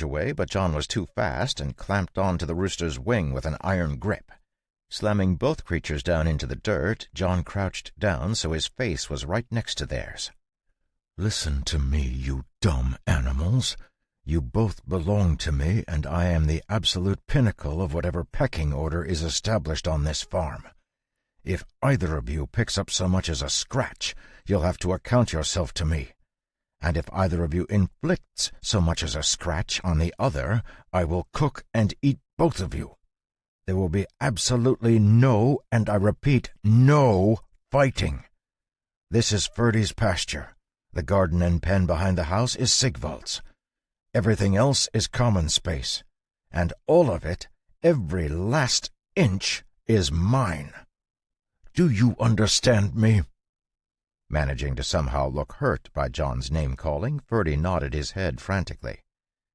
away, but John was too fast and clamped onto the rooster's wing with an iron grip. Slamming both creatures down into the dirt, John crouched down so his face was right next to theirs. "Listen to me, you dumb animals. You both belong to me, and I am the absolute pinnacle of whatever pecking order is established on this farm. If either of you picks up so much as a scratch, you'll have to account yourself to me. And if either of you inflicts so much as a scratch on the other, I will cook and eat both of you. There will be absolutely no, and I repeat, no, fighting. This is Ferdy's pasture. The garden and pen behind the house is Sigvald's. Everything else is common space, and all of it, every last inch, is mine. Do you understand me?" Managing to somehow look hurt by John's name-calling, Ferdy nodded his head frantically.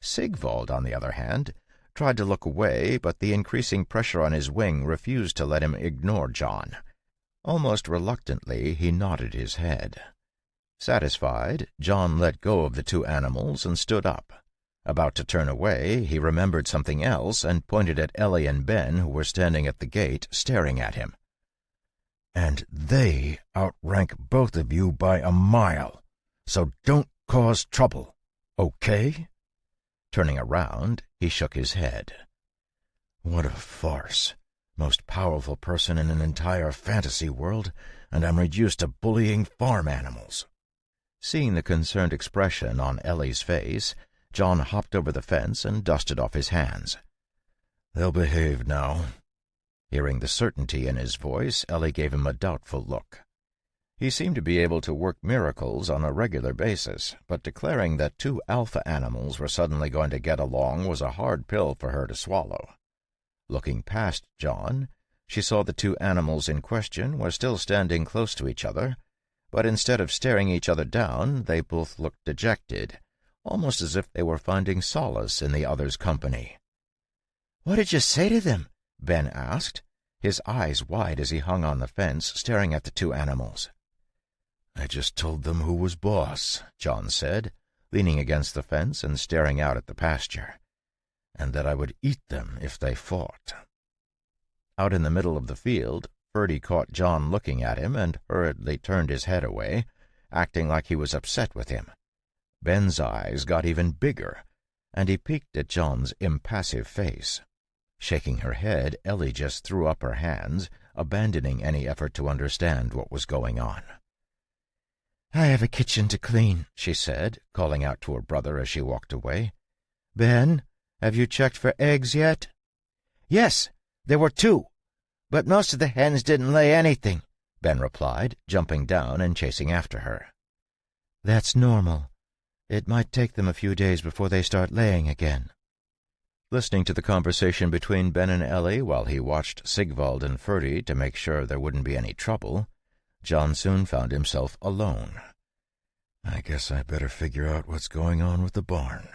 Sigvald, on the other hand, tried to look away, but the increasing pressure on his wing refused to let him ignore John. Almost reluctantly, he nodded his head. Satisfied, John let go of the two animals and stood up. About to turn away, he remembered something else and pointed at Ellie and Ben, who were standing at the gate, staring at him. "And they outrank both of you by a mile, so don't cause trouble, okay?" Turning around, he shook his head. "What a farce. Most powerful person in an entire fantasy world, and I'm reduced to bullying farm animals." Seeing the concerned expression on Ellie's face, John hopped over the fence and dusted off his hands. "They'll behave now." Hearing the certainty in his voice, Ellie gave him a doubtful look. He seemed to be able to work miracles on a regular basis, but declaring that two alpha animals were suddenly going to get along was a hard pill for her to swallow. Looking past John, she saw the two animals in question were still standing close to each other, but instead of staring each other down, they both looked dejected, almost as if they were finding solace in the other's company. "What did you say to them?" Ben asked, his eyes wide as he hung on the fence, staring at the two animals. "I just told them who was boss," John said, leaning against the fence and staring out at the pasture, "and that I would eat them if they fought." Out in the middle of the field, Ferdy caught John looking at him and hurriedly turned his head away, acting like he was upset with him. Ben's eyes got even bigger, and he peeked at John's impassive face. Shaking her head, Ellie just threw up her hands, abandoning any effort to understand what was going on. "I have a kitchen to clean," she said, calling out to her brother as she walked away. "Ben, have you checked for eggs yet?" "Yes, there were 2, but most of the hens didn't lay anything," Ben replied, jumping down and chasing after her. "That's normal. It might take them a few days before they start laying again." Listening to the conversation between Ben and Ellie while he watched Sigvald and Ferdy to make sure there wouldn't be any trouble, John soon found himself alone. "I guess I better figure out what's going on with the barn."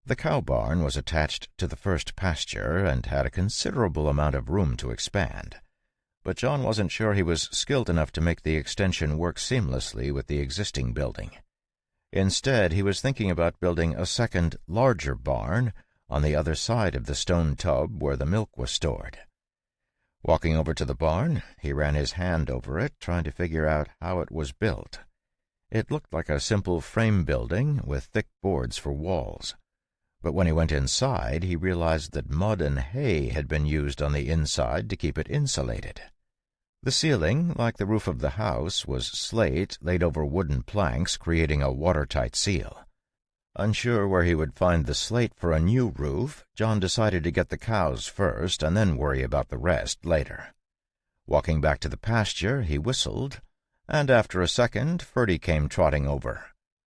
The cow barn was attached to the first pasture and had a considerable amount of room to expand, but John wasn't sure he was skilled enough to make the extension work seamlessly with the existing building. Instead, he was thinking about building a second, larger barn on the other side of the stone tub where the milk was stored. Walking over to the barn, he ran his hand over it, trying to figure out how it was built. It looked like a simple frame building with thick boards for walls. But when he went inside, he realized that mud and hay had been used on the inside to keep it insulated. The ceiling, like the roof of the house, was slate laid over wooden planks, creating a watertight seal. Unsure where he would find the slate for a new roof, John decided to get the cows first and then worry about the rest later. Walking back to the pasture, he whistled, and after a second, Ferdy came trotting over.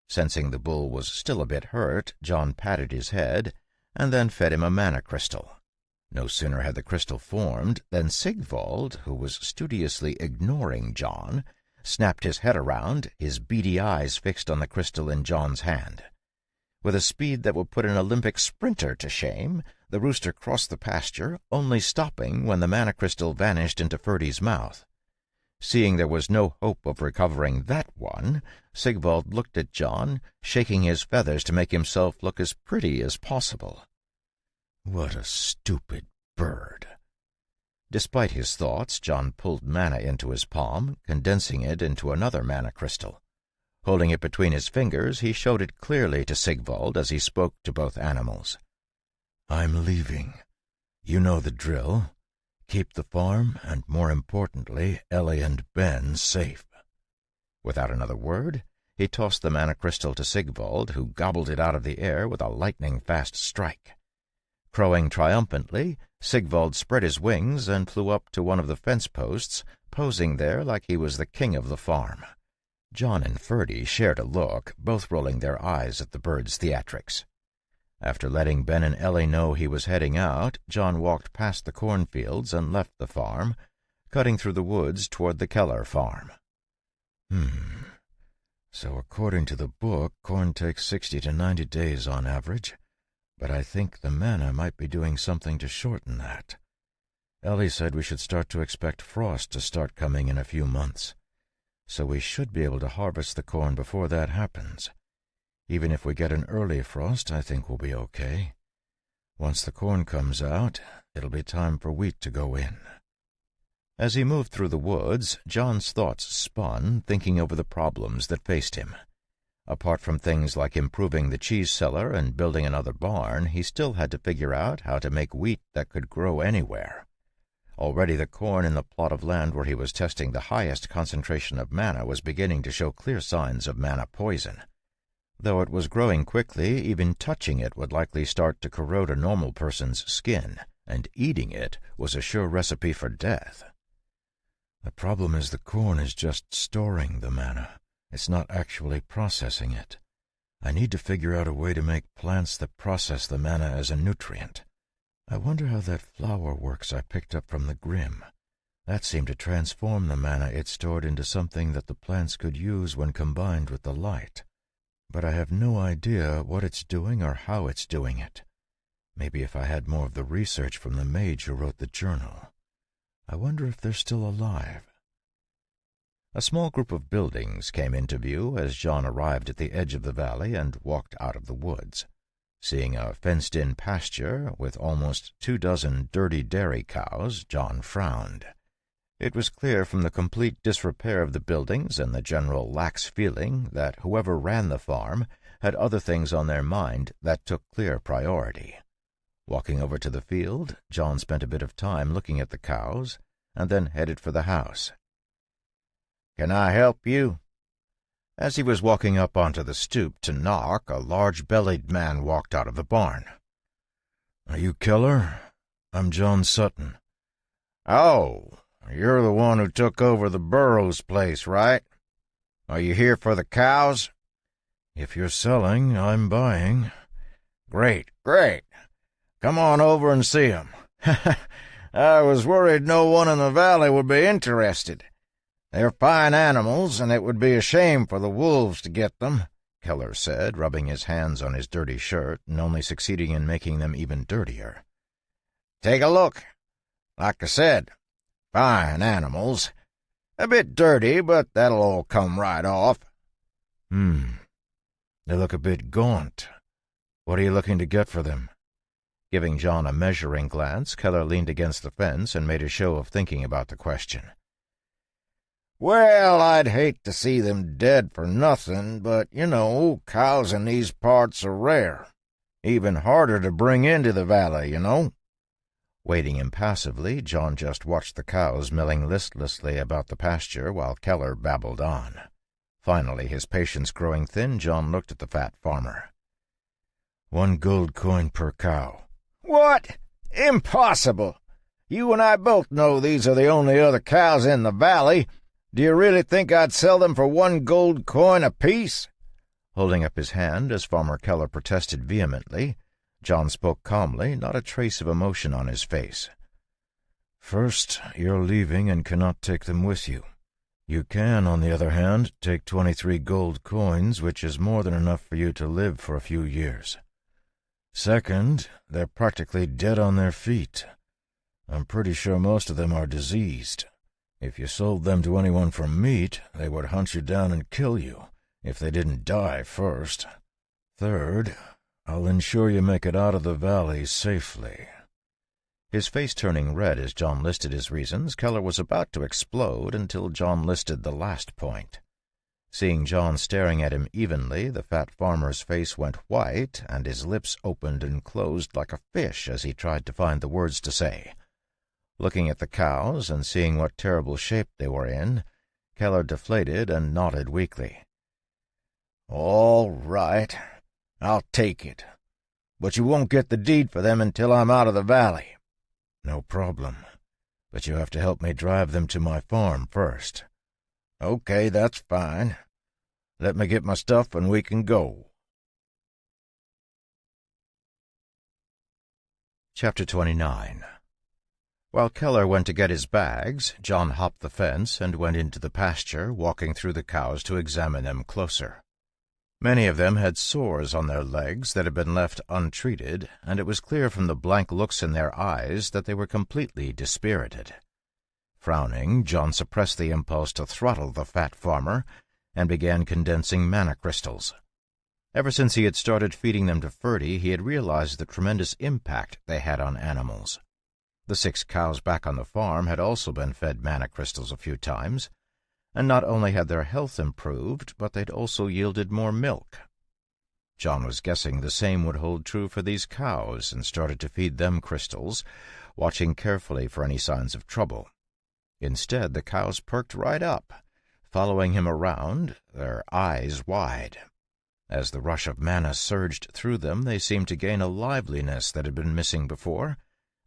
Sensing the bull was still a bit hurt, John patted his head and then fed him a mana crystal. No sooner had the crystal formed than Sigvald, who was studiously ignoring John, snapped his head around, his beady eyes fixed on the crystal in John's hand. With a speed that would put an Olympic sprinter to shame, the rooster crossed the pasture, only stopping when the mana crystal vanished into Ferdy's mouth. Seeing there was no hope of recovering that one, Sigvald looked at John, shaking his feathers to make himself look as pretty as possible. What a stupid bird! Despite his thoughts, John pulled mana into his palm, condensing it into another mana crystal. Holding it between his fingers, he showed it clearly to Sigvald as he spoke to both animals. "I'm leaving. You know the drill. Keep the farm, and more importantly, Ellie and Ben safe." Without another word, he tossed the mana crystal to Sigvald, who gobbled it out of the air with a lightning-fast strike. Crowing triumphantly, Sigvald spread his wings and flew up to one of the fence posts, posing there like he was the king of the farm. John and Ferdy shared a look, both rolling their eyes at the bird's theatrics. After letting Ben and Ellie know he was heading out, John walked past the cornfields and left the farm, cutting through the woods toward the Keller farm. So according to the book, corn takes 60 to 90 days on average, but I think the mana might be doing something to shorten that. Ellie said we should start to expect frost to start coming in a few months, so we should be able to harvest the corn before that happens. Even if we get an early frost, I think we'll be okay. Once the corn comes out, it'll be time for wheat to go in. As he moved through the woods, John's thoughts spun, thinking over the problems that faced him. Apart from things like improving the cheese cellar and building another barn, he still had to figure out how to make wheat that could grow anywhere. Already the corn in the plot of land where he was testing the highest concentration of mana was beginning to show clear signs of mana poison. Though it was growing quickly, even touching it would likely start to corrode a normal person's skin, and eating it was a sure recipe for death. The problem is the corn is just storing the mana. It's not actually processing it. I need to figure out a way to make plants that process the mana as a nutrient. I wonder how that flower works I picked up from the Grim. That seemed to transform the mana it stored into something that the plants could use when combined with the light. But I have no idea what it's doing or how it's doing it. Maybe if I had more of the research from the mage who wrote the journal. I wonder if they're still alive. A small group of buildings came into view as John arrived at the edge of the valley and walked out of the woods. Seeing a fenced-in pasture with almost 24 dirty dairy cows, John frowned. It was clear from the complete disrepair of the buildings and the general lax feeling that whoever ran the farm had other things on their mind that took clear priority. Walking over to the field, John spent a bit of time looking at the cows, and then headed for the house. "Can I help you?" As he was walking up onto the stoop to knock, a large-bellied man walked out of the barn. "Are you Keller? I'm John Sutton." "Oh, you're the one who took over the Burrows place, right? Are you here for the cows?" "If you're selling, I'm buying." "Great, great. Come on over and see 'em. I was worried no one in the valley would be interested. They're fine animals, and it would be a shame for the wolves to get them," Keller said, rubbing his hands on his dirty shirt and only succeeding in making them even dirtier. "Take a look. Like I said, fine animals. A bit dirty, but that'll all come right off." They look a bit gaunt. What are you looking to get for them?" Giving John a measuring glance, Keller leaned against the fence and made a show of thinking about the question. "Well, I'd hate to see them dead for nothing, but, cows in these parts are rare. Even harder to bring into the valley, Waiting impassively, John just watched the cows milling listlessly about the pasture while Keller babbled on. Finally, his patience growing thin, John looked at the fat farmer. 1 gold coin per cow." "What? Impossible! You and I both know these are the only other cows in the valley. Do you really think I'd sell them for 1 gold coin apiece?" Holding up his hand as Farmer Keller protested vehemently, John spoke calmly, not a trace of emotion on his face. "First, you're leaving and cannot take them with you. You can, on the other hand, take 23 gold coins, which is more than enough for you to live for a few years. Second, they're practically dead on their feet. I'm pretty sure most of them are diseased. If you sold them to anyone for meat, they would hunt you down and kill you, if they didn't die first. Third, I'll ensure you make it out of the valley safely." His face turning red as John listed his reasons, Keller was about to explode until John listed the last point. Seeing John staring at him evenly, the fat farmer's face went white, and his lips opened and closed like a fish as he tried to find the words to say. Looking at the cows and seeing what terrible shape they were in, Keller deflated and nodded weakly. "All right, I'll take it. But you won't get the deed for them until I'm out of the valley." "No problem. But you have to help me drive them to my farm first." "Okay, that's fine. Let me get my stuff and we can go." Chapter 29. While Keller went to get his bags, John hopped the fence and went into the pasture, walking through the cows to examine them closer. Many of them had sores on their legs that had been left untreated, and it was clear from the blank looks in their eyes that they were completely dispirited. Frowning, John suppressed the impulse to throttle the fat farmer and began condensing mana crystals. Ever since he had started feeding them to Ferdy, he had realized the tremendous impact they had on animals. The 6 cows back on the farm had also been fed mana crystals a few times, and not only had their health improved, but they'd also yielded more milk. John was guessing the same would hold true for these cows and started to feed them crystals, watching carefully for any signs of trouble. Instead, the cows perked right up, following him around, their eyes wide. As the rush of mana surged through them, they seemed to gain a liveliness that had been missing before,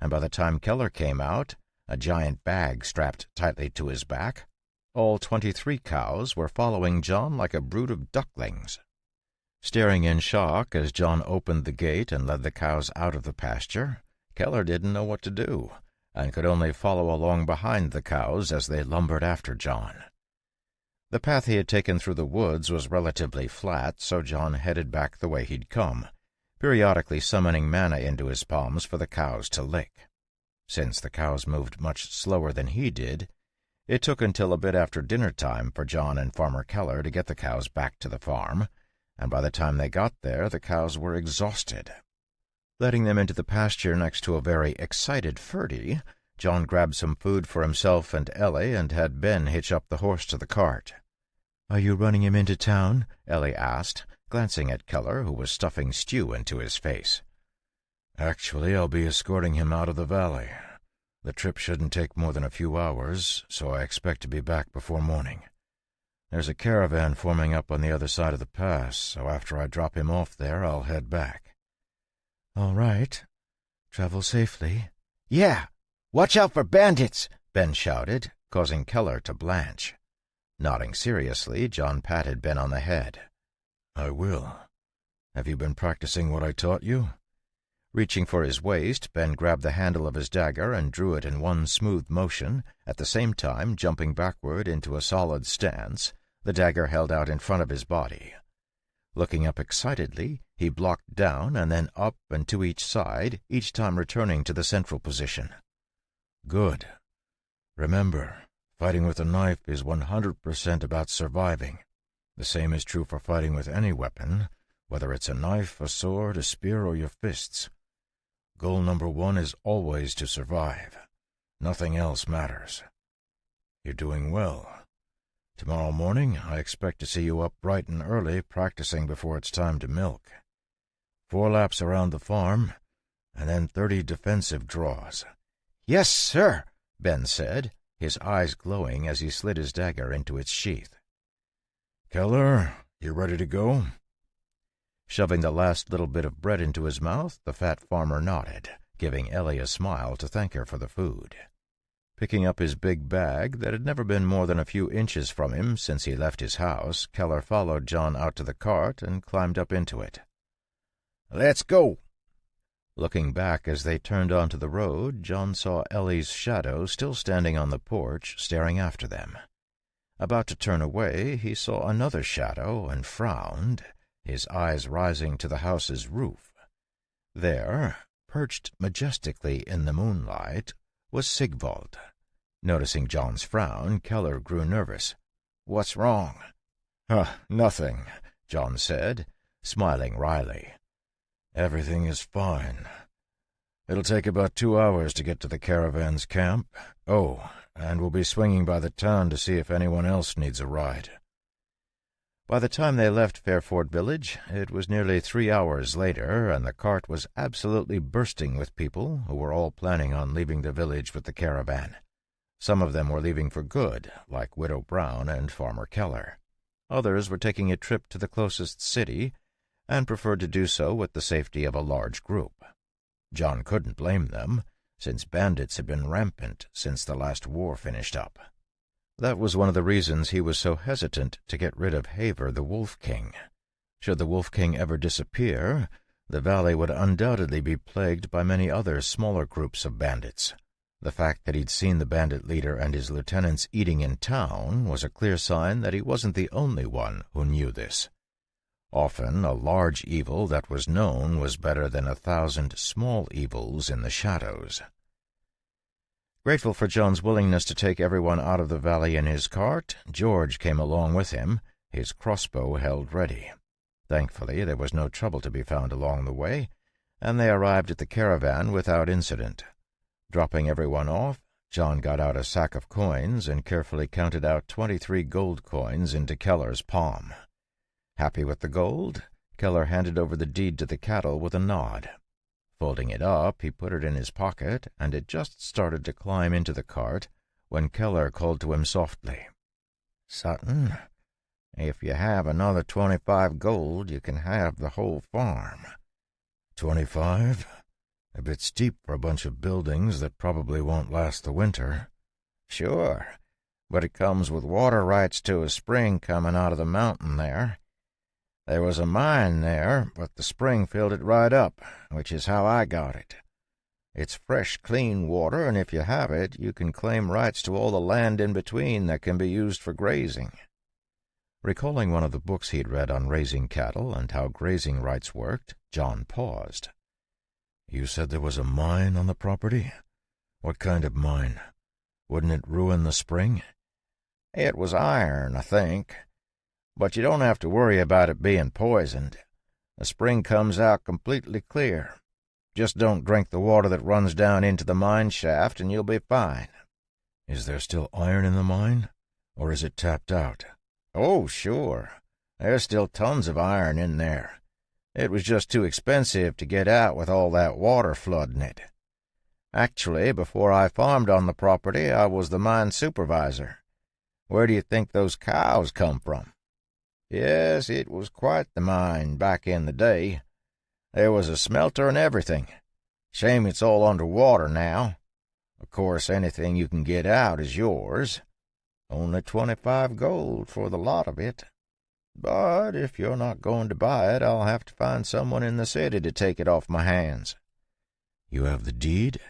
and by the time Keller came out, a giant bag strapped tightly to his back, all 23 cows were following John like a brood of ducklings. Staring in shock as John opened the gate and led the cows out of the pasture, Keller didn't know what to do, and could only follow along behind the cows as they lumbered after John. The path he had taken through the woods was relatively flat, so John headed back the way he'd come, periodically summoning mana into his palms for the cows to lick. Since the cows moved much slower than he did, it took until a bit after dinner time for John and Farmer Keller to get the cows back to the farm, and by the time they got there, the cows were exhausted. Letting them into the pasture next to a very excited Ferdy, John grabbed some food for himself and Ellie and had Ben hitch up the horse to the cart. "Are you running him into town?" Ellie asked, glancing at Keller, who was stuffing stew into his face. "Actually, I'll be escorting him out of the valley. The trip shouldn't take more than a few hours, so I expect to be back before morning. There's a caravan forming up on the other side of the pass, so after I drop him off there, I'll head back." "All right. Travel safely." "Yeah! Watch out for bandits!" Ben shouted, causing Keller to blanch. Nodding seriously, John patted Ben on the head. "I will. Have you been practicing what I taught you?" Reaching for his waist, Ben grabbed the handle of his dagger and drew it in one smooth motion, at the same time jumping backward into a solid stance, the dagger held out in front of his body. Looking up excitedly, he blocked down and then up and to each side, each time returning to the central position. "Good. Remember, fighting with a knife is 100% about surviving. The same is true for fighting with any weapon, whether it's a knife, a sword, a spear, or your fists. Goal number 1 is always to survive. Nothing else matters. You're doing well. Tomorrow morning, I expect to see you up bright and early practicing before it's time to milk. 4 laps around the farm, and then 30 defensive draws." "Yes, sir," Ben said, his eyes glowing as he slid his dagger into its sheath. "Keller, you ready to go?" Shoving the last little bit of bread into his mouth, the fat farmer nodded, giving Ellie a smile to thank her for the food. Picking up his big bag that had never been more than a few inches from him since he left his house, Keller followed John out to the cart and climbed up into it. "Let's go." Looking back as they turned onto the road, John saw Ellie's shadow still standing on the porch, staring after them. About to turn away, he saw another shadow and frowned, his eyes rising to the house's roof. There, perched majestically in the moonlight, was Sigvald. Noticing John's frown, Keller grew nervous. "What's wrong?" Nothing," John said, smiling wryly. "Everything is fine. It'll take about 2 hours to get to the caravan's camp. Oh, and we'll be swinging by the town to see if anyone else needs a ride." By the time they left Fairford village, it was nearly 3 hours later, and the cart was absolutely bursting with people who were all planning on leaving the village with the caravan. Some of them were leaving for good, like Widow Brown and Farmer Keller. Others were taking a trip to the closest city, and preferred to do so with the safety of a large group. John couldn't blame them, since bandits had been rampant since the last war finished up. That was one of the reasons he was so hesitant to get rid of Haver the Wolf King. Should the Wolf King ever disappear, the valley would undoubtedly be plagued by many other smaller groups of bandits. The fact that he'd seen the bandit leader and his lieutenants eating in town was a clear sign that he wasn't the only one who knew this. Often a large evil that was known was better than 1,000 small evils in the shadows. Grateful for John's willingness to take everyone out of the valley in his cart, George came along with him, his crossbow held ready. Thankfully, there was no trouble to be found along the way, and they arrived at the caravan without incident. Dropping everyone off, John got out a sack of coins and carefully counted out 23 gold coins into Keller's palm. Happy with the gold, Keller handed over the deed to the cattle with a nod. Folding it up, he put it in his pocket, and had just started to climb into the cart when Keller called to him softly. "Sutton, if you have another 25 gold, you can have the whole farm." 25? A bit steep for a bunch of buildings that probably won't last the winter. "Sure, but it comes with water rights to a spring coming out of the mountain there. There was a mine there, but the spring filled it right up, which is how I got it. It's fresh, clean water, and if you have it, you can claim rights to all the land in between that can be used for grazing." Recalling one of the books he'd read on raising cattle and how grazing rights worked, John paused. "You said there was a mine on the property? What kind of mine? Wouldn't it ruin the spring?" "It was iron, I think. But you don't have to worry about it being poisoned. The spring comes out completely clear. Just don't drink the water that runs down into the mine shaft, and you'll be fine." "Is there still iron in the mine, or is it tapped out?" "Oh, sure. There's still tons of iron in there. It was just too expensive to get out with all that water flooding it. Actually, before I farmed on the property, I was the mine supervisor. Where do you think those cows come from? Yes, it was quite the mine back in the day. There was a smelter and everything. Shame it's all under water now. Of course, anything you can get out is yours. Only 25 gold for the lot of it. But if you're not going to buy it, I'll have to find someone in the city to take it off my hands." "You have the deed?"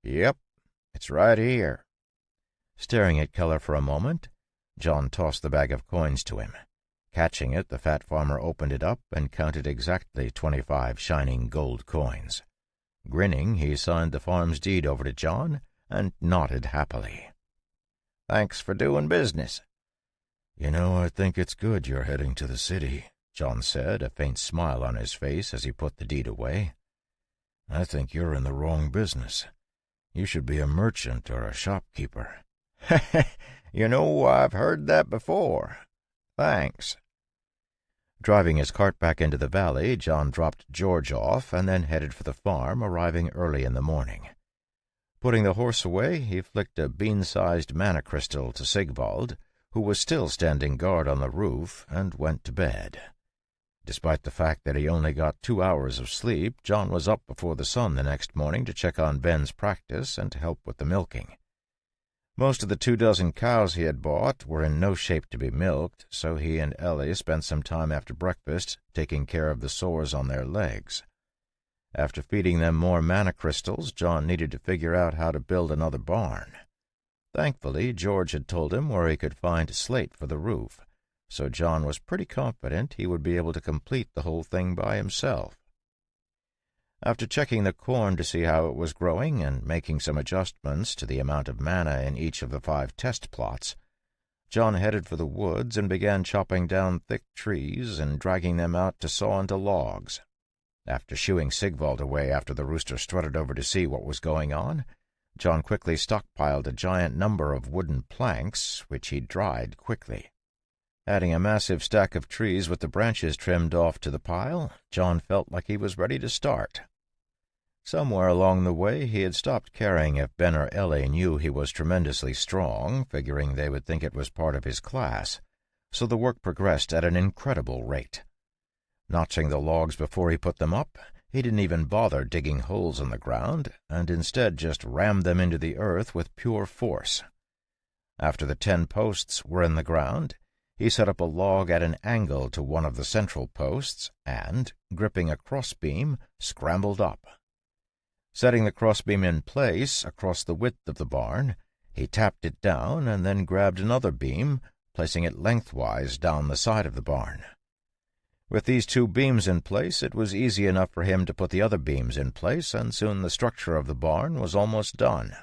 "Yep, it's right here." Staring at Keller for a moment, John tossed the bag of coins to him. Catching it, the fat farmer opened it up and counted exactly 25 shining gold coins. Grinning, he signed the farm's deed over to John and nodded happily. "Thanks for doing business." "You know, I think it's good you're heading to the city," John said, a faint smile on his face as he put the deed away. "I think you're in the wrong business. You should be a merchant or a shopkeeper." "You know, I've heard that before. Thanks." Driving his cart back into the valley, John dropped George off and then headed for the farm, arriving early in the morning. Putting the horse away, he flicked a bean-sized mana crystal to Sigvald, who was still standing guard on the roof, and went to bed. Despite the fact that he only got 2 hours of sleep, John was up before the sun the next morning to check on Ben's practice and to help with the milking. Most of the 24 cows he had bought were in no shape to be milked, so he and Ellie spent some time after breakfast taking care of the sores on their legs. After feeding them more mana crystals, John needed to figure out how to build another barn. Thankfully, George had told him where he could find slate for the roof, so John was pretty confident he would be able to complete the whole thing by himself. After checking the corn to see how it was growing and making some adjustments to the amount of mana in each of the 5 test plots, John headed for the woods and began chopping down thick trees and dragging them out to saw into logs. After shooing Sigvald away after the rooster strutted over to see what was going on, John quickly stockpiled a giant number of wooden planks, which he dried quickly. Adding a massive stack of trees with the branches trimmed off to the pile, John felt like he was ready to start. Somewhere along the way he had stopped caring if Ben or Ellie knew he was tremendously strong, figuring they would think it was part of his class, so the work progressed at an incredible rate. Notching the logs before he put them up, he didn't even bother digging holes in the ground, and instead just rammed them into the earth with pure force. After the 10 posts were in the ground, he set up a log at an angle to one of the central posts and, gripping a crossbeam, scrambled up. Setting the crossbeam in place across the width of the barn, he tapped it down and then grabbed another beam, placing it lengthwise down the side of the barn. With these 2 beams in place, it was easy enough for him to put the other beams in place, and soon the structure of the barn was almost done.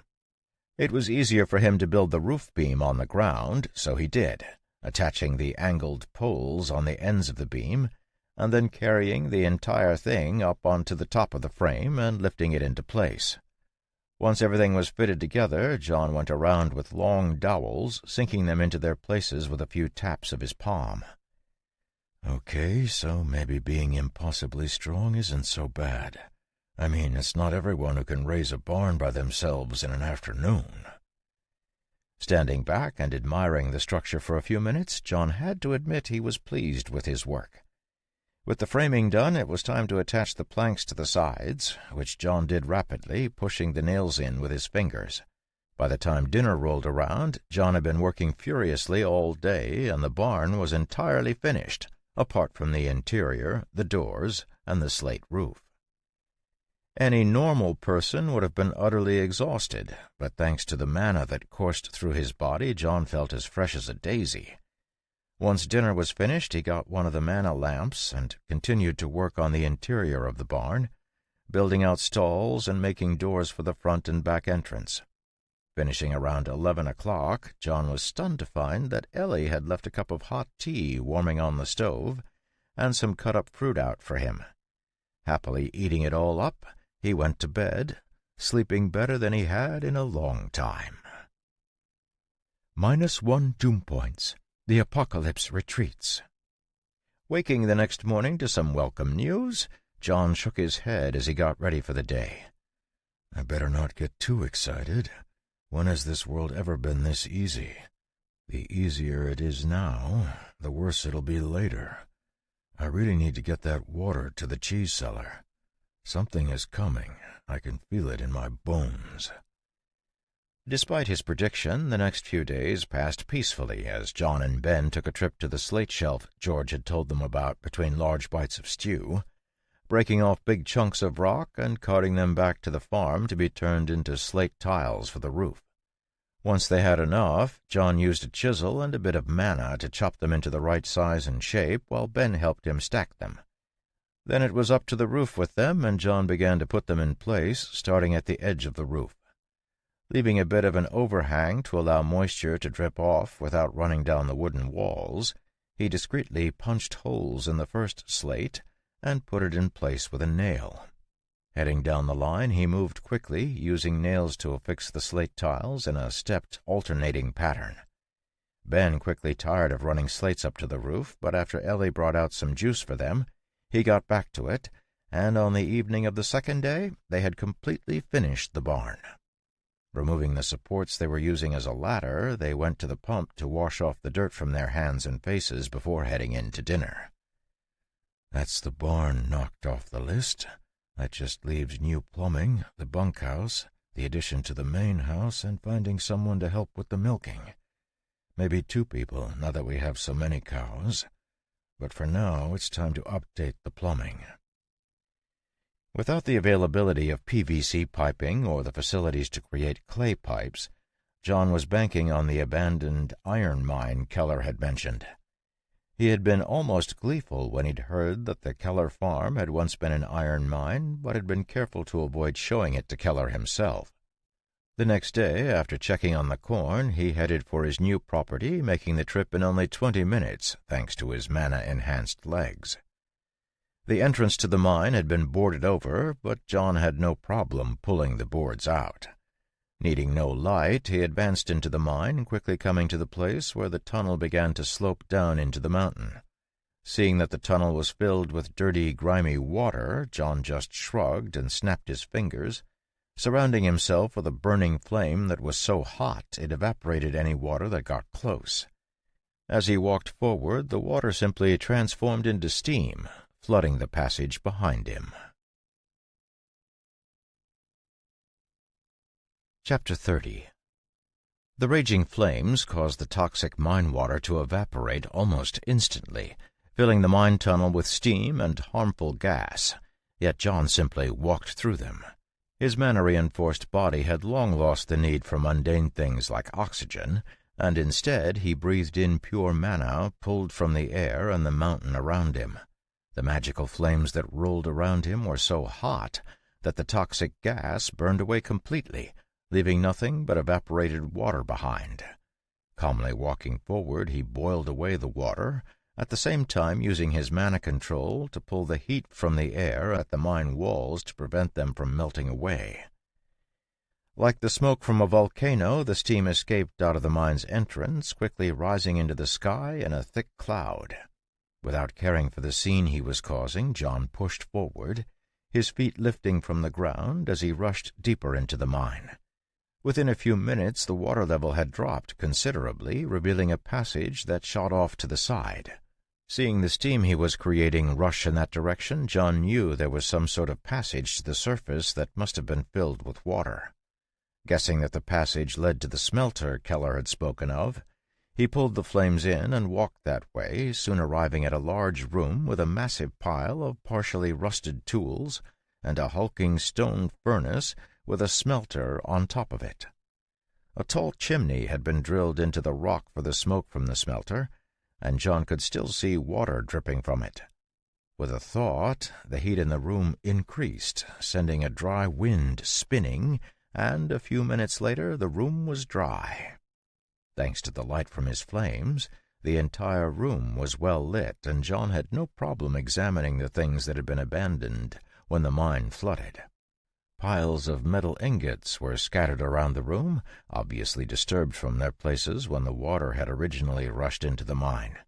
It was easier for him to build the roof beam on the ground, so he did, attaching the angled poles on the ends of the beam, and then carrying the entire thing up onto the top of the frame and lifting it into place. Once everything was fitted together, John went around with long dowels, sinking them into their places with a few taps of his palm. Okay, so maybe being impossibly strong isn't so bad. I mean, it's not everyone who can raise a barn by themselves in an afternoon. Standing back and admiring the structure for a few minutes, John had to admit he was pleased with his work. With the framing done, it was time to attach the planks to the sides, which John did rapidly, pushing the nails in with his fingers. By the time dinner rolled around, John had been working furiously all day, and the barn was entirely finished, apart from the interior, the doors, and the slate roof. Any normal person would have been utterly exhausted, but thanks to the mana that coursed through his body, John felt as fresh as a daisy. Once dinner was finished, he got one of the mana lamps and continued to work on the interior of the barn, building out stalls and making doors for the front and back entrance. Finishing around 11 o'clock, John was stunned to find that Ellie had left a cup of hot tea warming on the stove and some cut-up fruit out for him. Happily eating it all up, he went to bed, sleeping better than he had in a long time. -1 doom points. The apocalypse retreats. Waking the next morning to some welcome news, John shook his head as he got ready for the day. I better not get too excited. When has this world ever been this easy? The easier it is now, the worse it'll be later. I really need to get that water to the cheese cellar. Something is coming. I can feel it in my bones. Despite his prediction, the next few days passed peacefully as John and Ben took a trip to the slate shelf George had told them about between large bites of stew, breaking off big chunks of rock and carting them back to the farm to be turned into slate tiles for the roof. Once they had enough, John used a chisel and a bit of mana to chop them into the right size and shape while Ben helped him stack them. Then it was up to the roof with them, and John began to put them in place, starting at the edge of the roof. Leaving a bit of an overhang to allow moisture to drip off without running down the wooden walls, he discreetly punched holes in the first slate and put it in place with a nail. Heading down the line, he moved quickly, using nails to affix the slate tiles in a stepped, alternating pattern. Ben quickly tired of running slates up to the roof, but after Ellie brought out some juice for them, he got back to it, and on the evening of the second day, they had completely finished the barn. Removing the supports they were using as a ladder, they went to the pump to wash off the dirt from their hands and faces before heading in to dinner. That's the barn knocked off the list. That just leaves new plumbing, the bunkhouse, the addition to the main house, and finding someone to help with the milking. Maybe 2 people, now that we have so many cows. But for now, it's time to update the plumbing. Without the availability of PVC piping or the facilities to create clay pipes, John was banking on the abandoned iron mine Keller had mentioned. He had been almost gleeful when he'd heard that the Keller farm had once been an iron mine, but had been careful to avoid showing it to Keller himself. The next day, after checking on the corn, he headed for his new property, making the trip in only 20 minutes, thanks to his mana-enhanced legs. The entrance to the mine had been boarded over, but John had no problem pulling the boards out. Needing no light, he advanced into the mine, quickly coming to the place where the tunnel began to slope down into the mountain. Seeing that the tunnel was filled with dirty, grimy water, John just shrugged and snapped his fingers, surrounding himself with a burning flame that was so hot it evaporated any water that got close. As he walked forward, the water simply transformed into steam, flooding the passage behind him. Chapter 30. The raging flames caused the toxic mine water to evaporate almost instantly, filling the mine tunnel with steam and harmful gas, yet John simply walked through them. His mana-reinforced body had long lost the need for mundane things like oxygen, and instead he breathed in pure mana pulled from the air and the mountain around him. The magical flames that rolled around him were so hot that the toxic gas burned away completely, leaving nothing but evaporated water behind. Calmly walking forward, he boiled away the water, at the same time using his mana control to pull the heat from the air at the mine walls to prevent them from melting away. Like the smoke from a volcano, the steam escaped out of the mine's entrance, quickly rising into the sky in a thick cloud. Without caring for the scene he was causing, John pushed forward, his feet lifting from the ground as he rushed deeper into the mine. Within a few minutes, the water level had dropped considerably, revealing a passage that shot off to the side. Seeing the steam he was creating rush in that direction, John knew there was some sort of passage to the surface that must have been filled with water. Guessing that the passage led to the smelter Keller had spoken of, he pulled the flames in and walked that way, soon arriving at a large room with a massive pile of partially rusted tools and a hulking stone furnace with a smelter on top of it. A tall chimney had been drilled into the rock for the smoke from the smelter, and John could still see water dripping from it. With a thought, the heat in the room increased, sending a dry wind spinning, and a few minutes later the room was dry. Thanks to the light from his flames, the entire room was well lit, and John had no problem examining the things that had been abandoned when the mine flooded. Piles of metal ingots were scattered around the room, obviously disturbed from their places when the water had originally rushed into the mine.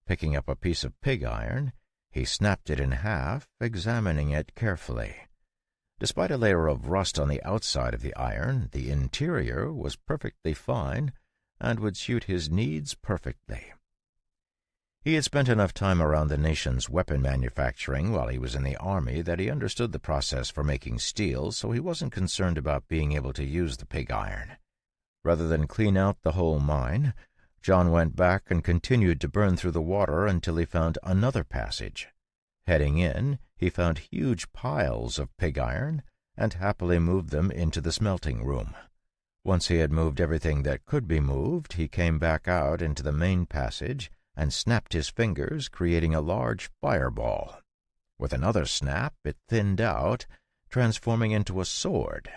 Picking up a piece of pig iron, he snapped it in half, examining it carefully. Despite a layer of rust on the outside of the iron, the interior was perfectly fine and would suit his needs perfectly. He had spent enough time around the nation's weapon manufacturing while he was in the army that he understood the process for making steel, so he wasn't concerned about being able to use the pig iron. Rather than clean out the whole mine, John went back and continued to burn through the water until he found another passage. Heading in, he found huge piles of pig iron and happily moved them into the smelting room. Once he had moved everything that could be moved, he came back out into the main passage and snapped his fingers, creating a large fireball. With another snap, it thinned out, transforming into a sword.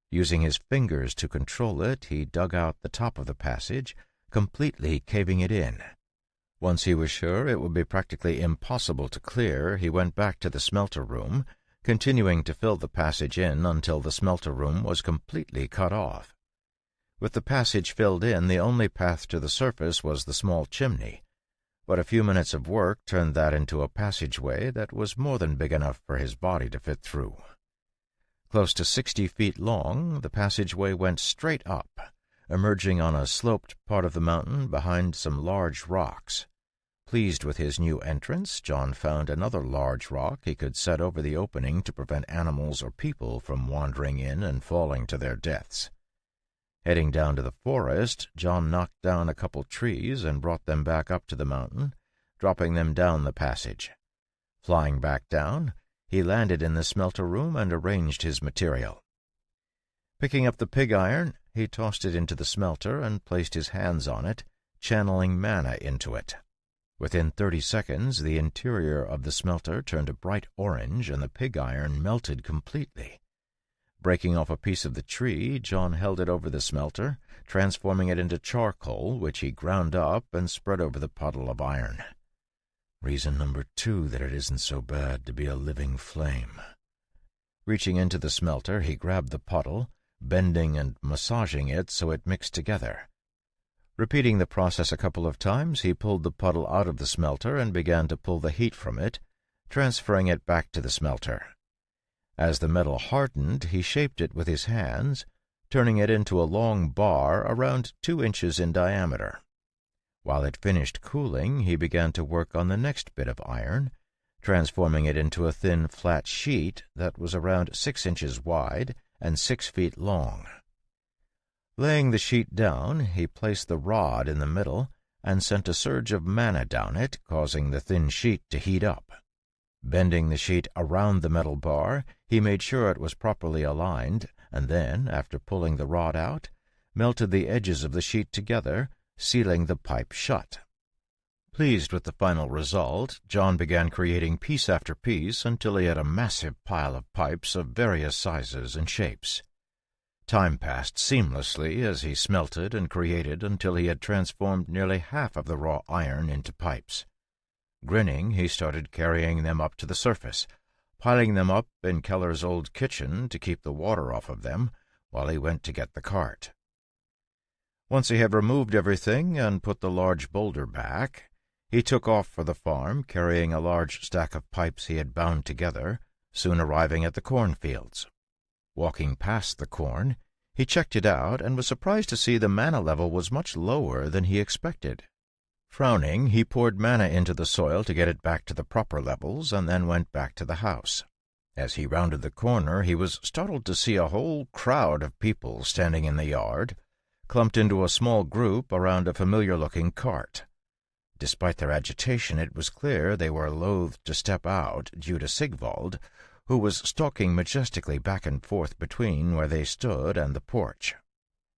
Using his fingers to control it, he dug out the top of the passage, completely caving it in. Once he was sure it would be practically impossible to clear, he went back to the smelter room, continuing to fill the passage in until the smelter room was completely cut off. With the passage filled in, the only path to the surface was the small chimney, but a few minutes of work turned that into a passageway that was more than big enough for his body to fit through. Close to 60 feet long, the passageway went straight up, emerging on a sloped part of the mountain behind some large rocks. Pleased with his new entrance, John found another large rock he could set over the opening to prevent animals or people from wandering in and falling to their deaths. Heading down to the forest, John knocked down a couple trees and brought them back up to the mountain, dropping them down the passage. Flying back down, he landed in the smelter room and arranged his material. Picking up the pig iron, he tossed it into the smelter and placed his hands on it, channeling mana into it. Within 30 seconds, the interior of the smelter turned a bright orange and the pig iron melted completely. Breaking off a piece of the tree, John held it over the smelter, transforming it into charcoal, which he ground up and spread over the puddle of iron. Reason number 2 that it isn't so bad to be a living flame. Reaching into the smelter, he grabbed the puddle, bending and massaging it so it mixed together. Repeating the process a couple of times, he pulled the puddle out of the smelter and began to pull the heat from it, transferring it back to the smelter. As the metal hardened, he shaped it with his hands, turning it into a long bar around 2 inches in diameter. While it finished cooling, he began to work on the next bit of iron, transforming it into a thin, flat sheet that was around 6 inches wide and 6 feet long. Laying the sheet down, he placed the rod in the middle and sent a surge of mana down it, causing the thin sheet to heat up. Bending the sheet around the metal bar, he made sure it was properly aligned, and then, after pulling the rod out, melted the edges of the sheet together, sealing the pipe shut. Pleased with the final result, John began creating piece after piece until he had a massive pile of pipes of various sizes and shapes. Time passed seamlessly as he smelted and created until he had transformed nearly half of the raw iron into pipes. Grinning, he started carrying them up to the surface, piling them up in Keller's old kitchen to keep the water off of them while he went to get the cart. Once he had removed everything and put the large boulder back, he took off for the farm, carrying a large stack of pipes he had bound together, soon arriving at the cornfields. Walking past the corn, he checked it out and was surprised to see the mana level was much lower than he expected. Frowning, he poured mana into the soil to get it back to the proper levels and then went back to the house. As he rounded the corner, he was startled to see a whole crowd of people standing in the yard, clumped into a small group around a familiar-looking cart. Despite their agitation, it was clear they were loath to step out due to Sigvald, who was stalking majestically back and forth between where they stood and the porch.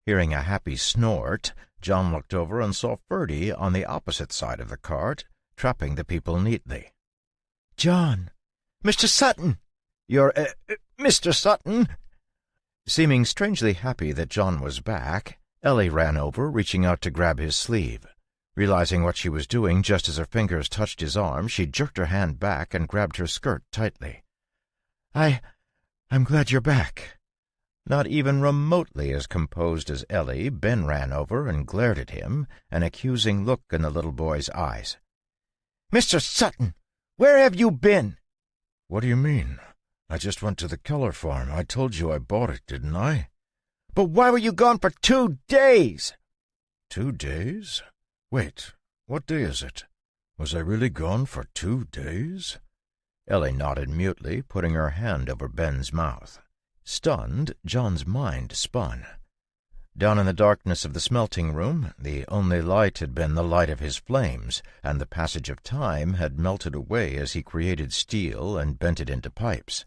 Hearing a happy snort, John looked over and saw Ferdy on the opposite side of the cart, trapping the people neatly. "John! Mr. Sutton! You're, Mr. Sutton!" Seeming strangely happy that John was back, Ellie ran over, reaching out to grab his sleeve. Realizing what she was doing just as her fingers touched his arm, she jerked her hand back and grabbed her skirt tightly. I'm glad you're back." Not even remotely as composed as Ellie, Ben ran over and glared at him, an accusing look in the little boy's eyes. "Mr. Sutton, where have you been?" "What do you mean? I just went to the Keller farm. I told you I bought it, didn't I?" "But why were you gone for 2 days?" 2 days? Wait, what day is it? Was I really gone for 2 days? Ellie nodded mutely, putting her hand over Ben's mouth. Stunned, John's mind spun. Down in the darkness of the smelting room, the only light had been the light of his flames, and the passage of time had melted away as he created steel and bent it into pipes.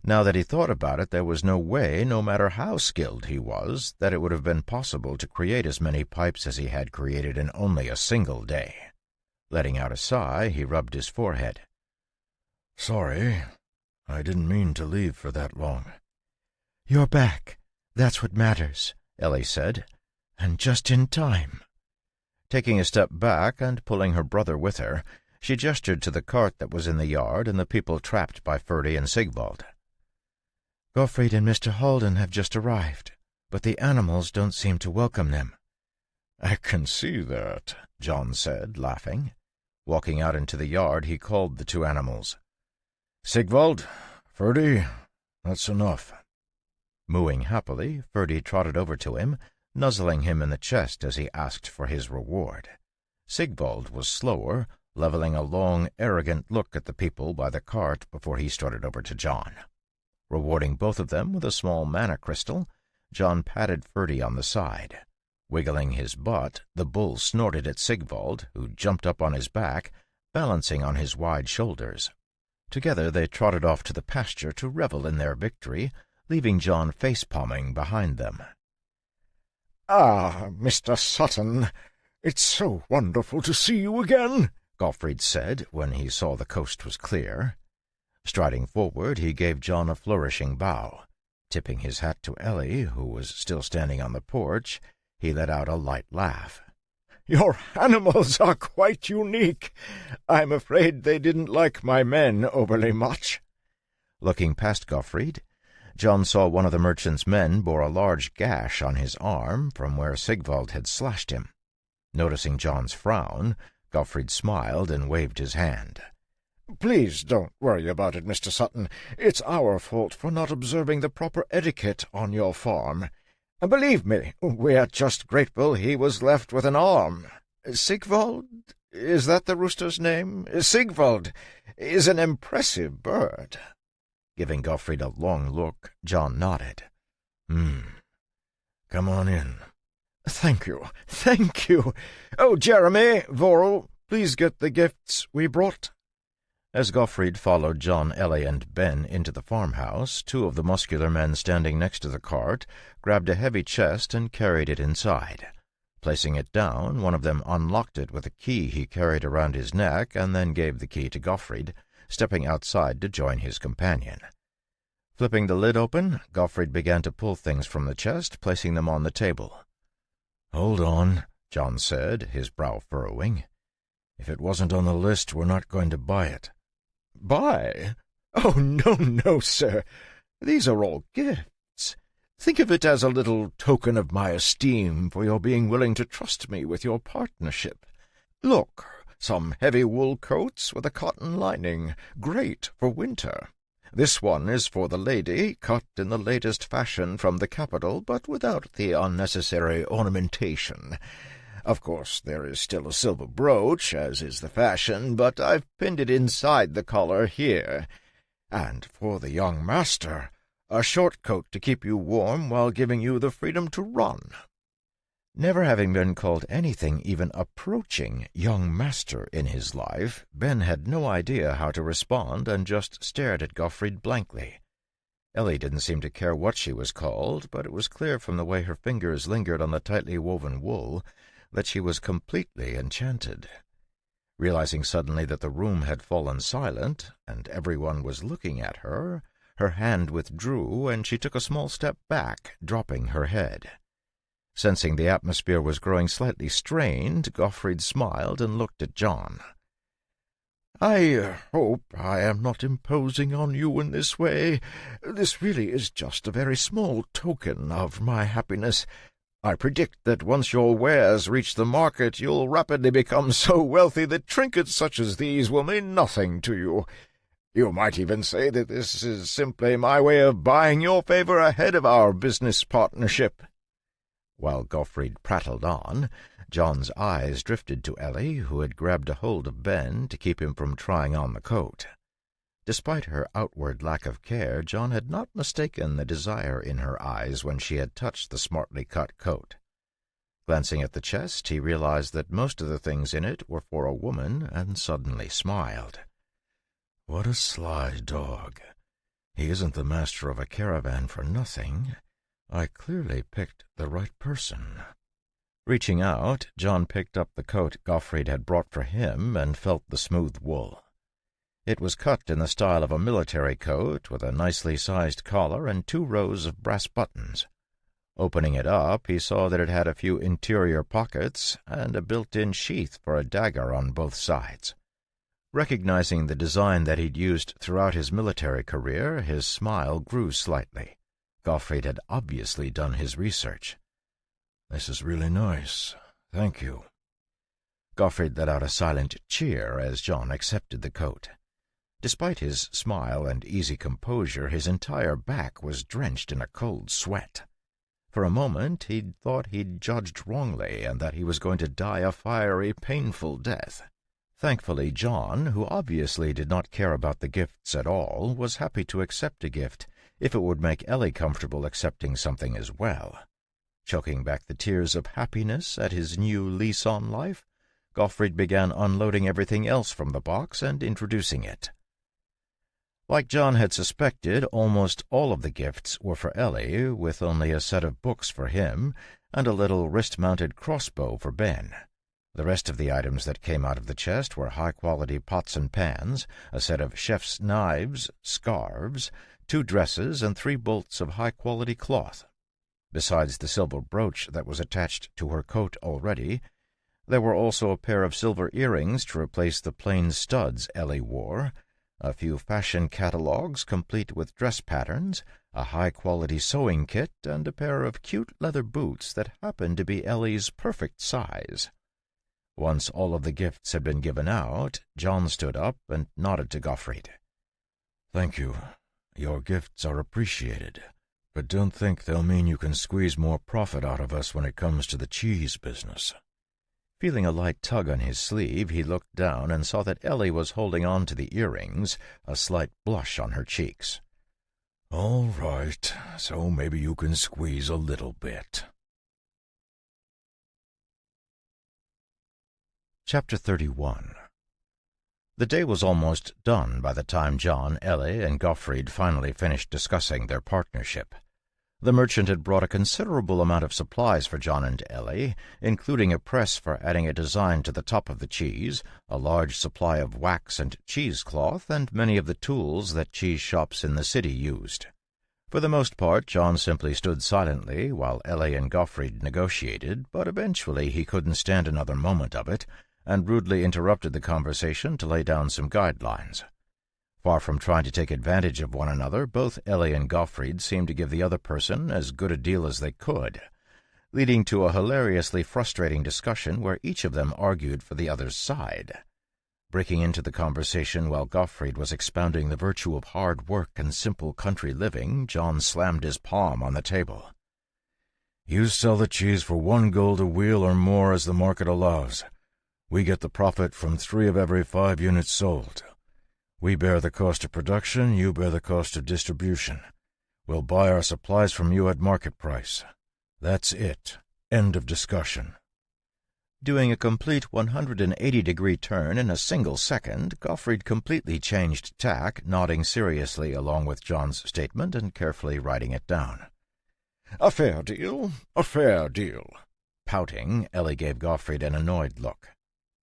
Now that he thought about it, there was no way, no matter how skilled he was, that it would have been possible to create as many pipes as he had created in only a single day. Letting out a sigh, he rubbed his forehead. "Sorry, I didn't mean to leave for that long." "You're back. That's what matters," Ellie said, "and just in time." Taking a step back and pulling her brother with her, she gestured to the cart that was in the yard and the people trapped by Ferdy and Sigvald. "Gottfried and Mr. Halden have just arrived, but the animals don't seem to welcome them." "I can see that," John said, laughing. Walking out into the yard, he called the 2 animals. "Sigvald, Ferdy, that's enough." Mooing happily, Ferdy trotted over to him, nuzzling him in the chest as he asked for his reward. Sigvald was slower, leveling a long, arrogant look at the people by the cart before he strutted over to John. Rewarding both of them with a small mana crystal, John patted Ferdy on the side. Wiggling his butt, the bull snorted at Sigvald, who jumped up on his back, balancing on his wide shoulders. Together they trotted off to the pasture to revel in their victory, leaving John face-palming behind them. "Ah, Mr. Sutton, it's so wonderful to see you again," Gottfried said when he saw the coast was clear. Striding forward, he gave John a flourishing bow. Tipping his hat to Ellie, who was still standing on the porch, he let out a light laugh. "Your animals are quite unique. I'm afraid they didn't like my men overly much." Looking past Gottfried, John saw one of the merchant's men bore a large gash on his arm from where Sigvald had slashed him. Noticing John's frown, Gottfried smiled and waved his hand. "Please don't worry about it, Mr. Sutton. It's our fault for not observing the proper etiquette on your farm. Believe me, we're just grateful he was left with an arm. Sigvald, is that the rooster's name? Sigvald is an impressive bird." Giving Gottfried a long look, John nodded. Come on in." "Thank you, thank you. Oh, Jeremy, Vorel, please get the gifts we brought." As Gottfried followed John, Ellie, and Ben into the farmhouse, two of the muscular men standing next to the cart grabbed a heavy chest and carried it inside. Placing it down, one of them unlocked it with a key he carried around his neck and then gave the key to Gottfried, stepping outside to join his companion. Flipping the lid open, Gottfried began to pull things from the chest, placing them on the table. "Hold on," John said, his brow furrowing. "If it wasn't on the list, we're not going to buy it." "Buy? Oh, no, sir. These are all gifts. Think of it as a little token of my esteem for your being willing to trust me with your partnership. Look, some heavy wool coats with a cotton lining, great for winter. This one is for the lady, cut in the latest fashion from the capital, but without the unnecessary ornamentation. Of course, there is still a silver brooch, as is the fashion, but I've pinned it inside the collar here. And for the young master, a short coat to keep you warm while giving you the freedom to run." Never having been called anything even approaching young master in his life, Ben had no idea how to respond and just stared at Gottfried blankly. Ellie didn't seem to care what she was called, but it was clear from the way her fingers lingered on the tightly woven wool that she was completely enchanted. Realizing suddenly that the room had fallen silent, and everyone was looking at her, her hand withdrew, and she took a small step back, dropping her head. Sensing the atmosphere was growing slightly strained, Gottfried smiled and looked at John. "I hope I am not imposing on you in this way. This really is just a very small token of my happiness. I predict that once your wares reach the market, you'll rapidly become so wealthy that trinkets such as these will mean nothing to you. You might even say that this is simply my way of buying your favor ahead of our business partnership." While Gottfried prattled on, John's eyes drifted to Ellie, who had grabbed a hold of Ben to keep him from trying on the coat. Despite her outward lack of care, John had not mistaken the desire in her eyes when she had touched the smartly cut coat. Glancing at the chest, he realized that most of the things in it were for a woman, and suddenly smiled. "What a sly dog. He isn't the master of a caravan for nothing. I clearly picked the right person." Reaching out, John picked up the coat Gottfried had brought for him and felt the smooth wool. It was cut in the style of a military coat, with a nicely sized collar and 2 rows of brass buttons. Opening it up, he saw that it had a few interior pockets and a built-in sheath for a dagger on both sides. Recognizing the design that he'd used throughout his military career, his smile grew slightly. Gottfried had obviously done his research. "This is really nice. Thank you." Gottfried let out a silent cheer as John accepted the coat. Despite his smile and easy composure, his entire back was drenched in a cold sweat. For a moment he'd thought he'd judged wrongly and that he was going to die a fiery, painful death. Thankfully, John, who obviously did not care about the gifts at all, was happy to accept a gift if it would make Ellie comfortable accepting something as well. Choking back the tears of happiness at his new lease on life, Gottfried began unloading everything else from the box and introducing it. Like John had suspected, almost all of the gifts were for Ellie, with only a set of books for him and a little wrist-mounted crossbow for Ben. The rest of the items that came out of the chest were high-quality pots and pans, a set of chef's knives, scarves, 2 dresses, and 3 bolts of high-quality cloth. Besides the silver brooch that was attached to her coat already, there were also a pair of silver earrings to replace the plain studs Ellie wore, a few fashion catalogues complete with dress patterns, a high-quality sewing kit, and a pair of cute leather boots that happened to be Ellie's perfect size. Once all of the gifts had been given out, John stood up and nodded to Gottfried. "Thank you. Your gifts are appreciated, but don't think they'll mean you can squeeze more profit out of us when it comes to the cheese business." Feeling a light tug on his sleeve, he looked down and saw that Ellie was holding on to the earrings, a slight blush on her cheeks. "All right, so maybe you can squeeze a little bit." Chapter 31. The day was almost done by the time John, Ellie, and Gottfried finally finished discussing their partnership. The merchant had brought a considerable amount of supplies for John and Ellie, including a press for adding a design to the top of the cheese, a large supply of wax and cheesecloth, and many of the tools that cheese shops in the city used. For the most part, John simply stood silently while Ellie and Gottfried negotiated, but eventually he couldn't stand another moment of it, and rudely interrupted the conversation to lay down some guidelines. Far from trying to take advantage of one another, both Ellie and Gottfried seemed to give the other person as good a deal as they could, leading to a hilariously frustrating discussion where each of them argued for the other's side. Breaking into the conversation while Gottfried was expounding the virtue of hard work and simple country living, John slammed his palm on the table. "You sell the cheese for 1 gold a wheel or more as the market allows. We get the profit from 3 of every 5 units sold. We bear the cost of production, you bear the cost of distribution. We'll buy our supplies from you at market price. That's it. End of discussion." Doing a complete 180-degree turn in a single second, Gottfried completely changed tack, nodding seriously along with John's statement and carefully writing it down. "A fair deal, a fair deal." Pouting, Ellie gave Gottfried an annoyed look.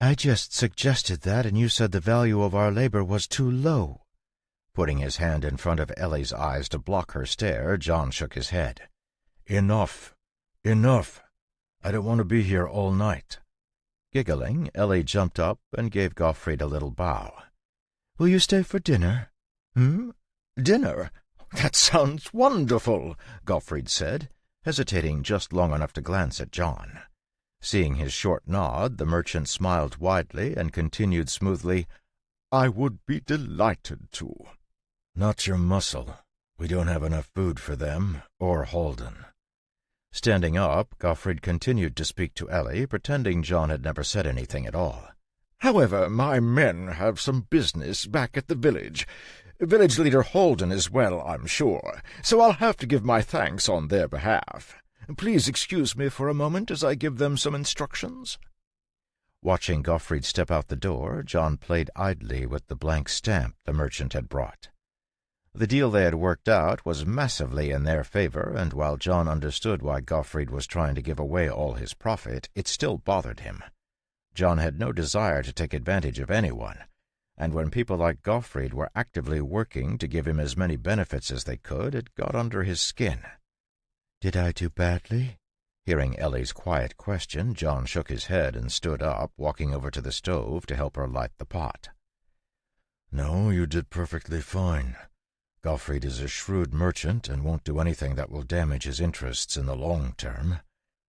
"I just suggested that, and you said the value of our labor was too low." Putting his hand in front of Ellie's eyes to block her stare, John shook his head. Enough. Enough. I don't want to be here all night." Giggling, Ellie jumped up and gave Gottfried a little bow. "Will you stay for dinner?" "Dinner? That sounds wonderful," Gottfried said, hesitating just long enough to glance at John. Seeing his short nod, the merchant smiled widely and continued smoothly, "I would be delighted to." "Not your muscle. We don't have enough food for them, or Holden." Standing up, Gottfried continued to speak to Ellie, pretending John had never said anything at all. "However, my men have some business back at the village. Village leader Holden as well, I'm sure, so I'll have to give my thanks on their behalf. Please excuse me for a moment as I give them some instructions." Watching Gottfried step out the door, John played idly with the blank stamp the merchant had brought. The deal they had worked out was massively in their favor, and while John understood why Gottfried was trying to give away all his profit, it still bothered him. John had no desire to take advantage of anyone, and when people like Gottfried were actively working to give him as many benefits as they could, it got under his skin. "Did I do badly?" Hearing Ellie's quiet question, John shook his head and stood up, walking over to the stove to help her light the pot. "No, you did perfectly fine. Gottfried is a shrewd merchant and won't do anything that will damage his interests in the long term.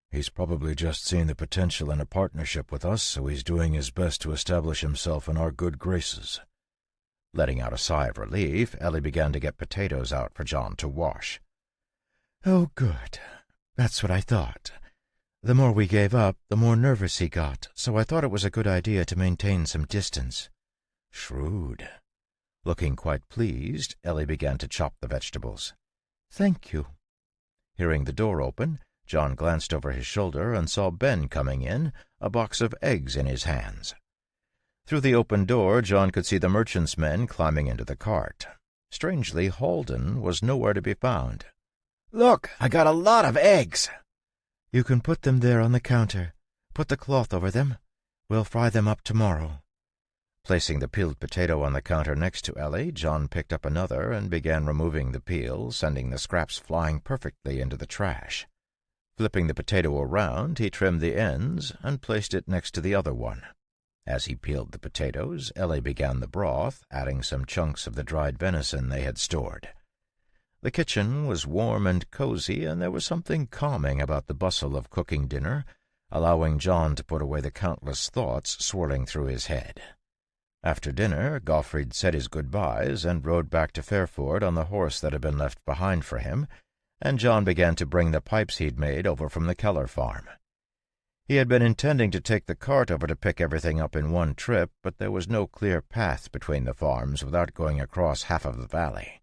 He's probably just seen the potential in a partnership with us, so he's doing his best to establish himself in our good graces." Letting out a sigh of relief, Ellie began to get potatoes out for John to wash. "Oh, good. That's what I thought. The more we gave up, the more nervous he got, so I thought it was a good idea to maintain some distance." "Shrewd." Looking quite pleased, Ellie began to chop the vegetables. "Thank you." Hearing the door open, John glanced over his shoulder and saw Ben coming in, a box of eggs in his hands. Through the open door, John could see the merchant's men climbing into the cart. Strangely, Holden was nowhere to be found. "Look, I got a lot of eggs." "You can put them there on the counter. Put the cloth over them. We'll fry them up tomorrow." Placing the peeled potato on the counter next to Ellie, John picked up another and began removing the peel, sending the scraps flying perfectly into the trash. Flipping the potato around, he trimmed the ends and placed it next to the other one. As he peeled the potatoes, Ellie began the broth, adding some chunks of the dried venison they had stored. The kitchen was warm and cozy, and there was something calming about the bustle of cooking dinner, allowing John to put away the countless thoughts swirling through his head. After dinner, Gottfried said his goodbyes and rode back to Fairford on the horse that had been left behind for him, and John began to bring the pipes he'd made over from the Keller farm. He had been intending to take the cart over to pick everything up in one trip, but there was no clear path between the farms without going across half of the valley.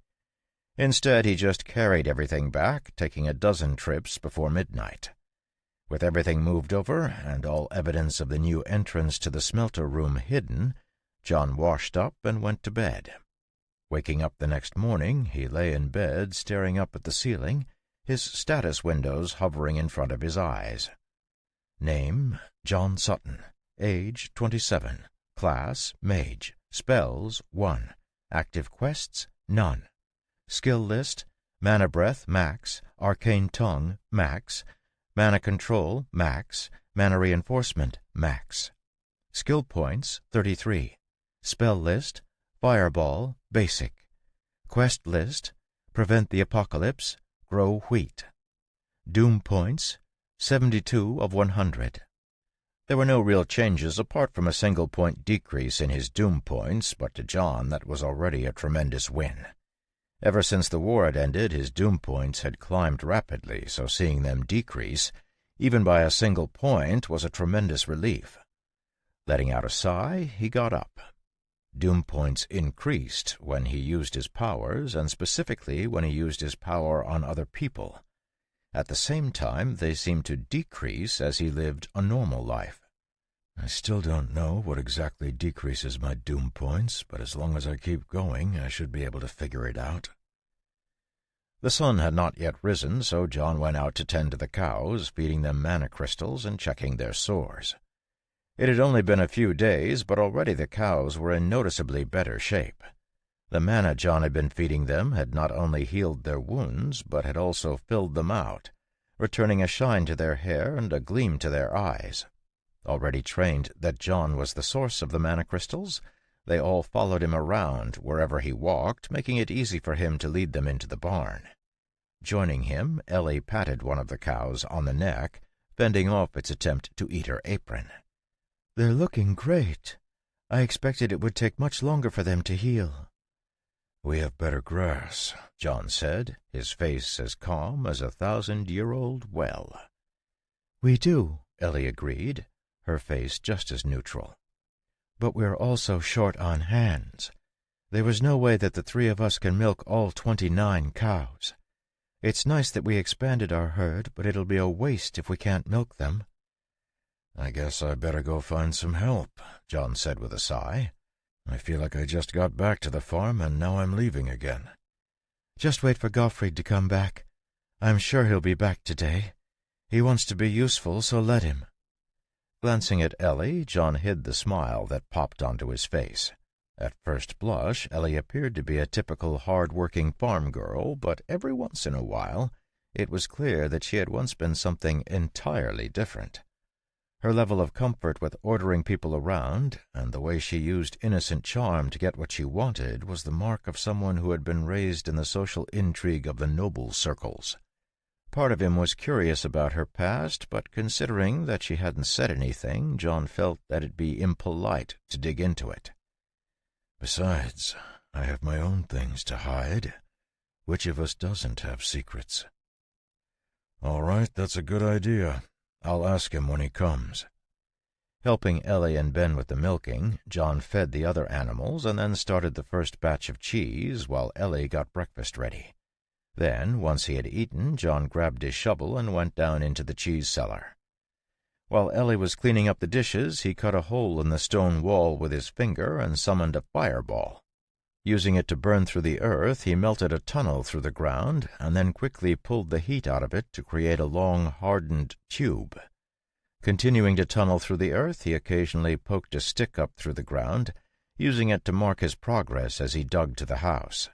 Instead, he just carried everything back, taking a dozen trips before midnight. With everything moved over, and all evidence of the new entrance to the smelter room hidden, John washed up and went to bed. Waking up the next morning, he lay in bed staring up at the ceiling, his status windows hovering in front of his eyes. Name, John Sutton. Age, 27. Class, Mage. Spells, 1. Active quests, none. Skill list, Mana Breath, max. Arcane Tongue, max. Mana Control, max. Mana Reinforcement, max. Skill points, 33. Spell list, Fireball, basic. Quest list, Prevent the Apocalypse, Grow Wheat. Doom points, 72 of 100. There were no real changes apart from a single-point decrease in his doom points, but to John that was already a tremendous win. Ever since the war had ended, his doom points had climbed rapidly, so seeing them decrease, even by a single point, was a tremendous relief. Letting out a sigh, he got up. Doom points increased when he used his powers, and specifically when he used his power on other people. At the same time, they seemed to decrease as he lived a normal life. I still don't know what exactly decreases my doom points, but as long as I keep going, I should be able to figure it out. The sun had not yet risen, so John went out to tend to the cows, feeding them mana crystals and checking their sores. It had only been a few days, but already the cows were in noticeably better shape. The mana John had been feeding them had not only healed their wounds, but had also filled them out, returning a shine to their hair and a gleam to their eyes. Already trained that John was the source of the mana crystals, they all followed him around wherever he walked, making it easy for him to lead them into the barn. Joining him, Ellie patted one of the cows on the neck, fending off its attempt to eat her apron. "They're looking great. I expected it would take much longer for them to heal." "We have better grass," John said, his face as calm as a 1,000-year-old well. "We do," Ellie agreed, her face just as neutral. "But we're also short on hands. There was no way that the three of us can milk all 29 cows. It's nice that we expanded our herd, but it'll be a waste if we can't milk them." "I guess I better go find some help," John said with a sigh. "I feel like I just got back to the farm and now I'm leaving again." "Just wait for Gottfried to come back. I'm sure he'll be back today. He wants to be useful, so let him." Glancing at Ellie, John hid the smile that popped onto his face. At first blush, Ellie appeared to be a typical hard-working farm girl, but every once in a while it was clear that she had once been something entirely different. Her level of comfort with ordering people around, and the way she used innocent charm to get what she wanted, was the mark of someone who had been raised in the social intrigue of the noble circles. Part of him was curious about her past, but considering that she hadn't said anything, John felt that it'd be impolite to dig into it. "Besides, I have my own things to hide. Which of us doesn't have secrets?" "All right, that's a good idea. I'll ask him when he comes." Helping Ellie and Ben with the milking, John fed the other animals and then started the first batch of cheese while Ellie got breakfast ready. Then, once he had eaten, John grabbed his shovel and went down into the cheese cellar. While Ellie was cleaning up the dishes, he cut a hole in the stone wall with his finger and summoned a fireball. Using it to burn through the earth, he melted a tunnel through the ground and then quickly pulled the heat out of it to create a long, hardened tube. Continuing to tunnel through the earth, he occasionally poked a stick up through the ground, using it to mark his progress as he dug to the house.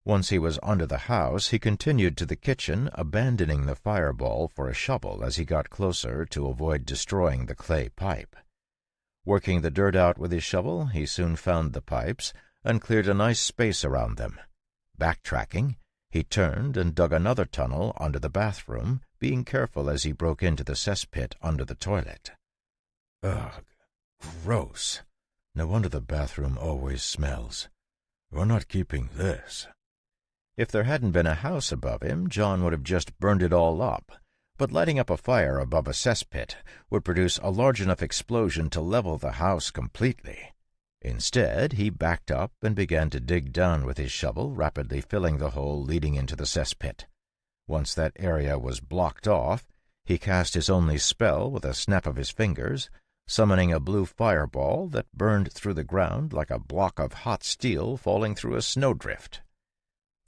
Once he was under the house, he continued to the kitchen, abandoning the fireball for a shovel as he got closer to avoid destroying the clay pipe. Working the dirt out with his shovel, he soon found the pipes and cleared a nice space around them. Backtracking, he turned and dug another tunnel under the bathroom, being careful as he broke into the cesspit under the toilet. Ugh, gross. No wonder the bathroom always smells. We're not keeping this. If there hadn't been a house above him, John would have just burned it all up, but lighting up a fire above a cesspit would produce a large enough explosion to level the house completely. Instead, he backed up and began to dig down with his shovel, rapidly filling the hole leading into the cesspit. Once that area was blocked off, he cast his only spell with a snap of his fingers, summoning a blue fireball that burned through the ground like a block of hot steel falling through a snowdrift.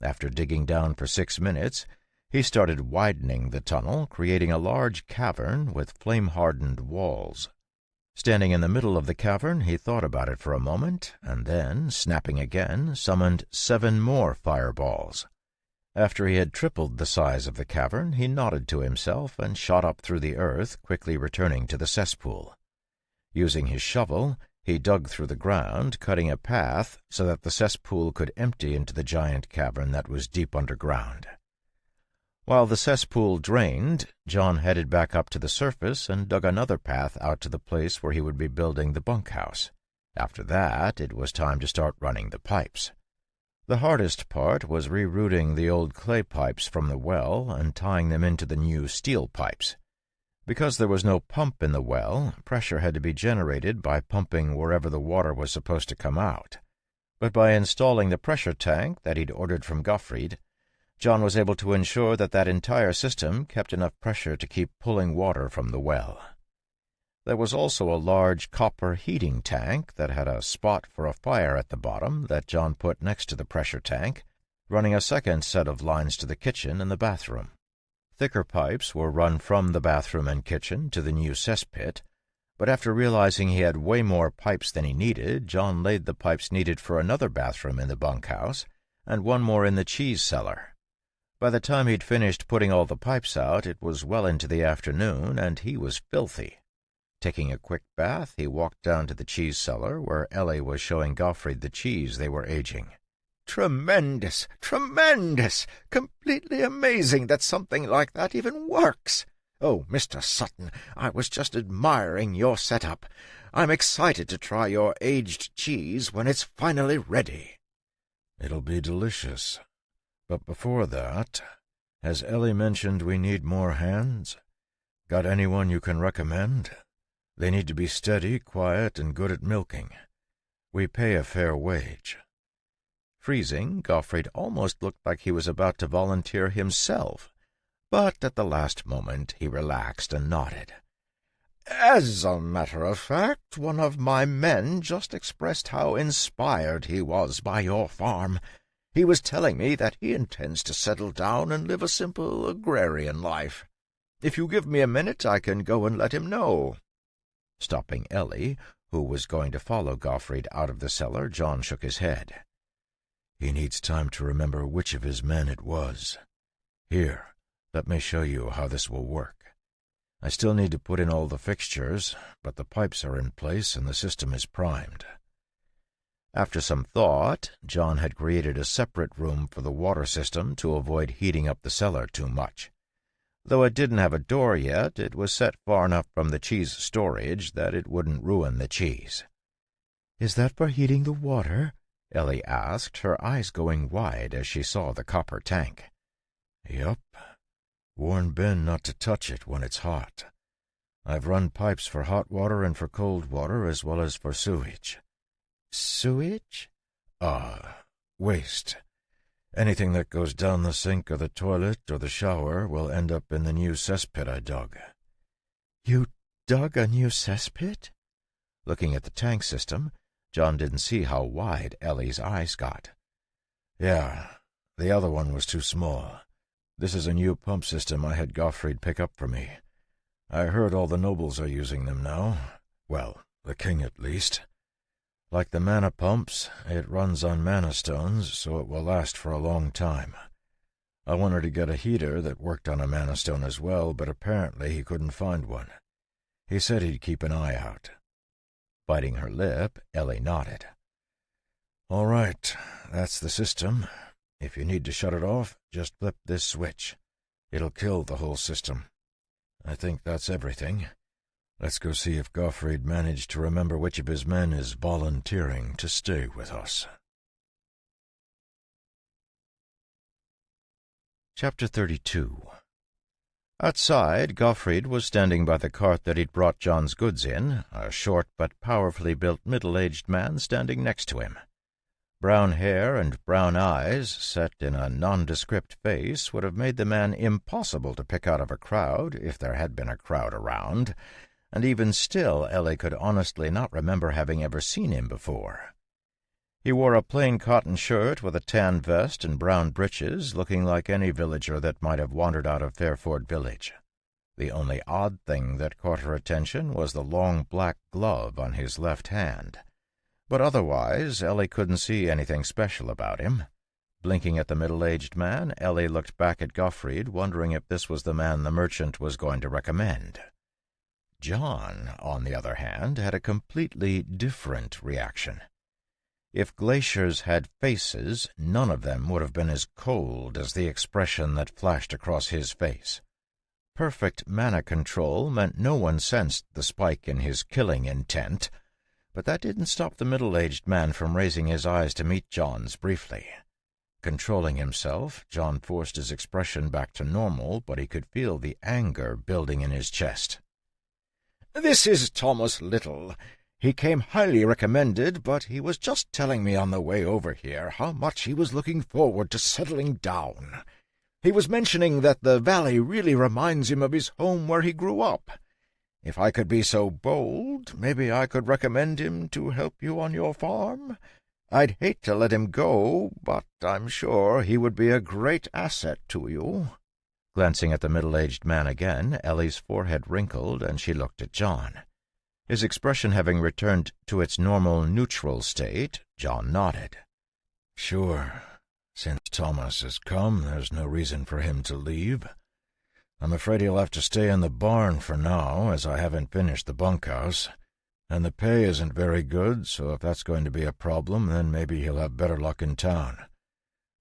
After digging down for 6 minutes, he started widening the tunnel, creating a large cavern with flame-hardened walls. Standing in the middle of the cavern, he thought about it for a moment, and then, snapping again, summoned 7 more fireballs. After he had tripled the size of the cavern, he nodded to himself and shot up through the earth, quickly returning to the cesspool. Using his shovel, he dug through the ground, cutting a path so that the cesspool could empty into the giant cavern that was deep underground. While the cesspool drained, John headed back up to the surface and dug another path out to the place where he would be building the bunkhouse. After that, it was time to start running the pipes. The hardest part was rerouting the old clay pipes from the well and tying them into the new steel pipes. Because there was no pump in the well, pressure had to be generated by pumping wherever the water was supposed to come out. But by installing the pressure tank that he'd ordered from Gottfried, John was able to ensure that entire system kept enough pressure to keep pulling water from the well. There was also a large copper heating tank that had a spot for a fire at the bottom that John put next to the pressure tank, running a second set of lines to the kitchen and the bathroom. Thicker pipes were run from the bathroom and kitchen to the new cesspit, but after realizing he had way more pipes than he needed, John laid the pipes needed for another bathroom in the bunkhouse and one more in the cheese cellar. By the time he'd finished putting all the pipes out, it was well into the afternoon, and he was filthy. Taking a quick bath, he walked down to the cheese cellar, where Ellie was showing Gottfried the cheese they were aging. "Tremendous! Tremendous! Completely amazing that something like that even works! Oh, Mr. Sutton, I was just admiring your setup. I'm excited to try your aged cheese when it's finally ready." "It'll be delicious. But before that, has Ellie mentioned we need more hands? Got anyone you can recommend? They need to be steady, quiet, and good at milking. We pay a fair wage." Freezing, Gottfried almost looked like he was about to volunteer himself, but at the last moment he relaxed and nodded. "As a matter of fact, one of my men just expressed how inspired he was by your farm. He was telling me that he intends to settle down and live a simple agrarian life. If you give me a minute, I can go and let him know." Stopping Ellie, who was going to follow Gottfried out of the cellar, John shook his head. "He needs time to remember which of his men it was. Here, let me show you how this will work. I still need to put in all the fixtures, but the pipes are in place and the system is primed." After some thought, John had created a separate room for the water system to avoid heating up the cellar too much. Though it didn't have a door yet, it was set far enough from the cheese storage that it wouldn't ruin the cheese. "Is that for heating the water?" Ellie asked, her eyes going wide as she saw the copper tank. "Yup. Warn Ben not to touch it when it's hot. I've run pipes for hot water and for cold water, as well as for sewage." "Sewage?" Waste. Anything that goes down the sink or the toilet or the shower will end up in the new cesspit I dug." "You dug a new cesspit?" Looking at the tank system, John didn't see how wide Ellie's eyes got. "Yeah, the other one was too small. This is a new pump system I had Gottfried pick up for me. I heard all the nobles are using them now. Well, the king at least. Like the mana pumps, it runs on mana stones, so it will last for a long time. I wanted to get a heater that worked on a mana stone as well, but apparently he couldn't find one. He said he'd keep an eye out. Biting her lip, Ellie nodded. All right, that's the system. If you need to shut it off, just flip this switch. It'll kill the whole system. I think that's everything. Let's go see if Gottfried managed to remember which of his men is volunteering to stay with us. Chapter 32. Outside, Gottfried was standing by the cart that he'd brought John's goods in, a short but powerfully built middle-aged man standing next to him. Brown hair and brown eyes, set in a nondescript face, would have made the man impossible to pick out of a crowd, if there had been a crowd around, and even still Ellie could honestly not remember having ever seen him before. He wore a plain cotton shirt with a tan vest and brown breeches, looking like any villager that might have wandered out of Fairford village. The only odd thing that caught her attention was the long black glove on his left hand. But otherwise, Ellie couldn't see anything special about him. Blinking at the middle-aged man, Ellie looked back at Gottfried, wondering if this was the man the merchant was going to recommend. John, on the other hand, had a completely different reaction. If glaciers had faces, none of them would have been as cold as the expression that flashed across his face. Perfect mana control meant no one sensed the spike in his killing intent, but that didn't stop the middle-aged man from raising his eyes to meet John's briefly. Controlling himself, John forced his expression back to normal, but he could feel the anger building in his chest. "This is Thomas Little. He came highly recommended, but he was just telling me on the way over here how much he was looking forward to settling down. He was mentioning that the valley really reminds him of his home where he grew up. If I could be so bold, maybe I could recommend him to help you on your farm. I'd hate to let him go, but I'm sure he would be a great asset to you." Glancing at the middle-aged man again, Ellie's forehead wrinkled, and she looked at John. His expression having returned to its normal neutral state, John nodded. "Sure. Since Thomas has come, there's no reason for him to leave. I'm afraid he'll have to stay in the barn for now, as I haven't finished the bunkhouse. And the pay isn't very good, so if that's going to be a problem, then maybe he'll have better luck in town.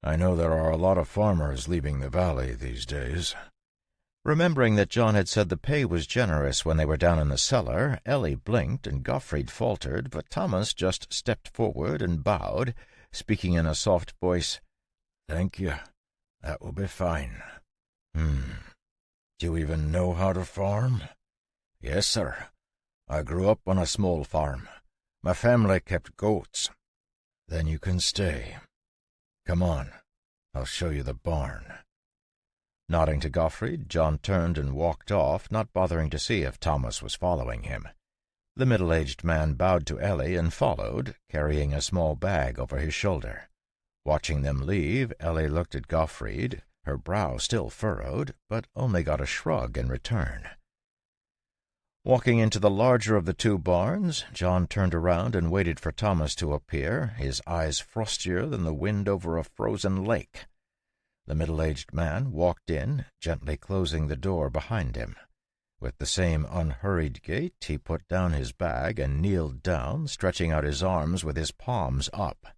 I know there are a lot of farmers leaving the valley these days." Remembering that John had said the pay was generous when they were down in the cellar, Ellie blinked and Gottfried faltered, but Thomas just stepped forward and bowed, speaking in a soft voice. "Thank you. That will be fine. Do you even know how to farm?" "Yes, sir. I grew up on a small farm. My family kept goats." "Then you can stay. Come on, I'll show you the barn." Nodding to Gottfried, John turned and walked off, not bothering to see if Thomas was following him. The middle-aged man bowed to Ellie and followed, carrying a small bag over his shoulder. Watching them leave, Ellie looked at Gottfried, her brow still furrowed, but only got a shrug in return. Walking into the larger of the two barns, John turned around and waited for Thomas to appear, his eyes frostier than the wind over a frozen lake. The middle-aged man walked in, gently closing the door behind him. With the same unhurried gait, he put down his bag and kneeled down, stretching out his arms with his palms up.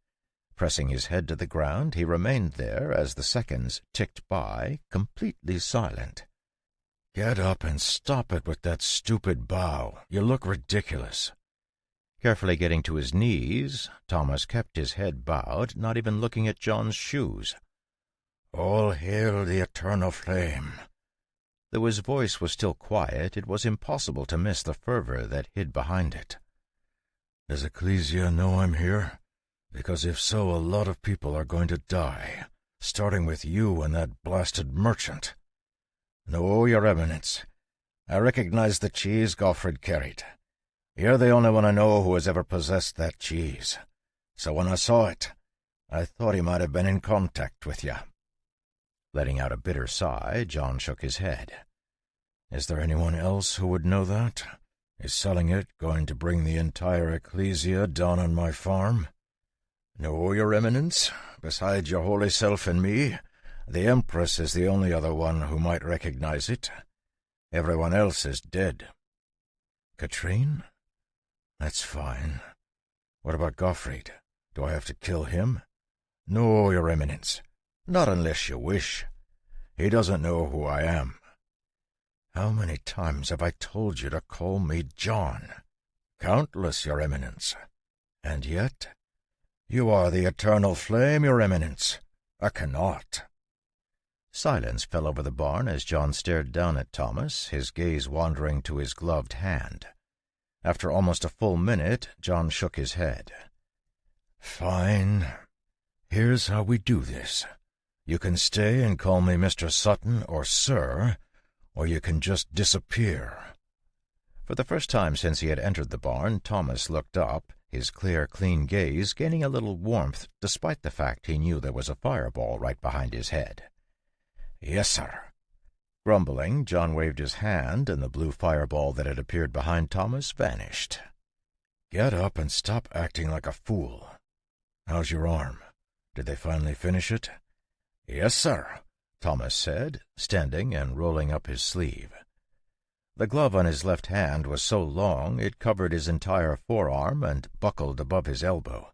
Pressing his head to the ground, he remained there as the seconds ticked by, completely silent. "Get up and stop it with that stupid bow. You look ridiculous." Carefully getting to his knees, Thomas kept his head bowed, not even looking at John's shoes. "All hail the eternal flame." Though his voice was still quiet, it was impossible to miss the fervor that hid behind it. "Does Ecclesia know I'm here? Because if so, a lot of people are going to die, starting with you and that blasted merchant." "No, Your Eminence. I recognize the cheese Gottfried carried. You're the only one I know who has ever possessed that cheese. So when I saw it, I thought he might have been in contact with you." Letting out a bitter sigh, John shook his head. Is there anyone else who would know that? Is selling it going to bring the entire ecclesia down on my farm? No, your eminence. Besides your holy self and me, the Empress is the only other one who might recognize it. Everyone else is dead. Katrine? That's fine. What about Gottfried? Do I have to kill him? No, your eminence. Not unless you wish. He doesn't know who I am. How many times have I told you to call me John? Countless, your eminence. And yet, you are the eternal flame, your eminence. I cannot. Silence fell over the barn as John stared down at Thomas, his gaze wandering to his gloved hand. After almost a full minute, John shook his head. Fine. Here's how we do this. You can stay and call me Mr. Sutton or Sir, or you can just disappear. For the first time since he had entered the barn, Thomas looked up, his clear, clean gaze gaining a little warmth despite the fact he knew there was a fireball right behind his head. Yes, sir. Grumbling, John waved his hand, and the blue fireball that had appeared behind Thomas vanished. Get up and stop acting like a fool. How's your arm? Did they finally finish it? Yes, sir, Thomas said, standing and rolling up his sleeve. The glove on his left hand was so long it covered his entire forearm and buckled above his elbow.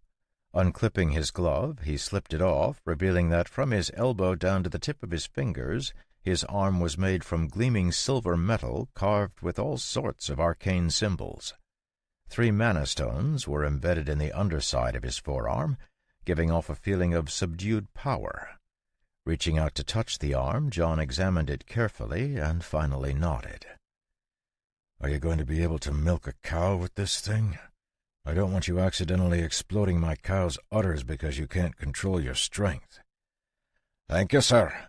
Unclipping his glove, he slipped it off, revealing that from his elbow down to the tip of his fingers, his arm was made from gleaming silver metal carved with all sorts of arcane symbols. 3 mana stones were embedded in the underside of his forearm, giving off a feeling of subdued power. Reaching out to touch the arm, John examined it carefully and finally nodded. Are you going to be able to milk a cow with this thing? I don't want you accidentally exploding my cow's udders because you can't control your strength. Thank you, sir,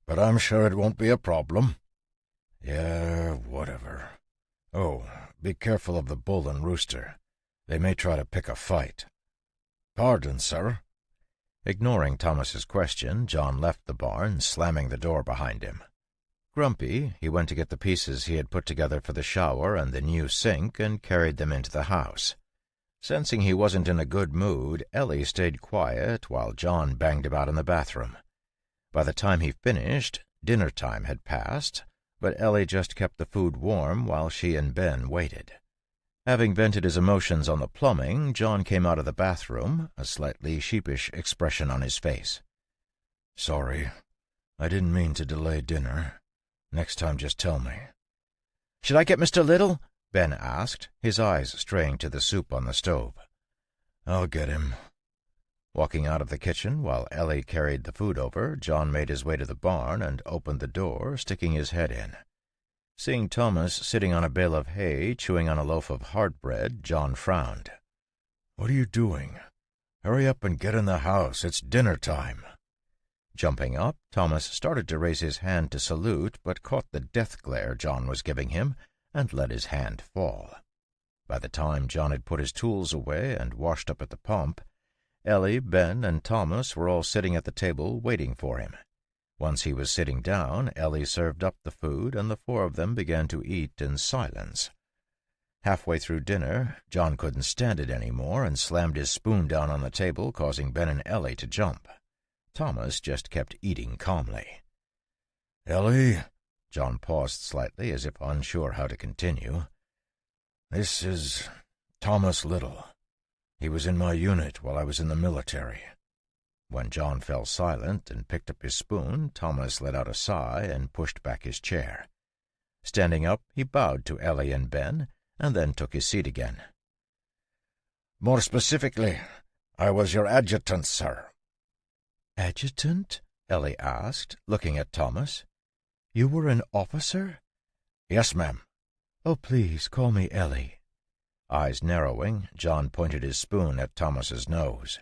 but I'm sure it won't be a problem. Yeah, whatever. Oh, be careful of the bull and rooster. They may try to pick a fight. Pardon, sir. Ignoring Thomas's question, John left the barn, slamming the door behind him. Grumpy, he went to get the pieces he had put together for the shower and the new sink and carried them into the house. Sensing he wasn't in a good mood, Ellie stayed quiet while John banged about in the bathroom. By the time he finished, dinner time had passed, but Ellie just kept the food warm while she and Ben waited. Having vented his emotions on the plumbing, John came out of the bathroom, a slightly sheepish expression on his face. Sorry, I didn't mean to delay dinner. Next time just tell me. Should I get Mr. Little? Ben asked, his eyes straying to the soup on the stove. I'll get him. Walking out of the kitchen while Ellie carried the food over, John made his way to the barn and opened the door, sticking his head in. Seeing Thomas sitting on a bale of hay, chewing on a loaf of hard bread, John frowned. What are you doing? Hurry up and get in the house. It's dinner time. Jumping up, Thomas started to raise his hand to salute, but caught the death glare John was giving him and let his hand fall. By the time John had put his tools away and washed up at the pump, Ellie, Ben, and Thomas were all sitting at the table waiting for him. Once he was sitting down, Ellie served up the food, and the 4 of them began to eat in silence. Halfway through dinner, John couldn't stand it any more and slammed his spoon down on the table, causing Ben and Ellie to jump. Thomas just kept eating calmly. Ellie, John paused slightly as if unsure how to continue. This is Thomas Little. He was in my unit while I was in the military. When John fell silent and picked up his spoon, Thomas let out a sigh and pushed back his chair. Standing up, he bowed to Ellie and Ben, and then took his seat again. More specifically, I was your adjutant, sir. Adjutant? Ellie asked, looking at Thomas. You were an officer? Yes, ma'am. Oh, please, call me Ellie. Eyes narrowing, John pointed his spoon at Thomas's nose.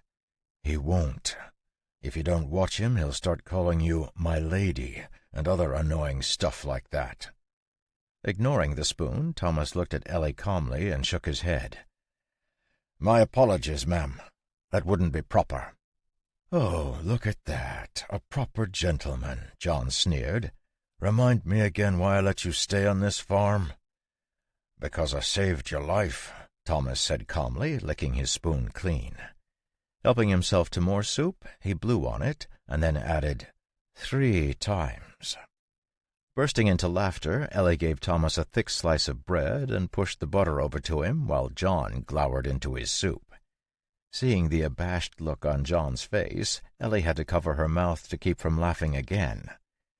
He won't. If you don't watch him, he'll start calling you my lady and other annoying stuff like that. Ignoring the spoon, Thomas looked at Ellie calmly and shook his head. My apologies, ma'am. That wouldn't be proper. Oh, look at that. A proper gentleman, John sneered. Remind me again why I let you stay on this farm." "Because I saved your life," Thomas said calmly, licking his spoon clean. Helping himself to more soup, he blew on it, and then added, 3 times. Bursting into laughter, Ellie gave Thomas a thick slice of bread and pushed the butter over to him while John glowered into his soup. Seeing the abashed look on John's face, Ellie had to cover her mouth to keep from laughing again.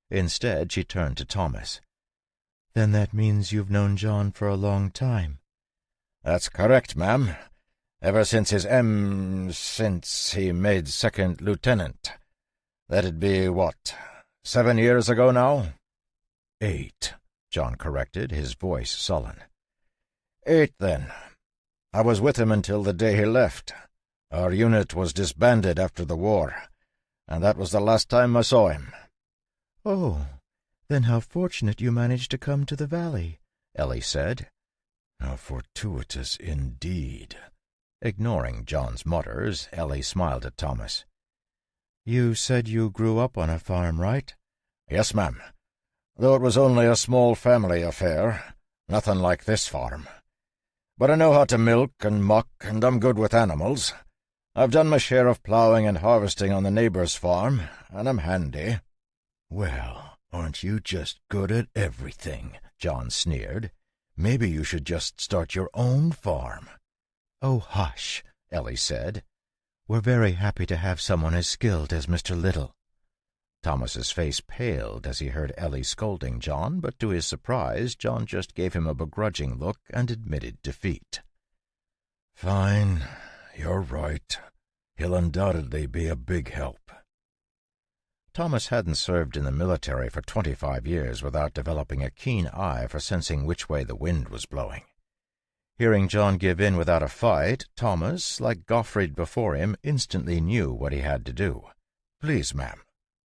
Instead, she turned to Thomas. "Then that means you've known John for a long time." "That's correct, ma'am. Ever since since he made second lieutenant. That'd be, 7 years ago now?" 8, John corrected, his voice sullen. 8, then. I was with him until the day he left. Our unit was disbanded after the war, and that was the last time I saw him." "Oh, then how fortunate you managed to come to the valley," Ellie said. "How fortuitous indeed." Ignoring John's mutters, Ellie smiled at Thomas. "You said you grew up on a farm, right?" "Yes, ma'am. Though it was only a small family affair, nothing like this farm. But I know how to milk and muck, and I'm good with animals. I've done my share of ploughing and harvesting on the neighbor's farm, and I'm handy." "Well, aren't you just good at everything?" John sneered. "Maybe you should just start your own farm." "Oh, hush," Ellie said. "We're very happy to have someone as skilled as Mr. Little." Thomas's face paled as he heard Ellie scolding John, but to his surprise, John just gave him a begrudging look and admitted defeat. "Fine, you're right. He'll undoubtedly be a big help." Thomas hadn't served in the military for 25 years without developing a keen eye for sensing which way the wind was blowing. Hearing John give in without a fight, Thomas, like Gottfried before him, instantly knew what he had to do. "Please, ma'am,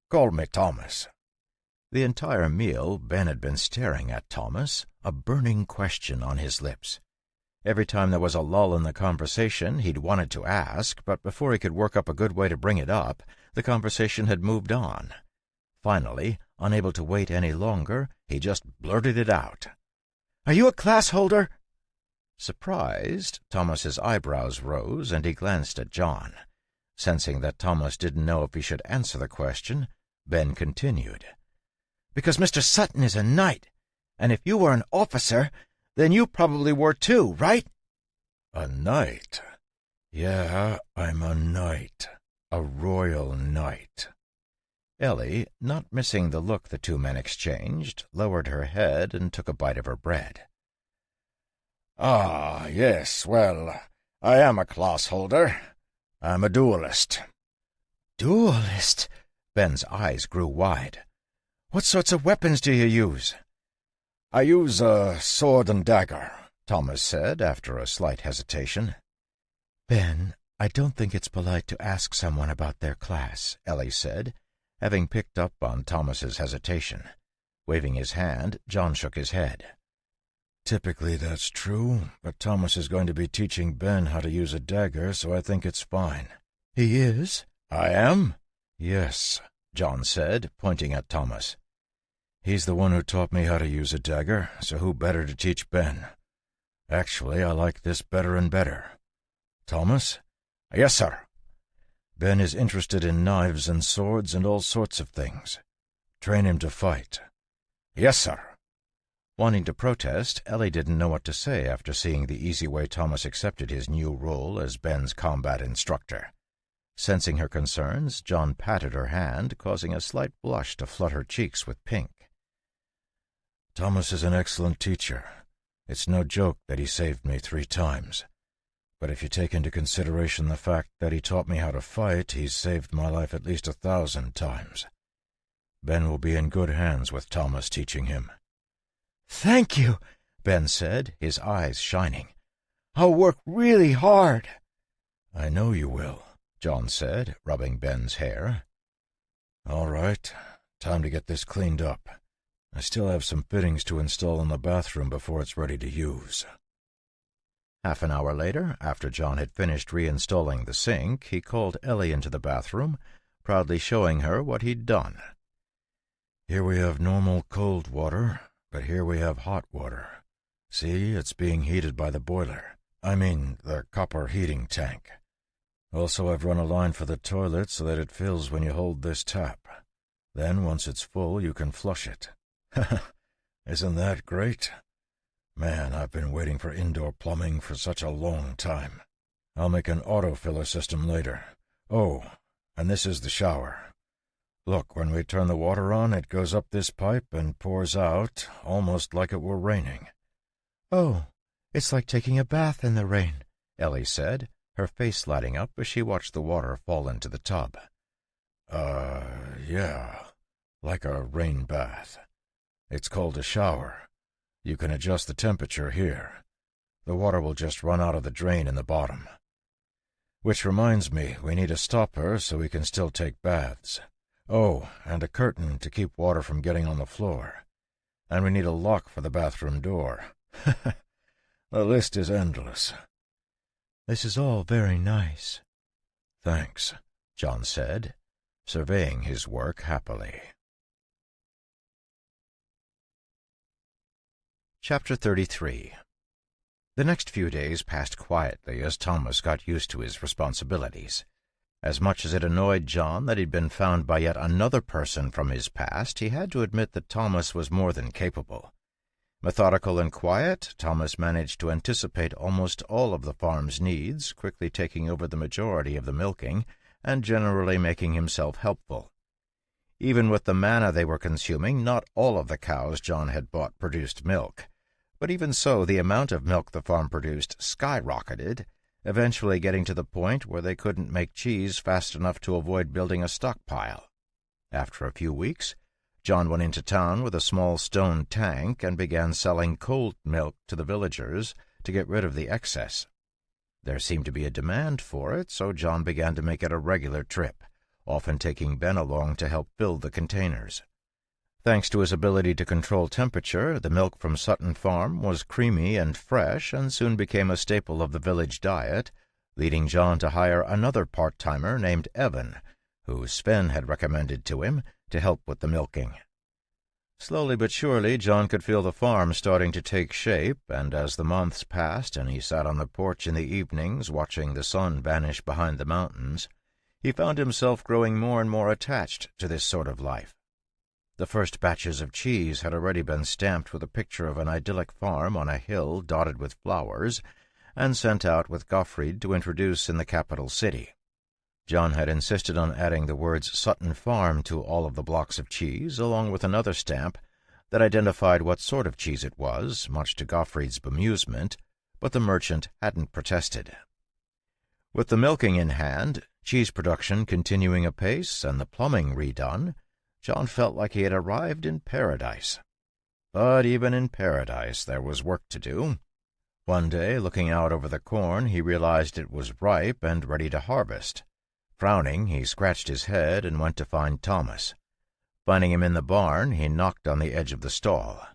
call me Thomas." The entire meal, Ben had been staring at Thomas, a burning question on his lips. Every time there was a lull in the conversation, he'd wanted to ask, but before he could work up a good way to bring it up, the conversation had moved on. Finally, unable to wait any longer, he just blurted it out. "Are you a class holder?" Surprised, Thomas's eyebrows rose, and he glanced at John. Sensing that Thomas didn't know if he should answer the question, Ben continued. "Because Mr. Sutton is a knight, and if you were an officer, then you probably were too, right?" "A knight? Yeah, I'm a knight. A royal knight." Ellie, not missing the look the two men exchanged, lowered her head and took a bite of her bread. "Ah, yes, well, I am a class holder. I'm a duelist." "Duelist?" Ben's eyes grew wide. "What sorts of weapons do you use?" "I use a sword and dagger," Thomas said after a slight hesitation. "Ben, I don't think it's polite to ask someone about their class," Ellie said, having picked up on Thomas's hesitation. Waving his hand, John shook his head. "Typically that's true, but Thomas is going to be teaching Ben how to use a dagger, so I think it's fine." "He is?" "I am?" "Yes," John said, pointing at Thomas. "He's the one who taught me how to use a dagger, so who better to teach Ben? Actually, I like this better and better. Thomas?" "Yes, sir." "Ben is interested in knives and swords and all sorts of things. Train him to fight." "Yes, sir." Wanting to protest, Ellie didn't know what to say after seeing the easy way Thomas accepted his new role as Ben's combat instructor. Sensing her concerns, John patted her hand, causing a slight blush to flood her cheeks with pink. "Thomas is an excellent teacher. It's no joke that he saved me 3 times. But if you take into consideration the fact that he taught me how to fight, he's saved my life at least 1,000 times. Ben will be in good hands with Thomas teaching him." "Thank you," Ben said, his eyes shining. "I'll work really hard." "I know you will," John said, rubbing Ben's hair. "All right, time to get this cleaned up. I still have some fittings to install in the bathroom before it's ready to use." Half an hour later, after John had finished reinstalling the sink, he called Ellie into the bathroom, proudly showing her what he'd done. Here we have normal cold water, but here we have hot water. See, it's being heated by the boiler. I mean, the copper heating tank. Also, I've run a line for the toilet so that it fills when you hold this tap. Then, once it's full, you can flush it. Isn't that great? Man, I've been waiting for indoor plumbing for such a long time. I'll make an autofiller system later. Oh, and this is the shower. Look, when we turn the water on, it goes up this pipe and pours out, almost like it were raining. Oh, it's like taking a bath in the rain, Ellie said, her face lighting up as she watched the water fall into the tub. Yeah, like a rain bath. It's called a shower. You can adjust the temperature here. The water will just run out of the drain in the bottom. Which reminds me, we need a stopper so we can still take baths. Oh, and a curtain to keep water from getting on the floor. And we need a lock for the bathroom door. The list is endless. This is all very nice. Thanks, John said, surveying his work happily. Chapter 33. The next few days passed quietly as Thomas got used to his responsibilities. As much as it annoyed John that he'd been found by yet another person from his past, he had to admit that Thomas was more than capable. Methodical and quiet, Thomas managed to anticipate almost all of the farm's needs, quickly taking over the majority of the milking, and generally making himself helpful. Even with the manna they were consuming, not all of the cows John had bought produced milk. But even so, the amount of milk the farm produced skyrocketed, eventually getting to the point where they couldn't make cheese fast enough to avoid building a stockpile. After a few weeks, John went into town with a small stone tank and began selling cold milk to the villagers to get rid of the excess. There seemed to be a demand for it, so John began to make it a regular trip, often taking Ben along to help fill the containers. Thanks to his ability to control temperature, the milk from Sutton Farm was creamy and fresh and soon became a staple of the village diet, leading John to hire another part-timer named Evan, who Sven had recommended to him, to help with the milking. Slowly but surely, John could feel the farm starting to take shape, and as the months passed and he sat on the porch in the evenings watching the sun vanish behind the mountains, he found himself growing more and more attached to this sort of life. The first batches of cheese had already been stamped with a picture of an idyllic farm on a hill dotted with flowers, and sent out with Gottfried to introduce in the capital city. John had insisted on adding the words Sutton Farm to all of the blocks of cheese, along with another stamp that identified what sort of cheese it was, much to Gottfried's bemusement, but the merchant hadn't protested. With the milking in hand, cheese production continuing apace, and the plumbing redone, John felt like he had arrived in paradise. But even in paradise there was work to do. One day, looking out over the corn, he realized it was ripe and ready to harvest. Frowning, he scratched his head and went to find Thomas. Finding him in the barn, he knocked on the edge of the stall.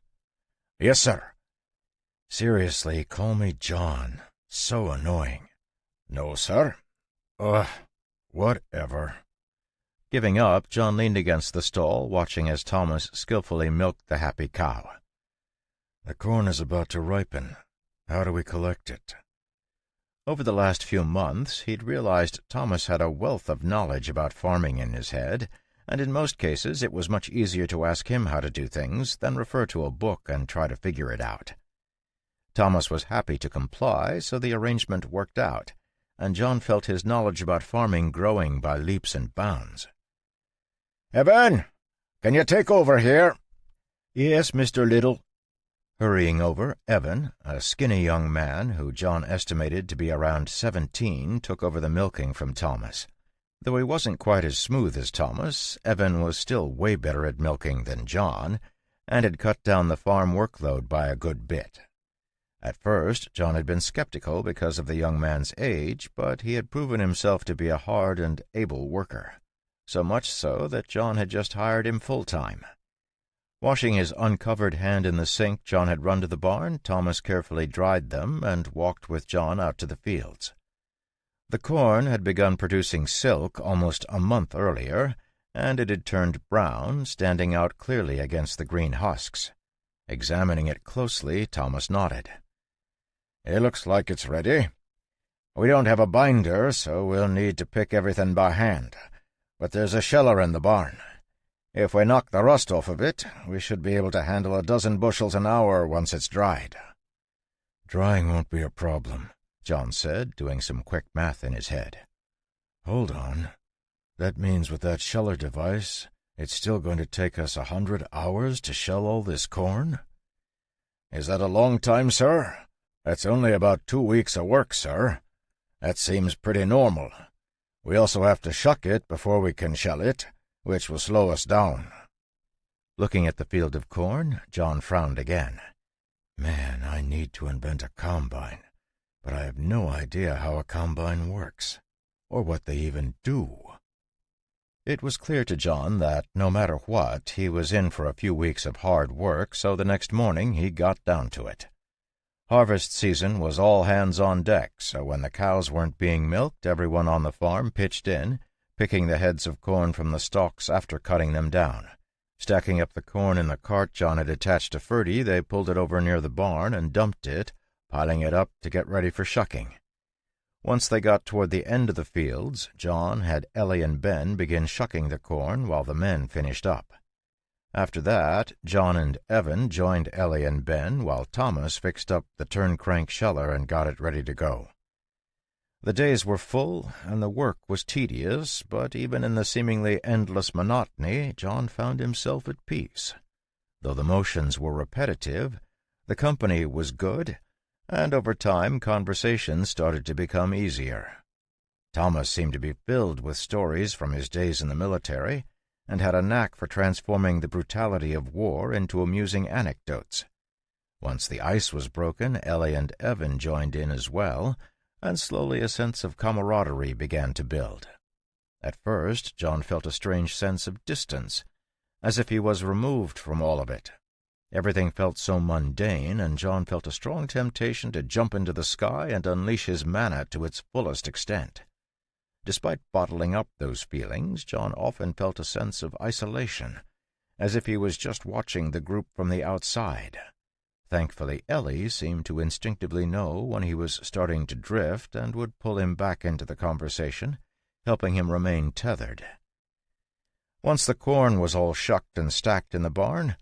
"Yes, sir." "Seriously, call me John. So annoying." "No, sir." Whatever." Giving up, John leaned against the stall, watching as Thomas skillfully milked the happy cow. "The corn is about to ripen. How do we collect it?" Over the last few months, he'd realized Thomas had a wealth of knowledge about farming in his head, and in most cases it was much easier to ask him how to do things than refer to a book and try to figure it out. Thomas was happy to comply, so the arrangement worked out, and John felt his knowledge about farming growing by leaps and bounds. "Evan, can you take over here?" "Yes, Mr. Little." Hurrying over, Evan, a skinny young man who John estimated to be around 17, took over the milking from Thomas. Though he wasn't quite as smooth as Thomas, Evan was still way better at milking than John, and had cut down the farm workload by a good bit. At first, John had been skeptical because of the young man's age, but he had proven himself to be a hard and able worker, so much so that John had just hired him full-time. Washing his uncovered hand in the sink John had run to the barn, Thomas carefully dried them and walked with John out to the fields. The corn had begun producing silk almost a month earlier, and it had turned brown, standing out clearly against the green husks. Examining it closely, Thomas nodded. "It looks like it's ready. We don't have a binder, so we'll need to pick everything by hand, but there's a sheller in the barn. If we knock the rust off of it, we should be able to handle a dozen bushels an hour once it's dried." "Drying won't be a problem," John said, doing some quick math in his head. "Hold on. That means with that sheller device, it's still going to take us 100 hours to shell all this corn?" "Is that a long time, sir? That's only about 2 weeks of work, sir. That seems pretty normal. We also have to shuck it before we can shell it, which will slow us down." Looking at the field of corn, John frowned again. "Man, I need to invent a combine, but I have no idea how a combine works, or what they even do." It was clear to John that, no matter what, he was in for a few weeks of hard work, so the next morning he got down to it. Harvest season was all hands on deck, so when the cows weren't being milked, everyone on the farm pitched in, picking the heads of corn from the stalks after cutting them down. Stacking up the corn in the cart John had attached to Ferdy, they pulled it over near the barn and dumped it, piling it up to get ready for shucking. Once they got toward the end of the fields, John had Ellie and Ben begin shucking the corn while the men finished up. After that, John and Evan joined Ellie and Ben while Thomas fixed up the turn-crank sheller and got it ready to go. The days were full, and the work was tedious, but even in the seemingly endless monotony, John found himself at peace. Though the motions were repetitive, the company was good, and over time conversation started to become easier. Thomas seemed to be filled with stories from his days in the military, and had a knack for transforming the brutality of war into amusing anecdotes. Once the ice was broken, Ellie and Evan joined in as well, and slowly a sense of camaraderie began to build. At first, John felt a strange sense of distance, as if he was removed from all of it. Everything felt so mundane, and John felt a strong temptation to jump into the sky and unleash his mana to its fullest extent. Despite bottling up those feelings, John often felt a sense of isolation, as if he was just watching the group from the outside. Thankfully, Ellie seemed to instinctively know when he was starting to drift and would pull him back into the conversation, helping him remain tethered. Once the corn was all shucked and stacked in the barn,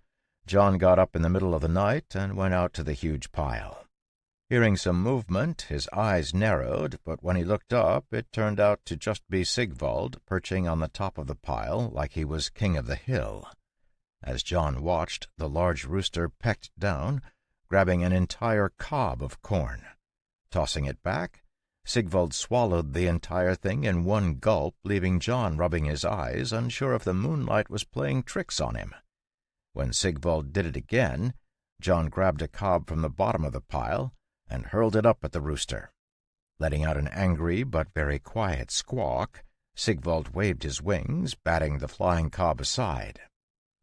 John got up in the middle of the night and went out to the huge pile. Hearing some movement, his eyes narrowed, but when he looked up, it turned out to just be Sigvald perching on the top of the pile like he was king of the hill. As John watched, the large rooster pecked down, grabbing an entire cob of corn. Tossing it back, Sigvald swallowed the entire thing in one gulp, leaving John rubbing his eyes, unsure if the moonlight was playing tricks on him. When Sigvald did it again, John grabbed a cob from the bottom of the pile and hurled it up at the rooster. Letting out an angry but very quiet squawk, Sigvald waved his wings, batting the flying cob aside.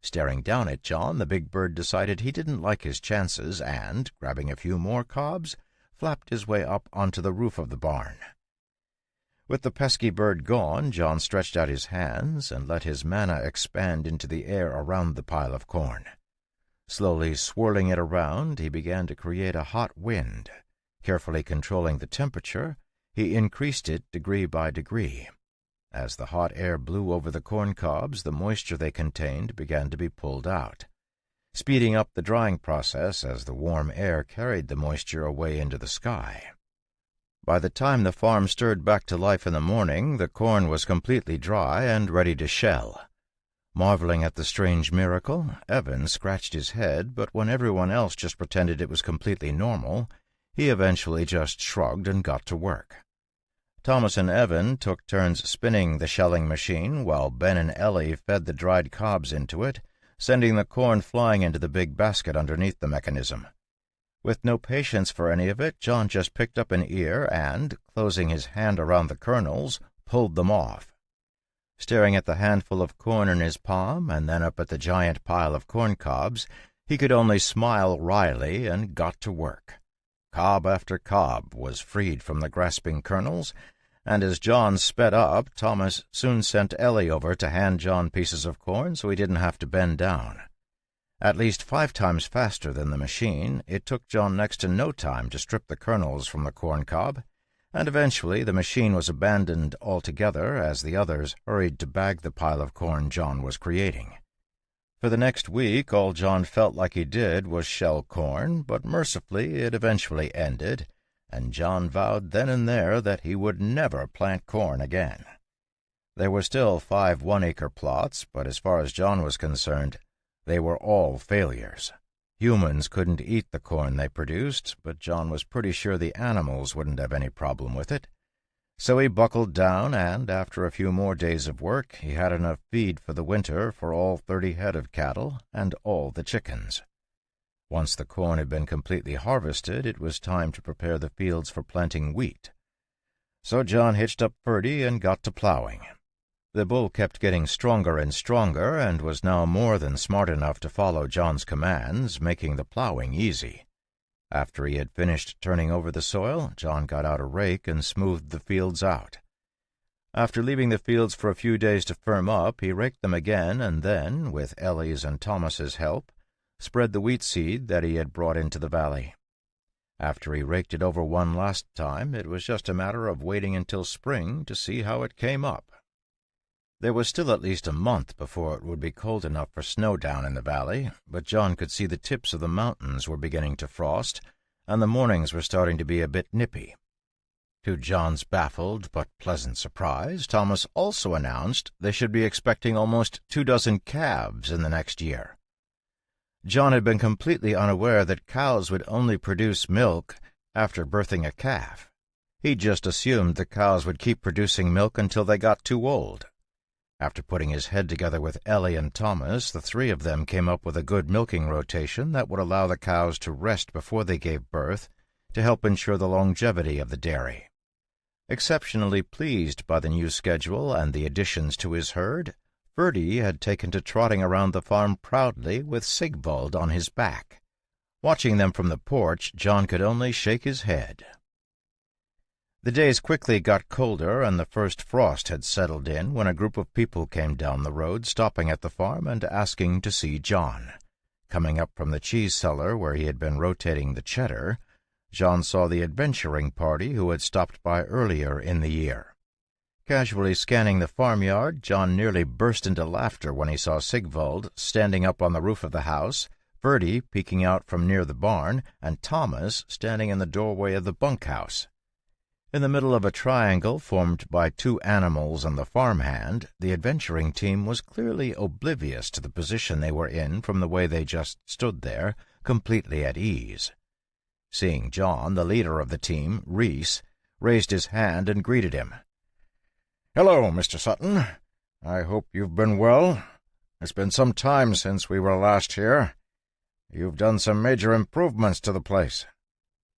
Staring down at John, the big bird decided he didn't like his chances and, grabbing a few more cobs, flapped his way up onto the roof of the barn. With the pesky bird gone, John stretched out his hands and let his mana expand into the air around the pile of corn. Slowly swirling it around, he began to create a hot wind. Carefully controlling the temperature, he increased it degree by degree. As the hot air blew over the corn cobs, the moisture they contained began to be pulled out, speeding up the drying process as the warm air carried the moisture away into the sky. By the time the farm stirred back to life in the morning, the corn was completely dry and ready to shell. Marveling at the strange miracle, Evan scratched his head, but when everyone else just pretended it was completely normal, he eventually just shrugged and got to work. Thomas and Evan took turns spinning the shelling machine, while Ben and Ellie fed the dried cobs into it, sending the corn flying into the big basket underneath the mechanism. With no patience for any of it, John just picked up an ear and, closing his hand around the kernels, pulled them off. Staring at the handful of corn in his palm and then up at the giant pile of corn cobs, he could only smile wryly and got to work. Cob after cob was freed from the grasping kernels, and as John sped up, Thomas soon sent Ellie over to hand John pieces of corn so he didn't have to bend down. At least 5 times faster than the machine, it took John next to no time to strip the kernels from the corn cob, and eventually the machine was abandoned altogether as the others hurried to bag the pile of corn John was creating. For the next week, all John felt like he did was shell corn, but mercifully it eventually ended, and John vowed then and there that he would never plant corn again. There were still 5 one-acre plots, but as far as John was concerned, they were all failures. Humans couldn't eat the corn they produced, but John was pretty sure the animals wouldn't have any problem with it. So he buckled down, and after a few more days of work, he had enough feed for the winter for all 30 head of cattle and all the chickens. Once the corn had been completely harvested, it was time to prepare the fields for planting wheat. So John hitched up Ferdy and got to plowing. The bull kept getting stronger and stronger, and was now more than smart enough to follow John's commands, making the plowing easy. After he had finished turning over the soil, John got out a rake and smoothed the fields out. After leaving the fields for a few days to firm up, he raked them again, and then, with Ellie's and Thomas's help, spread the wheat seed that he had brought into the valley. After he raked it over one last time, it was just a matter of waiting until spring to see how it came up. There was still at least a month before it would be cold enough for snow down in the valley, but John could see the tips of the mountains were beginning to frost, and the mornings were starting to be a bit nippy. To John's baffled but pleasant surprise, Thomas also announced they should be expecting almost 24 calves in the next year. John had been completely unaware that cows would only produce milk after birthing a calf. He'd just assumed the cows would keep producing milk until they got too old. After putting his head together with Ellie and Thomas, the 3 of them came up with a good milking rotation that would allow the cows to rest before they gave birth to help ensure the longevity of the dairy. Exceptionally pleased by the new schedule and the additions to his herd, Ferdy had taken to trotting around the farm proudly with Sigvald on his back. Watching them from the porch, John could only shake his head. The days quickly got colder, and the first frost had settled in when a group of people came down the road, stopping at the farm and asking to see John. Coming up from the cheese cellar where he had been rotating the cheddar, John saw the adventuring party who had stopped by earlier in the year. Casually scanning the farmyard, John nearly burst into laughter when he saw Sigvald standing up on the roof of the house, Ferdy peeking out from near the barn, and Thomas standing in the doorway of the bunkhouse. In the middle of a triangle formed by 2 animals and the farmhand, the adventuring team was clearly oblivious to the position they were in from the way they just stood there, completely at ease. Seeing John, the leader of the team, Reese, raised his hand and greeted him. "Hello, Mr. Sutton. I hope you've been well. It's been some time since we were last here. You've done some major improvements to the place."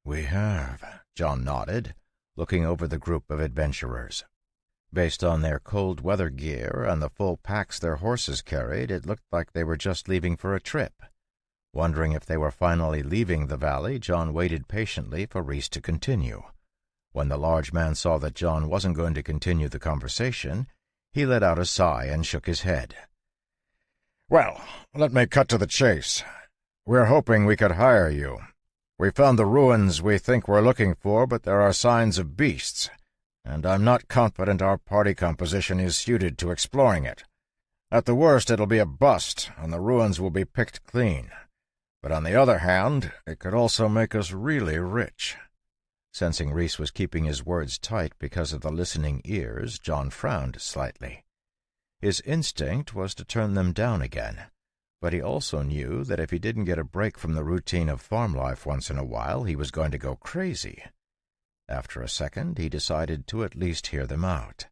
"We have," John nodded, looking over the group of adventurers. Based on their cold-weather gear and the full packs their horses carried, it looked like they were just leaving for a trip. Wondering if they were finally leaving the valley, John waited patiently for Reese to continue. When the large man saw that John wasn't going to continue the conversation, he let out a sigh and shook his head. "Well, let me cut to the chase. We're hoping we could hire you. We found the ruins we think we're looking for, but there are signs of beasts, and I'm not confident our party composition is suited to exploring it. At the worst, it'll be a bust, and the ruins will be picked clean. But on the other hand, it could also make us really rich." Sensing Reese was keeping his words tight because of the listening ears, John frowned slightly. His instinct was to turn them down again, but he also knew that if he didn't get a break from the routine of farm life once in a while, he was going to go crazy. After a second, he decided to at least hear them out.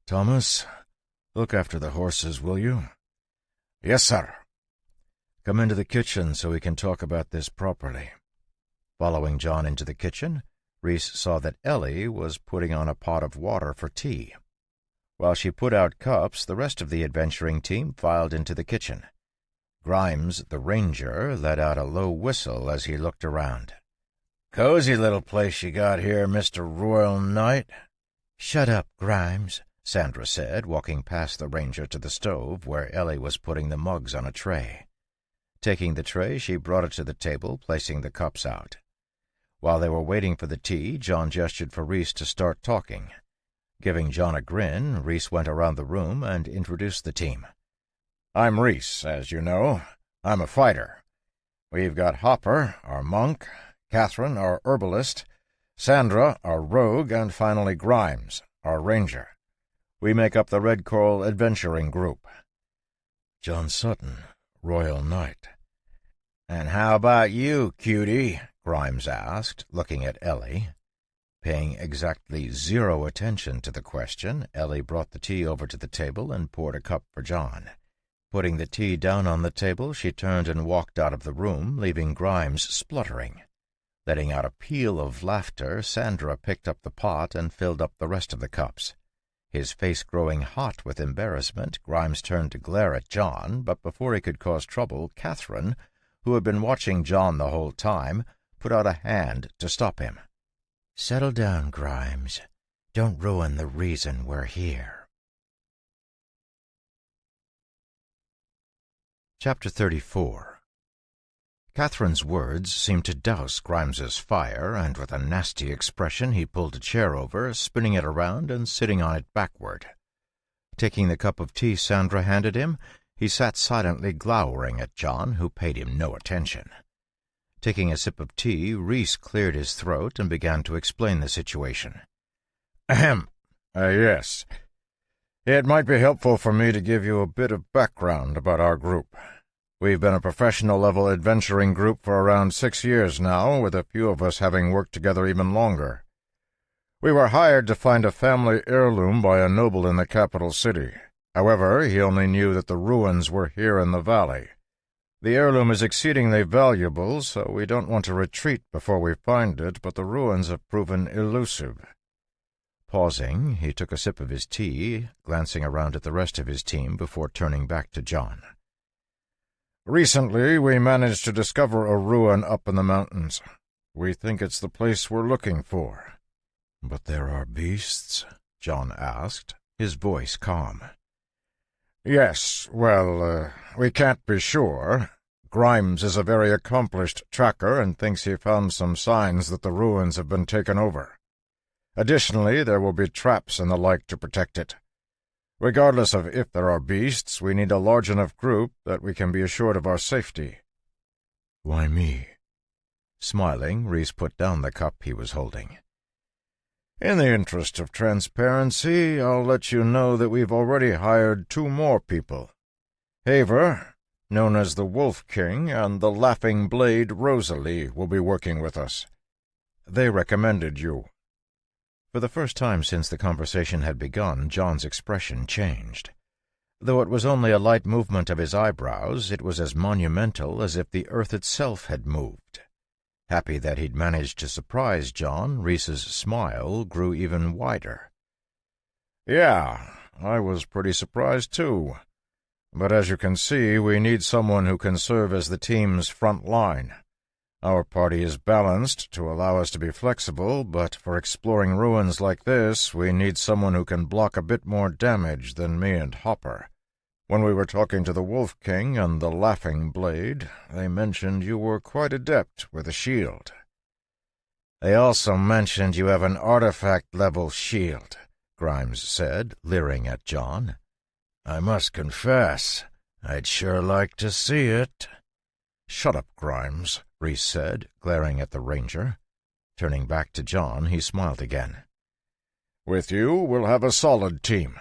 "Thomas, look after the horses, will you?" "Yes, sir." "Come into the kitchen so we can talk about this properly." Following John into the kitchen, Reese saw that Ellie was putting on a pot of water for tea. While she put out cups, the rest of the adventuring team filed into the kitchen. Grimes, the ranger, let out a low whistle as he looked around. "Cozy little place you got here, Mr. Royal Knight," "Shut up, Grimes," Sandra said, walking past the ranger to the stove where Ellie was putting the mugs on a tray. Taking the tray, she brought it to the table, placing the cups out. While they were waiting for the tea, John gestured for Reese to start talking. Giving John a grin, Reese went around the room and introduced the team. "I'm Reese, as you know. I'm a fighter. We've got Hopper, our monk, Catherine, our herbalist, Sandra, our rogue, and finally Grimes, our ranger. We make up the Red Coral Adventuring Group." "John Sutton, Royal Knight." "And how about you, cutie?" Grimes asked, looking at Ellie. Paying exactly 0 attention to the question, Ellie brought the tea over to the table and poured a cup for John. Putting the tea down on the table, she turned and walked out of the room, leaving Grimes spluttering. Letting out a peal of laughter, Sandra picked up the pot and filled up the rest of the cups. His face growing hot with embarrassment, Grimes turned to glare at John, but before he could cause trouble, Catherine, who had been watching John the whole time, put out a hand to stop him. "Settle down, Grimes. Don't ruin the reason we're here." Chapter 34. Catherine's words seemed to douse Grimes's fire, and with a nasty expression he pulled a chair over, spinning it around and sitting on it backward. Taking the cup of tea Sandra handed him, he sat silently glowering at John, who paid him no attention. Taking a sip of tea, Reese cleared his throat and began to explain the situation. "Ahem. Yes. It might be helpful for me to give you a bit of background about our group. We've been a professional-level adventuring group for around 6 years now, with a few of us having worked together even longer. We were hired to find a family heirloom by a noble in the capital city. However, he only knew that the ruins were here in the valley. The heirloom is exceedingly valuable, so we don't want to retreat before we find it, but the ruins have proven elusive." Pausing, he took a sip of his tea, glancing around at the rest of his team before turning back to John. "Recently, we managed to discover a ruin up in the mountains. We think it's the place we're looking for." "But there are beasts?" John asked, his voice calm. "Yes, well, we can't be sure. Grimes is a very accomplished tracker and thinks he found some signs that the ruins have been taken over. Additionally, there will be traps and the like to protect it. Regardless of if there are beasts, we need a large enough group that we can be assured of our safety." "Why me?" Smiling, Reese put down the cup he was holding. "In the interest of transparency, I'll let you know that we've already hired 2 more people. Haver, known as the Wolf King, and the Laughing Blade Rosalie will be working with us. They recommended you." For the first time since the conversation had begun, John's expression changed. Though it was only a light movement of his eyebrows, it was as monumental as if the earth itself had moved. Happy that he'd managed to surprise John, Reese's smile grew even wider. "Yeah, I was pretty surprised too. But as you can see, we need someone who can serve as the team's front line. Our party is balanced to allow us to be flexible, but for exploring ruins like this, we need someone who can block a bit more damage than me and Hopper. When we were talking to the Wolf King and the Laughing Blade, they mentioned you were quite adept with a shield." "They also mentioned you have an artifact-level shield," Grimes said, leering at John. "I must confess, I'd sure like to see it." "Shut up, Grimes," Reese said, glaring at the ranger. Turning back to John, he smiled again. "With you, we'll have a solid team.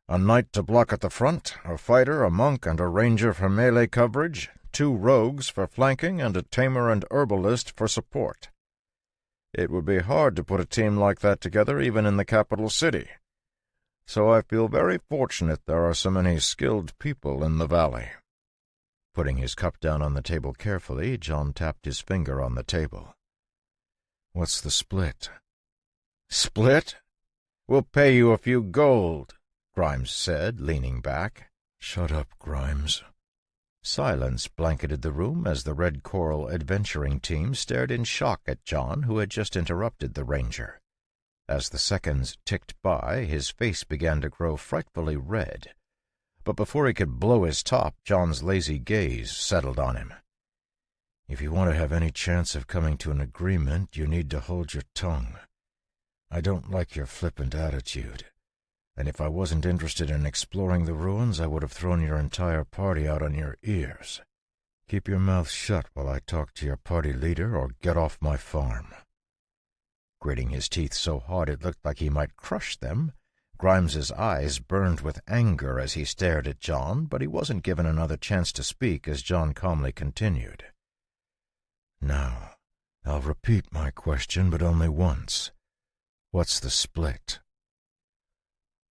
A knight to block at the front, a fighter, a monk, and a ranger for melee coverage, 2 rogues for flanking, and a tamer and herbalist for support. It would be hard to put a team like that together even in the capital city. So I feel very fortunate there are so many skilled people in the valley." Putting his cup down on the table carefully, John tapped his finger on the table. "What's the split?" "Split? We'll pay you a few gold," Grimes said, leaning back. "Shut up, Grimes." Silence blanketed the room as the Red Coral adventuring team stared in shock at John, who had just interrupted the ranger. As the seconds ticked by, his face began to grow frightfully red. But before he could blow his top, John's lazy gaze settled on him. "If you want to have any chance of coming to an agreement, you need to hold your tongue. I don't like your flippant attitude, and if I wasn't interested in exploring the ruins, I would have thrown your entire party out on your ears. Keep your mouth shut while I talk to your party leader, or get off my farm." Gritting his teeth so hard it looked like he might crush them, Grimes's eyes burned with anger as he stared at John, but he wasn't given another chance to speak as John calmly continued. "Now, I'll repeat my question, but only once. What's the split?"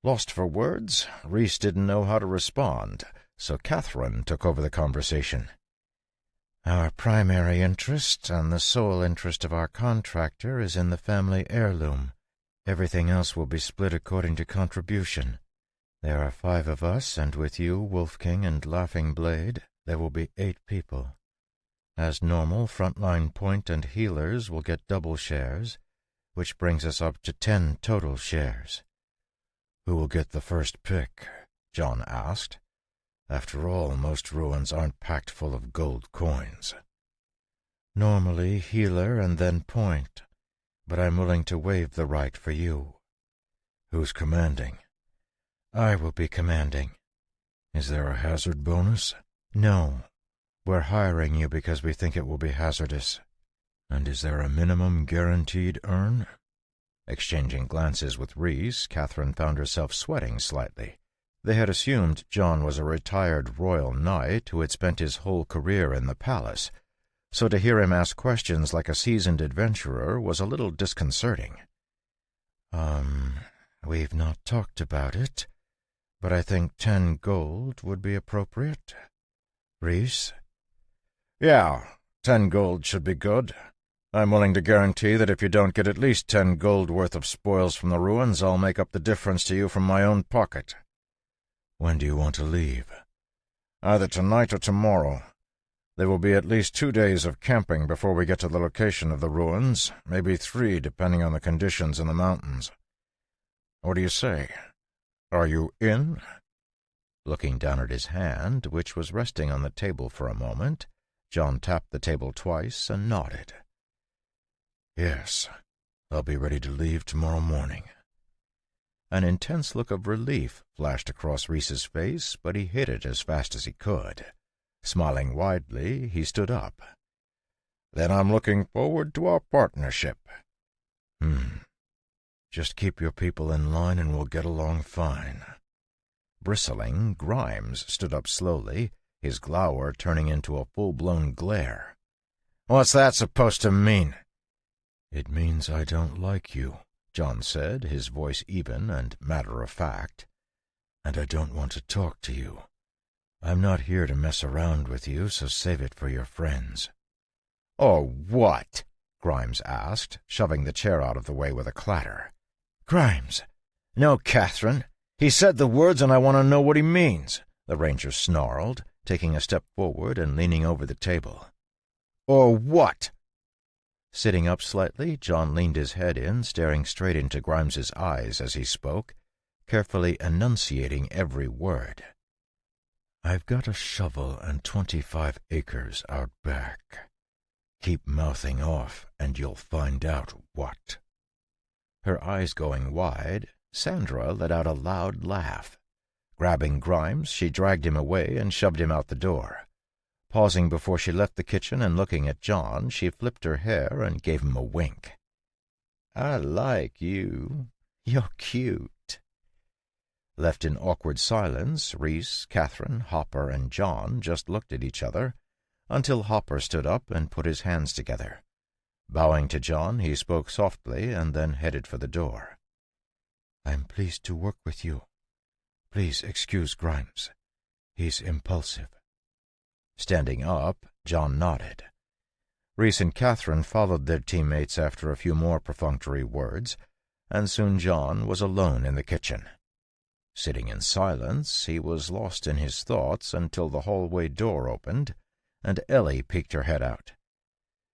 Lost for words, Rhys didn't know how to respond, so Catherine took over the conversation. "Our primary interest, and the sole interest of our contractor, is in the family heirloom. Everything else will be split according to contribution. There are 5 of us, and with you, Wolf King, and Laughing Blade, there will be 8 people. As normal, frontline point and healers will get double shares, which brings us up to 10 total shares." "Who will get the first pick?" John asked. "After all, most ruins aren't packed full of gold coins." "Normally healer and then point, but I'm willing to waive the right for you." "Who's commanding?" "I will be commanding." "Is there a hazard bonus?" "No. We're hiring you because we think it will be hazardous." "And is there a minimum guaranteed earn?" Exchanging glances with Rhys, Catherine found herself sweating slightly. They had assumed John was a retired royal knight who had spent his whole career in the palace, so to hear him ask questions like a seasoned adventurer was a little disconcerting. We've not talked about it, but I think 10 gold would be appropriate. Rhys?" "Yeah, 10 gold should be good. I'm willing to guarantee that if you don't get at least 10 gold worth of spoils from the ruins, I'll make up the difference to you from my own pocket." "When do you want to leave?" "Either tonight or tomorrow. There will be at least 2 days of camping before we get to the location of the ruins, maybe 3 depending on the conditions in the mountains. What do you say? Are you in?" Looking down at his hand, which was resting on the table for a moment, John tapped the table twice and nodded. "Yes, I'll be ready to leave tomorrow morning." An intense look of relief flashed across Rhys's face, but he hid it as fast as he could. Smiling widely, he stood up. "Then I'm looking forward to our partnership." Just keep your people in line and we'll get along fine." Bristling, Grimes stood up slowly, his glower turning into a full-blown glare. "What's that supposed to mean?" "It means I don't like you," John said, his voice even and matter-of-fact. "And I don't want to talk to you. I'm not here to mess around with you, so save it for your friends." "Or what?" Grimes asked, shoving the chair out of the way with a clatter. "Grimes! No, Catherine. He said the words and I want to know what he means," the ranger snarled, taking a step forward and leaning over the table. "Or what?" Sitting up slightly, John leaned his head in, staring straight into Grimes's eyes as he spoke, carefully enunciating every word. "I've got a shovel and 25 acres out back. Keep mouthing off, and you'll find out what." Her eyes going wide, Sandra let out a loud laugh. Grabbing Grimes, she dragged him away and shoved him out the door. Pausing before she left the kitchen and looking at John, she flipped her hair and gave him a wink. "I like you. You're cute." Left in awkward silence, Rhys, Catherine, Hopper, and John just looked at each other, until Hopper stood up and put his hands together. Bowing to John, he spoke softly and then headed for the door. "I'm pleased to work with you. Please excuse Grimes. He's impulsive." Standing up, John nodded. Rhys and Catherine followed their teammates after a few more perfunctory words, and soon John was alone in the kitchen. Sitting in silence, he was lost in his thoughts until the hallway door opened, and Ellie peeked her head out.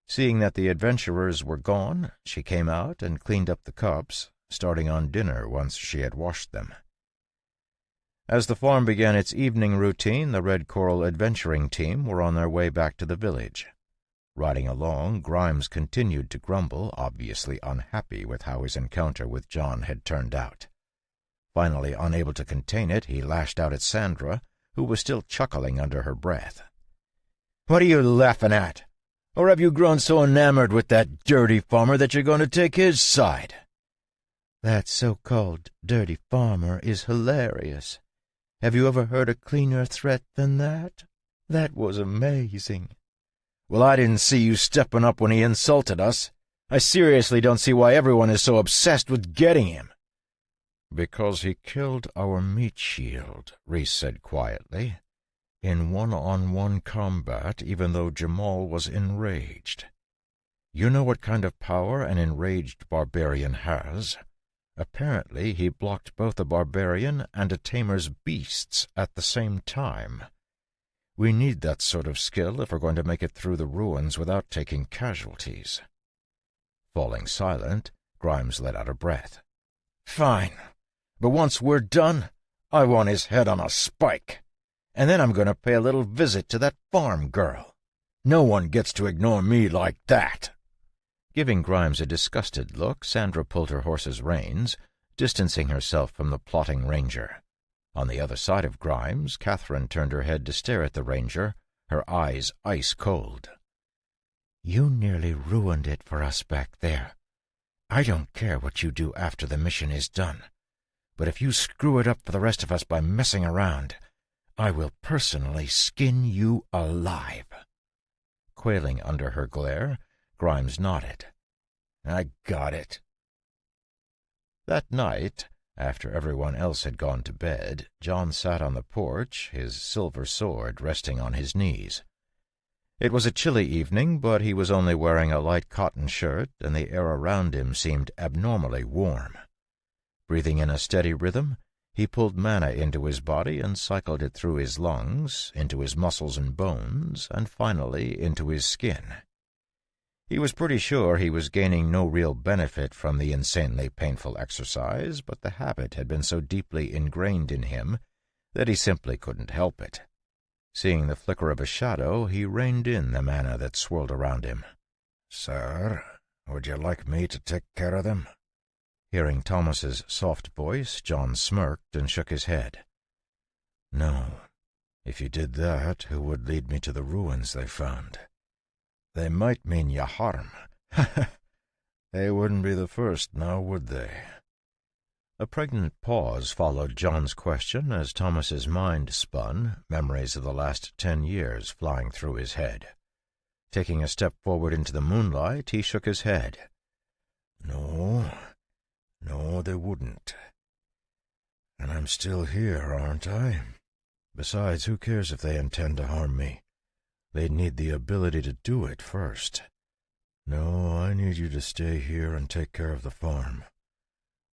Seeing that the adventurers were gone, she came out and cleaned up the cups, starting on dinner once she had washed them. As the farm began its evening routine, the Red Coral adventuring team were on their way back to the village. Riding along, Grimes continued to grumble, obviously unhappy with how his encounter with John had turned out. Finally, unable to contain it, he lashed out at Sandra, who was still chuckling under her breath. "What are you laughing at? Or have you grown so enamored with that dirty farmer that you're going to take his side?" "That so-called dirty farmer is hilarious. Have you ever heard a cleaner threat than that? That was amazing." "Well, I didn't see you stepping up when he insulted us. I seriously don't see why everyone is so obsessed with getting him." "Because he killed our meat shield," Reese said quietly, "in one-on-one combat, even though Jamal was enraged. You know what kind of power an enraged barbarian has. Apparently he blocked both a barbarian and a tamer's beasts at the same time. We need that sort of skill if we're going to make it through the ruins without taking casualties." Falling silent, Grimes let out a breath. "Fine, but once we're done, I want his head on a spike. And then I'm going to pay a little visit to that farm girl. No one gets to ignore me like that." Giving Grimes a disgusted look, Sandra pulled her horse's reins, distancing herself from the plotting ranger. On the other side of Grimes, Catherine turned her head to stare at the ranger, her eyes ice-cold. "You nearly ruined it for us back there. I don't care what you do after the mission is done, but if you screw it up for the rest of us by messing around, I will personally skin you alive." Quailing under her glare, Grimes nodded. "I got it." That night, after everyone else had gone to bed, John sat on the porch, his silver sword resting on his knees. It was a chilly evening, but he was only wearing a light cotton shirt, and the air around him seemed abnormally warm. Breathing in a steady rhythm, he pulled mana into his body and cycled it through his lungs, into his muscles and bones, and finally into his skin. He was pretty sure he was gaining no real benefit from the insanely painful exercise, but the habit had been so deeply ingrained in him that he simply couldn't help it. Seeing the flicker of a shadow, he reined in the mana that swirled around him. "Sir, would you like me to take care of them?" Hearing Thomas's soft voice, John smirked and shook his head. "No. If you did that, who would lead me to the ruins they found? They might mean you harm. They wouldn't be the first now, would they?" A pregnant pause followed John's question as Thomas's mind spun, memories of the last 10 years flying through his head. Taking a step forward into the moonlight, he shook his head. No, they wouldn't. And I'm still here, aren't I? Besides, who cares if they intend to harm me? They'd need the ability to do it first. No, I need you to stay here and take care of the farm.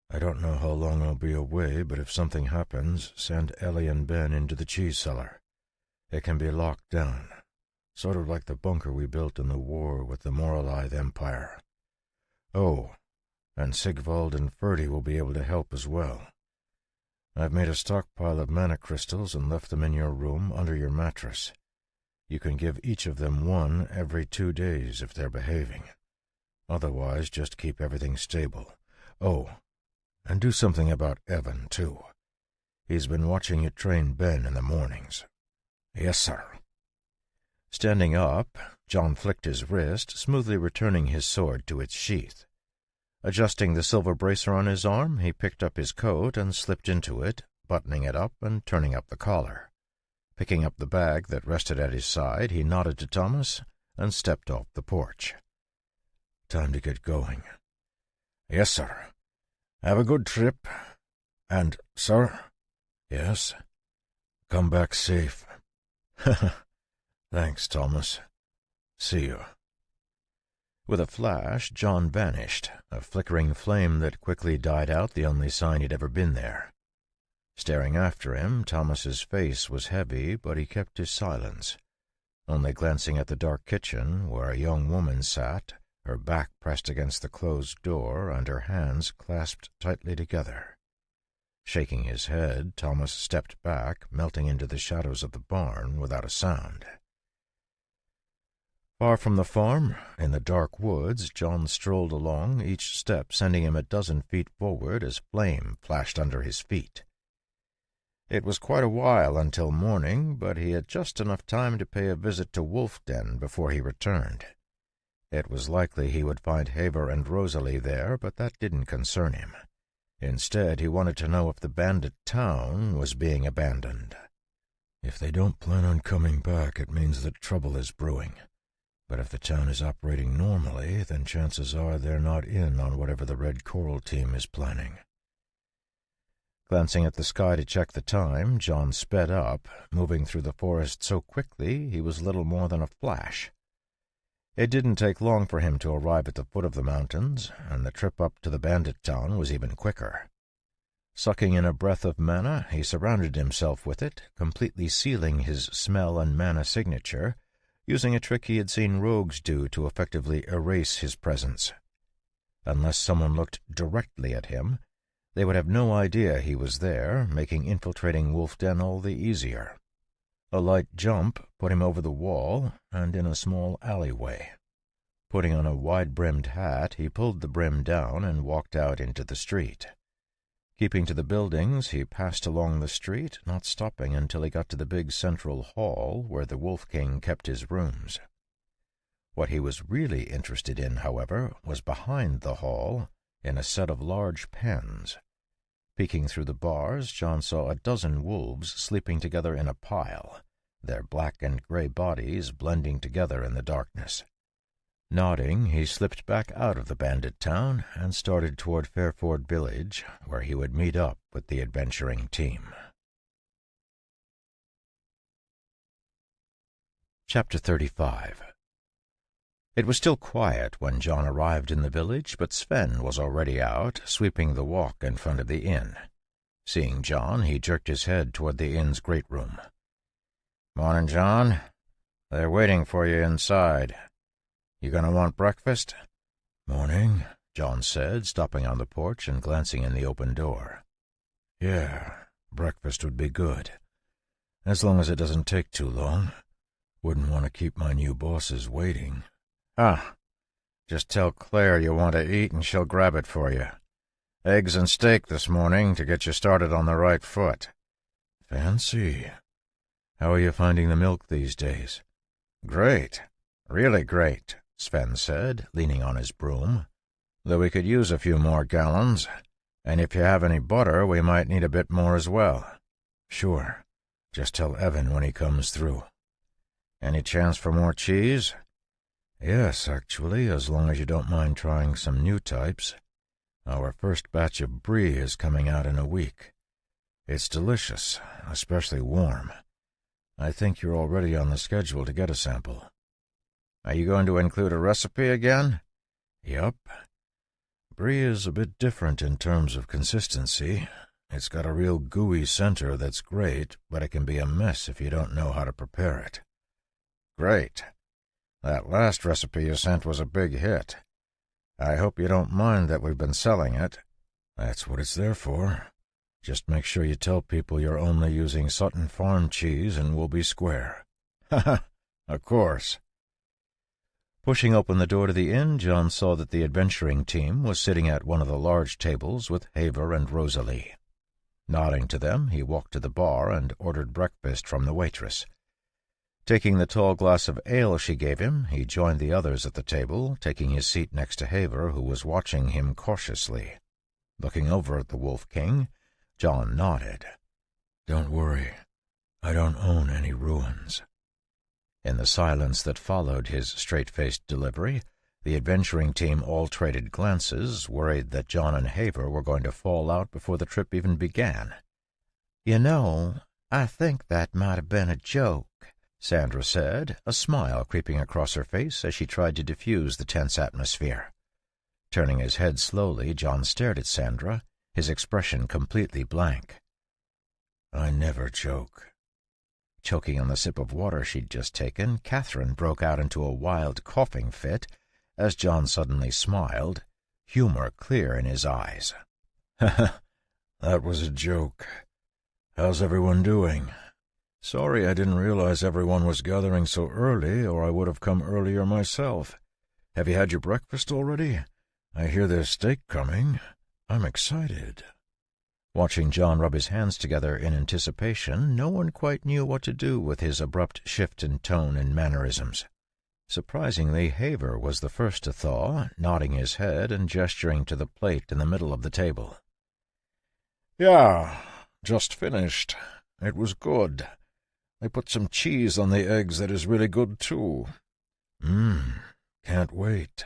I don't know how long I'll be away, but if something happens, send Ellie and Ben into the cheese cellar. It can be locked down, sort of like the bunker we built in the war with the Moralithe Empire. Oh, and Sigvald and Ferdy will be able to help as well. I've made a stockpile of mana crystals and left them in your room under your mattress. You can give each of them one every 2 days if they're behaving. Otherwise, just keep everything stable. Oh, and do something about Evan, too. He's been watching you train Ben in the mornings." "Yes, sir." Standing up, John flicked his wrist, smoothly returning his sword to its sheath. Adjusting the silver bracer on his arm, he picked up his coat and slipped into it, buttoning it up and turning up the collar. Picking up the bag that rested at his side, he nodded to Thomas and stepped off the porch. "Time to get going." "Yes, sir. Have a good trip. And, sir—" "Yes?" "Come back safe." "Thanks, Thomas. See you." With a flash, John vanished, a flickering flame that quickly died out, the only sign he'd ever been there. Staring after him, Thomas's face was heavy, but he kept his silence, only glancing at the dark kitchen where a young woman sat, her back pressed against the closed door and her hands clasped tightly together. Shaking his head, Thomas stepped back, melting into the shadows of the barn without a sound. Far from the farm, in the dark woods, John strolled along, each step sending him a dozen feet forward as flame flashed under his feet. It was quite a while until morning, but he had just enough time to pay a visit to Wolf Den before he returned. It was likely he would find Haver and Rosalie there, but that didn't concern him. Instead, he wanted to know if the bandit town was being abandoned. If they don't plan on coming back, it means that trouble is brewing. But if the town is operating normally, then chances are they're not in on whatever the Red Coral team is planning. Glancing at the sky to check the time, John sped up, moving through the forest so quickly he was little more than a flash. It didn't take long for him to arrive at the foot of the mountains, and the trip up to the bandit town was even quicker. Sucking in a breath of mana, he surrounded himself with it, completely sealing his smell and mana signature, using a trick he had seen rogues do to effectively erase his presence. Unless someone looked directly at him, they would have no idea he was there, making infiltrating Wolf Den all the easier. A light jump put him over the wall and in a small alleyway. Putting on a wide-brimmed hat, he pulled the brim down and walked out into the street. Keeping to the buildings, he passed along the street, not stopping until he got to the big central hall where the Wolf King kept his rooms. What he was really interested in, however, was behind the hall, in a set of large pens. Peeking through the bars, John saw a dozen wolves sleeping together in a pile, their black and gray bodies blending together in the darkness. Nodding, he slipped back out of the bandit town and started toward Fairford village, where he would meet up with the adventuring team. Chapter 35. It was still quiet when John arrived in the village, but Sven was already out, sweeping the walk in front of the inn. Seeing John, he jerked his head toward the inn's great room. "Morning, John. They're waiting for you inside. You gonna want breakfast?" "Morning," John said, stopping on the porch and glancing in the open door. "Yeah, breakfast would be good. As long as it doesn't take too long. Wouldn't want to keep my new bosses waiting." "Ah, just tell Claire you want to eat and she'll grab it for you. Eggs and steak this morning to get you started on the right foot." "Fancy. How are you finding the milk these days?" "Great. Really great," Sven said, leaning on his broom. "Though we could use a few more gallons. And if you have any butter, we might need a bit more as well." "Sure. Just tell Evan when he comes through." "Any chance for more cheese?" "Yes, actually, as long as you don't mind trying some new types. Our first batch of brie is coming out in a week. It's delicious, especially warm. I think you're already on the schedule to get a sample." "Are you going to include a recipe again?" "Yup. Brie is a bit different in terms of consistency. It's got a real gooey center that's great, but it can be a mess if you don't know how to prepare it." "Great. That last recipe you sent was a big hit. I hope you don't mind that we've been selling it." "That's what it's there for. Just make sure you tell people you're only using Sutton Farm cheese and we'll be square." "Ha! Of course." Pushing open the door to the inn, John saw that the adventuring team was sitting at one of the large tables with Haver and Rosalie. Nodding to them, he walked to the bar and ordered breakfast from the waitress. Taking the tall glass of ale she gave him, he joined the others at the table, taking his seat next to Haver, who was watching him cautiously. Looking over at the Wolf King, John nodded. "Don't worry. I don't own any ruins." In the silence that followed his straight-faced delivery, the adventuring team all traded glances, worried that John and Haver were going to fall out before the trip even began. "You know, I think that might have been a joke," Sandra said, a smile creeping across her face as she tried to diffuse the tense atmosphere. Turning his head slowly, John stared at Sandra, his expression completely blank. "I never joke." Choking on the sip of water she'd just taken, Catherine broke out into a wild coughing fit, as John suddenly smiled, humor clear in his eyes. That was a joke. How's everyone doing? Sorry I didn't realize everyone was gathering so early, or I would have come earlier myself. Have you had your breakfast already? I hear there's steak coming. I'm excited. Watching John rub his hands together in anticipation, no one quite knew what to do with his abrupt shift in tone and mannerisms. Surprisingly, Haver was the first to thaw, nodding his head and gesturing to the plate in the middle of the table. Yeah, just finished. It was good. They put some cheese on the eggs that is really good, too. Can't wait.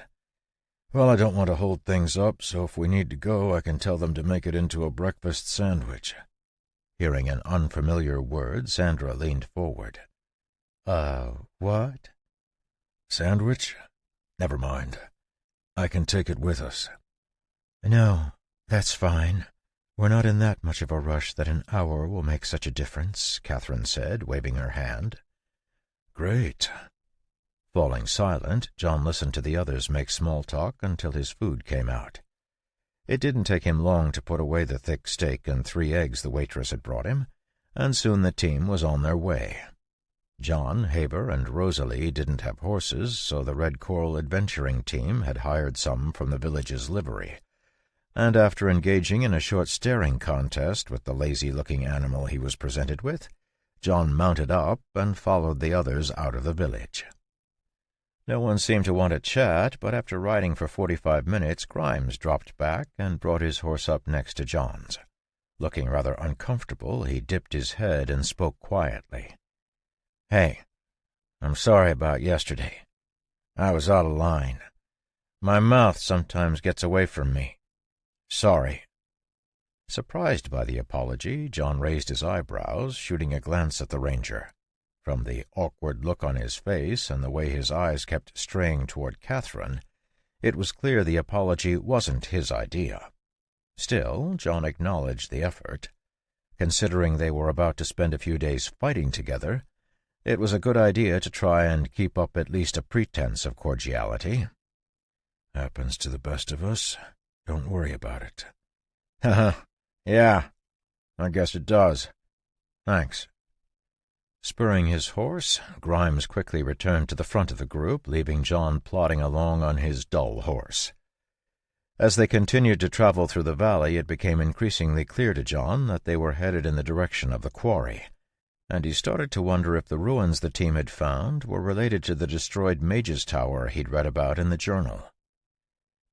Well, I don't want to hold things up, so if we need to go, I can tell them to make it into a breakfast sandwich. Hearing an unfamiliar word, Sandra leaned forward. What? Sandwich? Never mind. I can take it with us. No, that's fine. We're not in that much of a rush that an hour will make such a difference, Catherine said, waving her hand. Great. Falling silent, John listened to the others make small talk until his food came out. It didn't take him long to put away the thick steak and 3 eggs the waitress had brought him, and soon the team was on their way. John, Haber, and Rosalie didn't have horses, so the Red Coral adventuring team had hired some from the village's livery, and after engaging in a short staring contest with the lazy-looking animal he was presented with, John mounted up and followed the others out of the village. No one seemed to want to chat, but after riding for 45 minutes, Grimes dropped back and brought his horse up next to John's. Looking rather uncomfortable, he dipped his head and spoke quietly. "Hey, I'm sorry about yesterday. I was out of line. My mouth sometimes gets away from me. Sorry." Surprised by the apology, John raised his eyebrows, shooting a glance at the ranger. From the awkward look on his face and the way his eyes kept straying toward Catherine, it was clear the apology wasn't his idea. Still, John acknowledged the effort. Considering they were about to spend a few days fighting together, it was a good idea to try and keep up at least a pretense of cordiality. Happens to the best of us. Don't worry about it. Yeah, I guess it does. Thanks. Spurring his horse, Grimes quickly returned to the front of the group, leaving John plodding along on his dull horse. As they continued to travel through the valley, it became increasingly clear to John that they were headed in the direction of the quarry, and he started to wonder if the ruins the team had found were related to the destroyed Mage's Tower he'd read about in the journal.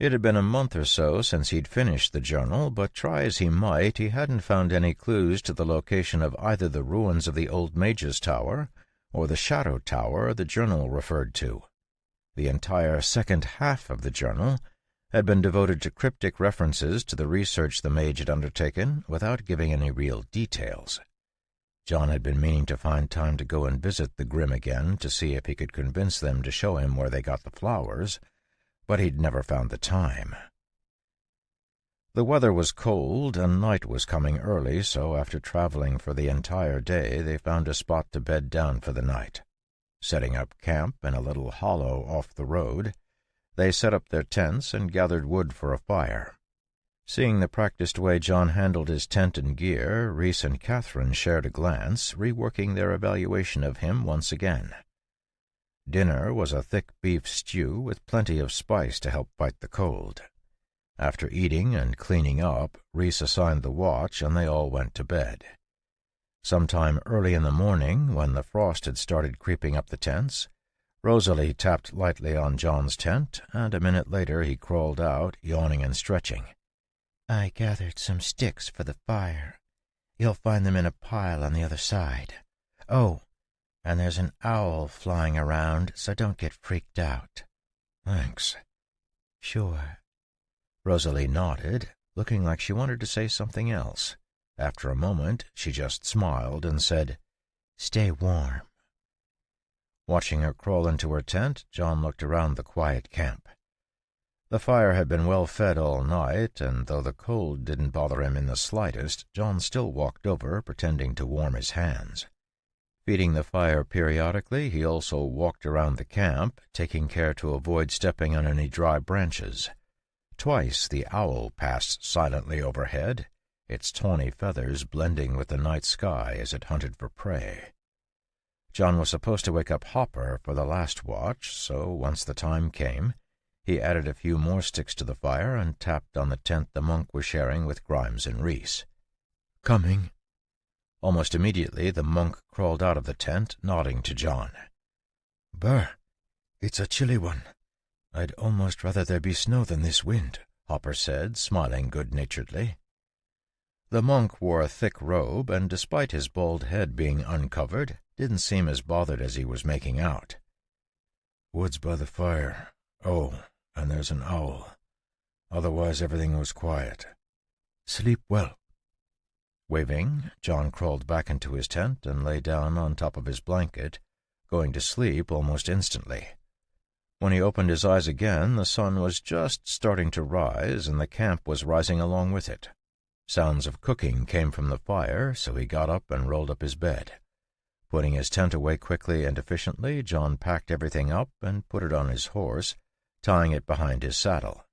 It had been a month or so since he'd finished the journal, but try as he might, he hadn't found any clues to the location of either the ruins of the old Mage's Tower or the Shadow Tower the journal referred to. The entire second half of the journal had been devoted to cryptic references to the research the mage had undertaken without giving any real details. John had been meaning to find time to go and visit the Grimm again to see if he could convince them to show him where they got the flowers, but he'd never found the time. The weather was cold, and night was coming early, so after traveling for the entire day, they found a spot to bed down for the night. Setting up camp in a little hollow off the road, they set up their tents and gathered wood for a fire. Seeing the practiced way John handled his tent and gear, Rhys and Catherine shared a glance, reworking their evaluation of him once again. Dinner was a thick beef stew with plenty of spice to help fight the cold. After eating and cleaning up, Rhys assigned the watch and they all went to bed. Sometime early in the morning, when the frost had started creeping up the tents, Rosalie tapped lightly on John's tent, and a minute later he crawled out, yawning and stretching. "I gathered some sticks for the fire. You'll find them in a pile on the other side. Oh, and there's an owl flying around, so don't get freaked out." "Thanks." "Sure." Rosalie nodded, looking like she wanted to say something else. After a moment, she just smiled and said, "Stay warm." Watching her crawl into her tent, John looked around the quiet camp. The fire had been well fed all night, and though the cold didn't bother him in the slightest, John still walked over, pretending to warm his hands. Feeding the fire periodically, he also walked around the camp, taking care to avoid stepping on any dry branches. Twice the owl passed silently overhead, its tawny feathers blending with the night sky as it hunted for prey. John was supposed to wake up Hopper for the last watch, so once the time came, he added a few more sticks to the fire and tapped on the tent the monk was sharing with Grimes and Reese. "Coming." Almost immediately the monk crawled out of the tent, nodding to John. "Burr, it's a chilly one. I'd almost rather there be snow than this wind," Hopper said, smiling good-naturedly. The monk wore a thick robe, and despite his bald head being uncovered, didn't seem as bothered as he was making out. "Woods by the fire. Oh, and there's an owl. Otherwise everything was quiet. Sleep well." Waving, John crawled back into his tent and lay down on top of his blanket, going to sleep almost instantly. When he opened his eyes again, the sun was just starting to rise, and the camp was rising along with it. Sounds of cooking came from the fire, so he got up and rolled up his bed. Putting his tent away quickly and efficiently, John packed everything up and put it on his horse, tying it behind his saddle.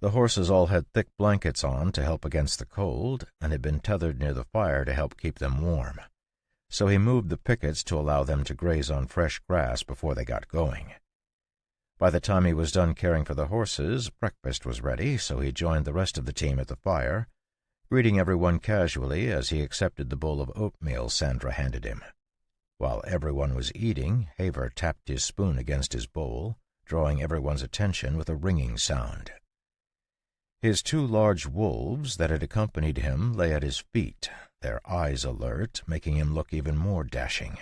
The horses all had thick blankets on to help against the cold, and had been tethered near the fire to help keep them warm. So he moved the pickets to allow them to graze on fresh grass before they got going. By the time he was done caring for the horses, breakfast was ready, so he joined the rest of the team at the fire, greeting everyone casually as he accepted the bowl of oatmeal Sandra handed him. While everyone was eating, Haver tapped his spoon against his bowl, drawing everyone's attention with a ringing sound. His 2 large wolves that had accompanied him lay at his feet, their eyes alert, making him look even more dashing.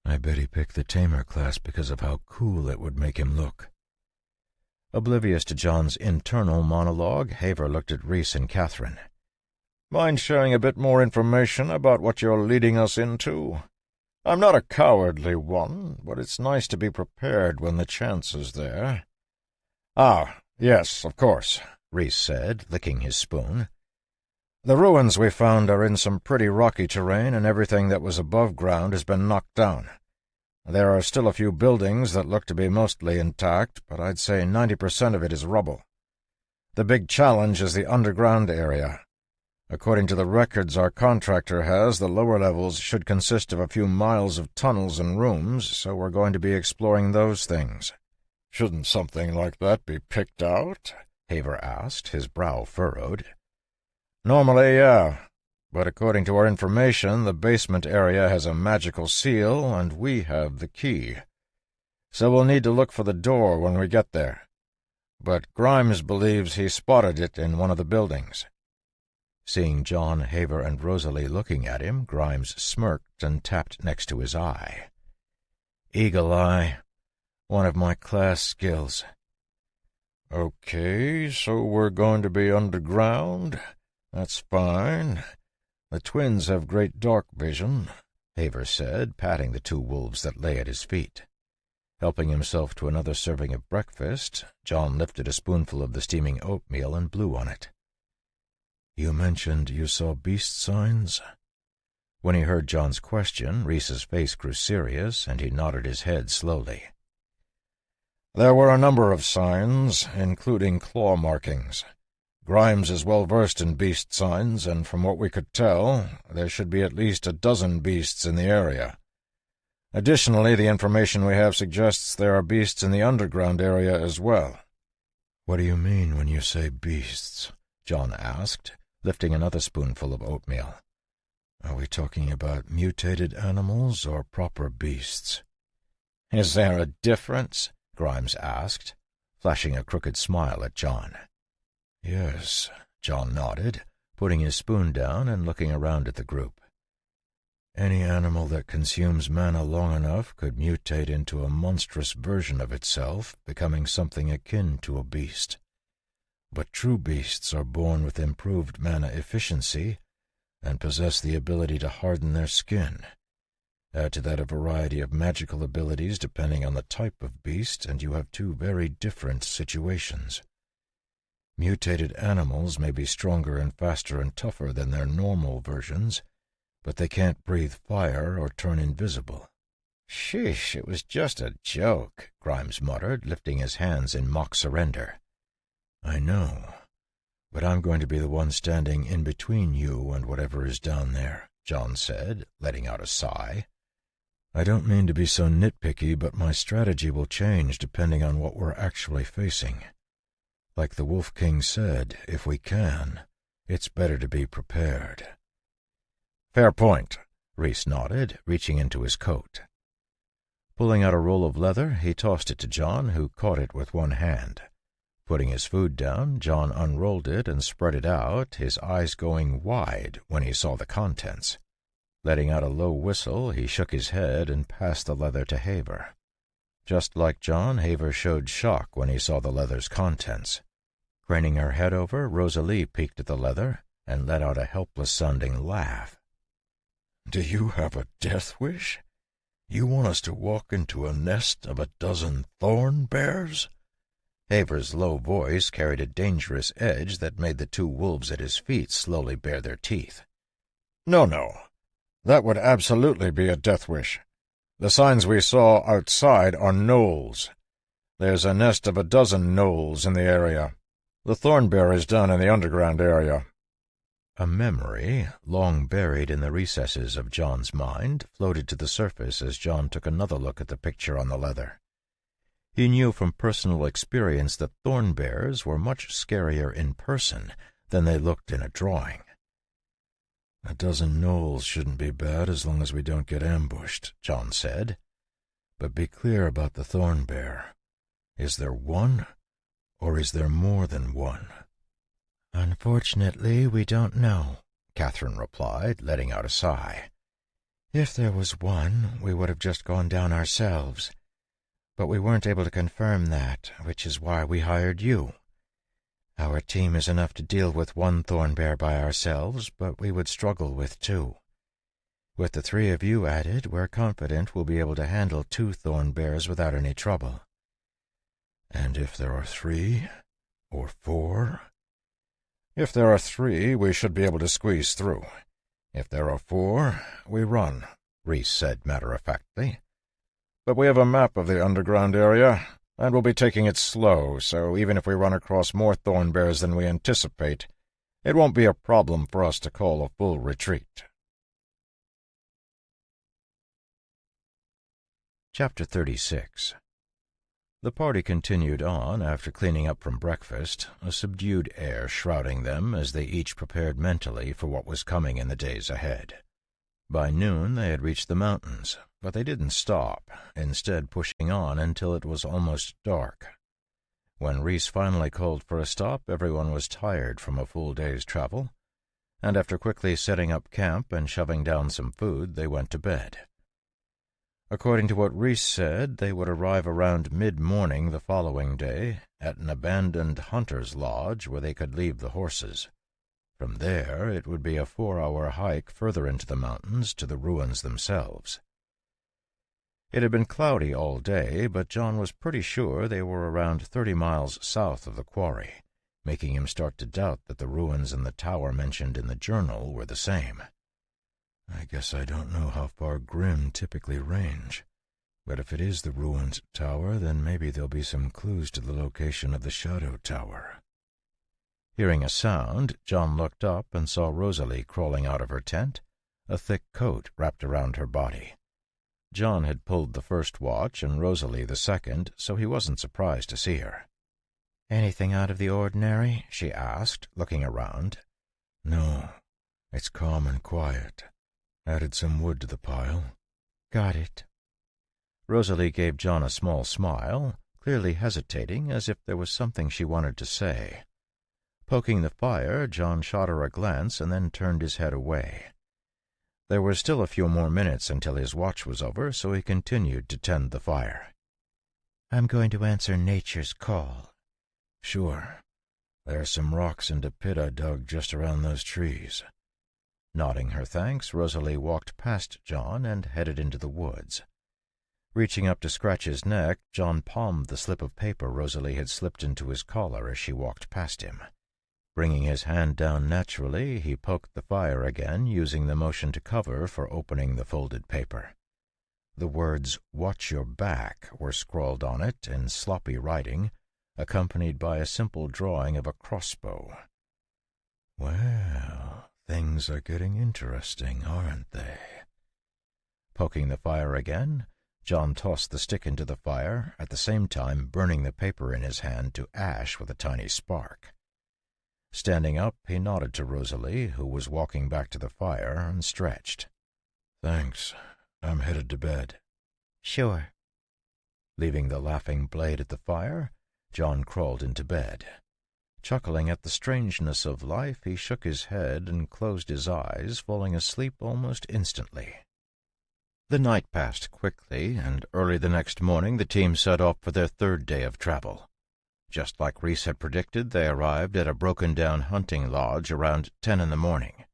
"I bet he picked the tamer class because of how cool it would make him look." Oblivious to John's internal monologue, Haver looked at Reese and Catherine. "Mind sharing a bit more information about what you're leading us into? I'm not a cowardly one, but it's nice to be prepared when the chance is there." "Ah, yes, of course," Reese said, licking his spoon. "The ruins we found are in some pretty rocky terrain, and everything that was above ground has been knocked down. There are still a few buildings that look to be mostly intact, but I'd say 90% of it is rubble. The big challenge is the underground area. According to the records our contractor has, the lower levels should consist of a few miles of tunnels and rooms, so we're going to be exploring those things." "Shouldn't something like that be picked out?" Haver asked, his brow furrowed. "Normally, yeah. But according to our information, the basement area has a magical seal, and we have the key. So we'll need to look for the door when we get there. But Grimes believes he spotted it in one of the buildings." Seeing John, Haver, and Rosalie looking at him, Grimes smirked and tapped next to his eye. "Eagle eye. One of my class skills." "Okay, so we're going to be underground. That's fine. The twins have great dark vision," Haver said, patting the 2 wolves that lay at his feet. Helping himself to another serving of breakfast, John lifted a spoonful of the steaming oatmeal and blew on it. "You mentioned you saw beast signs?" When he heard John's question, Reese's face grew serious, and he nodded his head slowly. "There were a number of signs, including claw markings. Grimes is well versed in beast signs, and from what we could tell, there should be at least a dozen beasts in the area. Additionally, the information we have suggests there are beasts in the underground area as well." "What do you mean when you say beasts?" John asked, lifting another spoonful of oatmeal. "Are we talking about mutated animals or proper beasts?" "Is there a difference?" Grimes asked, flashing a crooked smile at John. "Yes," John nodded, putting his spoon down and looking around at the group. "Any animal that consumes mana long enough could mutate into a monstrous version of itself, becoming something akin to a beast. But true beasts are born with improved mana efficiency and possess the ability to harden their skin. Add to that a variety of magical abilities depending on the type of beast, and you have 2 very different situations. Mutated animals may be stronger and faster and tougher than their normal versions, but they can't breathe fire or turn invisible." "Sheesh, it was just a joke," Grimes muttered, lifting his hands in mock surrender. "I know, but I'm going to be the one standing in between you and whatever is down there," John said, letting out a sigh. "I don't mean to be so nitpicky, but my strategy will change depending on what we're actually facing. Like the Wolf King said, if we can, it's better to be prepared." "Fair point," Rhys nodded, reaching into his coat. Pulling out a roll of leather, he tossed it to John, who caught it with one hand. Putting his food down, John unrolled it and spread it out, his eyes going wide when he saw the contents. Letting out a low whistle, he shook his head and passed the leather to Haver. Just like John, Haver showed shock when he saw the leather's contents. Craning her head over, Rosalie peeked at the leather and let out a helpless-sounding laugh. "Do you have a death wish? You want us to walk into a nest of a dozen thorn bears?" Haver's low voice carried a dangerous edge that made the two wolves at his feet slowly bare their teeth. No. That would absolutely be a death wish. The signs we saw outside are gnolls. There's a nest of a dozen gnolls in the area. The thorn bear is down in the underground area." A memory, long buried in the recesses of John's mind, floated to the surface as John took another look at the picture on the leather. He knew from personal experience that thorn bears were much scarier in person than they looked in a drawing. "A dozen gnolls shouldn't be bad as long as we don't get ambushed," John said. "But be clear about the thorn bear. Is there one, or is there more than one?" "Unfortunately, we don't know," Catherine replied, letting out a sigh. "If there was one, we would have just gone down ourselves. But we weren't able to confirm that, which is why we hired you. Our team is enough to deal with one thorn bear by ourselves, but we would struggle with two. With the three of you added, we're confident we'll be able to handle 2 thorn bears without any trouble." "And if there are 3 or 4? "If there are 3, we should be able to squeeze through. If there are 4, we run," Rhys said matter-of-factly. "But we have a map of the underground area, and we'll be taking it slow, so even if we run across more thorn bears than we anticipate, it won't be a problem for us to call a full retreat." Chapter 36. The party continued on after cleaning up from breakfast, a subdued air shrouding them as they each prepared mentally for what was coming in the days ahead. By noon they had reached the mountains, but they didn't stop, instead pushing on until it was almost dark. When Rhys finally called for a stop, everyone was tired from a full day's travel, and after quickly setting up camp and shoving down some food, they went to bed. According to what Rhys said, they would arrive around mid-morning the following day at an abandoned hunter's lodge where they could leave the horses. From there, it would be a 4-hour hike further into the mountains to the ruins themselves. It had been cloudy all day, but John was pretty sure they were around 30 miles south of the quarry, making him start to doubt that the ruins and the tower mentioned in the journal were the same. "I guess I don't know how far Grimm typically range, but if it is the ruined tower, then maybe there'll be some clues to the location of the Shadow Tower." Hearing a sound, John looked up and saw Rosalie crawling out of her tent, a thick coat wrapped around her body. John had pulled the first watch and Rosalie the second, so he wasn't surprised to see her. "Anything out of the ordinary?" she asked, looking around. "No, it's calm and quiet. Added some wood to the pile." "Got it." Rosalie gave John a small smile, clearly hesitating as if there was something she wanted to say. Poking the fire, John shot her a glance and then turned his head away. There were still a few more minutes until his watch was over, so he continued to tend the fire. "I'm going to answer nature's call." "Sure. There's some rocks and a pit I dug just around those trees." Nodding her thanks, Rosalie walked past John and headed into the woods. Reaching up to scratch his neck, John palmed the slip of paper Rosalie had slipped into his collar as she walked past him. Bringing his hand down naturally, he poked the fire again, using the motion to cover for opening the folded paper. The words, "Watch your back," were scrawled on it in sloppy writing, accompanied by a simple drawing of a crossbow. Well, things are getting interesting, aren't they? Poking the fire again, John tossed the stick into the fire, at the same time burning the paper in his hand to ash with a tiny spark. Standing up, he nodded to Rosalie, who was walking back to the fire, and stretched. "Thanks. I'm headed to bed." "Sure." Leaving the laughing blade at the fire, John crawled into bed. Chuckling at the strangeness of life, he shook his head and closed his eyes, falling asleep almost instantly. The night passed quickly, and early the next morning the team set off for their third day of travel. Just like Reese had predicted, they arrived at a broken-down hunting lodge around 10 in the morning.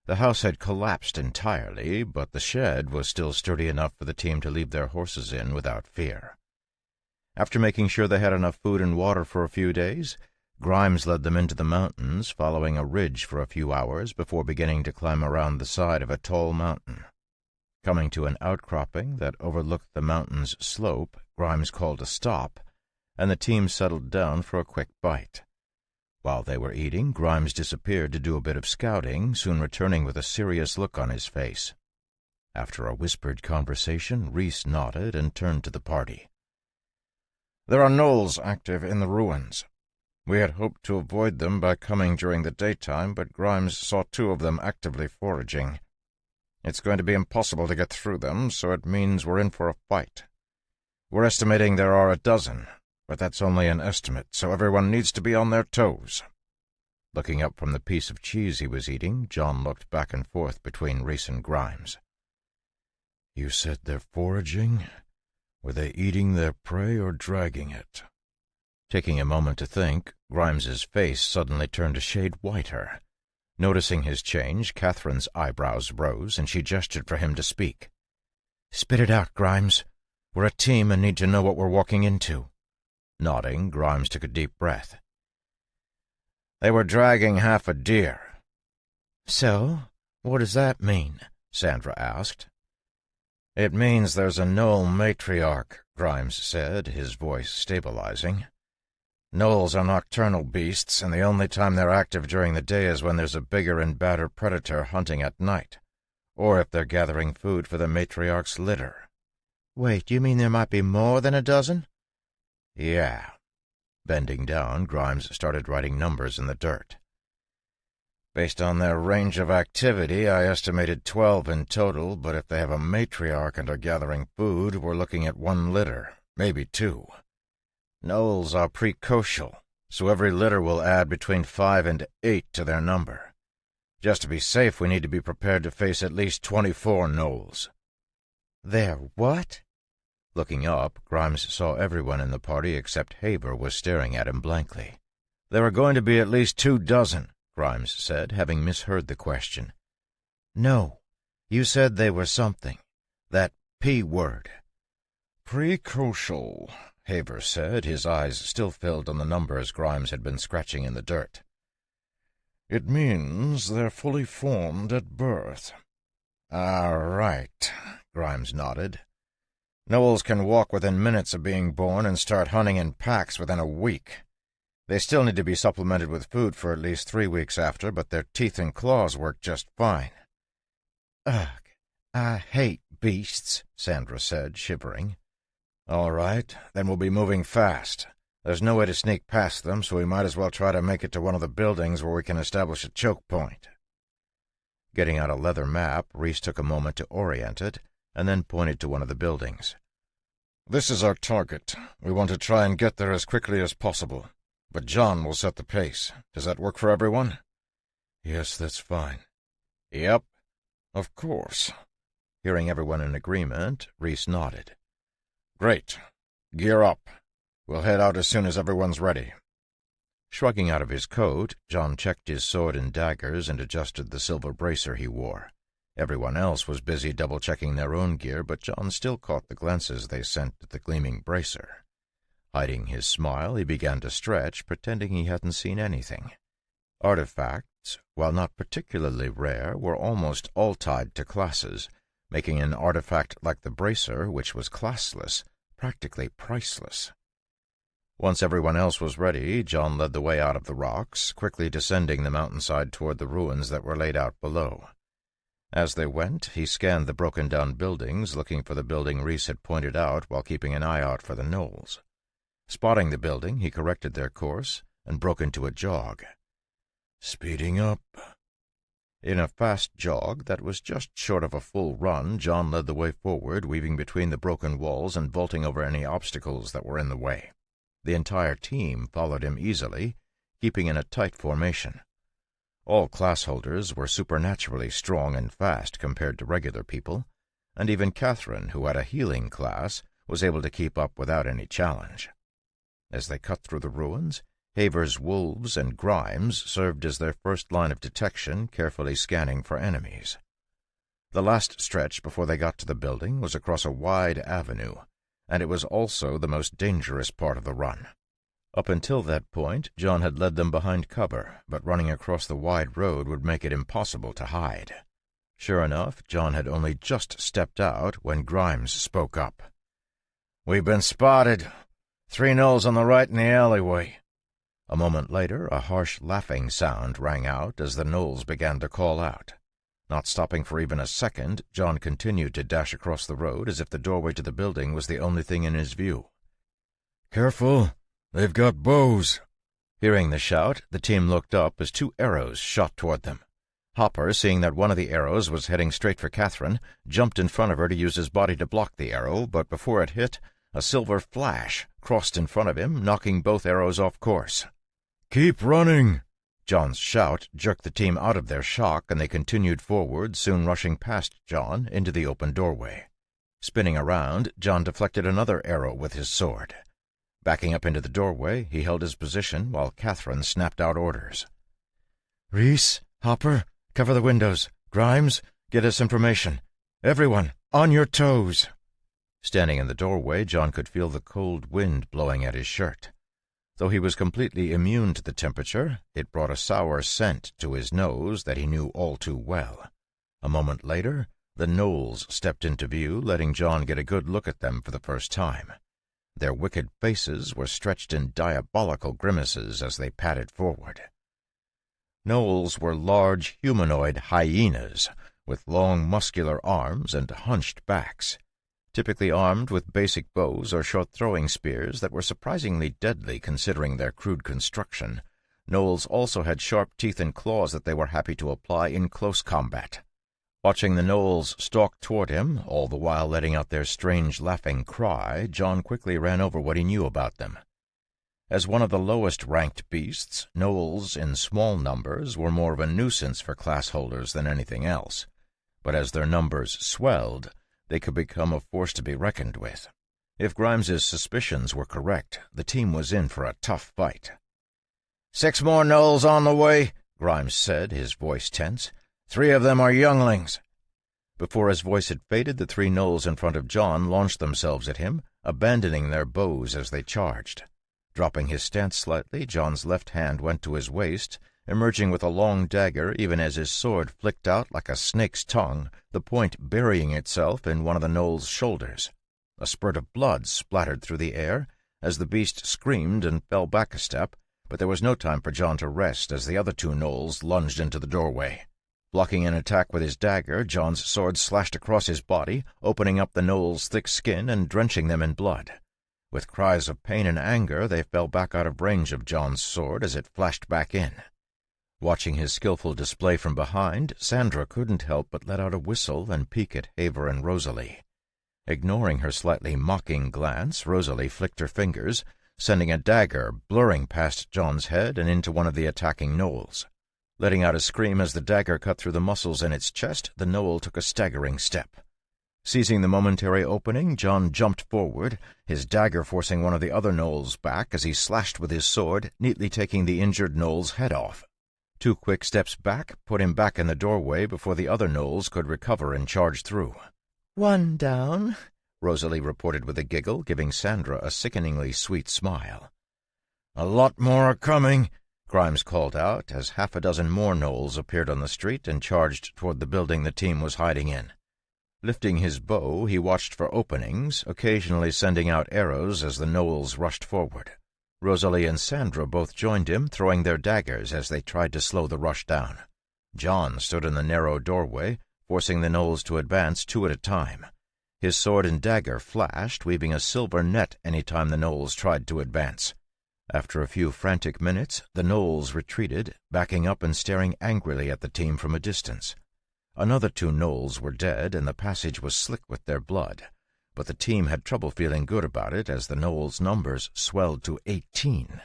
The house had collapsed entirely, but the shed was still sturdy enough for the team to leave their horses in without fear. After making sure they had enough food and water for a few days, Grimes led them into the mountains, following a ridge for a few hours before beginning to climb around the side of a tall mountain. Coming to an outcropping that overlooked the mountain's slope, Grimes called a stop, and the team settled down for a quick bite. While they were eating, Grimes disappeared to do a bit of scouting, soon returning with a serious look on his face. After a whispered conversation, Reese nodded and turned to the party. "There are gnolls active in the ruins. We had hoped to avoid them by coming during the daytime, but Grimes saw 2 of them actively foraging. It's going to be impossible to get through them, so it means we're in for a fight. We're estimating there are 12, but that's only an estimate, so everyone needs to be on their toes." Looking up from the piece of cheese he was eating, John looked back and forth between Reese and Grimes. "You said they're foraging? Were they eating their prey or dragging it?" Taking a moment to think, Grimes's face suddenly turned a shade whiter. Noticing his change, Catherine's eyebrows rose, and she gestured for him to speak. "Spit it out, Grimes. We're a team and need to know what we're walking into." Nodding, Grimes took a deep breath. "They were dragging half a deer." "So? What does that mean?" Sandra asked. "It means there's a gnoll matriarch," Grimes said, his voice stabilizing. "Gnolls are nocturnal beasts, and the only time they're active during the day is when there's a bigger and badder predator hunting at night, or if they're gathering food for the matriarch's litter." "Wait, you mean there might be more than 12? "Yeah." Bending down, Grimes started writing numbers in the dirt. "Based on their range of activity, I estimated 12 in total, but if they have a matriarch and are gathering food, we're looking at 1 litter, maybe 2. Gnolls are precocial, so every litter will add between 5 and 8 to their number. Just to be safe, we need to be prepared to face at least 24 gnolls." "They're what?" Looking up, Grimes saw everyone in the party except Haber was staring at him blankly. "There are going to be at least 24, Grimes said, having misheard the question. "No, you said they were something. That P word." "Precocial," Haber said, his eyes still filled on the numbers Grimes had been scratching in the dirt. "It means they're fully formed at birth." "Right," Grimes nodded. "Gnolls can walk within minutes of being born and start hunting in packs within a week. They still need to be supplemented with food for at least 3 weeks after, but their teeth and claws work just fine." "Ugh, I hate beasts," Sandra said, shivering. "All right, then we'll be moving fast. There's no way to sneak past them, so we might as well try to make it to one of the buildings where we can establish a choke point." Getting out a leather map, Reese took a moment to orient it, and then pointed to one of the buildings. "This is our target. We want to try and get there as quickly as possible. But John will set the pace. Does that work for everyone?" "Yes, that's fine." "Yep, of course." Hearing everyone in agreement, Reese nodded. "Great. Gear up. We'll head out as soon as everyone's ready." Shrugging out of his coat, John checked his sword and daggers and adjusted the silver bracer he wore. Everyone else was busy double-checking their own gear, but John still caught the glances they sent at the gleaming bracer. Hiding his smile, he began to stretch, pretending he hadn't seen anything. Artifacts, while not particularly rare, were almost all tied to classes, making an artifact like the bracer, which was classless, practically priceless. Once everyone else was ready, John led the way out of the rocks, quickly descending the mountainside toward the ruins that were laid out below. As they went, he scanned the broken-down buildings, looking for the building Reese had pointed out while keeping an eye out for the gnolls. Spotting the building, he corrected their course and broke into a jog. Speeding up. In a fast jog that was just short of a full run, John led the way forward, weaving between the broken walls and vaulting over any obstacles that were in the way. The entire team followed him easily, keeping in a tight formation. All class holders were supernaturally strong and fast compared to regular people, and even Catherine, who had a healing class, was able to keep up without any challenge. As they cut through the ruins, Haver's wolves and Grimes served as their first line of detection, carefully scanning for enemies. The last stretch before they got to the building was across a wide avenue, and it was also the most dangerous part of the run. Up until that point, John had led them behind cover, but running across the wide road would make it impossible to hide. Sure enough, John had only just stepped out when Grimes spoke up. "We've been spotted. 3 gnolls on the right in the alleyway." A moment later, a harsh laughing sound rang out as the gnolls began to call out. Not stopping for even a second, John continued to dash across the road as if the doorway to the building was the only thing in his view. "Careful, they've got bows." Hearing the shout, the team looked up as 2 arrows shot toward them. Hopper, seeing that one of the arrows was heading straight for Catherine, jumped in front of her to use his body to block the arrow, but before it hit, a silver flash crossed in front of him, knocking both arrows off course. "Keep running!" John's shout jerked the team out of their shock, and they continued forward, soon rushing past John into the open doorway. Spinning around, John deflected another arrow with his sword. Backing up into the doorway, he held his position while Catherine snapped out orders. "Reese, Hopper, cover the windows. Grimes, get us information. Everyone, on your toes!" Standing in the doorway, John could feel the cold wind blowing at his shirt. Though he was completely immune to the temperature, it brought a sour scent to his nose that he knew all too well. A moment later, the gnolls stepped into view, letting John get a good look at them for the first time. Their wicked faces were stretched in diabolical grimaces as they padded forward. Gnolls were large humanoid hyenas with long muscular arms and hunched backs, typically armed with basic bows or short throwing spears that were surprisingly deadly considering their crude construction. Gnolls also had sharp teeth and claws that they were happy to apply in close combat. Watching the gnolls stalk toward him, all the while letting out their strange laughing cry, John quickly ran over what he knew about them. As one of the lowest-ranked beasts, gnolls in small numbers were more of a nuisance for class holders than anything else, but as their numbers swelled, they could become a force to be reckoned with. If Grimes's suspicions were correct, the team was in for a tough fight. 6 more gnolls on the way, Grimes said, his voice tense. 3 of them are younglings. Before his voice had faded, the 3 gnolls in front of John launched themselves at him, abandoning their bows as they charged. Dropping his stance slightly, John's left hand went to his waist, emerging with a long dagger even as his sword flicked out like a snake's tongue, the point burying itself in one of the gnoll's shoulders. A spurt of blood splattered through the air as the beast screamed and fell back a step, but there was no time for John to rest as the other 2 gnolls lunged into the doorway. Blocking an attack with his dagger, John's sword slashed across his body, opening up the gnoll's thick skin and drenching them in blood. With cries of pain and anger, they fell back out of range of John's sword as it flashed back in. Watching his skillful display from behind, Sandra couldn't help but let out a whistle and peek at Haver and Rosalie. Ignoring her slightly mocking glance, Rosalie flicked her fingers, sending a dagger blurring past John's head and into one of the attacking gnolls. Letting out a scream as the dagger cut through the muscles in its chest, the gnoll took a staggering step. Seizing the momentary opening, John jumped forward, his dagger forcing one of the other gnolls back as he slashed with his sword, neatly taking the injured gnoll's head off. 2 quick steps back put him back in the doorway before the other gnolls could recover and charge through. 1 down, Rosalie reported with a giggle, giving Sandra a sickeningly sweet smile. A lot more are coming. Grimes called out as half a dozen more gnolls appeared on the street and charged toward the building the team was hiding in. Lifting his bow, he watched for openings, occasionally sending out arrows as the gnolls rushed forward. Rosalie and Sandra both joined him, throwing their daggers as they tried to slow the rush down. John stood in the narrow doorway, forcing the gnolls to advance 2 at a time. His sword and dagger flashed, weaving a silver net any time the gnolls tried to advance. After a few frantic minutes, the gnolls retreated, backing up and staring angrily at the team from a distance. Another 2 gnolls were dead, and the passage was slick with their blood, but the team had trouble feeling good about it as the gnolls' numbers swelled to 18.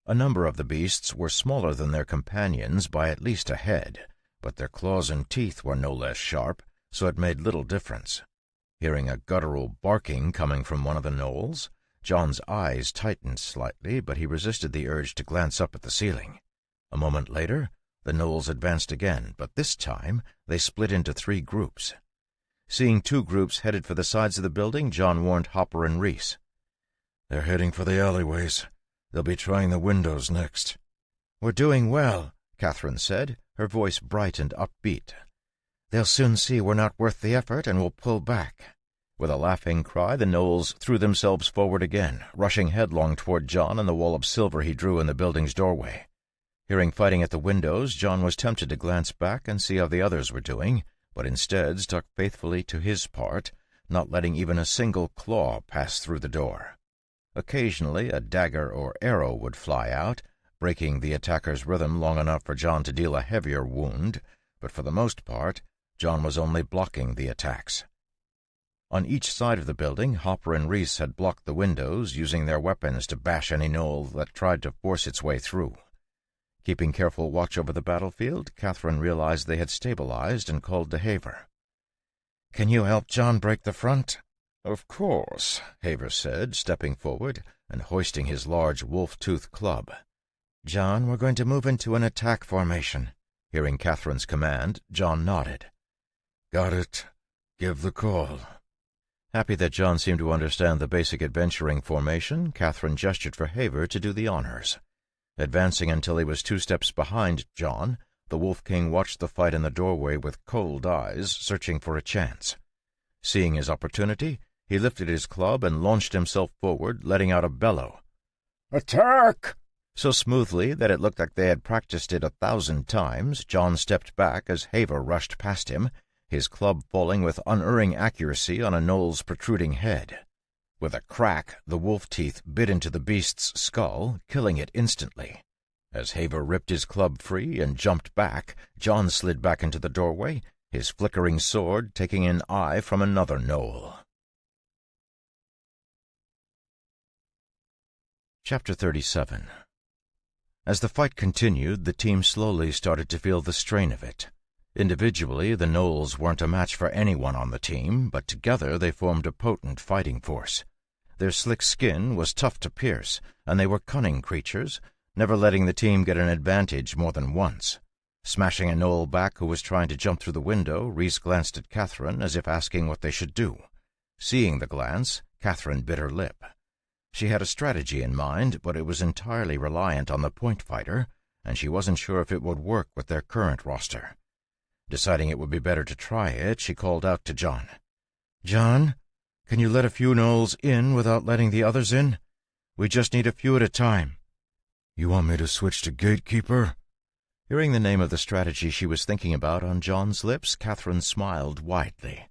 A number of the beasts were smaller than their companions by at least a head, but their claws and teeth were no less sharp, so it made little difference. Hearing a guttural barking coming from one of the gnolls, John's eyes tightened slightly, but he resisted the urge to glance up at the ceiling. A moment later, the gnolls advanced again, but this time they split into 3 groups. Seeing 2 groups headed for the sides of the building, John warned Hopper and Reese. "They're heading for the alleyways. They'll be trying the windows next." "We're doing well," Catherine said, her voice bright and upbeat. "They'll soon see we're not worth the effort and will pull back." With a laughing cry, the gnolls threw themselves forward again, rushing headlong toward John and the wall of silver he drew in the building's doorway. Hearing fighting at the windows, John was tempted to glance back and see how the others were doing, but instead stuck faithfully to his part, not letting even a single claw pass through the door. Occasionally a dagger or arrow would fly out, breaking the attacker's rhythm long enough for John to deal a heavier wound, but for the most part, John was only blocking the attacks. On each side of the building, Hopper and Reese had blocked the windows, using their weapons to bash any gnoll that tried to force its way through. Keeping careful watch over the battlefield, Catherine realized they had stabilized and called to Haver. "Can you help John break the front?" "Of course," Haver said, stepping forward and hoisting his large wolf-tooth club. "John, we're going to move into an attack formation." Hearing Catherine's command, John nodded. "Got it. Give the call." Happy that John seemed to understand the basic adventuring formation, Catherine gestured for Haver to do the honors. Advancing until he was 2 steps behind John, the Wolf King watched the fight in the doorway with cold eyes, searching for a chance. Seeing his opportunity, he lifted his club and launched himself forward, letting out a bellow. "Attack!" So smoothly that it looked like they had practiced it 1,000 times, John stepped back as Haver rushed past him, his club falling with unerring accuracy on a gnoll's protruding head. With a crack, the wolf teeth bit into the beast's skull, killing it instantly. As Haver ripped his club free and jumped back, John slid back into the doorway, his flickering sword taking an eye from another gnoll. Chapter 37. As the fight continued, the team slowly started to feel the strain of it. Individually, the gnolls weren't a match for anyone on the team, but together they formed a potent fighting force. Their slick skin was tough to pierce, and they were cunning creatures, never letting the team get an advantage more than once. Smashing a gnoll back who was trying to jump through the window, Reese glanced at Catherine as if asking what they should do. Seeing the glance, Catherine bit her lip. She had a strategy in mind, but it was entirely reliant on the point fighter, and she wasn't sure if it would work with their current roster. Deciding it would be better to try it, she called out to John. "John, can you let a few gnolls in without letting the others in? We just need a few at a time." "You want me to switch to gatekeeper?" Hearing the name of the strategy she was thinking about on John's lips, Catherine smiled widely.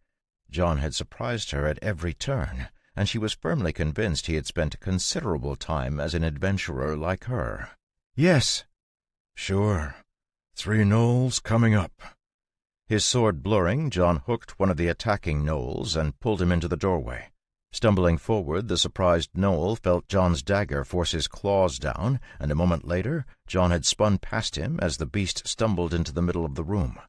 John had surprised her at every turn, and she was firmly convinced he had spent considerable time as an adventurer like her. "Yes." "Sure. 3 gnolls coming up." His sword blurring, John hooked one of the attacking gnolls and pulled him into the doorway. Stumbling forward, the surprised gnoll felt John's dagger force his claws down, and a moment later, John had spun past him as the beast stumbled into the middle of the room.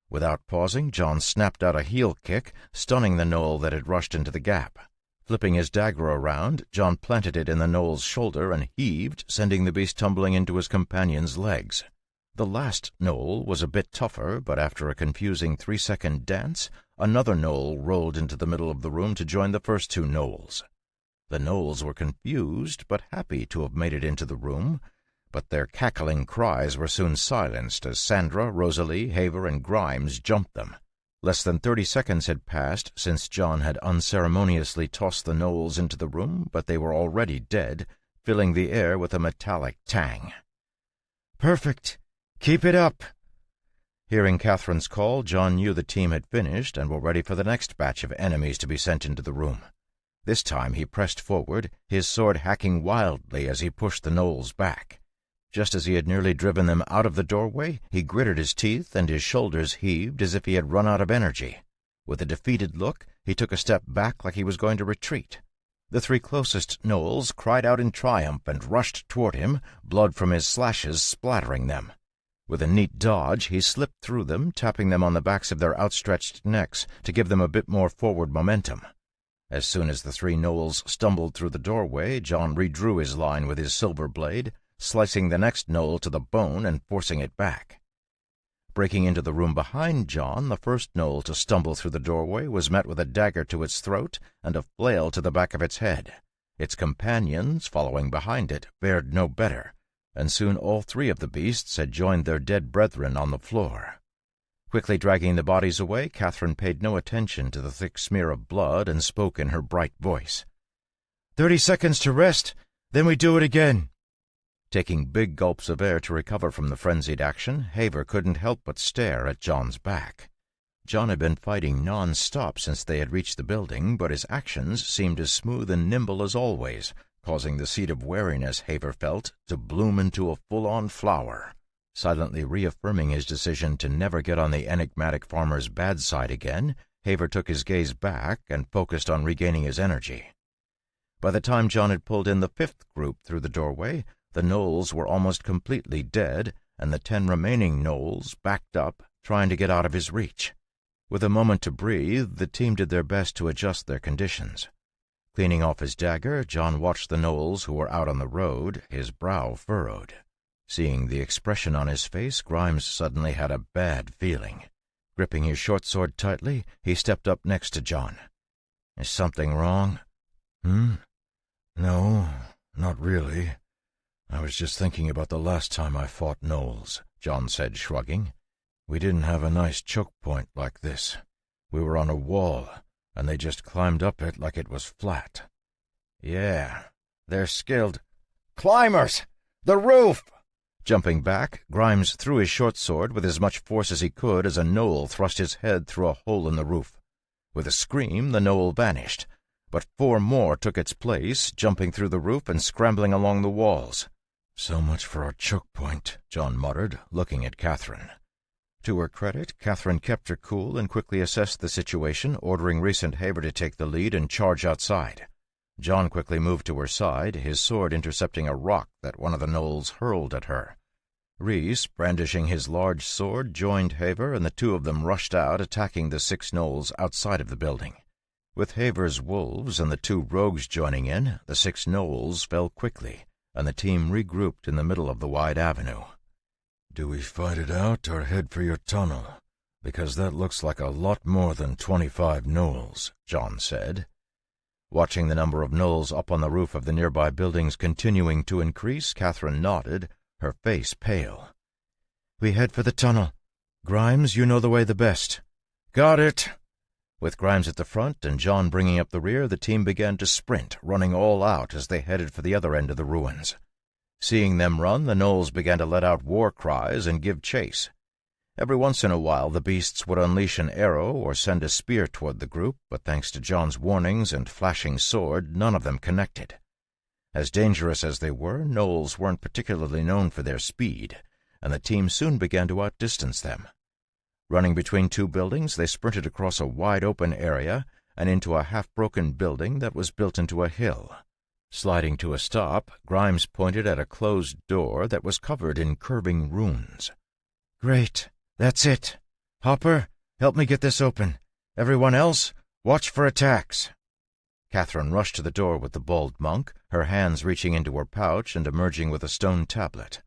Without pausing, John snapped out a heel kick, stunning the gnoll that had rushed into the gap. Flipping his dagger around, John planted it in the gnoll's shoulder and heaved, sending the beast tumbling into his companion's legs. The last gnoll was a bit tougher, but after a confusing 3-second dance, another gnoll rolled into the middle of the room to join the first 2 gnolls. The gnolls were confused, but happy to have made it into the room, but their cackling cries were soon silenced as Sandra, Rosalie, Haver, and Grimes jumped them. Less than 30 seconds had passed since John had unceremoniously tossed the gnolls into the room, but they were already dead, filling the air with a metallic tang. "Perfect! Keep it up!" Hearing Catherine's call, John knew the team had finished and were ready for the next batch of enemies to be sent into the room. This time he pressed forward, his sword hacking wildly as he pushed the gnolls back. Just as he had nearly driven them out of the doorway, he gritted his teeth and his shoulders heaved as if he had run out of energy. With a defeated look, he took a step back like he was going to retreat. The 3 closest gnolls cried out in triumph and rushed toward him, blood from his slashes splattering them. With a neat dodge, he slipped through them, tapping them on the backs of their outstretched necks to give them a bit more forward momentum. As soon as the 3 gnolls stumbled through the doorway, John redrew his line with his silver blade, slicing the next gnoll to the bone and forcing it back. Breaking into the room behind John, the first gnoll to stumble through the doorway was met with a dagger to its throat and a flail to the back of its head. Its companions, following behind it, fared no better, and soon all 3 of the beasts had joined their dead brethren on the floor. Quickly dragging the bodies away, Catherine paid no attention to the thick smear of blood and spoke in her bright voice. 30 seconds to rest, then we do it again." Taking big gulps of air to recover from the frenzied action, Haver couldn't help but stare at John's back. John had been fighting non-stop since they had reached the building, but his actions seemed as smooth and nimble as always, causing the seed of wariness Haver felt to bloom into a full-on flower. Silently reaffirming his decision to never get on the enigmatic farmer's bad side again, Haver took his gaze back and focused on regaining his energy. By the time John had pulled in the 5th group through the doorway, the gnolls were almost completely dead, and the 10 remaining gnolls backed up, trying to get out of his reach. With a moment to breathe, the team did their best to adjust their conditions. Cleaning off his dagger, John watched the gnolls who were out on the road, his brow furrowed. Seeing the expression on his face, Grimes suddenly had a bad feeling. Gripping his short sword tightly, he stepped up next to John. "Is something wrong?" No, not really. I was just thinking about the last time I fought gnolls," John said, shrugging. "We didn't have a nice choke point like this. We were on a wall, and they just climbed up it like it was flat." "Yeah, they're skilled." "Climbers! The roof!" Jumping back, Grimes threw his short sword with as much force as he could as a gnoll thrust his head through a hole in the roof. With a scream, the gnoll vanished, but 4 more took its place, jumping through the roof and scrambling along the walls. "So much for our choke point," John muttered, looking at Catherine. To her credit, Catherine kept her cool and quickly assessed the situation, ordering recent Haver to take the lead and charge outside. John quickly moved to her side, his sword intercepting a rock that one of the gnolls hurled at her. Reese, brandishing his large sword, joined Haver, and the 2 of them rushed out, attacking the 6 gnolls outside of the building. With Haver's wolves and the 2 rogues joining in, the 6 gnolls fell quickly, and the team regrouped in the middle of the wide avenue. "Do we fight it out or head for your tunnel? Because that looks like a lot more than 25 gnolls," John said. Watching the number of gnolls up on the roof of the nearby buildings continuing to increase, Catherine nodded, her face pale. "We head for the tunnel. Grimes, you know the way the best." "Got it." With Grimes at the front and John bringing up the rear, the team began to sprint, running all out as they headed for the other end of the ruins. Seeing them run, the gnolls began to let out war cries and give chase. Every once in a while the beasts would unleash an arrow or send a spear toward the group, but thanks to John's warnings and flashing sword, none of them connected. As dangerous as they were, gnolls weren't particularly known for their speed, and the team soon began to outdistance them. Running between 2 buildings, they sprinted across a wide-open area and into a half-broken building that was built into a hill. Sliding to a stop, Grimes pointed at a closed door that was covered in curving runes. "Great, that's it. Hopper, help me get this open. Everyone else, watch for attacks." Catherine rushed to the door with the bald monk, her hands reaching into her pouch and emerging with a stone tablet.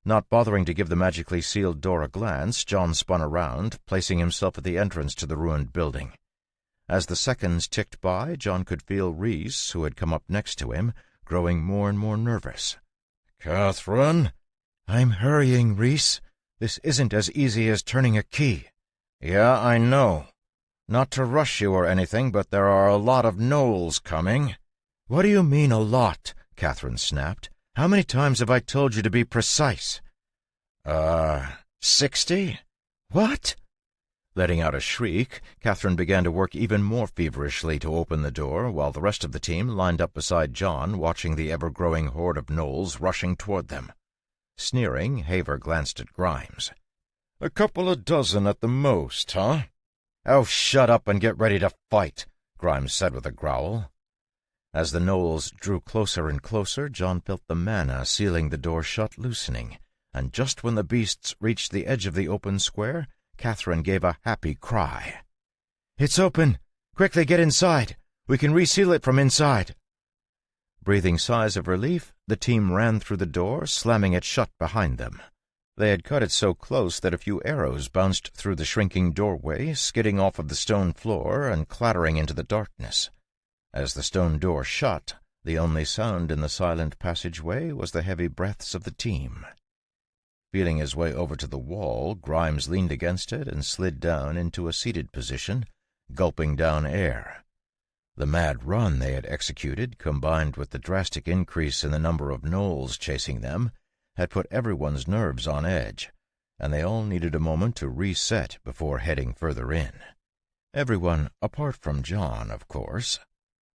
Not bothering to give the magically sealed door a glance, John spun around, placing himself at the entrance to the ruined building. As the seconds ticked by, John could feel Reese, who had come up next to him, growing more and more nervous. Catherine? I'm hurrying, Reese. This isn't as easy as turning a key. Yeah, I know. Not to rush you or anything, but there are a lot of gnolls coming. What do you mean, a lot? Catherine snapped. How many times have I told you to be precise? 60? What? Letting out a shriek, Catherine began to work even more feverishly to open the door, while the rest of the team lined up beside John, watching the ever-growing horde of gnolls rushing toward them. Sneering, Haver glanced at Grimes. A couple of dozen at the most, huh? Oh, shut up and get ready to fight, Grimes said with a growl. As the gnolls drew closer and closer, John felt the mana sealing the door shut loosening, and just when the beasts reached the edge of the open square, Catherine gave a happy cry. It's open! Quickly get inside! We can reseal it from inside! Breathing sighs of relief, the team ran through the door, slamming it shut behind them. They had cut it so close that a few arrows bounced through the shrinking doorway, skidding off of the stone floor and clattering into the darkness. As the stone door shut, the only sound in the silent passageway was the heavy breaths of the team. Feeling his way over to the wall, Grimes leaned against it and slid down into a seated position, gulping down air. The mad run they had executed, combined with the drastic increase in the number of gnolls chasing them, had put everyone's nerves on edge, and they all needed a moment to reset before heading further in. Everyone apart from John, of course.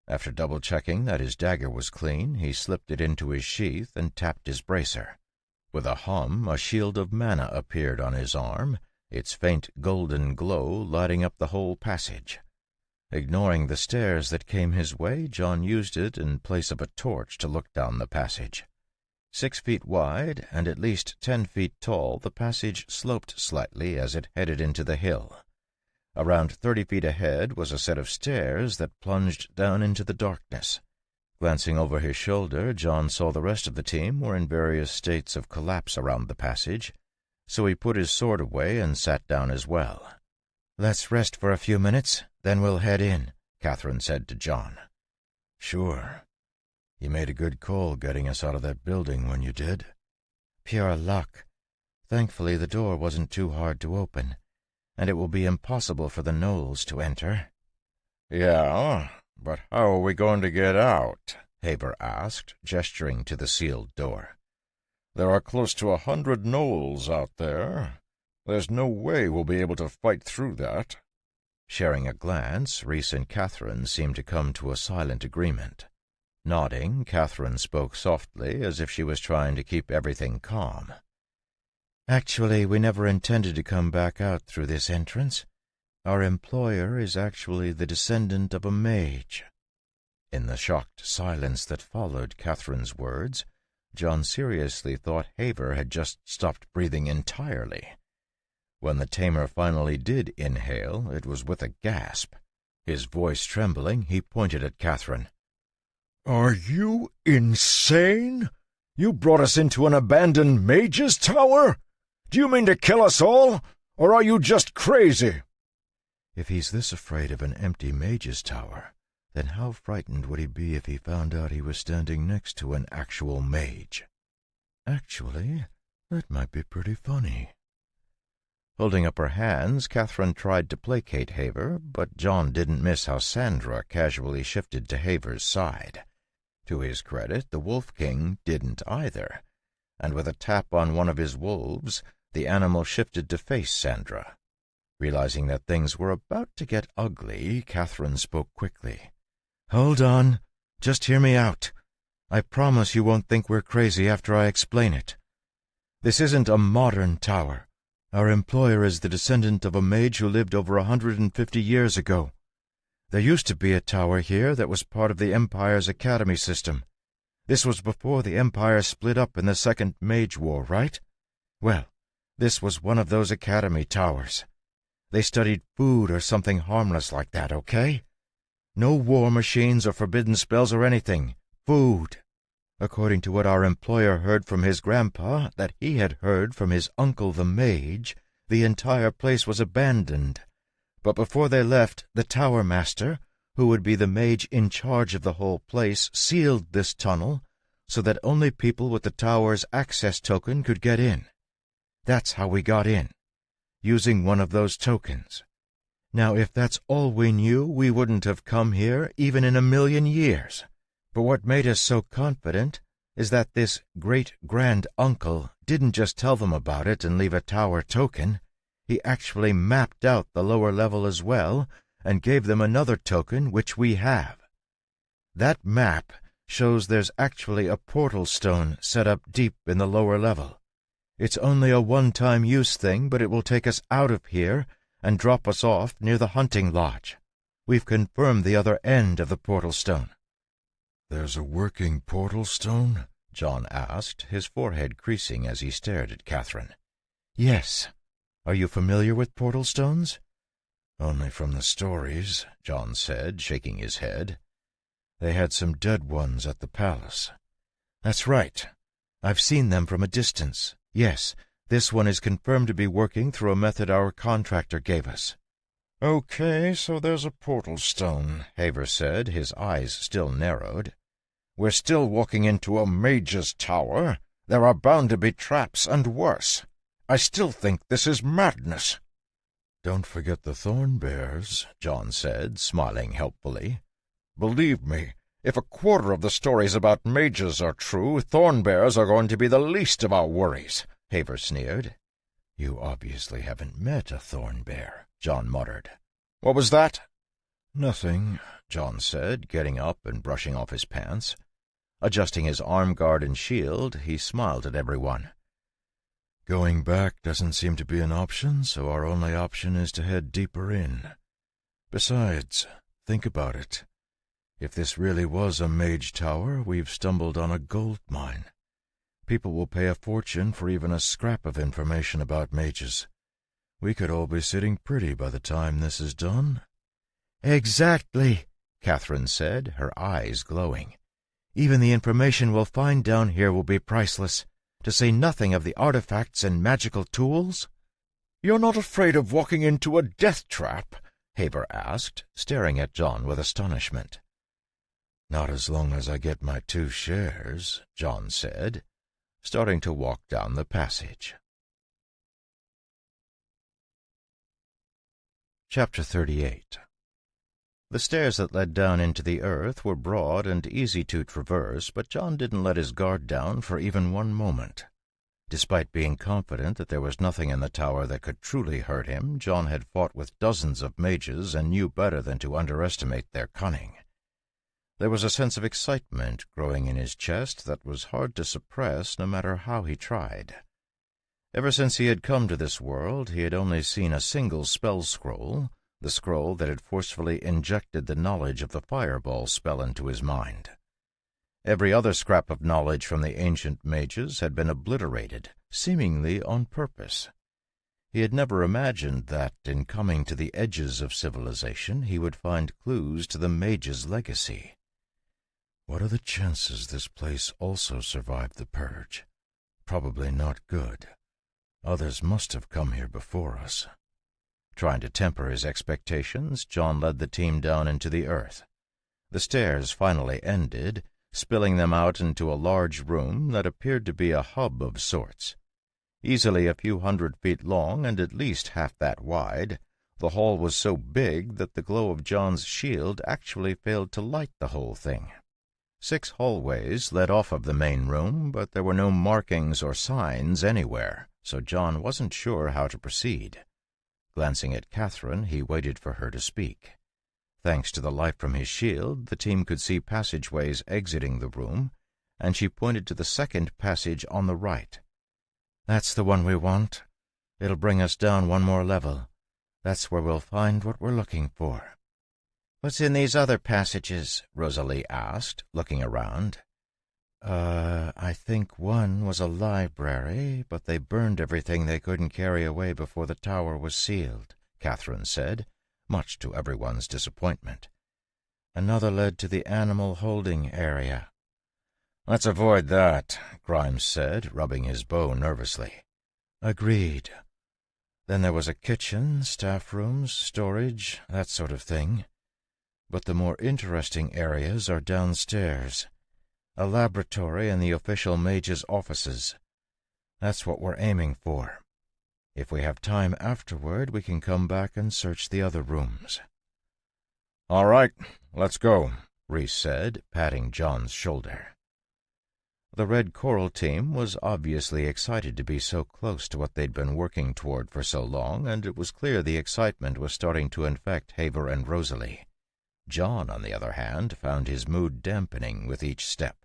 After double-checking that his dagger was clean, he slipped it into his sheath and tapped his bracer. With a hum, a shield of mana appeared on his arm, its faint golden glow lighting up the whole passage. Ignoring the stares that came his way, John used it in place of a torch to look down the passage. 6 feet wide and at least 10 feet tall, the passage sloped slightly as it headed into the hill. Around 30 feet ahead was a set of stairs that plunged down into the darkness. Glancing over his shoulder, John saw the rest of the team were in various states of collapse around the passage, so he put his sword away and sat down as well. "Let's rest for a few minutes, then we'll head in," Catherine said to John. "Sure. You made a good call getting us out of that building when you did." "Pure luck. Thankfully the door wasn't too hard to open, and it will be impossible for the gnolls to enter." "Yeah, but how are we going to get out?" Haver asked, gesturing to the sealed door. "There are close to 100 gnolls out there. There's no way we'll be able to fight through that." Sharing a glance, Reese and Catherine seemed to come to a silent agreement. Nodding, Catherine spoke softly, as if she was trying to keep everything calm. "Actually, we never intended to come back out through this entrance. Our employer is actually the descendant of a mage." In the shocked silence that followed Catherine's words, John seriously thought Haver had just stopped breathing entirely. When the tamer finally did inhale, it was with a gasp. His voice trembling, he pointed at Catherine. "Are you insane? You brought us into an abandoned mage's tower? Do you mean to kill us all, or are you just crazy?" "If he's this afraid of an empty mage's tower, then how frightened would he be if he found out he was standing next to an actual mage? Actually, that might be pretty funny." Holding up her hands, Catherine tried to placate Haver, but John didn't miss how Sandra casually shifted to Haver's side. To his credit, the Wolf King didn't either, and with a tap on one of his wolves, the animal shifted to face Sandra. Realizing that things were about to get ugly, Catherine spoke quickly. "Hold on. Just hear me out. I promise you won't think we're crazy after I explain it. This isn't a modern tower. Our employer is the descendant of a mage who lived over 150 years ago. There used to be a tower here that was part of the Empire's academy system. This was before the Empire split up in the Second Mage War, right? Well, this was one of those academy towers. They studied food or something harmless like that, okay? No war machines or forbidden spells or anything. Food. According to what our employer heard from his grandpa, that he had heard from his uncle the mage, the entire place was abandoned. But before they left, the tower master, who would be the mage in charge of the whole place, sealed this tunnel, so that only people with the tower's access token could get in. That's how we got in, using one of those tokens. Now, if that's all we knew, we wouldn't have come here even in 1,000,000 years. But what made us so confident is that this great-grand-uncle didn't just tell them about it and leave a tower token. He actually mapped out the lower level as well and gave them another token, which we have. That map shows there's actually a portal stone set up deep in the lower level. It's only a one-time use thing, but it will take us out of here and drop us off near the hunting lodge. We've confirmed the other end of the portal stone. "There's a working portal stone?" John asked, his forehead creasing as he stared at Catherine. Yes. Are you familiar with portal stones? "Only from the stories," John said, shaking his head. "They had some dead ones at the palace." "That's right. I've seen them from a distance. Yes, this one is confirmed to be working through a method our contractor gave us." "Okay, so there's a portal stone," Haver said, his eyes still narrowed. "We're still walking into a mage's tower. There are bound to be traps and worse. I still think this is madness." "Don't forget the thorn bears," John said, smiling helpfully. "Believe me, if a quarter of the stories about mages are true, thorn bears are going to be the least of our worries," Haver sneered. "You obviously haven't met a thorn bear," John muttered. "What was that?" "Nothing," John said, getting up and brushing off his pants. Adjusting his arm guard and shield, he smiled at everyone. "Going back doesn't seem to be an option, so our only option is to head deeper in. Besides, think about it. If this really was a mage tower, we've stumbled on a gold mine. People will pay a fortune for even a scrap of information about mages. We could all be sitting pretty by the time this is done." "Exactly," Catherine said, her eyes glowing. "Even the information we'll find down here will be priceless, to say nothing of the artifacts and magical tools." "You're not afraid of walking into a death trap?" Haver asked, staring at John with astonishment. "Not as long as I get my 2 shares," John said, starting to walk down the passage. Chapter 38. The stairs that led down into the earth were broad and easy to traverse, but John didn't let his guard down for even one moment. Despite being confident that there was nothing in the tower that could truly hurt him, John had fought with dozens of mages and knew better than to underestimate their cunning. There was a sense of excitement growing in his chest that was hard to suppress no matter how he tried. Ever since he had come to this world, he had only seen a single spell scroll, the scroll that had forcefully injected the knowledge of the fireball spell into his mind. Every other scrap of knowledge from the ancient mages had been obliterated, seemingly on purpose. He had never imagined that, in coming to the edges of civilization, he would find clues to the mage's legacy. "What are the chances this place also survived the purge? Probably not good. Others must have come here before us." Trying to temper his expectations, John led the team down into the earth. The stairs finally ended, spilling them out into a large room that appeared to be a hub of sorts. Easily a few 100 feet long and at least half that wide, the hall was so big that the glow of John's shield actually failed to light the whole thing. 6 hallways led off of the main room, but there were no markings or signs anywhere, so John wasn't sure how to proceed. Glancing at Catherine, he waited for her to speak. Thanks to the light from his shield, the team could see passageways exiting the room, and she pointed to the second passage on the right. "That's the one we want. It'll bring us down 1 more level. That's where we'll find what we're looking for." "What's in these other passages?" Rosalie asked, looking around. I think one was a library, but they burned everything they couldn't carry away before the tower was sealed," Catherine said, much to everyone's disappointment. "Another led to the animal holding area." "Let's avoid that," Grimes said, rubbing his bow nervously. "Agreed. Then there was a kitchen, staff rooms, storage, that sort of thing. But the more interesting areas are downstairs. A laboratory and the official mage's offices. That's what we're aiming for. If we have time afterward, we can come back and search the other rooms." "All right, let's go," Rhys said, patting John's shoulder. The Red Coral team was obviously excited to be so close to what they'd been working toward for so long, and it was clear the excitement was starting to infect Haver and Rosalie. John, on the other hand, found his mood dampening with each step.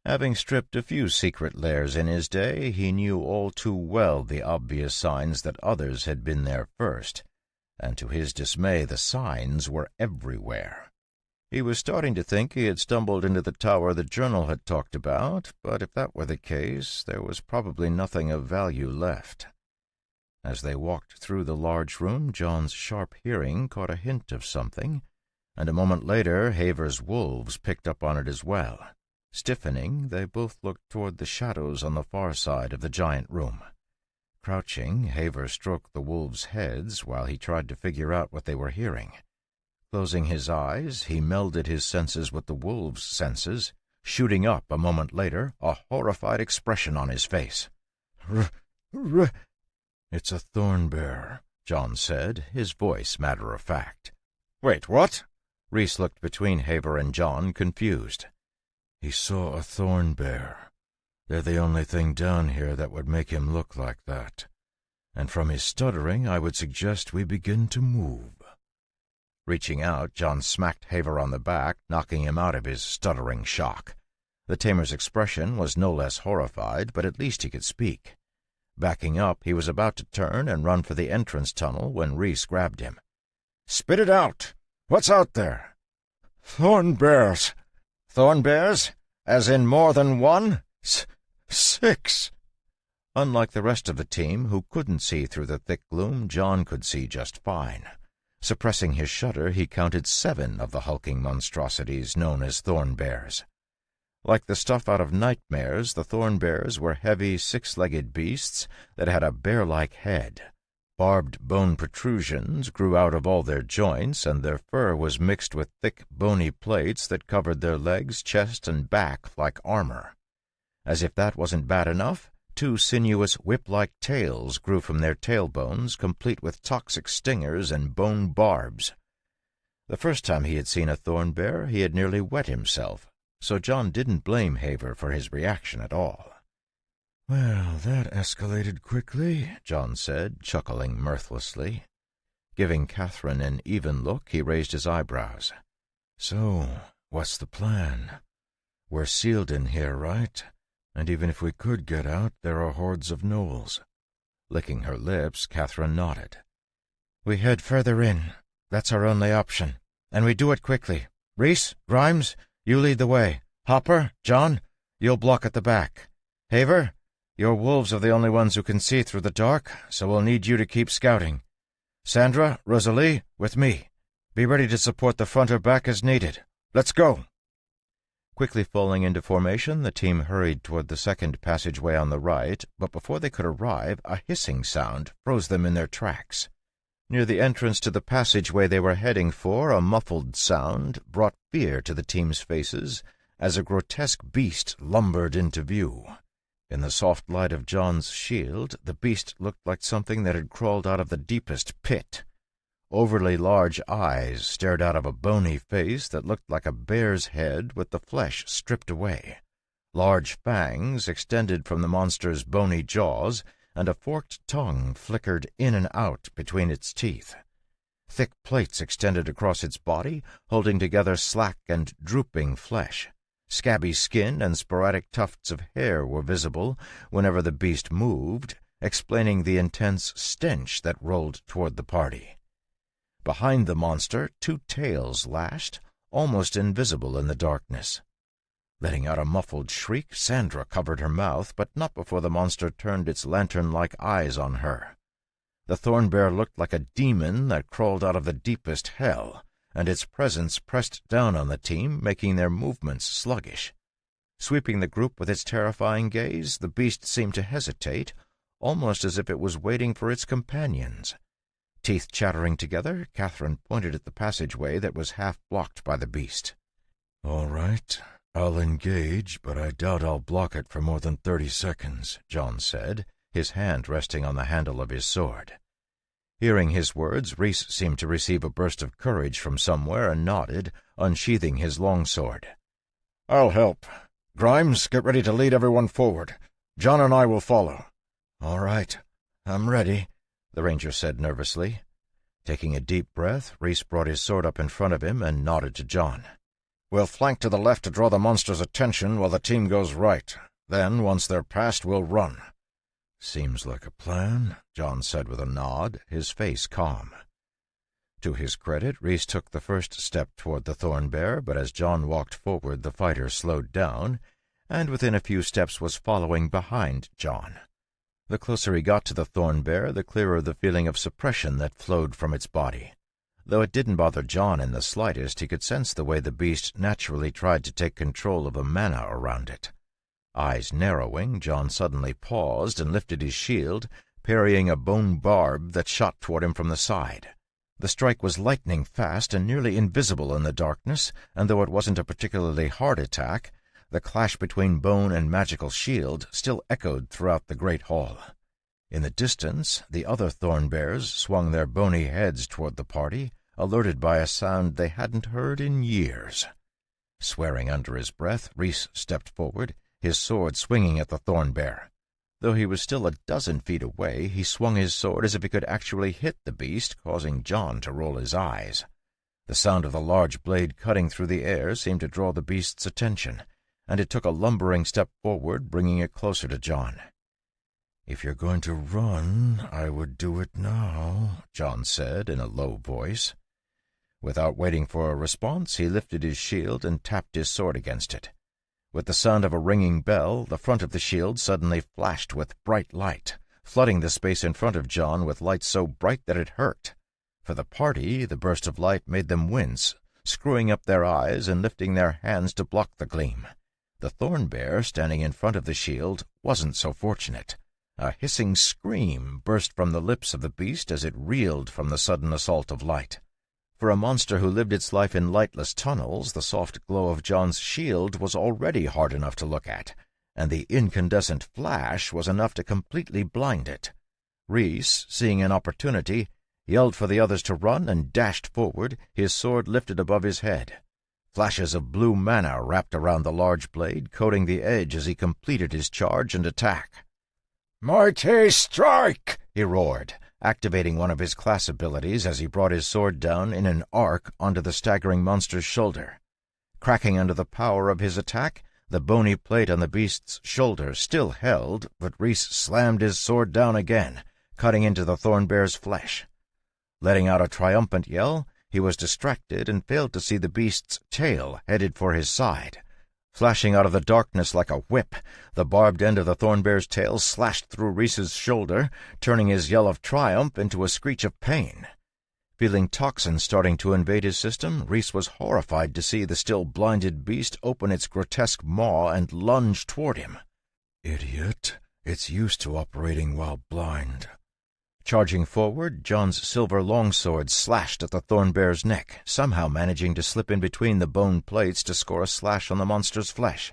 Having stripped a few secret lairs in his day, he knew all too well the obvious signs that others had been there first, and to his dismay the signs were everywhere. He was starting to think he had stumbled into the tower the journal had talked about, but if that were the case, there was probably nothing of value left. As they walked through the large room, John's sharp hearing caught a hint of something, and a moment later Haver's wolves picked up on it as well. Stiffening, they both looked toward the shadows on the far side of the giant room. Crouching, Haver stroked the wolves' heads while he tried to figure out what they were hearing. Closing his eyes, he melded his senses with the wolves' senses, shooting up a moment later, a horrified expression on his face. "It's a thorn bear," John said, his voice matter-of-fact. "Wait, what?" Rhys looked between Haver and John, confused. "He saw a thorn bear. They're the only thing down here that would make him look like that. And from his stuttering, I would suggest we begin to move." Reaching out, John smacked Haver on the back, knocking him out of his stuttering shock. The tamer's expression was no less horrified, but at least he could speak. Backing up, he was about to turn and run for the entrance tunnel when Rhys grabbed him. "Spit it out! What's out there?" "Thorn bears." "Thorn bears? As in more than one?" "6." Unlike the rest of the team, who couldn't see through the thick gloom, John could see just fine. Suppressing his shudder, he counted 7 of the hulking monstrosities known as thorn bears. Like the stuff out of nightmares, the thorn bears were heavy, 6-legged beasts that had a bear-like head. Barbed bone protrusions grew out of all their joints, and their fur was mixed with thick, bony plates that covered their legs, chest, and back like armor. As if that wasn't bad enough, 2 sinuous whip-like tails grew from their tailbones, complete with toxic stingers and bone barbs. The first time he had seen a thorn bear, he had nearly wet himself, so John didn't blame Haver for his reaction at all. "Well, that escalated quickly," John said, chuckling mirthlessly. Giving Catherine an even look, he raised his eyebrows. "So, what's the plan? We're sealed in here, right? And even if we could get out, there are hordes of gnolls." Licking her lips, Catherine nodded. "We head further in. That's our only option. And we do it quickly. Rhys, Grimes, you lead the way. Hopper, John, you'll block at the back. Haver, your wolves are the only ones who can see through the dark, so we'll need you to keep scouting. Sandra, Rosalie, with me. Be ready to support the front or back as needed. Let's go." Quickly falling into formation, the team hurried toward the second passageway on the right, but before they could arrive, a hissing sound froze them in their tracks. Near the entrance to the passageway they were heading for, a muffled sound brought fear to the team's faces as a grotesque beast lumbered into view. In the soft light of John's shield, the beast looked like something that had crawled out of the deepest pit. Overly large eyes stared out of a bony face that looked like a bear's head with the flesh stripped away. Large fangs extended from the monster's bony jaws, and a forked tongue flickered in and out between its teeth. Thick plates extended across its body, holding together slack and drooping flesh. Scabby skin and sporadic tufts of hair were visible whenever the beast moved, explaining the intense stench that rolled toward the party. Behind the monster, 2 tails lashed, almost invisible in the darkness. Letting out a muffled shriek, Sandra covered her mouth, but not before the monster turned its lantern-like eyes on her. The thorn bear looked like a demon that crawled out of the deepest hell, and its presence pressed down on the team, making their movements sluggish. Sweeping the group with its terrifying gaze, the beast seemed to hesitate, almost as if it was waiting for its companions. Teeth chattering together, Catherine pointed at the passageway that was half blocked by the beast. "All right, "I'll engage, but I doubt I'll block it for more than 30 seconds," John said, his hand resting on the handle of his sword. Hearing his words, Rhys seemed to receive a burst of courage from somewhere and nodded, unsheathing his longsword. "I'll help. Grimes, get ready to lead everyone forward. John and I will follow." "All right. I'm ready," the ranger said nervously. Taking a deep breath, Rhys brought his sword up in front of him and nodded to John. "We'll flank to the left to draw the monster's attention while the team goes right. Then, once they're past, we'll run." "Seems like a plan," John said with a nod, his face calm. To his credit, Rhys took the first step toward the thorn bear, but as John walked forward, the fighter slowed down, and within a few steps was following behind John. The closer he got to the thorn bear, the clearer the feeling of suppression that flowed from its body. Though it didn't bother John in the slightest, he could sense the way the beast naturally tried to take control of a mana around it. Eyes narrowing, John suddenly paused and lifted his shield, parrying a bone barb that shot toward him from the side. The strike was lightning fast and nearly invisible in the darkness, and though it wasn't a particularly hard attack, the clash between bone and magical shield still echoed throughout the great hall. In the distance, the other thorn bears swung their bony heads toward the party, alerted by a sound they hadn't heard in years. Swearing under his breath, Rhys stepped forward, his sword swinging at the thorn bear. Though he was still a dozen feet away, he swung his sword as if he could actually hit the beast, causing John to roll his eyes. The sound of the large blade cutting through the air seemed to draw the beast's attention, and it took a lumbering step forward, bringing it closer to John. "If you're going to run, I would do it now," John said in a low voice. Without waiting for a response, he lifted his shield and tapped his sword against it. With the sound of a ringing bell, the front of the shield suddenly flashed with bright light, flooding the space in front of John with light so bright that it hurt. For the party, the burst of light made them wince, screwing up their eyes and lifting their hands to block the gleam. The thorn bear, standing in front of the shield, wasn't so fortunate. A hissing scream burst from the lips of the beast as it reeled from the sudden assault of light. For a monster who lived its life in lightless tunnels, the soft glow of John's shield was already hard enough to look at, and the incandescent flash was enough to completely blind it. Rhys, seeing an opportunity, yelled for the others to run and dashed forward, his sword lifted above his head. Flashes of blue mana wrapped around the large blade, coating the edge as he completed his charge and attack. "Mighty strike!" he roared, activating one of his class abilities as he brought his sword down in an arc onto the staggering monster's shoulder. Cracking under the power of his attack, the bony plate on the beast's shoulder still held, but Rhys slammed his sword down again, cutting into the thorn bear's flesh. Letting out a triumphant yell, he was distracted and failed to see the beast's tail headed for his side. Flashing out of the darkness like a whip, the barbed end of the thorn bear's tail slashed through Rhys's shoulder, turning his yell of triumph into a screech of pain. Feeling toxins starting to invade his system, Rhys was horrified to see the still blinded beast open its grotesque maw and lunge toward him. "Idiot. It's used to operating while blind." Charging forward, John's silver longsword slashed at the thorn bear's neck, somehow managing to slip in between the bone plates to score a slash on the monster's flesh.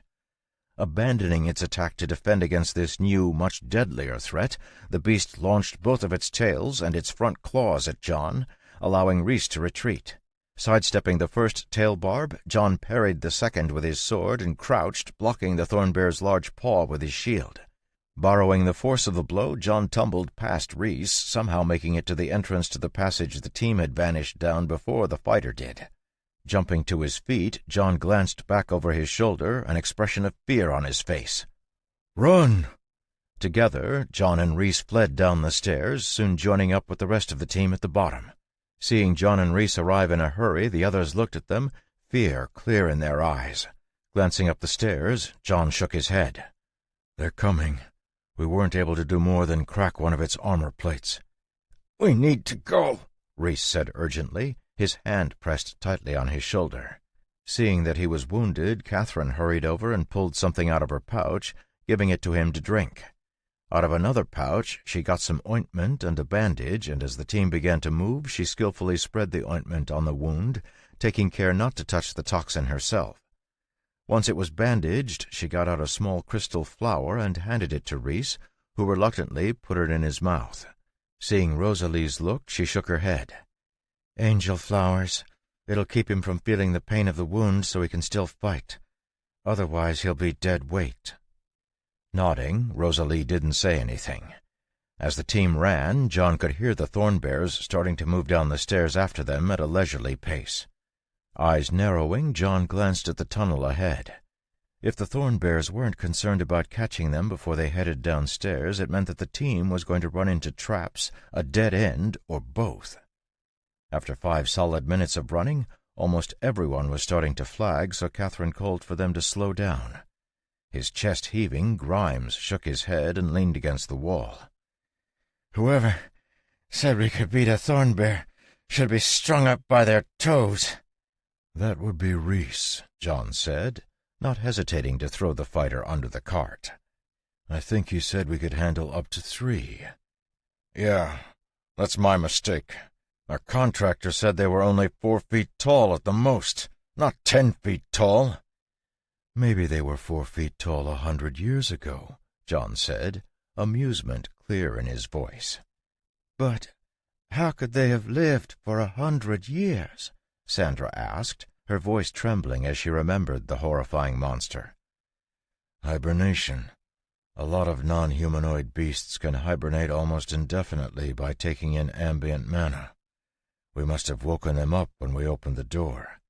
Abandoning its attack to defend against this new, much deadlier threat, the beast launched both of its tails and its front claws at John, allowing Rhys to retreat. Sidestepping the first tail barb, John parried the second with his sword and crouched, blocking the thorn bear's large paw with his shield. Borrowing the force of the blow, John tumbled past Rhys, somehow making it to the entrance to the passage the team had vanished down before the fighter did. Jumping to his feet, John glanced back over his shoulder, an expression of fear on his face. "Run!" Together, John and Rhys fled down the stairs, soon joining up with the rest of the team at the bottom. Seeing John and Rhys arrive in a hurry, the others looked at them, fear clear in their eyes. Glancing up the stairs, John shook his head. "They're coming. We weren't able to do more than crack one of its armor plates." "We need to go," Rhys said urgently, his hand pressed tightly on his shoulder. Seeing that he was wounded, Catherine hurried over and pulled something out of her pouch, giving it to him to drink. Out of another pouch, she got some ointment and a bandage, and as the team began to move, she skillfully spread the ointment on the wound, taking care not to touch the toxin herself. Once it was bandaged, she got out a small crystal flower and handed it to Rhys, who reluctantly put it in his mouth. Seeing Rosalie's look, she shook her head. "Angel flowers. It'll keep him from feeling the pain of the wound so he can still fight. Otherwise he'll be dead weight." Nodding, Rosalie didn't say anything. As the team ran, John could hear the thornbears starting to move down the stairs after them at a leisurely pace. Eyes narrowing, John glanced at the tunnel ahead. If the thornbears weren't concerned about catching them before they headed downstairs, it meant that the team was going to run into traps, a dead end, or both. After 5 solid minutes of running, almost everyone was starting to flag, so Catherine called for them to slow down. His chest heaving, Grimes shook his head and leaned against the wall. "Whoever said we could beat a thornbear should be strung up by their toes." "That would be Rhys," John said, not hesitating to throw the fighter under the cart. "I think he said we could handle up to 3. "Yeah, that's my mistake. Our contractor said they were only 4 feet tall at the most, not 10 feet tall." "Maybe they were 4 feet tall 100 years ago," John said, amusement clear in his voice. "But how could they have lived for 100 years?" Sandra asked, her voice trembling as she remembered the horrifying monster. "Hibernation. A lot of non-humanoid beasts can hibernate almost indefinitely by taking in ambient mana. We must have woken them up when we opened the door."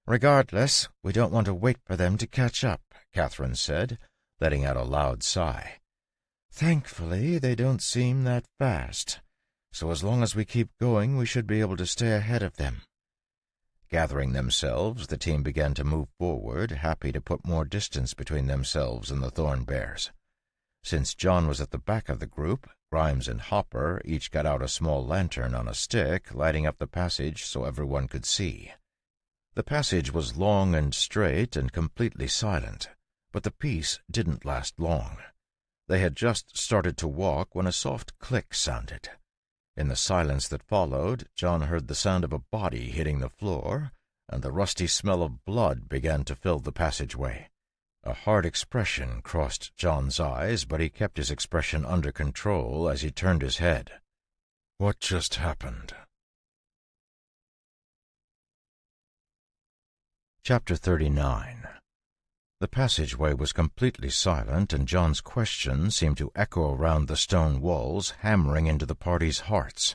"Regardless, we don't want to wait for them to catch up," Catherine said, letting out a loud sigh. "Thankfully, they don't seem that fast, so as long as we keep going, we should be able to stay ahead of them." Gathering themselves, the team began to move forward, happy to put more distance between themselves and the thornbears. Since John was at the back of the group, Grimes and Hopper each got out a small lantern on a stick, lighting up the passage so everyone could see. The passage was long and straight and completely silent, but the peace didn't last long. They had just started to walk when a soft click sounded. In the silence that followed, John heard the sound of a body hitting the floor, and the rusty smell of blood began to fill the passageway. A hard expression crossed John's eyes, but he kept his expression under control as he turned his head. "What just happened?" Chapter 39. The passageway was completely silent, and John's question seemed to echo around the stone walls, hammering into the party's hearts.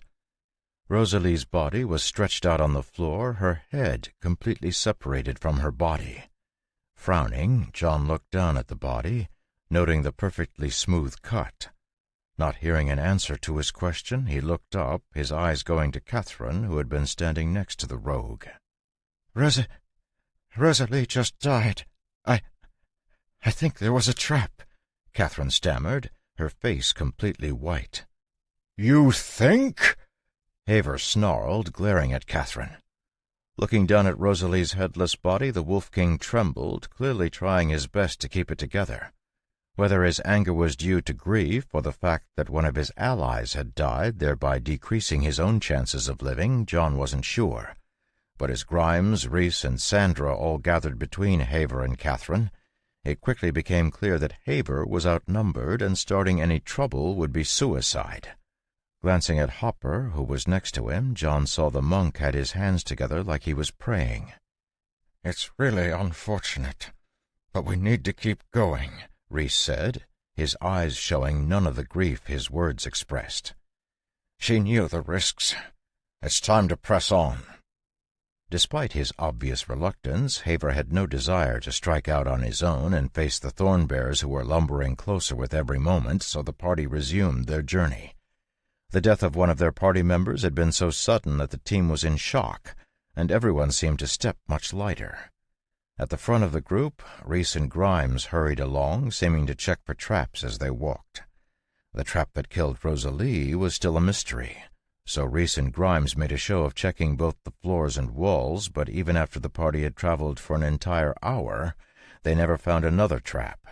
Rosalie's body was stretched out on the floor, her head completely separated from her body. Frowning, John looked down at the body, noting the perfectly smooth cut. Not hearing an answer to his question, he looked up, his eyes going to Catherine, who had been standing next to the rogue. Rosalie just died. I think there was a trap," Catherine stammered, her face completely white. "You think?" Haver snarled, glaring at Catherine. Looking down at Rosalie's headless body, the Wolf King trembled, clearly trying his best to keep it together. Whether his anger was due to grief or the fact that one of his allies had died, thereby decreasing his own chances of living, John wasn't sure. But as Grimes, Rhys, and Sandra all gathered between Haver and Catherine, it quickly became clear that Haver was outnumbered, and starting any trouble would be suicide. Glancing at Hopper, who was next to him, John saw the monk had his hands together like he was praying. "It's really unfortunate, but we need to keep going," Rhys said, his eyes showing none of the grief his words expressed. "She knew the risks. It's time to press on." Despite his obvious reluctance, Haver had no desire to strike out on his own and face the thornbears who were lumbering closer with every moment, so the party resumed their journey. The death of one of their party members had been so sudden that the team was in shock, and everyone seemed to step much lighter. At the front of the group, Rhys and Grimes hurried along, seeming to check for traps as they walked. The trap that killed Rosalie was still a mystery, so Rhys and Grimes made a show of checking both the floors and walls, but even after the party had traveled for an entire hour, they never found another trap.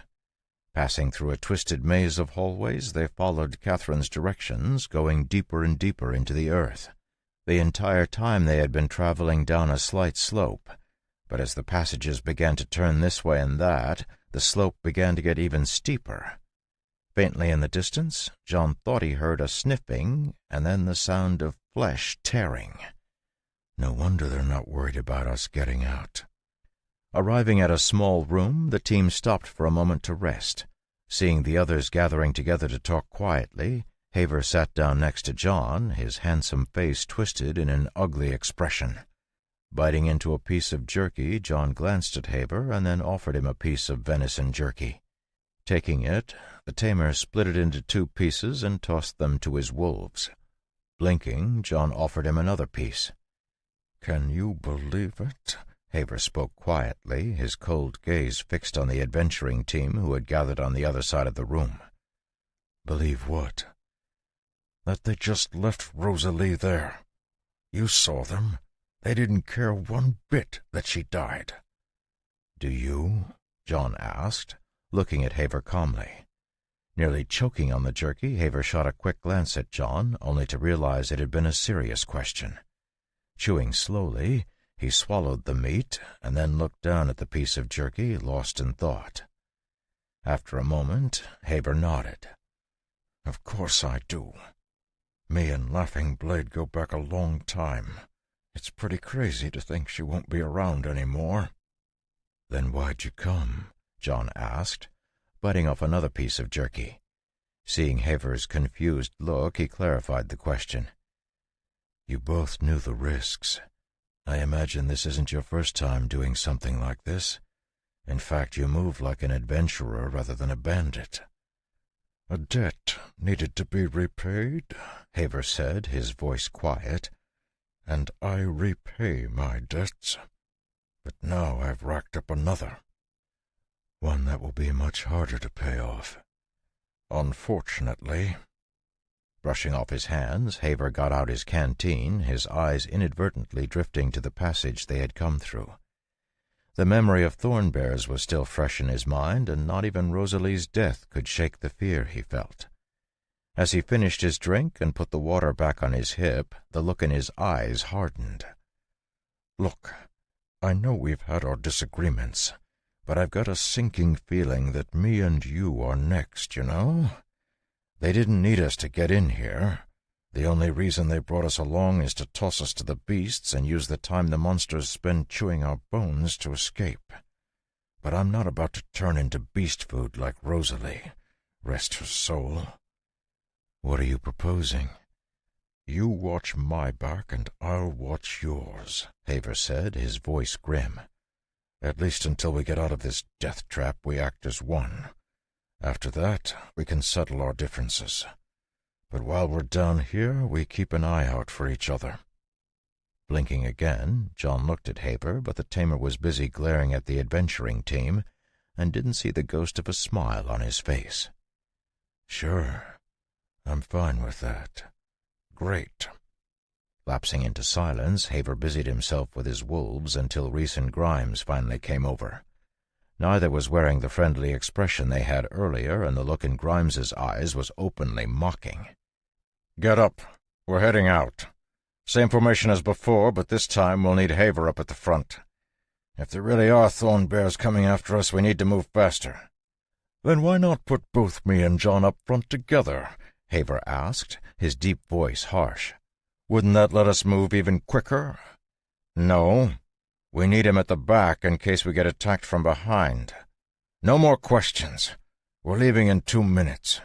Passing through a twisted maze of hallways, they followed Catherine's directions, going deeper and deeper into the earth. The entire time they had been traveling down a slight slope. but as the passages began to turn this way and that, the slope began to get even steeper. Faintly in the distance, John thought he heard a sniffing and then the sound of flesh tearing. No wonder they're not worried about us getting out. Arriving at a small room, the team stopped for a moment to rest. Seeing the others gathering together to talk quietly, Haver sat down next to John, his handsome face twisted in an ugly expression. Biting into a piece of jerky, John glanced at Haver and then offered him a piece of venison jerky. Taking it, the tamer split it into 2 pieces and tossed them to his wolves. Blinking, John offered him another piece. "Can you believe it?" Haver spoke quietly, his cold gaze fixed on the adventuring team who had gathered on the other side of the room. "Believe what?" "That they just left Rosalie there. You saw them. They didn't care one bit that she died." "Do you?" John asked, looking at Haver calmly. Nearly choking on the jerky, Haver shot a quick glance at John, only to realize it had been a serious question. Chewing slowly, he swallowed the meat and then looked down at the piece of jerky, lost in thought. After a moment, Haver nodded. "Of course I do. Me and Laughing Blade go back a long time. It's pretty crazy to think she won't be around anymore." "Then why'd you come?" John asked, biting off another piece of jerky. Seeing Haver's confused look, he clarified the question. "You both knew the risks. I imagine this isn't your first time doing something like this. In fact, you move like an adventurer rather than a bandit." "A debt needed to be repaid," Haver said, his voice quiet. "And I repay my debts. But now I've racked up another." "One that will be much harder to pay off." "Unfortunately." Brushing off his hands, Haver got out his canteen, his eyes inadvertently drifting to the passage they had come through. The memory of Thornbears was still fresh in his mind, and not even Rosalie's death could shake the fear he felt. As he finished his drink and put the water back on his hip, the look in his eyes hardened. "Look, I know we've had our disagreements, but I've got a sinking feeling that me and you are next, you know? They didn't need us to get in here. The only reason they brought us along is to toss us to the beasts and use the time the monsters spend chewing our bones to escape. But I'm not about to turn into beast food like Rosalie. Rest her soul." "What are you proposing?" "You watch my back and I'll watch yours," Haver said, his voice grim. "At least until we get out of this death trap, we act as one. After that, we can settle our differences. But while we're down here, we keep an eye out for each other." Blinking again, John looked at Haver, but the tamer was busy glaring at the adventuring team and didn't see the ghost of a smile on his face. "Sure, I'm fine with that." "Great." Lapsing into silence, Haver busied himself with his wolves until Reese and Grimes finally came over. Neither was wearing the friendly expression they had earlier, and the look in Grimes's eyes was openly mocking. "Get up. We're heading out. Same formation as before, but this time we'll need Haver up at the front. If there really are Thornbears coming after us, we need to move faster." "Then why not put both me and John up front together?" Haver asked, his deep voice harsh. "Wouldn't that let us move even quicker?" "No. We need him at the back in case we get attacked from behind. No more questions. We're leaving in 2 minutes."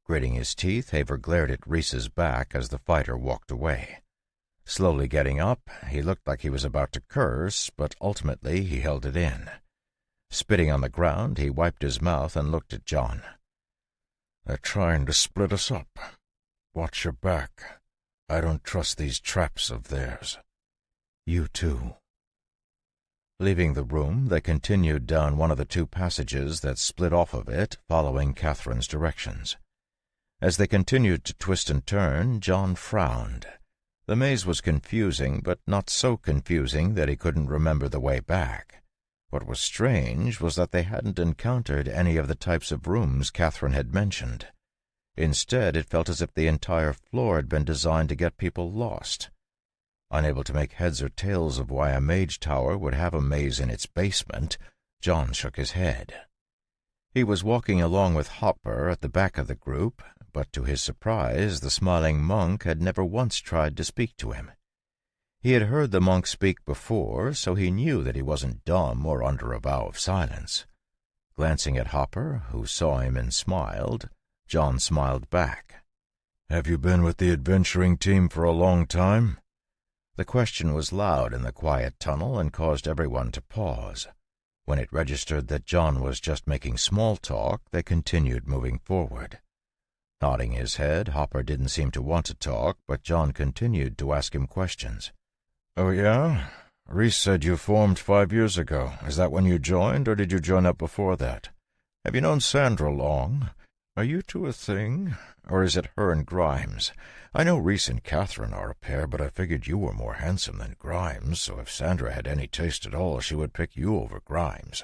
Gritting his teeth, Haver glared at Reese's back as the fighter walked away. Slowly getting up, he looked like he was about to curse, but ultimately he held it in. Spitting on the ground, he wiped his mouth and looked at John. "They're trying to split us up. Watch your back. I don't trust these traps of theirs." "You too." Leaving the room, they continued down one of the 2 passages that split off of it, following Catherine's directions. As they continued to twist and turn, John frowned. The maze was confusing, but not so confusing that he couldn't remember the way back. What was strange was that they hadn't encountered any of the types of rooms Catherine had mentioned. Instead, it felt as if the entire floor had been designed to get people lost. Unable to make heads or tails of why a mage tower would have a maze in its basement, John shook his head. He was walking along with Hopper at the back of the group, but to his surprise the smiling monk had never once tried to speak to him. He had heard the monk speak before, so he knew that he wasn't dumb or under a vow of silence. Glancing at Hopper, who saw him and smiled, John smiled back. "Have you been with the adventuring team for a long time?" The question was loud in the quiet tunnel and caused everyone to pause. When it registered that John was just making small talk, they continued moving forward. Nodding his head, Hopper didn't seem to want to talk, but John continued to ask him questions. "Oh, yeah? Reese said you formed 5 years ago. Is that when you joined, or did you join up before that? Have you known Sandra long? Are you two a thing? Or is it her and Grimes? I know Reese and Catherine are a pair, but I figured you were more handsome than Grimes, so if Sandra had any taste at all, she would pick you over Grimes.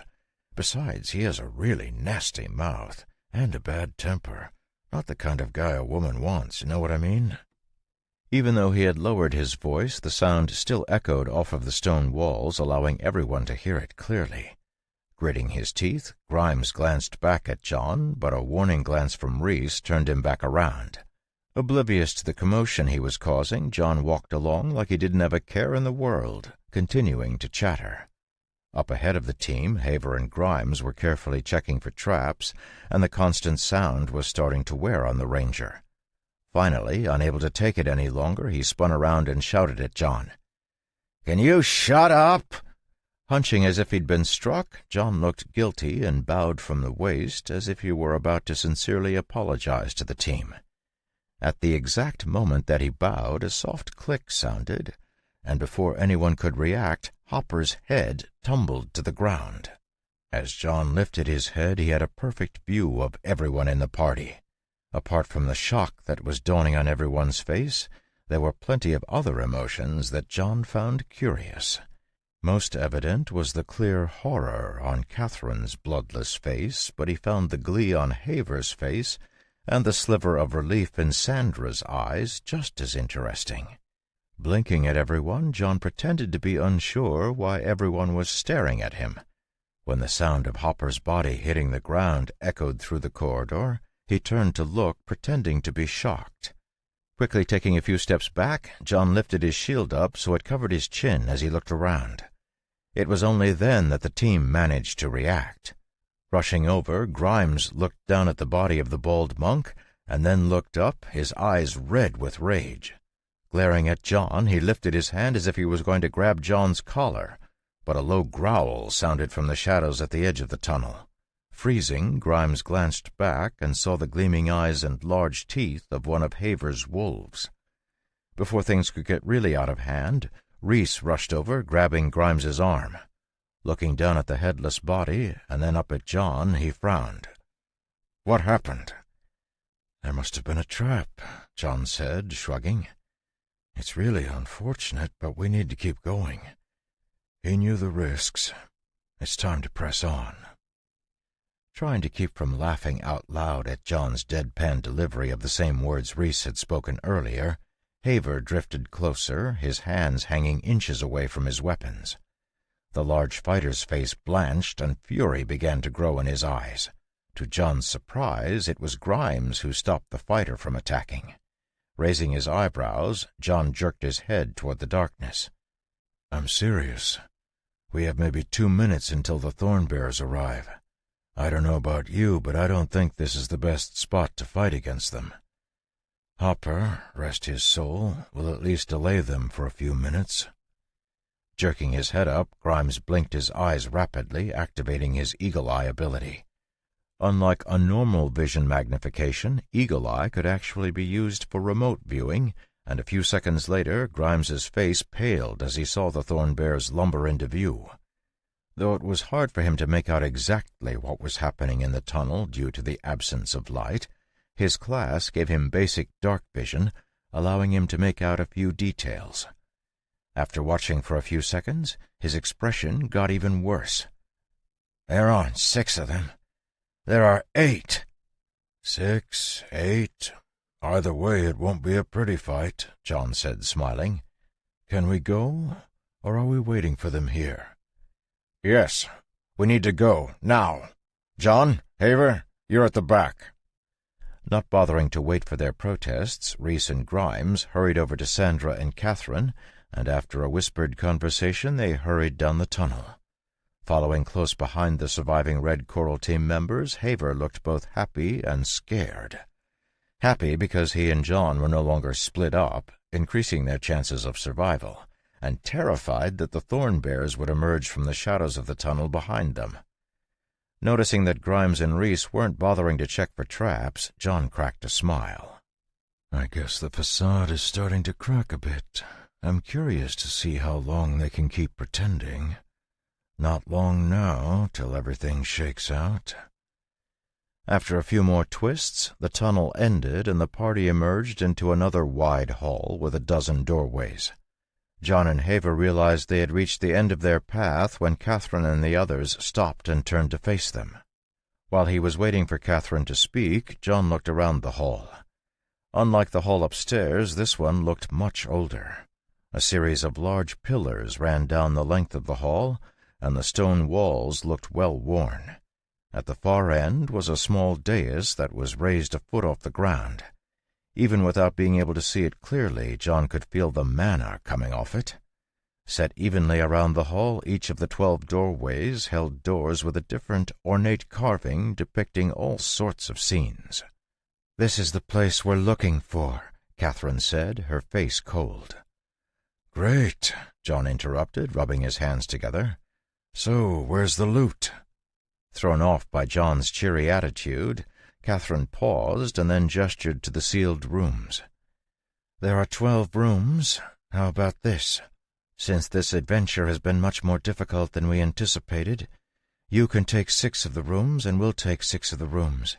Besides, he has a really nasty mouth, and a bad temper. Not the kind of guy a woman wants, you know what I mean?" Even though he had lowered his voice, the sound still echoed off of the stone walls, allowing everyone to hear it clearly. Gritting his teeth, Grimes glanced back at John, but a warning glance from Reese turned him back around. Oblivious to the commotion he was causing, John walked along like he didn't have a care in the world, continuing to chatter. Up ahead of the team, Haver and Grimes were carefully checking for traps, and the constant sound was starting to wear on the ranger. Finally, unable to take it any longer, he spun around and shouted at John. "Can you shut up?" Hunching as if he'd been struck, John looked guilty and bowed from the waist as if he were about to sincerely apologize to the team. At the exact moment that he bowed, a soft click sounded, and before anyone could react, Hopper's head tumbled to the ground. As John lifted his head, he had a perfect view of everyone in the party. Apart from the shock that was dawning on everyone's face, there were plenty of other emotions that John found curious. Most evident was the clear horror on Catherine's bloodless face, but he found the glee on Haver's face and the sliver of relief in Sandra's eyes just as interesting. Blinking at everyone, John pretended to be unsure why everyone was staring at him. When the sound of Hopper's body hitting the ground echoed through the corridor, he turned to look, pretending to be shocked. Quickly taking a few steps back, John lifted his shield up so it covered his chin as he looked around. It was only then that the team managed to react. Rushing over, Grimes looked down at the body of the bald monk, and then looked up, his eyes red with rage. Glaring at John, he lifted his hand as if he was going to grab John's collar, but a low growl sounded from the shadows at the edge of the tunnel. Freezing, Grimes glanced back and saw the gleaming eyes and large teeth of one of Haver's wolves. Before things could get really out of hand, Reese rushed over, grabbing Grimes's arm. Looking down at the headless body and then up at John, he frowned. "What happened?" "There must have been a trap," John said, shrugging. "It's really unfortunate, but we need to keep going. He knew the risks. It's time to press on." Trying to keep from laughing out loud at John's deadpan delivery of the same words Reese had spoken earlier, Haver drifted closer, his hands hanging inches away from his weapons. The large fighter's face blanched, and fury began to grow in his eyes. To John's surprise, it was Grimes who stopped the fighter from attacking. Raising his eyebrows, John jerked his head toward the darkness. "I'm serious. We have maybe 2 minutes until the Thornbears arrive. I don't know about you, but I don't think this is the best spot to fight against them. Hopper, rest his soul, will at least delay them for a few minutes." Jerking his head up, Grimes blinked his eyes rapidly, activating his Eagle Eye ability. Unlike a normal vision magnification, Eagle Eye could actually be used for remote viewing, and a few seconds later Grimes's face paled as he saw the Thornbears lumber into view. Though it was hard for him to make out exactly what was happening in the tunnel due to the absence of light, his class gave him basic dark vision, allowing him to make out a few details. After watching for a few seconds, his expression got even worse. "There aren't 6 of them. There are 8. 6, 8. Either way, it won't be a pretty fight," John said, smiling. Can we go, or are we waiting for them here? Yes, we need to go, now. John, Haver, you're at the back. Not bothering to wait for their protests, Rhys and Grimes hurried over to Sandra and Catherine, and after a whispered conversation they hurried down the tunnel. Following close behind the surviving Red Coral team members, Haver looked both happy and scared. Happy because he and John were no longer split up, increasing their chances of survival, and terrified that the thorn bears would emerge from the shadows of the tunnel behind them. Noticing that Grimes and Rhys weren't bothering to check for traps, John cracked a smile. I guess the facade is starting to crack a bit. I'm curious to see how long they can keep pretending. Not long now, till everything shakes out. After a few more twists, the tunnel ended and the party emerged into another wide hall with a dozen doorways. John and Haver realized they had reached the end of their path when Catherine and the others stopped and turned to face them. While he was waiting for Catherine to speak, John looked around the hall. Unlike the hall upstairs, this one looked much older. A series of large pillars ran down the length of the hall, and the stone walls looked well worn. At the far end was a small dais that was raised a foot off the ground. Even without being able to see it clearly, John could feel the mana coming off it. Set evenly around the hall, each of the 12 doorways held doors with a different ornate carving depicting all sorts of scenes. "This is the place we're looking for," Catherine said, her face cold. "Great," John interrupted, rubbing his hands together. "So, where's the loot?" Thrown off by John's cheery attitude, Catherine paused and then gestured to the sealed rooms. "There are 12 rooms. How about this? Since this adventure has been much more difficult than we anticipated, you can take 6 of the rooms and we'll take 6 of the rooms.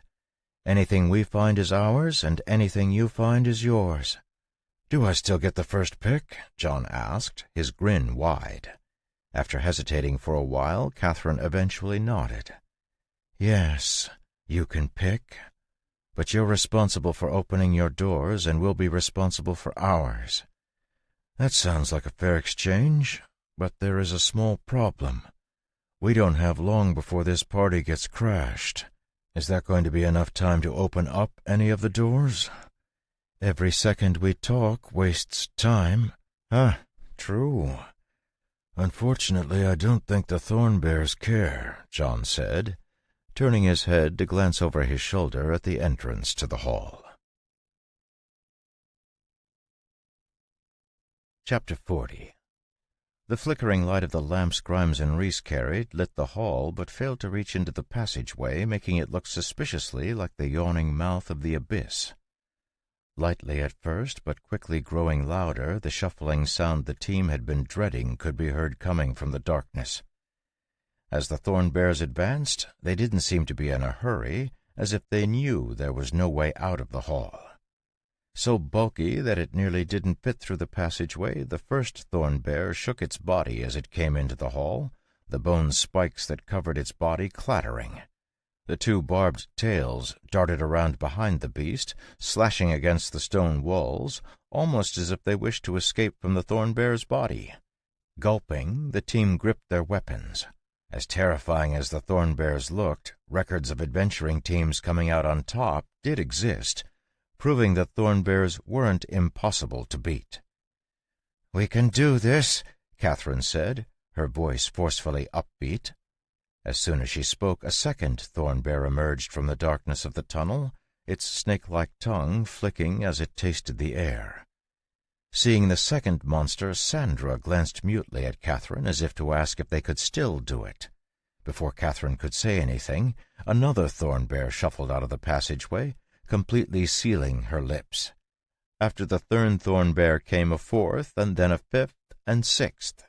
Anything we find is ours, and anything you find is yours." "Do I still get the first pick?" John asked, his grin wide. After hesitating for a while, Catherine eventually nodded. "Yes, you can pick, but you're responsible for opening your doors, and we'll be responsible for ours." "That sounds like a fair exchange, but there is a small problem. We don't have long before this party gets crashed. Is that going to be enough time to open up any of the doors?" "Every second we talk wastes time." True. Unfortunately, I don't think the thorn bears care," John said, turning his head to glance over his shoulder at the entrance to the hall. Chapter 40. The flickering light of the lamps Grimes and Rhys carried lit the hall, but failed to reach into the passageway, making it look suspiciously like the yawning mouth of the abyss. Lightly at first, but quickly growing louder, the shuffling sound the team had been dreading could be heard coming from the darkness. As the thorn bears advanced, they didn't seem to be in a hurry, as if they knew there was no way out of the hall. So bulky that it nearly didn't fit through the passageway, the first thorn bear shook its body as it came into the hall, the bone spikes that covered its body clattering. The 2 barbed tails darted around behind the beast, slashing against the stone walls, almost as if they wished to escape from the thorn bear's body. Gulping, the team gripped their weapons. As terrifying as the thorn bears looked, records of adventuring teams coming out on top did exist, proving that thorn bears weren't impossible to beat. "We can do this," Catherine said, her voice forcefully upbeat. As soon as she spoke, a second thorn bear emerged from the darkness of the tunnel, its snake-like tongue flicking as it tasted the air. Seeing the second monster, Sandra glanced mutely at Catherine as if to ask if they could still do it. Before Catherine could say anything, another thorn bear shuffled out of the passageway, completely sealing her lips. After the third thorn bear came a 4th, and then a 5th and 6th.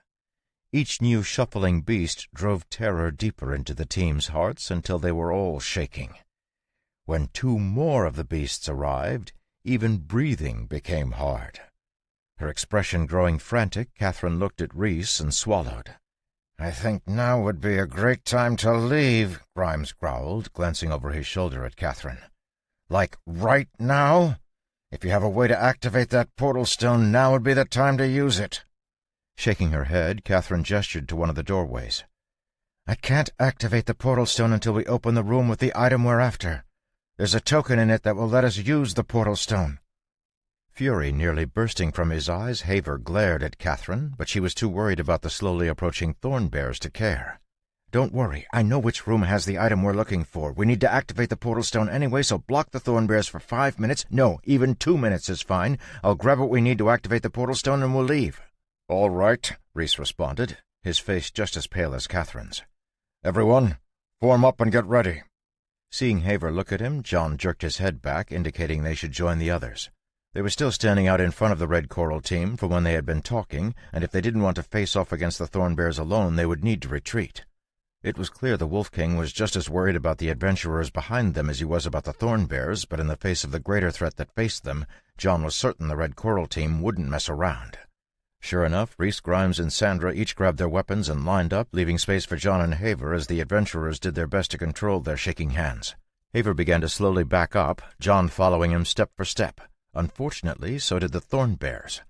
Each new shuffling beast drove terror deeper into the team's hearts until they were all shaking. When 2 more of the beasts arrived, even breathing became hard. Her expression growing frantic, Catherine looked at Rhys and swallowed. "I think now would be a great time to leave," Grimes growled, glancing over his shoulder at Catherine. "Like right now? If you have a way to activate that portal stone, now would be the time to use it." Shaking her head, Catherine gestured to one of the doorways. "I can't activate the portal stone until we open the room with the item we're after. There's a token in it that will let us use the portal stone." Fury nearly bursting from his eyes, Haver glared at Catherine, but she was too worried about the slowly approaching thorn bears to care. "Don't worry, I know which room has the item we're looking for. We need to activate the portal stone anyway, so block the thorn bears for 5 minutes. No, even 2 minutes is fine. I'll grab what we need to activate the portal stone and we'll leave." "All right," Rhys responded, his face just as pale as Catherine's. "Everyone, form up and get ready." Seeing Haver look at him, John jerked his head back, indicating they should join the others. They were still standing out in front of the Red Coral team from when they had been talking, and if they didn't want to face off against the thorn bears alone, they would need to retreat. It was clear the Wolf King was just as worried about the adventurers behind them as he was about the thorn bears, but in the face of the greater threat that faced them, John was certain the Red Coral team wouldn't mess around. Sure enough, Rhys, Grimes, and Sandra each grabbed their weapons and lined up, leaving space for John and Haver as the adventurers did their best to control their shaking hands. Haver began to slowly back up, John following him step for step. Unfortunately, so did the thorn bears.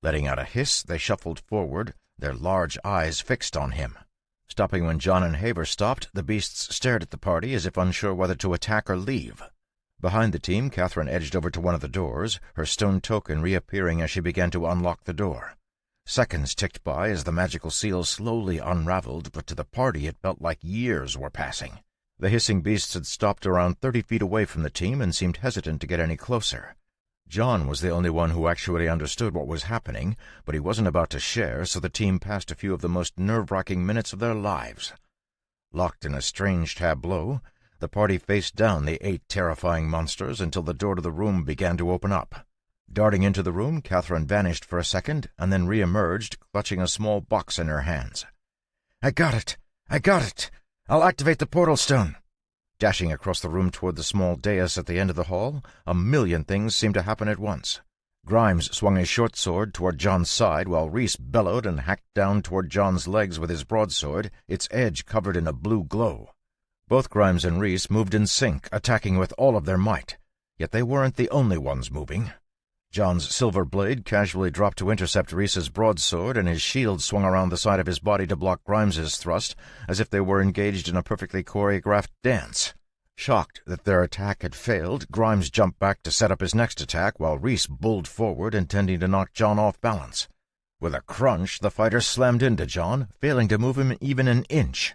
Letting out a hiss, they shuffled forward, their large eyes fixed on him. Stopping when John and Haver stopped, the beasts stared at the party as if unsure whether to attack or leave. Behind the team, Catherine edged over to one of the doors, her stone token reappearing as she began to unlock the door. Seconds ticked by as the magical seal slowly unraveled, but to the party it felt like years were passing. The hissing beasts had stopped around 30 feet away from the team and seemed hesitant to get any closer. John was the only one who actually understood what was happening, but he wasn't about to share, so the team passed a few of the most nerve-wracking minutes of their lives. Locked in a strange tableau, the party faced down the 8 terrifying monsters until the door to the room began to open up. Darting into the room, Catherine vanished for a second, and then re-emerged, clutching a small box in her hands. "I got it! I got it! I'll activate the portal stone!" Dashing across the room toward the small dais at the end of the hall, a million things seemed to happen at once. Grimes swung his short sword toward John's side, while Rhys bellowed and hacked down toward John's legs with his broadsword, its edge covered in a blue glow. Both Grimes and Rhys moved in sync, attacking with all of their might. Yet they weren't the only ones moving. John's silver blade casually dropped to intercept Rhys's broadsword, and his shield swung around the side of his body to block Grimes's thrust, as if they were engaged in a perfectly choreographed dance. Shocked that their attack had failed, Grimes jumped back to set up his next attack, while Rhys bulled forward, intending to knock John off balance. With a crunch, the fighter slammed into John, failing to move him even an inch.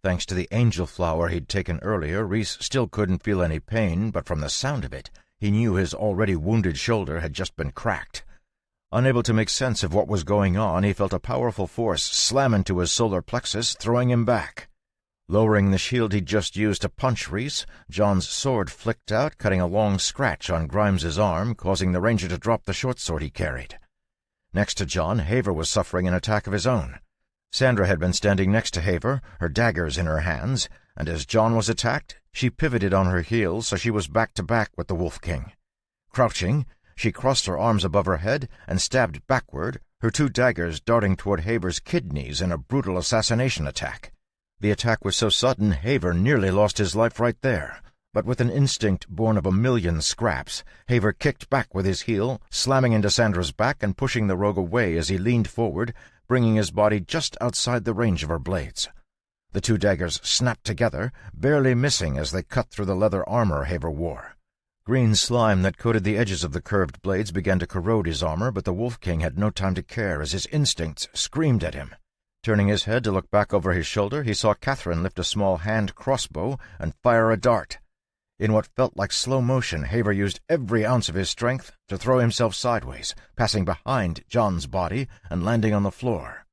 Thanks to the angel flower he'd taken earlier, Rhys still couldn't feel any pain, but from the sound of it, he knew his already wounded shoulder had just been cracked. Unable to make sense of what was going on, he felt a powerful force slam into his solar plexus, throwing him back. Lowering the shield he'd just used to punch Rhys, John's sword flicked out, cutting a long scratch on Grimes's arm, causing the ranger to drop the short sword he carried. Next to John, Haver was suffering an attack of his own. Sandra had been standing next to Haver, her daggers in her hands, and as John was attacked, she pivoted on her heels so she was back-to-back with the Wolf King. Crouching, she crossed her arms above her head and stabbed backward, her 2 daggers darting toward Haver's kidneys in a brutal assassination attack. The attack was so sudden, Haver nearly lost his life right there, but with an instinct born of a million scraps, Haver kicked back with his heel, slamming into Sandra's back and pushing the rogue away as he leaned forward, bringing his body just outside the range of her blades. The 2 daggers snapped together, barely missing as they cut through the leather armor Haver wore. Green slime that coated the edges of the curved blades began to corrode his armor, but the Wolf King had no time to care as his instincts screamed at him. Turning his head to look back over his shoulder, he saw Catherine lift a small hand crossbow and fire a dart. In what felt like slow motion, Haver used every ounce of his strength to throw himself sideways, passing behind John's body and landing on the floor.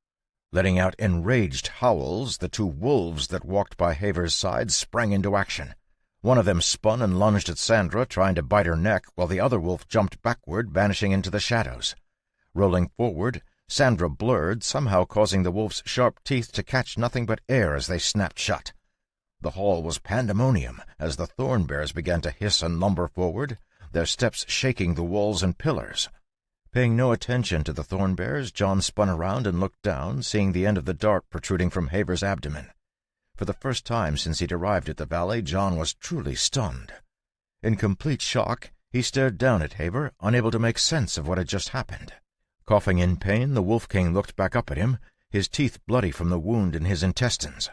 Letting out enraged howls, the 2 wolves that walked by Haver's side sprang into action. One of them spun and lunged at Sandra, trying to bite her neck, while the other wolf jumped backward, vanishing into the shadows. Rolling forward, Sandra blurred, somehow causing the wolf's sharp teeth to catch nothing but air as they snapped shut. The hall was pandemonium as the thorn bears began to hiss and lumber forward, their steps shaking the walls and pillars. Paying no attention to the thorn bears, John spun around and looked down, seeing the end of the dart protruding from Haver's abdomen. For the first time since he'd arrived at the valley, John was truly stunned. In complete shock, he stared down at Haver, unable to make sense of what had just happened. Coughing in pain, the Wolf King looked back up at him, his teeth bloody from the wound in his intestines.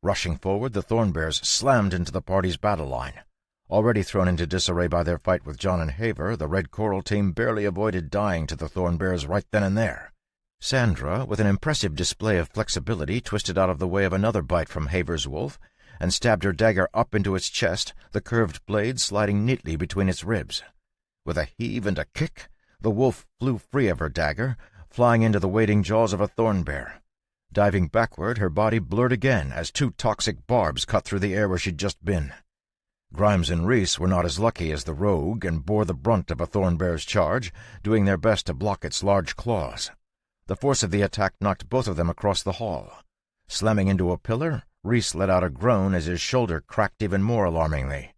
Rushing forward, the Thornbears slammed into the party's battle line. Already thrown into disarray by their fight with John and Haver, the Red Coral team barely avoided dying to the Thornbears right then and there. Sandra, with an impressive display of flexibility, twisted out of the way of another bite from Haver's wolf, and stabbed her dagger up into its chest, the curved blade sliding neatly between its ribs. With a heave and a kick, the wolf flew free of her dagger, flying into the waiting jaws of a Thornbear. Diving backward, her body blurred again as 2 toxic barbs cut through the air where she'd just been. Grimes and Reese were not as lucky as the rogue and bore the brunt of a Thornbear's charge, doing their best to block its large claws. The force of the attack knocked both of them across the hall. Slamming into a pillar, Reese let out a groan as his shoulder cracked even more alarmingly.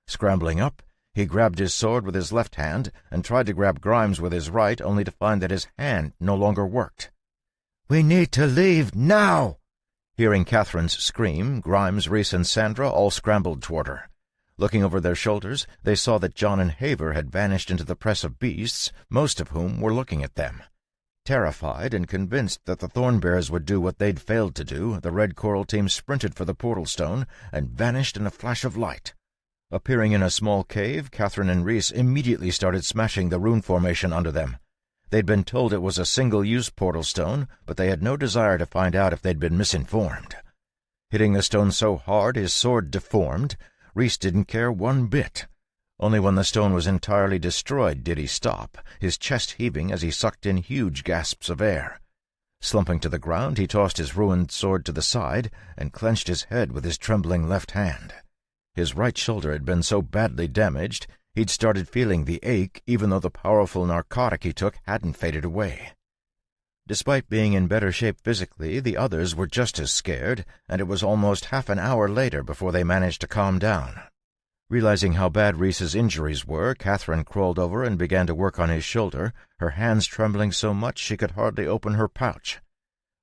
Scrambling up, he grabbed his sword with his left hand and tried to grab Grimes with his right, only to find that his hand no longer worked. "We need to leave now!" Hearing Catherine's scream, Grimes, Reese, and Sandra all scrambled toward her. Looking over their shoulders, they saw that John and Haver had vanished into the press of beasts, most of whom were looking at them. Terrified and convinced that the Thornbears would do what they'd failed to do, the Red Coral team sprinted for the portal stone and vanished in a flash of light. Appearing in a small cave, Catherine and Reese immediately started smashing the rune formation under them. They'd been told it was a single-use portal stone, but they had no desire to find out if they'd been misinformed. Hitting the stone so hard his sword deformed, Reese didn't care one bit. Only when the stone was entirely destroyed did he stop, his chest heaving as he sucked in huge gasps of air. Slumping to the ground, he tossed his ruined sword to the side and clenched his head with his trembling left hand. His right shoulder had been so badly damaged, he'd started feeling the ache even though the powerful narcotic he took hadn't faded away. Despite being in better shape physically, the others were just as scared, and it was almost half an hour later before they managed to calm down. Realizing how bad Reese's injuries were, Catherine crawled over and began to work on his shoulder, her hands trembling so much she could hardly open her pouch.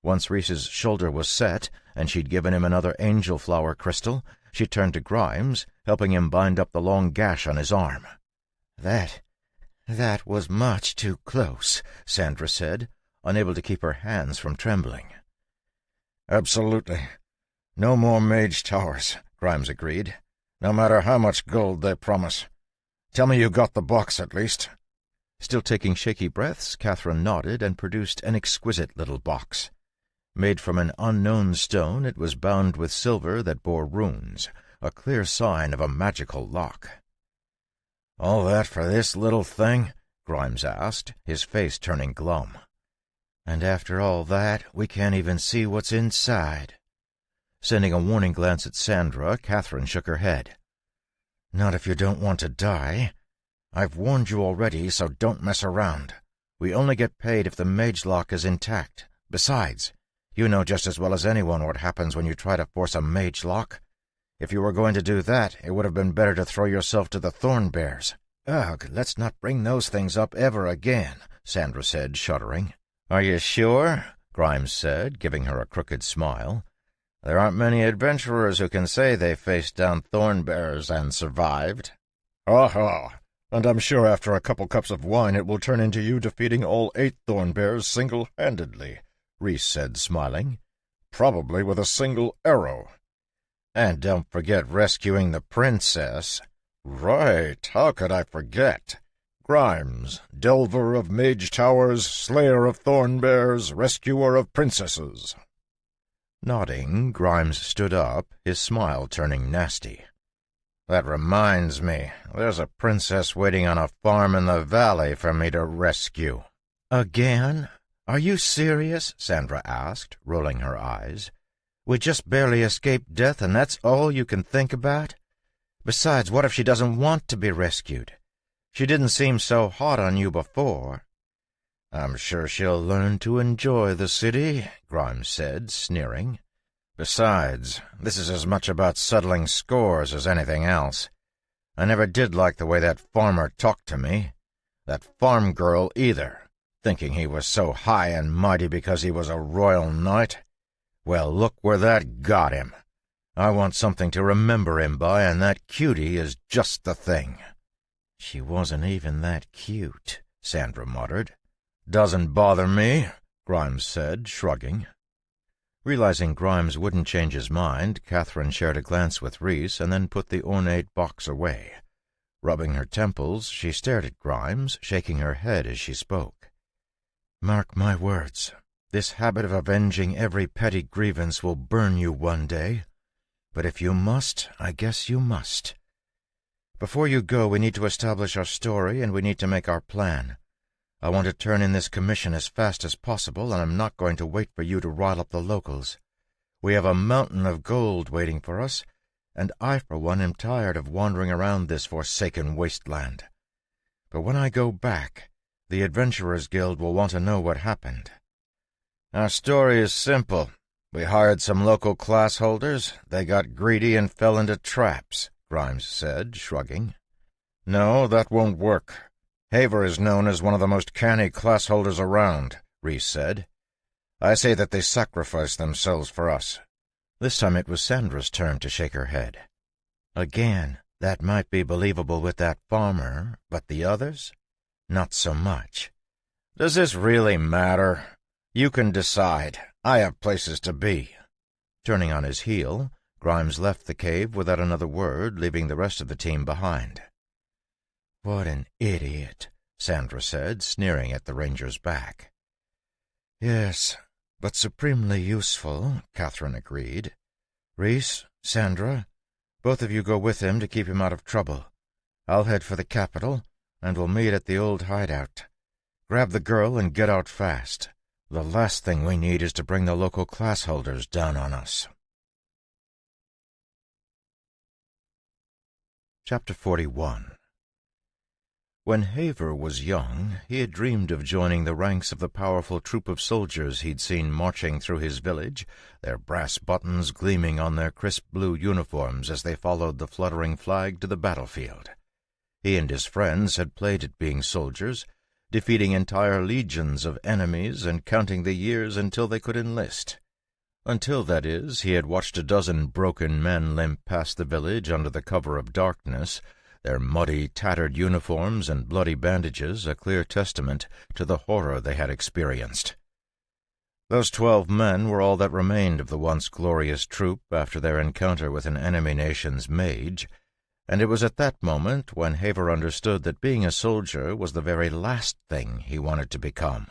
Once Reese's shoulder was set, and she'd given him another angel flower crystal, she turned to Grimes, helping him bind up the long gash on his arm. That was much too close," Sandra said, unable to keep her hands from trembling. "Absolutely. No more mage towers," Grimes agreed. "No matter how much gold they promise. Tell me you got the box at least." Still taking shaky breaths, Catherine nodded and produced an exquisite little box. Made from an unknown stone, it was bound with silver that bore runes, a clear sign of a magical lock. "All that for this little thing?" Grimes asked, his face turning glum. "And after all that, we can't even see what's inside." Sending a warning glance at Sandra, Catherine shook her head. "Not if you don't want to die. I've warned you already, so don't mess around. We only get paid if the mage lock is intact. Besides, you know just as well as anyone what happens when you try to force a mage lock. If you were going to do that, it would have been better to throw yourself to the Thornbears." "Ugh, let's not bring those things up ever again," Sandra said, shuddering. "Are you sure?" Grimes said, giving her a crooked smile. "There aren't many adventurers who can say they faced down Thornbears and survived." "Aha! And I'm sure after a couple cups of wine it will turn into you defeating all 8 Thornbears single-handedly," Reese said, smiling. "Probably with a single arrow." "And don't forget rescuing the princess." "Right, how could I forget? Grimes, delver of mage towers, slayer of Thornbears, rescuer of princesses." Nodding, Grimes stood up, his smile turning nasty. "That reminds me, there's a princess waiting on a farm in the valley for me to rescue." "Again? Are you serious?" Sandra asked, rolling her eyes. "We just barely escaped death, and that's all you can think about? Besides, what if she doesn't want to be rescued? She didn't seem so hot on you before." "I'm sure she'll learn to enjoy the city," Grimes said, sneering. "Besides, this is as much about settling scores as anything else. I never did like the way that farmer talked to me. That farm girl either, thinking he was so high and mighty because he was a royal knight. Well, look where that got him. I want something to remember him by, and that cutie is just the thing." "She wasn't even that cute," Sandra muttered. "Doesn't bother me," Grimes said, shrugging. Realizing Grimes wouldn't change his mind, Catherine shared a glance with Rhys and then put the ornate box away. Rubbing her temples, she stared at Grimes, shaking her head as she spoke. "Mark my words, this habit of avenging every petty grievance will burn you one day. But if you must, I guess you must. Before you go, we need to establish our story, and we need to make our plan. I want to turn in this commission as fast as possible, and I'm not going to wait for you to rile up the locals. We have a mountain of gold waiting for us, and I, for one, am tired of wandering around this forsaken wasteland. But when I go back, the Adventurers Guild will want to know what happened." "Our story is simple. We hired some local class holders. They got greedy and fell into traps," Grimes said, shrugging. "No, that won't work. Haver is known as one of the most canny class holders around," Rhys said. "I say that they sacrifice themselves for us." This time it was Sandra's turn to shake her head. "Again, that might be believable with that farmer, but the others? Not so much." "Does this really matter? You can decide. I have places to be." Turning on his heel, Grimes left the cave without another word, leaving the rest of the team behind. "What an idiot," Sandra said, sneering at the ranger's back. "Yes, but supremely useful," Catherine agreed. "Rhys, Sandra, both of you go with him to keep him out of trouble. I'll head for the capital, and we'll meet at the old hideout. Grab the girl and get out fast. The last thing we need is to bring the local class holders down on us." Chapter 41. When Haver was young, he had dreamed of joining the ranks of the powerful troop of soldiers he'd seen marching through his village, their brass buttons gleaming on their crisp blue uniforms as they followed the fluttering flag to the battlefield. He and his friends had played at being soldiers, defeating entire legions of enemies and counting the years until they could enlist. Until, that is, he had watched a dozen broken men limp past the village under the cover of darkness, their muddy, tattered uniforms and bloody bandages a clear testament to the horror they had experienced. Those 12 men were all that remained of the once glorious troop after their encounter with an enemy nation's mage, and it was at that moment when Haver understood that being a soldier was the very last thing he wanted to become.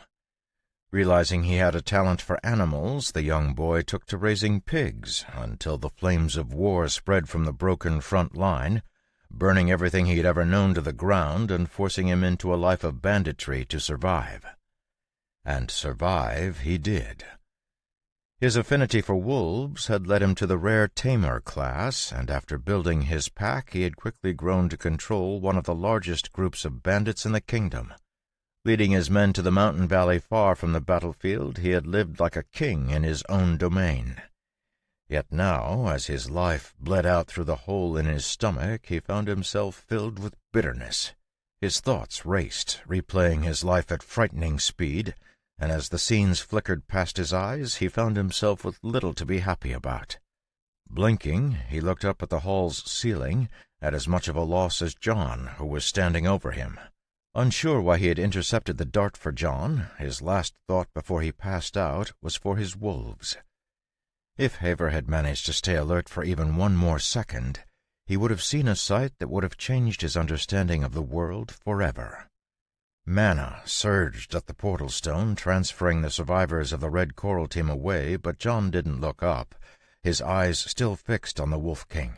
Realizing he had a talent for animals, the young boy took to raising pigs until the flames of war spread from the broken front line, burning everything he had ever known to the ground and forcing him into a life of banditry to survive. And survive he did. His affinity for wolves had led him to the rare tamer class, and after building his pack he had quickly grown to control one of the largest groups of bandits in the kingdom. Leading his men to the mountain valley far from the battlefield, he had lived like a king in his own domain. Yet now, as his life bled out through the hole in his stomach, he found himself filled with bitterness. His thoughts raced, replaying his life at frightening speed, and as the scenes flickered past his eyes, he found himself with little to be happy about. Blinking, he looked up at the hall's ceiling, at as much of a loss as John, who was standing over him. Unsure why he had intercepted the dart for John, his last thought before he passed out was for his wolves. If Haver had managed to stay alert for even one more second, he would have seen a sight that would have changed his understanding of the world forever. Mana surged at the portal stone, transferring the survivors of the Red Coral team away, but John didn't look up, his eyes still fixed on the Wolf King.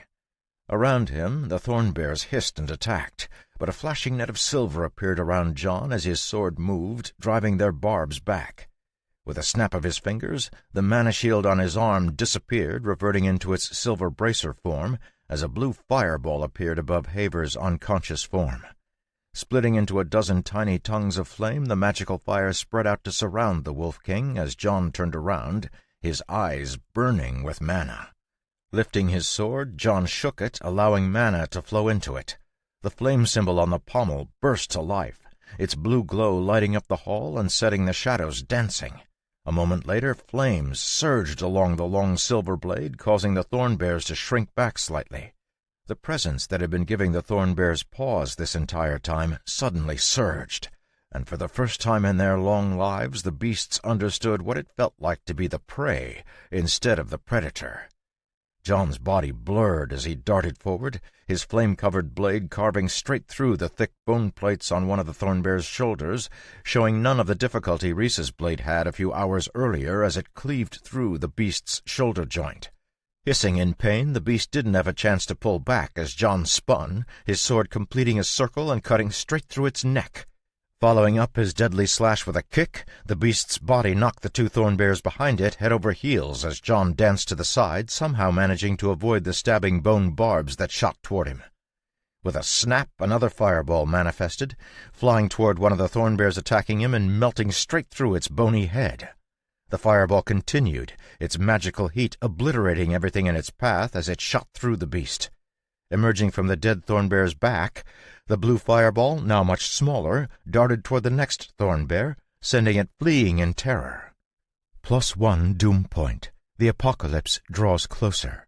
Around him, the Thornbears hissed and attacked, but a flashing net of silver appeared around John as his sword moved, driving their barbs back. With a snap of his fingers, the mana shield on his arm disappeared, reverting into its silver bracer form, as a blue fireball appeared above Haver's unconscious form. Splitting into a dozen tiny tongues of flame, the magical fire spread out to surround the Wolf King as John turned around, his eyes burning with mana. Lifting his sword, John shook it, allowing mana to flow into it. The flame symbol on the pommel burst to life, its blue glow lighting up the hall and setting the shadows dancing. A moment later, flames surged along the long silver blade, causing the Thornbears to shrink back slightly. The presence that had been giving the Thornbears pause this entire time suddenly surged. and for the first time in their long lives the beasts understood what it felt like to be the prey instead of the predator. John's body blurred as he darted forward, his flame-covered blade carving straight through the thick bone plates on one of the thornbear's shoulders, showing none of the difficulty Rhys's blade had a few hours earlier as it cleaved through the beast's shoulder joint. Hissing in pain, the beast didn't have a chance to pull back as John spun, his sword completing a circle and cutting straight through its neck. Following up his deadly slash with a kick, the beast's body knocked the two thornbears behind it head over heels as John danced to the side, somehow managing to avoid the stabbing bone barbs that shot toward him. With a snap, another fireball manifested, flying toward one of the thornbears attacking him and melting straight through its bony head. The fireball continued, its magical heat obliterating everything in its path as it shot through the beast. Emerging from the dead thornbear's back, the blue fireball, now much smaller, darted toward the next thornbear, sending it fleeing in terror. +1 doom point. The apocalypse draws closer.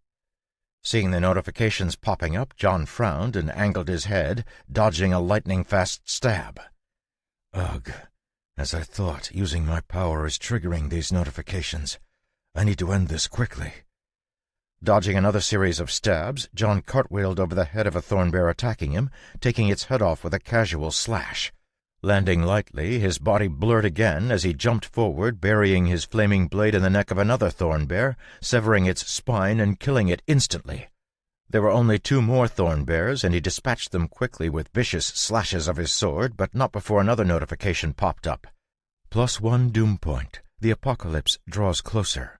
Seeing the notifications popping up, John frowned and angled his head, dodging a lightning-fast stab. Ugh. As I thought, using my power is triggering these notifications. I need to end this quickly. Dodging another series of stabs, John cartwheeled over the head of a thornbear attacking him, taking its head off with a casual slash. Landing lightly, his body blurred again as he jumped forward, burying his flaming blade in the neck of another thornbear, severing its spine and killing it instantly. There were only 2 more thornbears, and he dispatched them quickly with vicious slashes of his sword, but not before another notification popped up. +1 doom point. The apocalypse draws closer.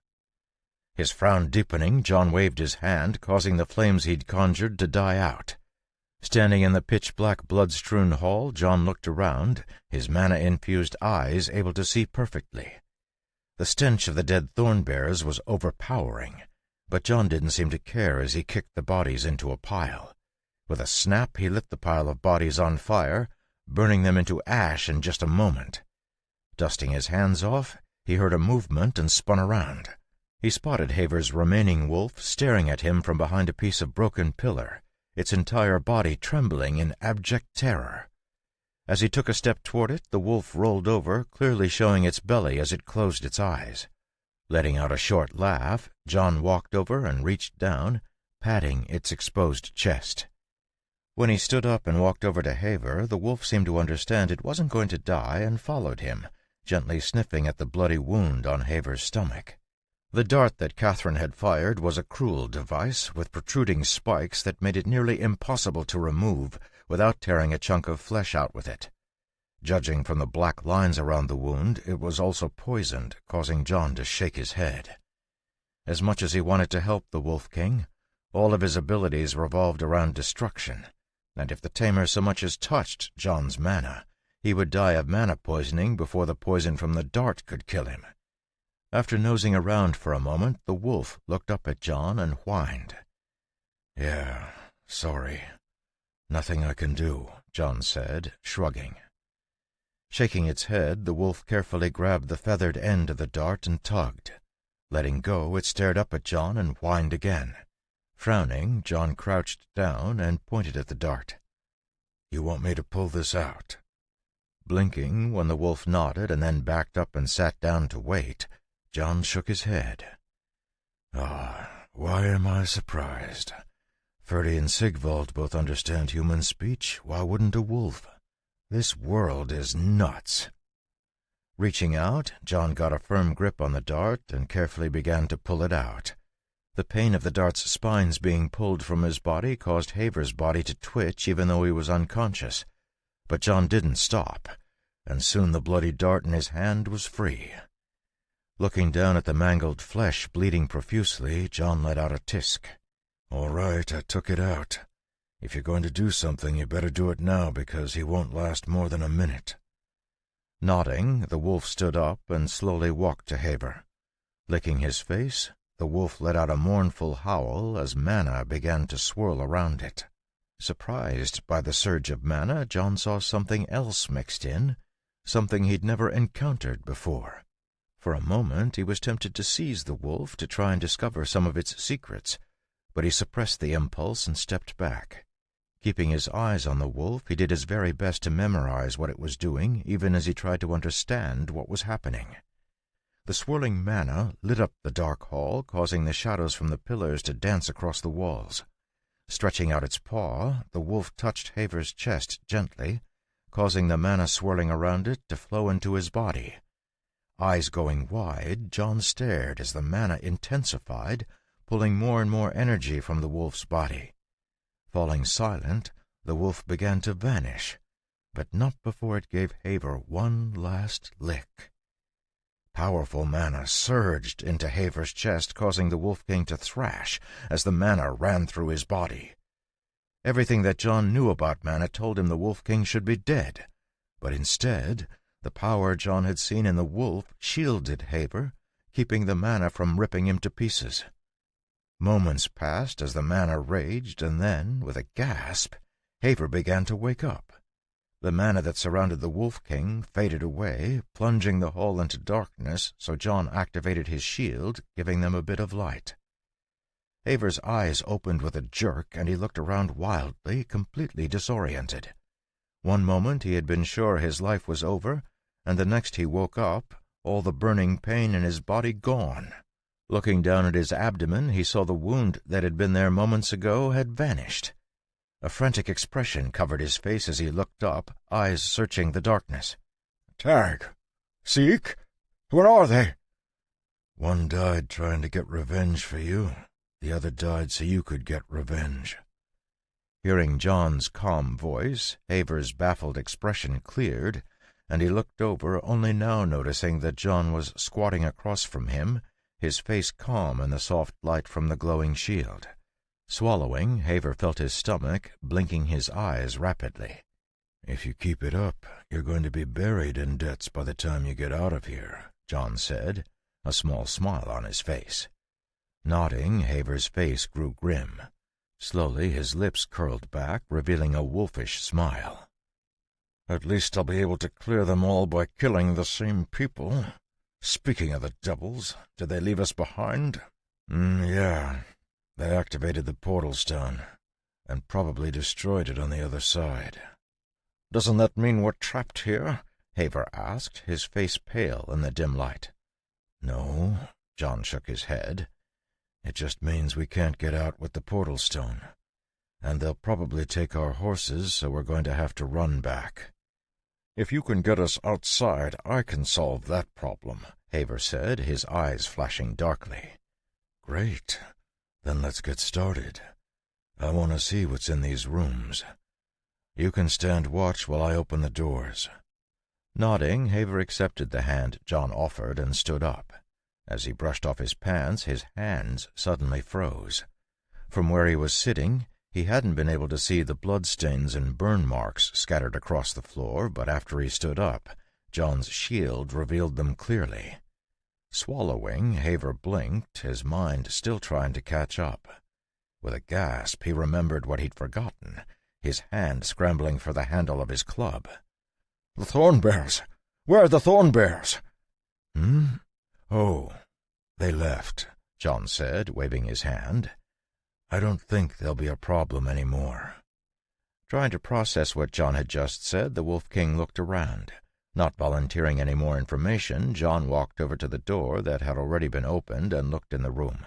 His frown deepening, John waved his hand, causing the flames he'd conjured to die out. Standing in the pitch-black, blood-strewn hall, John looked around, his mana-infused eyes able to see perfectly. The stench of the dead thornbears was overpowering, but John didn't seem to care as he kicked the bodies into a pile. With a snap, he lit the pile of bodies on fire, burning them into ash in just a moment. Dusting his hands off, he heard a movement and spun around. He spotted Haver's remaining wolf staring at him from behind a piece of broken pillar, its entire body trembling in abject terror. As he took a step toward it, the wolf rolled over, clearly showing its belly as it closed its eyes. Letting out a short laugh, John walked over and reached down, patting its exposed chest. When he stood up and walked over to Haver, the wolf seemed to understand it wasn't going to die and followed him, gently sniffing at the bloody wound on Haver's stomach. The dart that Catherine had fired was a cruel device with protruding spikes that made it nearly impossible to remove without tearing a chunk of flesh out with it. Judging from the black lines around the wound, it was also poisoned, causing John to shake his head. As much as he wanted to help the Wolf King, all of his abilities revolved around destruction, and if the tamer so much as touched John's mana, he would die of mana poisoning before the poison from the dart could kill him. After nosing around for a moment, the wolf looked up at John and whined. "Yeah, sorry. Nothing I can do," John said, shrugging. Shaking its head, the wolf carefully grabbed the feathered end of the dart and tugged. Letting go, it stared up at John and whined again. Frowning, John crouched down and pointed at the dart. "You want me to pull this out?" Blinking when the wolf nodded and then backed up and sat down to wait, John shook his head. Why am I surprised? Ferdy and Sigvald both understand human speech. Why wouldn't a wolf? This world is nuts." Reaching out, John got a firm grip on the dart and carefully began to pull it out. The pain of the dart's spines being pulled from his body caused Haver's body to twitch even though he was unconscious. But John didn't stop, and soon the bloody dart in his hand was free. Looking down at the mangled flesh bleeding profusely, John let out a tisk. "All right, I took it out. If you're going to do something, you better do it now, because he won't last more than a minute." Nodding, the wolf stood up and slowly walked to Haver. Licking his face, the wolf let out a mournful howl as mana began to swirl around it. Surprised by the surge of mana, John saw something else mixed in, something he'd never encountered before. For a moment he was tempted to seize the wolf to try and discover some of its secrets, but he suppressed the impulse and stepped back. Keeping his eyes on the wolf, he did his very best to memorize what it was doing, even as he tried to understand what was happening. The swirling mana lit up the dark hall, causing the shadows from the pillars to dance across the walls. Stretching out its paw, the wolf touched Haver's chest gently, causing the mana swirling around it to flow into his body. Eyes going wide, John stared as the mana intensified, pulling more and more energy from the wolf's body. Falling silent, the wolf began to vanish, but not before it gave Haver one last lick. Powerful mana surged into Haver's chest, causing the Wolf King to thrash as the mana ran through his body. Everything that John knew about mana told him the Wolf King should be dead, but instead, the power John had seen in the wolf shielded Haver, keeping the mana from ripping him to pieces. Moments passed as the mana raged, and then, with a gasp, Haver began to wake up. The mana that surrounded the Wolf King faded away, plunging the hall into darkness, so John activated his shield, giving them a bit of light. Haver's eyes opened with a jerk, and he looked around wildly, completely disoriented. One moment he had been sure his life was over, and the next he woke up, all the burning pain in his body gone. Looking down at his abdomen, he saw the wound that had been there moments ago had vanished. A frantic expression covered his face as he looked up, eyes searching the darkness. "Tag! Seek? Where are they?" "One died trying to get revenge for you. The other died so you could get revenge." Hearing John's calm voice, Haver's baffled expression cleared, and he looked over, only now noticing that John was squatting across from him, his face calm in the soft light from the glowing shield. Swallowing, Haver felt his stomach, blinking his eyes rapidly. "If you keep it up, you're going to be buried in debts by the time you get out of here," John said, a small smile on his face. Nodding, Haver's face grew grim. Slowly his lips curled back, revealing a wolfish smile. "At least I'll be able to clear them all by killing the same people. Speaking of the devils, did they leave us behind?" Yeah. They activated the portal stone, and probably destroyed it on the other side." "Doesn't that mean we're trapped here?" Haver asked, his face pale in the dim light. "No," John shook his head. "It just means we can't get out with the portal stone, and they'll probably take our horses, so we're going to have to run back." "If you can get us outside, I can solve that problem," Haver said, his eyes flashing darkly. "Great. Then let's get started. I want to see what's in these rooms. You can stand watch while I open the doors." Nodding, Haver accepted the hand John offered and stood up. As he brushed off his pants, his hands suddenly froze. From where he was sitting, he hadn't been able to see the bloodstains and burn marks scattered across the floor, but after he stood up, John's shield revealed them clearly. Swallowing, Haver blinked, his mind still trying to catch up. With a gasp, he remembered what he'd forgotten, his hand scrambling for the handle of his club. "The Thornbears! Where are the Thornbears?" "Oh, they left," John said, waving his hand. "I don't think there'll be a problem anymore." Trying to process what John had just said, the Wolf King looked around. Not volunteering any more information, John walked over to the door that had already been opened and looked in the room.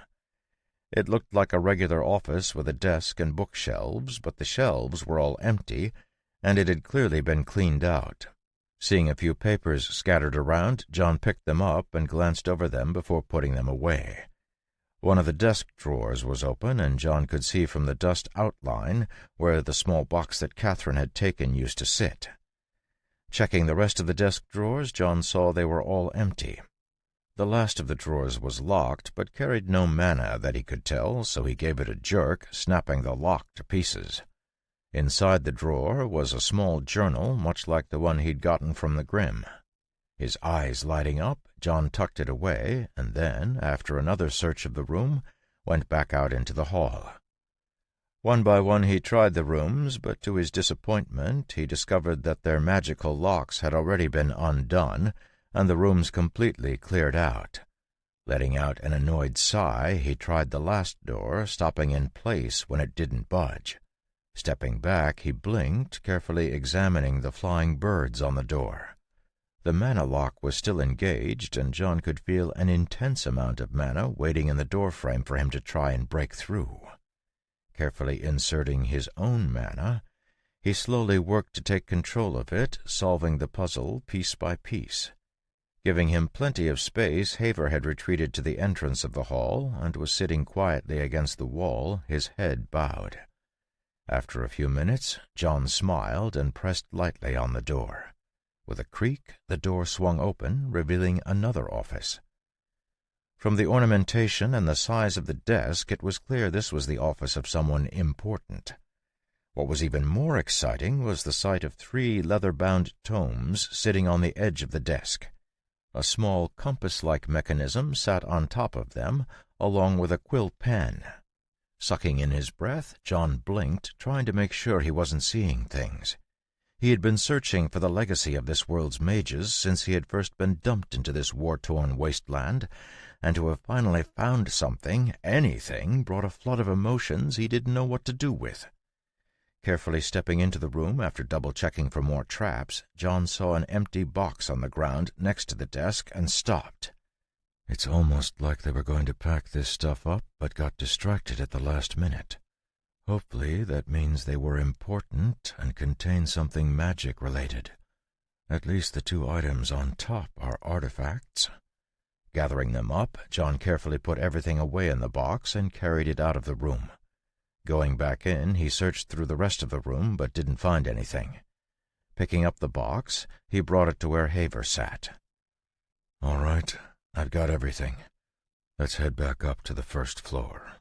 It looked like a regular office with a desk and bookshelves, but the shelves were all empty, and it had clearly been cleaned out. Seeing a few papers scattered around, John picked them up and glanced over them before putting them away. One of the desk drawers was open, and John could see from the dust outline where the small box that Catherine had taken used to sit. Checking the rest of the desk drawers, John saw they were all empty. The last of the drawers was locked, but carried no mana that he could tell, so he gave it a jerk, snapping the lock to pieces. Inside the drawer was a small journal, much like the one he'd gotten from the Grim. His eyes lighting up, John tucked it away, and then, after another search of the room, went back out into the hall. One by one he tried the rooms, but to his disappointment he discovered that their magical locks had already been undone, and the rooms completely cleared out. Letting out an annoyed sigh, he tried the last door, stopping in place when it didn't budge. Stepping back, he blinked, carefully examining the flying birds on the door. The mana lock was still engaged, and John could feel an intense amount of mana waiting in the doorframe for him to try and break through. Carefully inserting his own mana, he slowly worked to take control of it, solving the puzzle piece by piece. Giving him plenty of space, Haver had retreated to the entrance of the hall and was sitting quietly against the wall, his head bowed. After a few minutes, John smiled and pressed lightly on the door. With a creak, the door swung open, revealing another office. From the ornamentation and the size of the desk, it was clear this was the office of someone important. What was even more exciting was the sight of 3 leather-bound tomes sitting on the edge of the desk. A small compass-like mechanism sat on top of them, along with a quill pen. Sucking in his breath, John blinked, trying to make sure he wasn't seeing things. He had been searching for the legacy of this world's mages since he had first been dumped into this war-torn wasteland, and to have finally found something, anything, brought a flood of emotions he didn't know what to do with. Carefully stepping into the room after double-checking for more traps, John saw an empty box on the ground next to the desk and stopped. It's almost like they were going to pack this stuff up, but got distracted at the last minute. Hopefully that means they were important and contain something magic-related. At least the 2 items on top are artifacts. Gathering them up, John carefully put everything away in the box and carried it out of the room. Going back in, he searched through the rest of the room, but didn't find anything. Picking up the box, he brought it to where Haver sat. All right, I've got everything. Let's head back up to the first floor.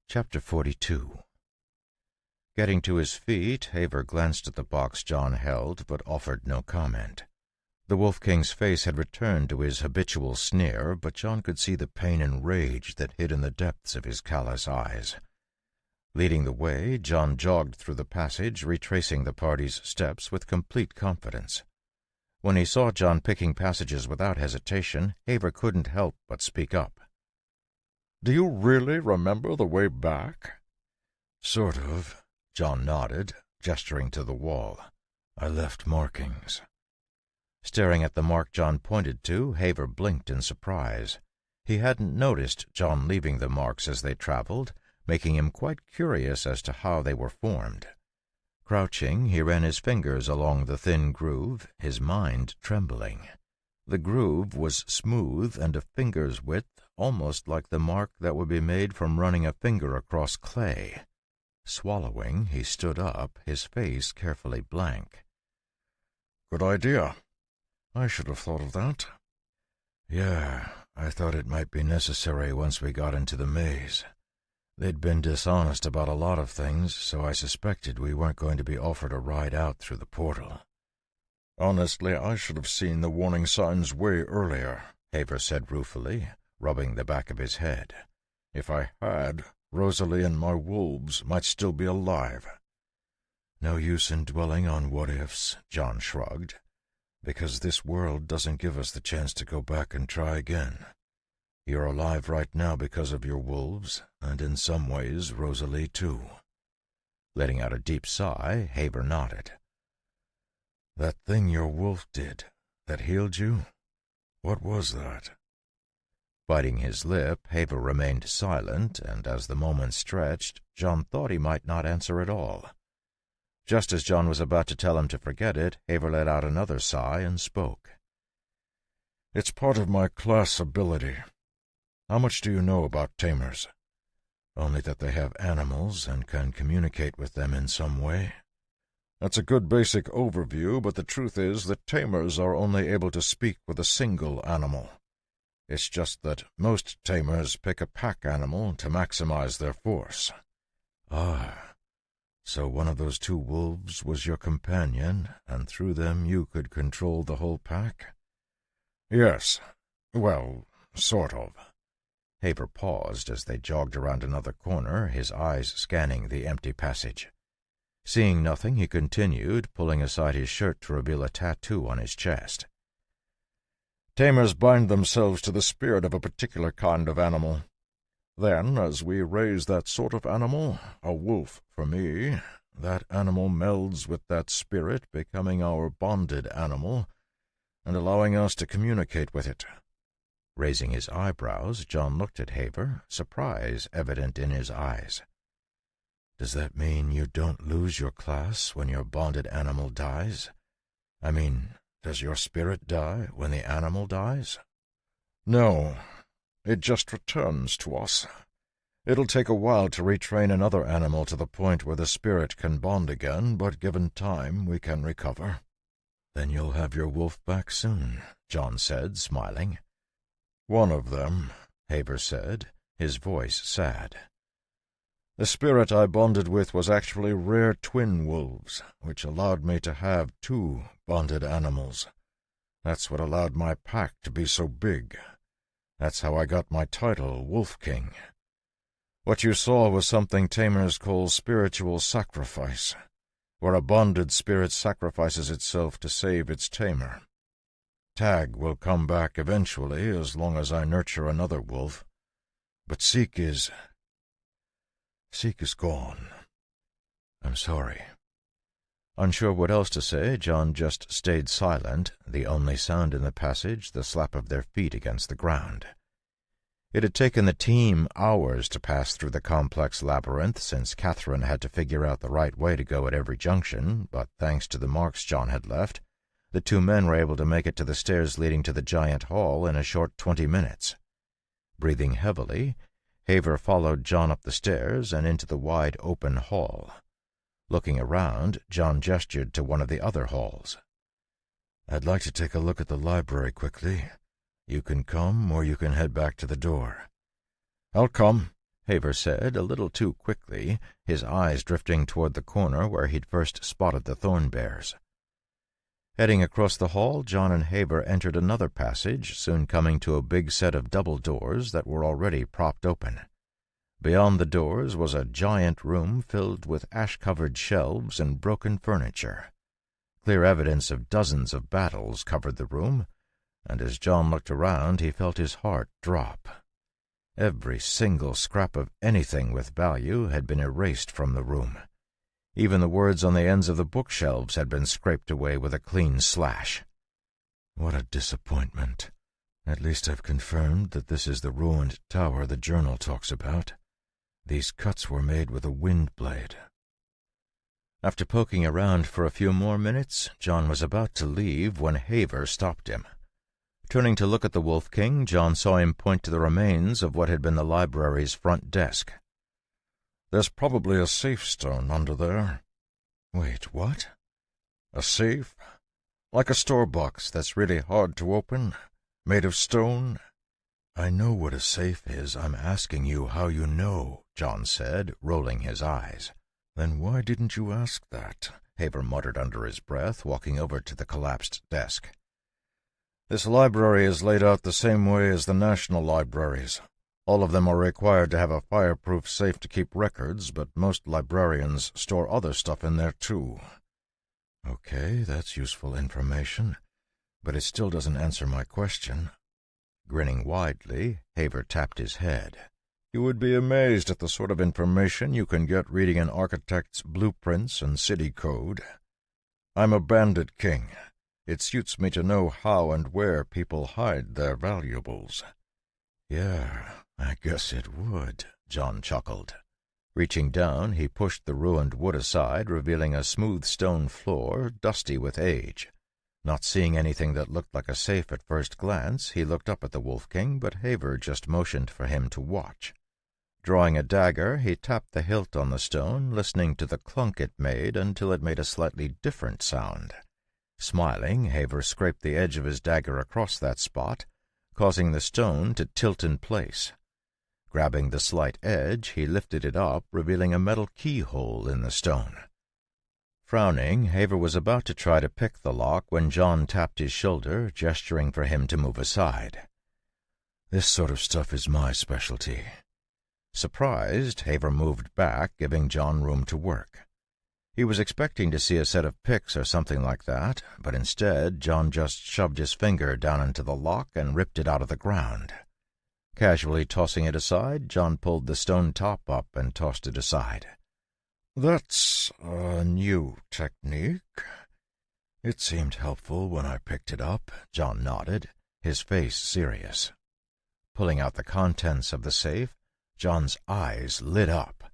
Chapter 42. Getting to his feet, Haver glanced at the box John held, but offered no comment. The Wolf King's face had returned to his habitual sneer, but John could see the pain and rage that hid in the depths of his callous eyes. Leading the way, John jogged through the passage, retracing the party's steps with complete confidence. When he saw John picking passages without hesitation, Haver couldn't help but speak up. "Do you really remember the way back?" "Sort of," John nodded, gesturing to the wall. "I left markings." Staring at the mark John pointed to, Haver blinked in surprise. He hadn't noticed John leaving the marks as they traveled, making him quite curious as to how they were formed. Crouching, he ran his fingers along the thin groove, his mind trembling. The groove was smooth and a finger's width, almost like the mark that would be made from running a finger across clay. Swallowing, he stood up, his face carefully blank. "Good idea. I should have thought of that." "Yeah, I thought it might be necessary once we got into the maze. They'd been dishonest about a lot of things, so I suspected we weren't going to be offered a ride out through the portal." "Honestly, I should have seen the warning signs way earlier," Haver said ruefully, rubbing the back of his head. "If I had, Rosalie and my wolves might still be alive." "No use in dwelling on what-ifs," John shrugged, "because this world doesn't give us the chance to go back and try again. You're alive right now because of your wolves, and in some ways Rosalie too." Letting out a deep sigh, Haver nodded. "That thing your wolf did, that healed you, what was that?" Biting his lip, Haver remained silent, and as the moments stretched, John thought he might not answer at all. Just as John was about to tell him to forget it, Haver let out another sigh and spoke. "It's part of my class ability. How much do you know about tamers?" "Only that they have animals and can communicate with them in some way." "That's a good basic overview, but the truth is that tamers are only able to speak with a single animal. It's just that most tamers pick a pack animal to maximize their force." "Ah, so one of those 2 wolves was your companion, and through them you could control the whole pack?" "Yes. Well, sort of." Haver paused as they jogged around another corner, his eyes scanning the empty passage. Seeing nothing, he continued, pulling aside his shirt to reveal a tattoo on his chest. "Tamers bind themselves to the spirit of a particular kind of animal. Then, as we raise that sort of animal, a wolf for me, that animal melds with that spirit, becoming our bonded animal, and allowing us to communicate with it." Raising his eyebrows, John looked at Haver, surprise evident in his eyes. "Does that mean you don't lose your class when your bonded animal dies? I mean, does your spirit die when the animal dies?" "No. It just returns to us. It'll take a while to retrain another animal to the point where the spirit can bond again, but given time, we can recover." "Then you'll have your wolf back soon," John said, smiling. "One of them," Haver said, his voice sad. "The spirit I bonded with was actually rare twin wolves, which allowed me to have 2 bonded animals. That's what allowed my pack to be so big. That's how I got my title, Wolf King. What you saw was something tamers call spiritual sacrifice, where a bonded spirit sacrifices itself to save its tamer. Tag will come back eventually, as long as I nurture another wolf. But Seek is gone." "I'm sorry." Unsure what else to say, John just stayed silent, the only sound in the passage the slap of their feet against the ground. It had taken the team hours to pass through the complex labyrinth, since Catherine had to figure out the right way to go at every junction, but thanks to the marks John had left, the 2 men were able to make it to the stairs leading to the giant hall in a short 20 minutes. Breathing heavily, Haver followed John up the stairs and into the wide open hall. Looking around, John gestured to one of the other halls. "I'd like to take a look at the library quickly. You can come, or you can head back to the door." "I'll come," Haver said, a little too quickly, his eyes drifting toward the corner where he'd first spotted the thorn bears. Heading across the hall, John and Haver entered another passage, soon coming to a big set of double doors that were already propped open. Beyond the doors was a giant room filled with ash-covered shelves and broken furniture. Clear evidence of dozens of battles covered the room, and as John looked around he felt his heart drop. Every single scrap of anything with value had been erased from the room. Even the words on the ends of the bookshelves had been scraped away with a clean slash. "What a disappointment. At least I've confirmed that this is the ruined tower the journal talks about. These cuts were made with a wind blade." After poking around for a few more minutes, John was about to leave when Haver stopped him. Turning to look at the Wolf King, John saw him point to the remains of what had been the library's front desk. "There's probably a safe stone under there." "Wait, what?" "A safe? Like a store box that's really hard to open, made of stone?" "I know what a safe is. I'm asking you how you know," John said, rolling his eyes. "Then why didn't you ask that?" Haver muttered under his breath, walking over to the collapsed desk. "This library is laid out the same way as the national libraries. All of them are required to have a fireproof safe to keep records, but most librarians store other stuff in there too." "Okay, that's useful information, but it still doesn't answer my question." Grinning widely, Haver tapped his head. "You would be amazed at the sort of information you can get reading an architect's blueprints and city code. I'm a bandit king. It suits me to know how and where people hide their valuables." "Yeah, I guess it would," John chuckled. Reaching down, he pushed the ruined wood aside, revealing a smooth stone floor, dusty with age. Not seeing anything that looked like a safe at first glance, he looked up at the Wolf King, but Haver just motioned for him to watch. Drawing a dagger, he tapped the hilt on the stone, listening to the clunk it made until it made a slightly different sound. Smiling, Haver scraped the edge of his dagger across that spot, causing the stone to tilt in place. Grabbing the slight edge, he lifted it up, revealing a metal keyhole in the stone. Frowning, Haver was about to try to pick the lock when John tapped his shoulder, gesturing for him to move aside. "This sort of stuff is my specialty." Surprised, Haver moved back, giving John room to work. He was expecting to see a set of picks or something like that, but instead John just shoved his finger down into the lock and ripped it out of the ground. Casually tossing it aside, John pulled the stone top up and tossed it aside. "That's a new technique. It seemed helpful when I picked it up," John nodded, his face serious. Pulling out the contents of the safe, John's eyes lit up.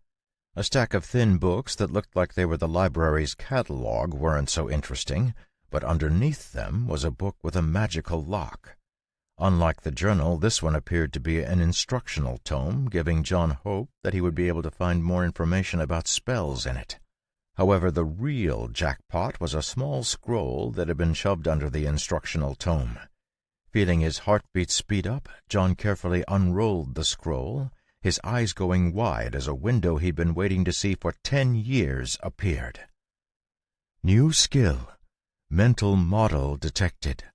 A stack of thin books that looked like they were the library's catalog weren't so interesting, but underneath them was a book with a magical lock. Unlike the journal, this one appeared to be an instructional tome, giving John hope that he would be able to find more information about spells in it. However, the real jackpot was a small scroll that had been shoved under the instructional tome. Feeling his heartbeat speed up, John carefully unrolled the scroll, his eyes going wide as a window he'd been waiting to see for 10 years appeared. New skill. Mental model detected.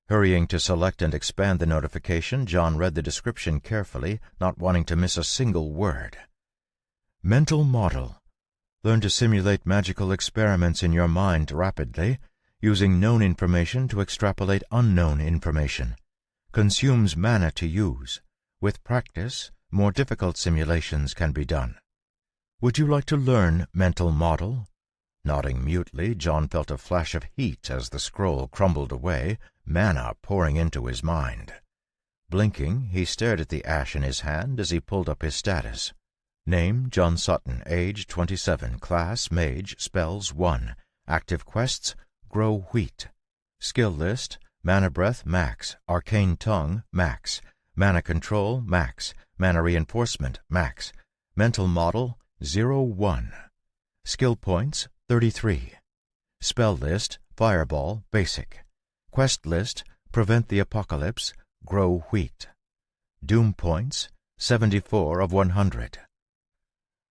Hurrying to select and expand the notification, John read the description carefully, not wanting to miss a single word. Mental model. Learn to simulate magical experiments in your mind rapidly, using known information to extrapolate unknown information. Consumes mana to use. With practice, more difficult simulations can be done. Would you like to learn mental model? Nodding mutely, John felt a flash of heat as the scroll crumbled away, mana pouring into his mind. Blinking, he stared at the ash in his hand as he pulled up his status. Name, John Sutton, age 27, class, mage, spells 1, active quests, grow wheat. Skill list, mana breath, max, arcane tongue, max, mana control, max, mana reinforcement, max, mental model, 0-1. Skill points, 33. Spell list, fireball, basic. Quest list, prevent the apocalypse, grow wheat. Doom points, 74 of 100.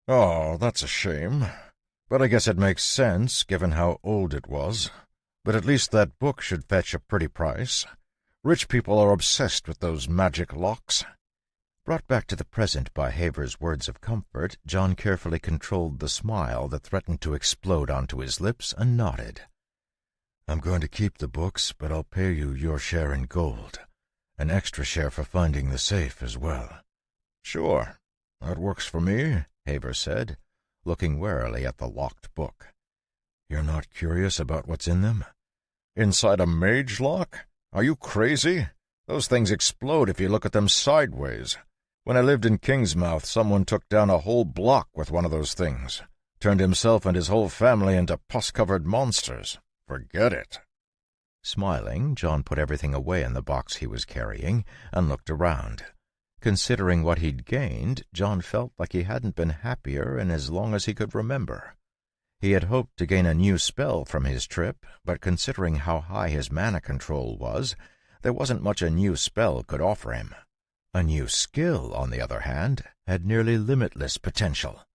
"Oh, that's a shame. But I guess it makes sense, given how old it was. But at least that book should fetch a pretty price. Rich people are obsessed with those magic locks." Brought back to the present by Haver's words of comfort, John carefully controlled the smile that threatened to explode onto his lips and nodded. "I'm going to keep the books, but I'll pay you your share in gold. An extra share for finding the safe as well." "Sure, that works for me," Haver said, looking warily at the locked book. "You're not curious about what's in them?" "Inside a mage lock? Are you crazy? Those things explode if you look at them sideways. When I lived in Kingsmouth, someone took down a whole block with one of those things. Turned himself and his whole family into pus-covered monsters. Forget it." Smiling, John put everything away in the box he was carrying and looked around. Considering what he'd gained, John felt like he hadn't been happier in as long as he could remember. He had hoped to gain a new spell from his trip, but considering how high his mana control was, there wasn't much a new spell could offer him. A new skill, on the other hand, had nearly limitless potential.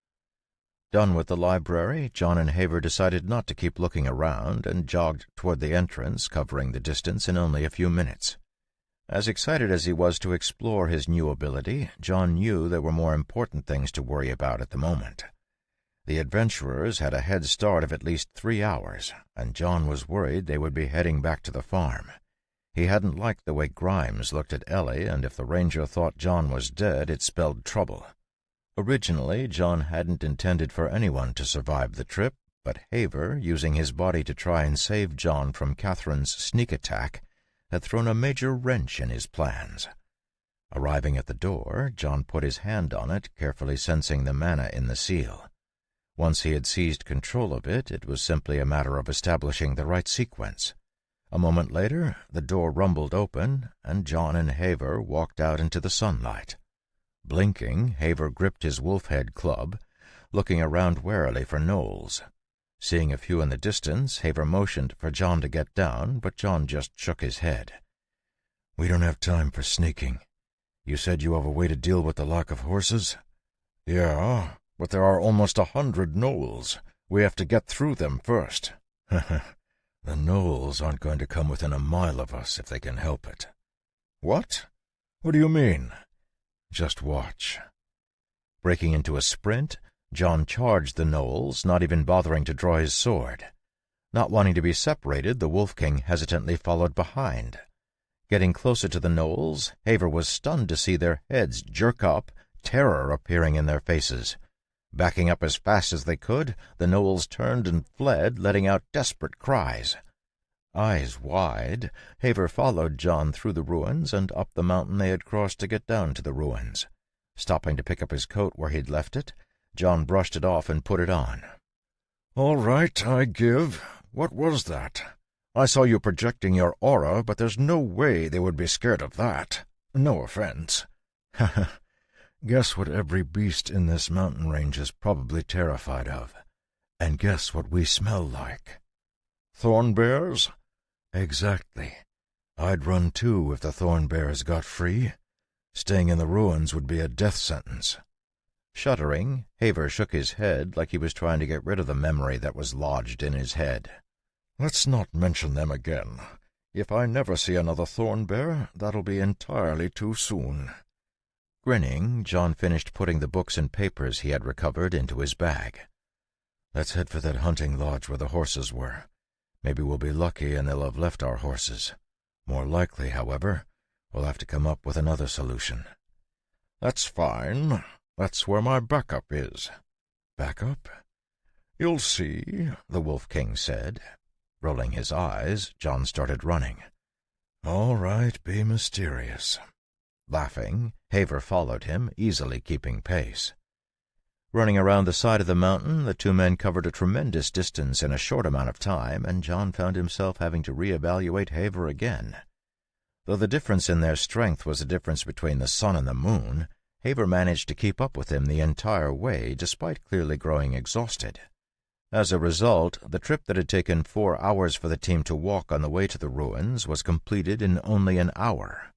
Done with the library, John and Haver decided not to keep looking around and jogged toward the entrance, covering the distance in only a few minutes. As excited as he was to explore his new ability, John knew there were more important things to worry about at the moment. The adventurers had a head start of at least 3 hours, and John was worried they would be heading back to the farm. He hadn't liked the way Grimes looked at Ellie, and if the ranger thought John was dead, it spelled trouble. Originally, John hadn't intended for anyone to survive the trip, but Haver, using his body to try and save John from Catherine's sneak attack, had thrown a major wrench in his plans. Arriving at the door, John put his hand on it, carefully sensing the mana in the seal. Once he had seized control of it, it was simply a matter of establishing the right sequence. A moment later, the door rumbled open, and John and Haver walked out into the sunlight. Blinking, Haver gripped his wolf-head club, looking around warily for gnolls. Seeing a few in the distance, Haver motioned for John to get down, but John just shook his head. "We don't have time for sneaking. You said you have a way to deal with the lack of horses?" "Yeah, but there are almost 100 gnolls. We have to get through them first." "The gnolls aren't going to come within a mile of us if they can help it." "What? What do you mean?" "Just watch." Breaking into a sprint, John charged the gnolls, not even bothering to draw his sword. Not wanting to be separated, the Wolf King hesitantly followed behind. Getting closer to the gnolls, Haver was stunned to see their heads jerk up, terror appearing in their faces. Backing up as fast as they could, the gnolls turned and fled, letting out desperate cries. Eyes wide, Haver followed John through the ruins and up the mountain they had crossed to get down to the ruins. Stopping to pick up his coat where he'd left it, John brushed it off and put it on. "All right, I give. What was that? I saw you projecting your aura, but there's no way they would be scared of that. No offense." "Guess what every beast in this mountain range is probably terrified of. And guess what we smell like." "Thorn bears?" "Exactly. I'd run too if the thorn bears got free. Staying in the ruins would be a death sentence." Shuddering, Haver shook his head like he was trying to get rid of the memory that was lodged in his head. "Let's not mention them again. If I never see another thorn bear, that'll be entirely too soon." Grinning, John finished putting the books and papers he had recovered into his bag. "Let's head for that hunting lodge where the horses were. Maybe we'll be lucky and they'll have left our horses. More likely, however, we'll have to come up with another solution." "That's fine. That's where my backup is." "Backup?" "You'll see," the Wolf King said. Rolling his eyes, John started running. "All right, be mysterious." Laughing, Haver followed him, easily keeping pace. Running around the side of the mountain, the two men covered a tremendous distance in a short amount of time, and John found himself having to reevaluate Haver again. Though the difference in their strength was the difference between the sun and the moon, Haver managed to keep up with him the entire way, despite clearly growing exhausted. As a result, the trip that had taken 4 hours for the team to walk on the way to the ruins was completed in only an hour.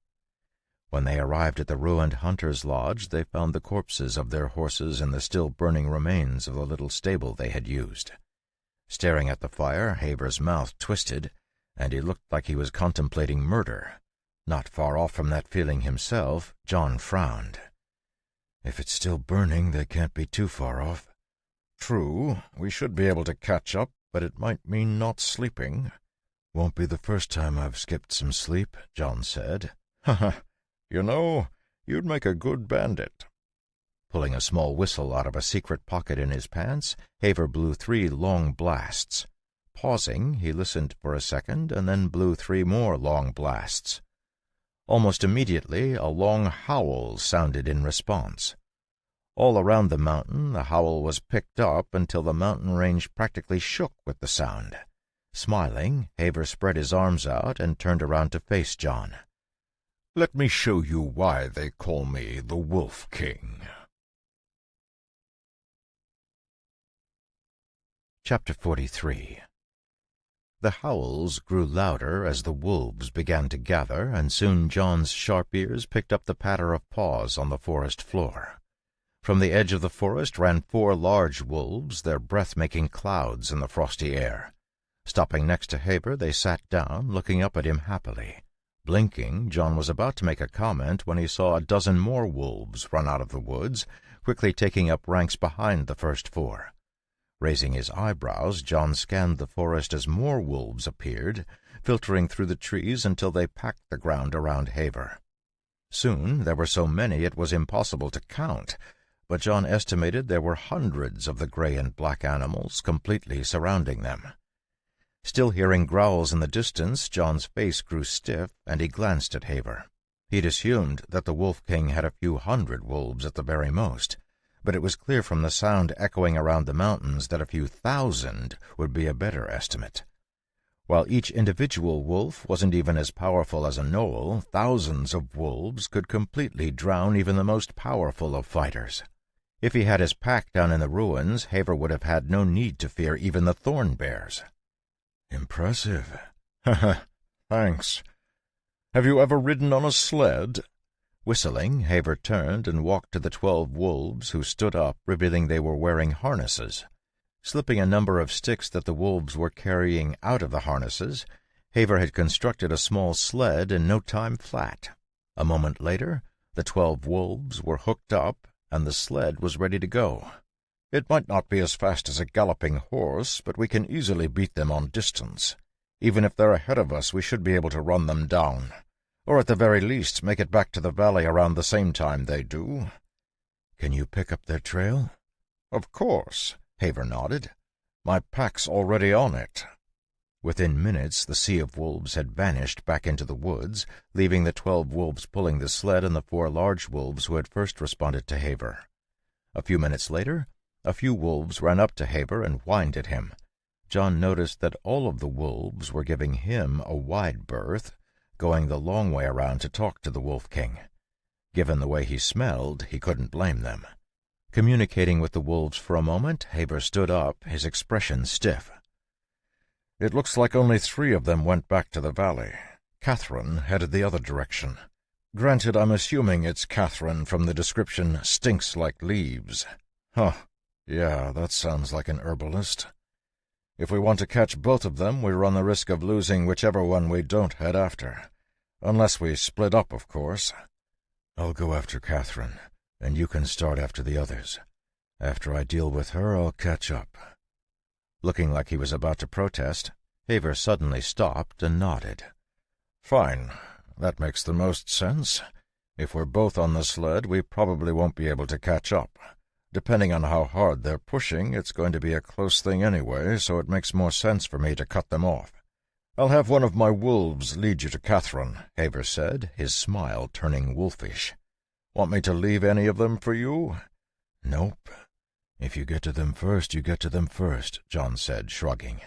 When they arrived at the ruined hunter's lodge, they found the corpses of their horses and the still burning remains of the little stable they had used. Staring at the fire, Haver's mouth twisted, and he looked like he was contemplating murder. Not far off from that feeling himself, John frowned. "If it's still burning, they can't be too far off." "True, we should be able to catch up, but it might mean not sleeping." "Won't be the first time I've skipped some sleep," John said. "Ha ha! You know, you'd make a good bandit." Pulling a small whistle out of a secret pocket in his pants, Haver blew 3 long blasts. Pausing, he listened for a second and then blew 3 more long blasts. Almost immediately, a long howl sounded in response. All around the mountain, the howl was picked up until the mountain range practically shook with the sound. Smiling, Haver spread his arms out and turned around to face John. "Let me show you why they call me the Wolf King." Chapter 43. The howls grew louder as the wolves began to gather, and soon John's sharp ears picked up the patter of paws on the forest floor. From the edge of the forest ran 4 large wolves, their breath making clouds in the frosty air. Stopping next to Haver, they sat down, looking up at him happily. Blinking, John was about to make a comment when he saw a dozen more wolves run out of the woods, quickly taking up ranks behind the first 4. Raising his eyebrows, John scanned the forest as more wolves appeared, filtering through the trees until they packed the ground around Haver. Soon there were so many it was impossible to count, but John estimated there were hundreds of the gray and black animals completely surrounding them. Still hearing growls in the distance, John's face grew stiff, and he glanced at Haver. He'd assumed that the Wolf King had a few hundred wolves at the very most, but it was clear from the sound echoing around the mountains that a few thousand would be a better estimate. While each individual wolf wasn't even as powerful as a gnoll, thousands of wolves could completely drown even the most powerful of fighters. If he had his pack down in the ruins, Haver would have had no need to fear even the thorn bears. "Impressive." "Thanks. Have you ever ridden on a sled?" Whistling, Haver turned and walked to the 12 wolves, who stood up, revealing they were wearing harnesses. Slipping a number of sticks that the wolves were carrying out of the harnesses, Haver had constructed a small sled in no time flat. A moment later, the 12 wolves were hooked up, and the sled was ready to go. "It might not be as fast as a galloping horse, but we can easily beat them on distance. Even if they're ahead of us, we should be able to run them down. or at the very least make it back to the valley around the same time they do." "Can you pick up their trail?" "Of course," Haver nodded. "My pack's already on it." Within minutes, the sea of wolves had vanished back into the woods, leaving the 12 wolves pulling the sled and the 4 large wolves who had first responded to Haver. A few minutes later, a few wolves ran up to Haver and whined at him. John noticed that all of the wolves were giving him a wide berth, going the long way around to talk to the Wolf King. Given the way he smelled, he couldn't blame them. Communicating with the wolves for a moment, Haver stood up, his expression stiff. "It looks like only 3 of them went back to the valley. Catherine headed the other direction. Granted, I'm assuming it's Catherine from the description, stinks like leaves." "Huh. Yeah, that sounds like an herbalist. If we want to catch both of them, we run the risk of losing whichever one we don't head after. Unless we split up, of course." "I'll go after Catherine, and you can start after the others. After I deal with her, I'll catch up." Looking like he was about to protest, Haver suddenly stopped and nodded. "Fine. That makes the most sense. If we're both on the sled, we probably won't be able to catch up. Depending on how hard they're pushing, it's going to be a close thing anyway, so it makes more sense for me to cut them off. I'll have one of my wolves lead you to Catherine," Haver said, his smile turning wolfish. "Want me to leave any of them for you?" "Nope. If you get to them first, you get to them first," John said, shrugging.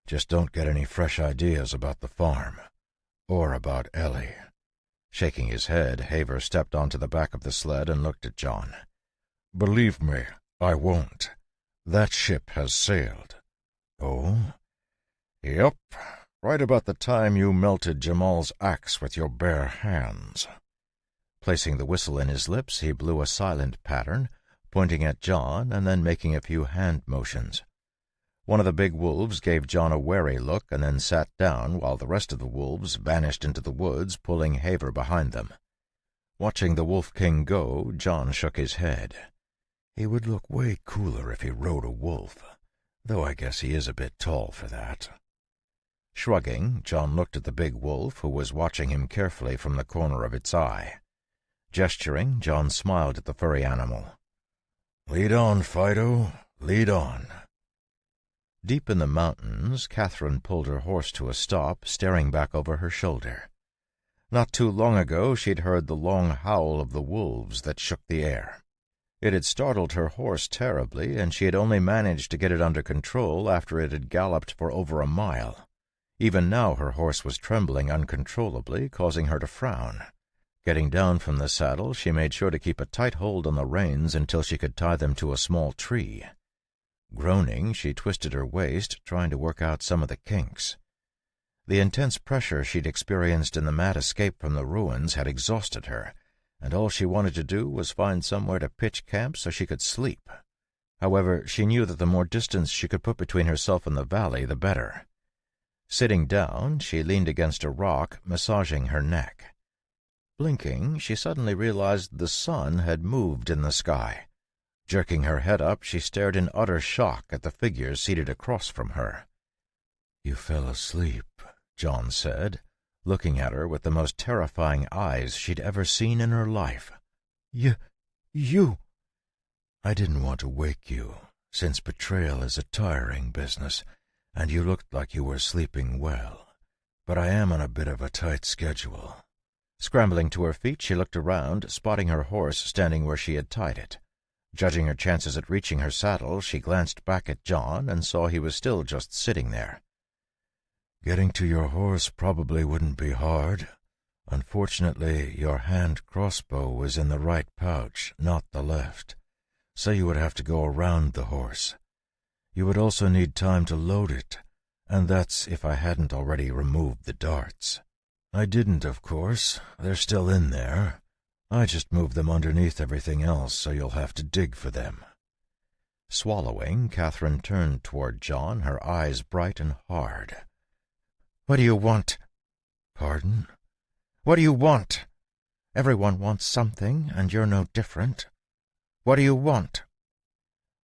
"Just don't get any fresh ideas about the farm. Or about Ellie." Shaking his head, Haver stepped onto the back of the sled and looked at John. "Believe me, I won't. That ship has sailed." "Oh?" "Yep. Right about the time you melted Jamal's axe with your bare hands." Placing the whistle in his lips, he blew a silent pattern, pointing at John and then making a few hand motions. One of the big wolves gave John a wary look and then sat down while the rest of the wolves vanished into the woods, pulling Haver behind them. Watching the Wolf King go, John shook his head. "He would look way cooler if he rode a wolf, though I guess he is a bit tall for that." Shrugging, John looked at the big wolf, who was watching him carefully from the corner of its eye. Gesturing, John smiled at the furry animal. "Lead on, Fido, lead on." Deep in the mountains, Catherine pulled her horse to a stop, staring back over her shoulder. Not too long ago she'd heard the long howl of the wolves that shook the air. It had startled her horse terribly, and she had only managed to get it under control after it had galloped for over a mile. Even now her horse was trembling uncontrollably, causing her to frown. Getting down from the saddle, she made sure to keep a tight hold on the reins until she could tie them to a small tree. Groaning, she twisted her waist, trying to work out some of the kinks. The intense pressure she'd experienced in the mad escape from the ruins had exhausted her, and all she wanted to do was find somewhere to pitch camp so she could sleep. However, she knew that the more distance she could put between herself and the valley, the better. Sitting down, she leaned against a rock, massaging her neck. Blinking, she suddenly realized the sun had moved in the sky. Jerking her head up, she stared in utter shock at the figure seated across from her. "You fell asleep," John said, looking at her with the most terrifying eyes she'd ever seen in her life. You... I didn't want to wake you, since betrayal is a tiring business, and you looked like you were sleeping well. But I am on a bit of a tight schedule." Scrambling to her feet, she looked around, spotting her horse standing where she had tied it. Judging her chances at reaching her saddle, she glanced back at John and saw he was still just sitting there. "Getting to your horse probably wouldn't be hard. Unfortunately, your hand crossbow was in the right pouch, not the left, so you would have to go around the horse. You would also need time to load it, and that's if I hadn't already removed the darts. I didn't, of course. They're still in there. I just moved them underneath everything else, so you'll have to dig for them." Swallowing, Catherine turned toward John, her eyes bright and hard. "What do you want?" "Pardon?" "What do you want? Everyone wants something, and you're no different. What do you want?"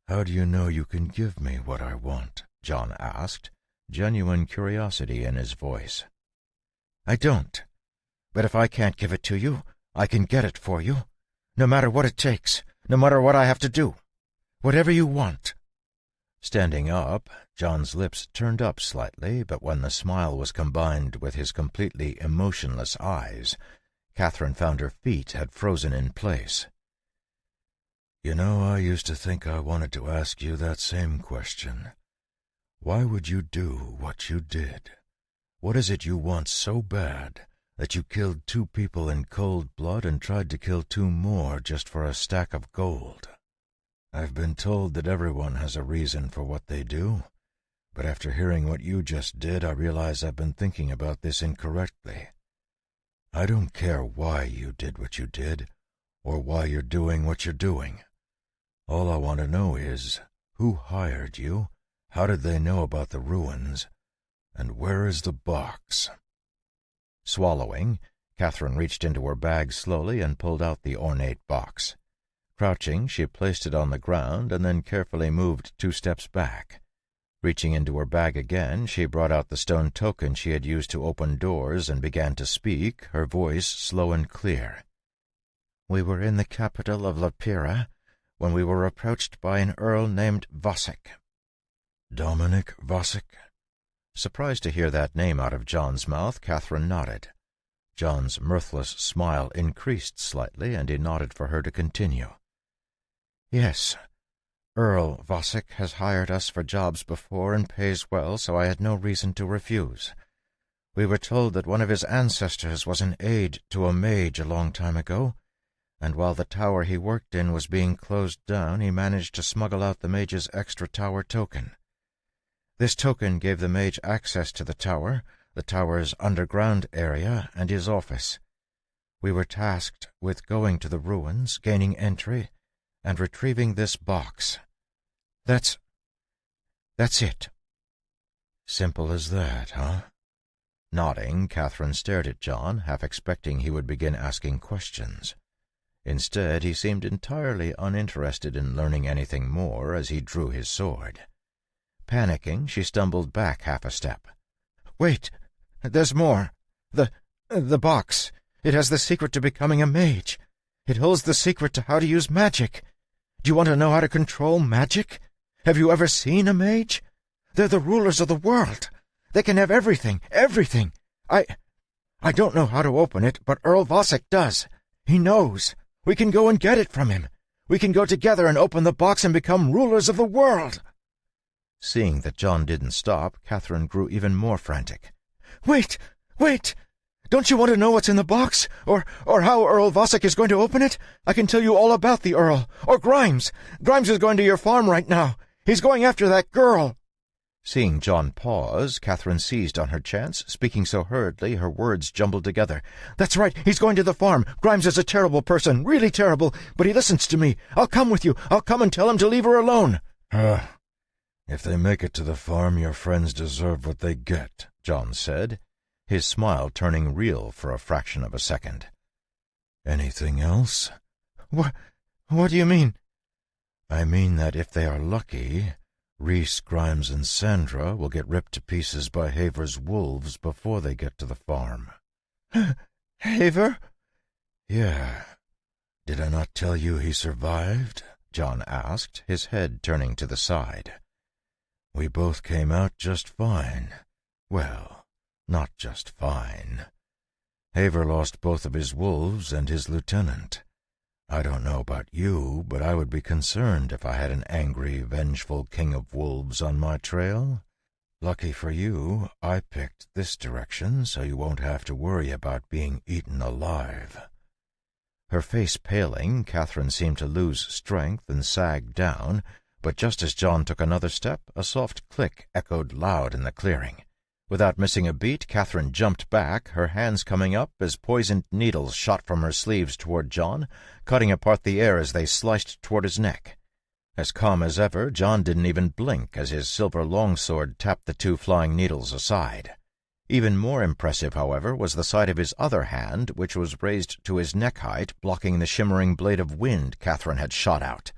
"How do you know you can give me what I want?" John asked, genuine curiosity in his voice. "I don't. But if I can't give it to you, I can get it for you, no matter what it takes, no matter what I have to do. Whatever you want." Standing up, John's lips turned up slightly, but when the smile was combined with his completely emotionless eyes, Catherine found her feet had frozen in place. "You know, I used to think I wanted to ask you that same question. Why would you do what you did? What is it you want so bad that you killed 2 people in cold blood and tried to kill 2 more just for a stack of gold? I've been told that everyone has a reason for what they do, but after hearing what you just did, I realize I've been thinking about this incorrectly. I don't care why you did what you did, or why you're doing what you're doing. All I want to know is, who hired you, how did they know about the ruins, and where is the box?" Swallowing, Catherine reached into her bag slowly and pulled out the ornate box. Crouching, she placed it on the ground and then carefully moved 2 steps back. Reaching into her bag again, she brought out the stone token she had used to open doors and began to speak, her voice slow and clear. "We were in the capital of Lapira when we were approached by an earl named Vosek." "Dominic Vosek?" Surprised to hear that name out of John's mouth, Catherine nodded. John's mirthless smile increased slightly, and he nodded for her to continue. "Yes, Earl Vosek has hired us for jobs before and pays well, so I had no reason to refuse. We were told that one of his ancestors was an aide to a mage a long time ago, and while the tower he worked in was being closed down, he managed to smuggle out the mage's extra tower token. This token gave the mage access to the tower's underground area, and his office. We were tasked with going to the ruins, gaining entry, and retrieving this box. That's it." "Simple as that, huh?" Nodding, Catherine stared at John, half expecting he would begin asking questions. Instead, he seemed entirely uninterested in learning anything more as he drew his sword. Panicking, she stumbled back half a step. "Wait, there's more. The box. It has the secret to becoming a mage. It holds the secret to how to use magic. Do you want to know how to control magic? Have you ever seen a mage? They're the rulers of the world. They can have everything. I don't know how to open it, but Earl Vosek does. He knows. We can go and get it from him. We can go together and open the box and become rulers of the world." Seeing that John didn't stop, Catherine grew even more frantic. Wait! Don't you want to know what's in the box? Or how Earl Vosek is going to open it? I can tell you all about the Earl. Or Grimes. Grimes is going to your farm right now. He's going after that girl." Seeing John pause, Catherine seized on her chance, speaking so hurriedly her words jumbled together. "That's right, he's going to the farm. Grimes is a terrible person, really terrible, but he listens to me. I'll come with you. I'll come and tell him to leave her alone." If they make it to the farm, your friends deserve what they get," John said, his smile turning real for a fraction of a second. "Anything else?" What do you mean?" "I mean that if they are lucky, Reese, Grimes, and Sandra will get ripped to pieces by Haver's wolves before they get to the farm." "Haver?" "Yeah. Did I not tell you he survived?" John asked, his head turning to the side. "We both came out just fine. Well, not just fine. Haver lost both of his wolves and his lieutenant. I don't know about you, but I would be concerned if I had an angry, vengeful king of wolves on my trail. Lucky for you, I picked this direction, so you won't have to worry about being eaten alive." Her face paling, Catherine seemed to lose strength and sag down, but just as John took another step, a soft click echoed loud in the clearing. Without missing a beat, Catherine jumped back, her hands coming up as poisoned needles shot from her sleeves toward John, cutting apart the air as they sliced toward his neck. As calm as ever, John didn't even blink as his silver longsword tapped the 2 flying needles aside. Even more impressive, however, was the sight of his other hand, which was raised to his neck height, blocking the shimmering blade of wind Catherine had shot out.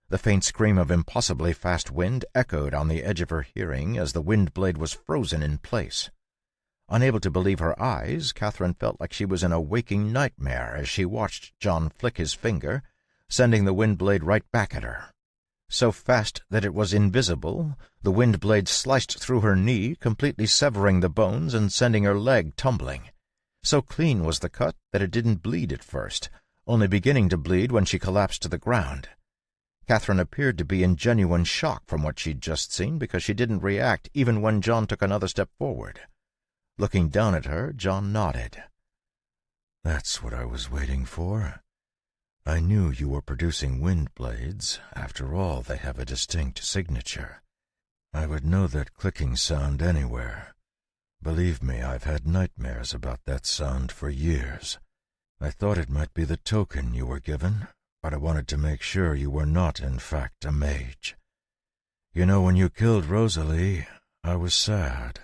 The faint scream of impossibly fast wind echoed on the edge of her hearing as the wind blade was frozen in place. Unable to believe her eyes, Catherine felt like she was in a waking nightmare as she watched John flick his finger, sending the wind blade right back at her. So fast that it was invisible, the wind blade sliced through her knee, completely severing the bones and sending her leg tumbling. So clean was the cut that it didn't bleed at first, only beginning to bleed when she collapsed to the ground. Catherine appeared to be in genuine shock from what she'd just seen because she didn't react even when John took another step forward. Looking down at her, John nodded. "That's what I was waiting for. I knew you were producing wind blades. After all, they have a distinct signature. I would know that clicking sound anywhere. Believe me, I've had nightmares about that sound for years. I thought it might be the token you were given, but I wanted to make sure you were not, in fact, a mage. You know, when you killed Rosalie, I was sad.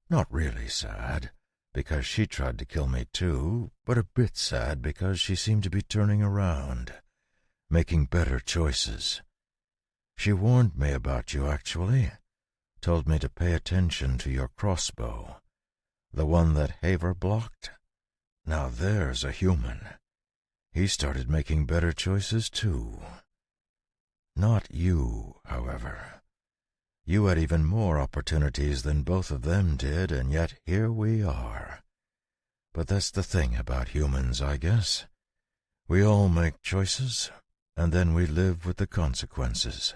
Not really sad, because she tried to kill me too, but a bit sad because she seemed to be turning around, making better choices. She warned me about you, actually. Told me to pay attention to your crossbow. The one that Haver blocked? Now there's a human. He started making better choices too. Not you, however. You had even more opportunities than both of them did, and yet here we are. But that's the thing about humans, I guess. We all make choices, and then we live with the consequences.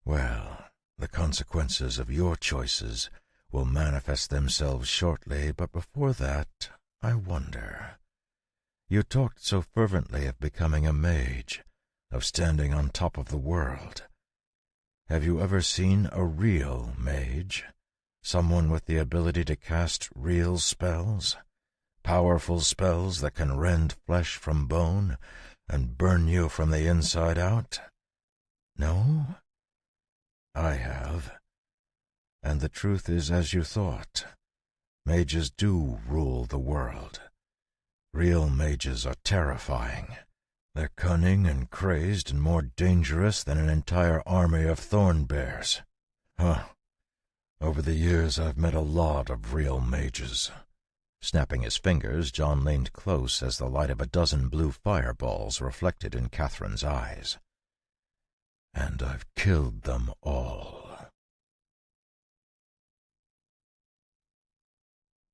Well, the consequences of your choices will manifest themselves shortly, but before that, I wonder. You talked so fervently of becoming a mage, of standing on top of the world. Have you ever seen a real mage? Someone with the ability to cast real spells? Powerful spells that can rend flesh from bone and burn you from the inside out? No? I have. And the truth is as you thought. Mages do rule the world. Real mages are terrifying. They're cunning and crazed and more dangerous than an entire army of thorn bears. Over the years I've met a lot of real mages. Snapping his fingers, John leaned close as the light of a dozen blue fireballs reflected in Catherine's eyes. And I've killed them all.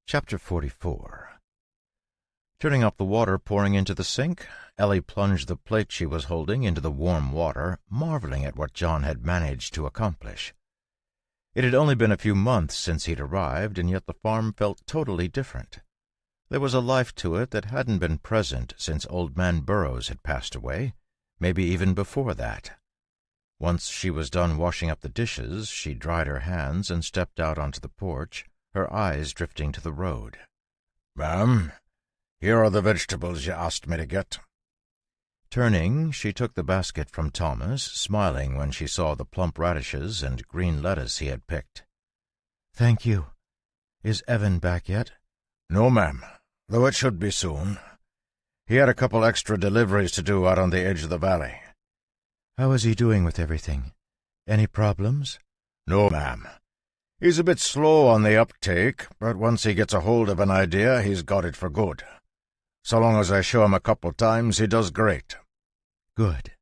Chapter 44. Turning off the water pouring into the sink, Ellie plunged the plate she was holding into the warm water, marveling at what John had managed to accomplish. It had only been a few months since he'd arrived, and yet the farm felt totally different. There was a life to it that hadn't been present since Old Man Burrows had passed away, maybe even before that. Once she was done washing up the dishes, she dried her hands and stepped out onto the porch, her eyes drifting to the road. "Ma'am, here are the vegetables you asked me to get." Turning, she took the basket from Thomas, smiling when she saw the plump radishes and green lettuce he had picked. "Thank you. Is Evan back yet?" "No, ma'am, though it should be soon. He had a couple extra deliveries to do out on the edge of the valley." "How is he doing with everything? Any problems?" "No, ma'am. He's a bit slow on the uptake, but once he gets a hold of an idea, he's got it for good. So long as I show him a couple times, he does great." "Good.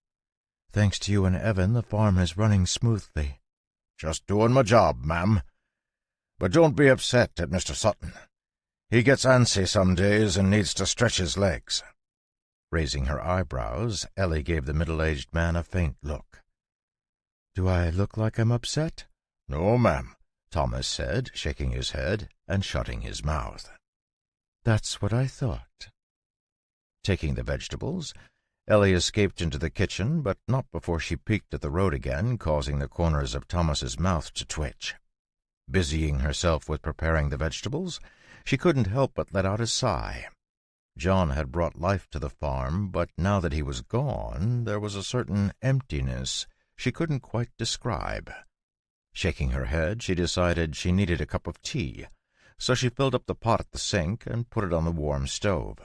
Thanks to you and Evan, the farm is running smoothly." "Just doing my job, ma'am. But don't be upset at Mr. Sutton. He gets antsy some days and needs to stretch his legs." Raising her eyebrows, Ellie gave the middle-aged man a faint look. "Do I look like I'm upset?" "No, ma'am," Thomas said, shaking his head and shutting his mouth. "That's what I thought." Taking the vegetables, Ellie escaped into the kitchen, but not before she peeked at the road again, causing the corners of Thomas's mouth to twitch. Busying herself with preparing the vegetables, she couldn't help but let out a sigh. John had brought life to the farm, but now that he was gone, there was a certain emptiness she couldn't quite describe. Shaking her head, she decided she needed a cup of tea, so she filled up the pot at the sink and put it on the warm stove.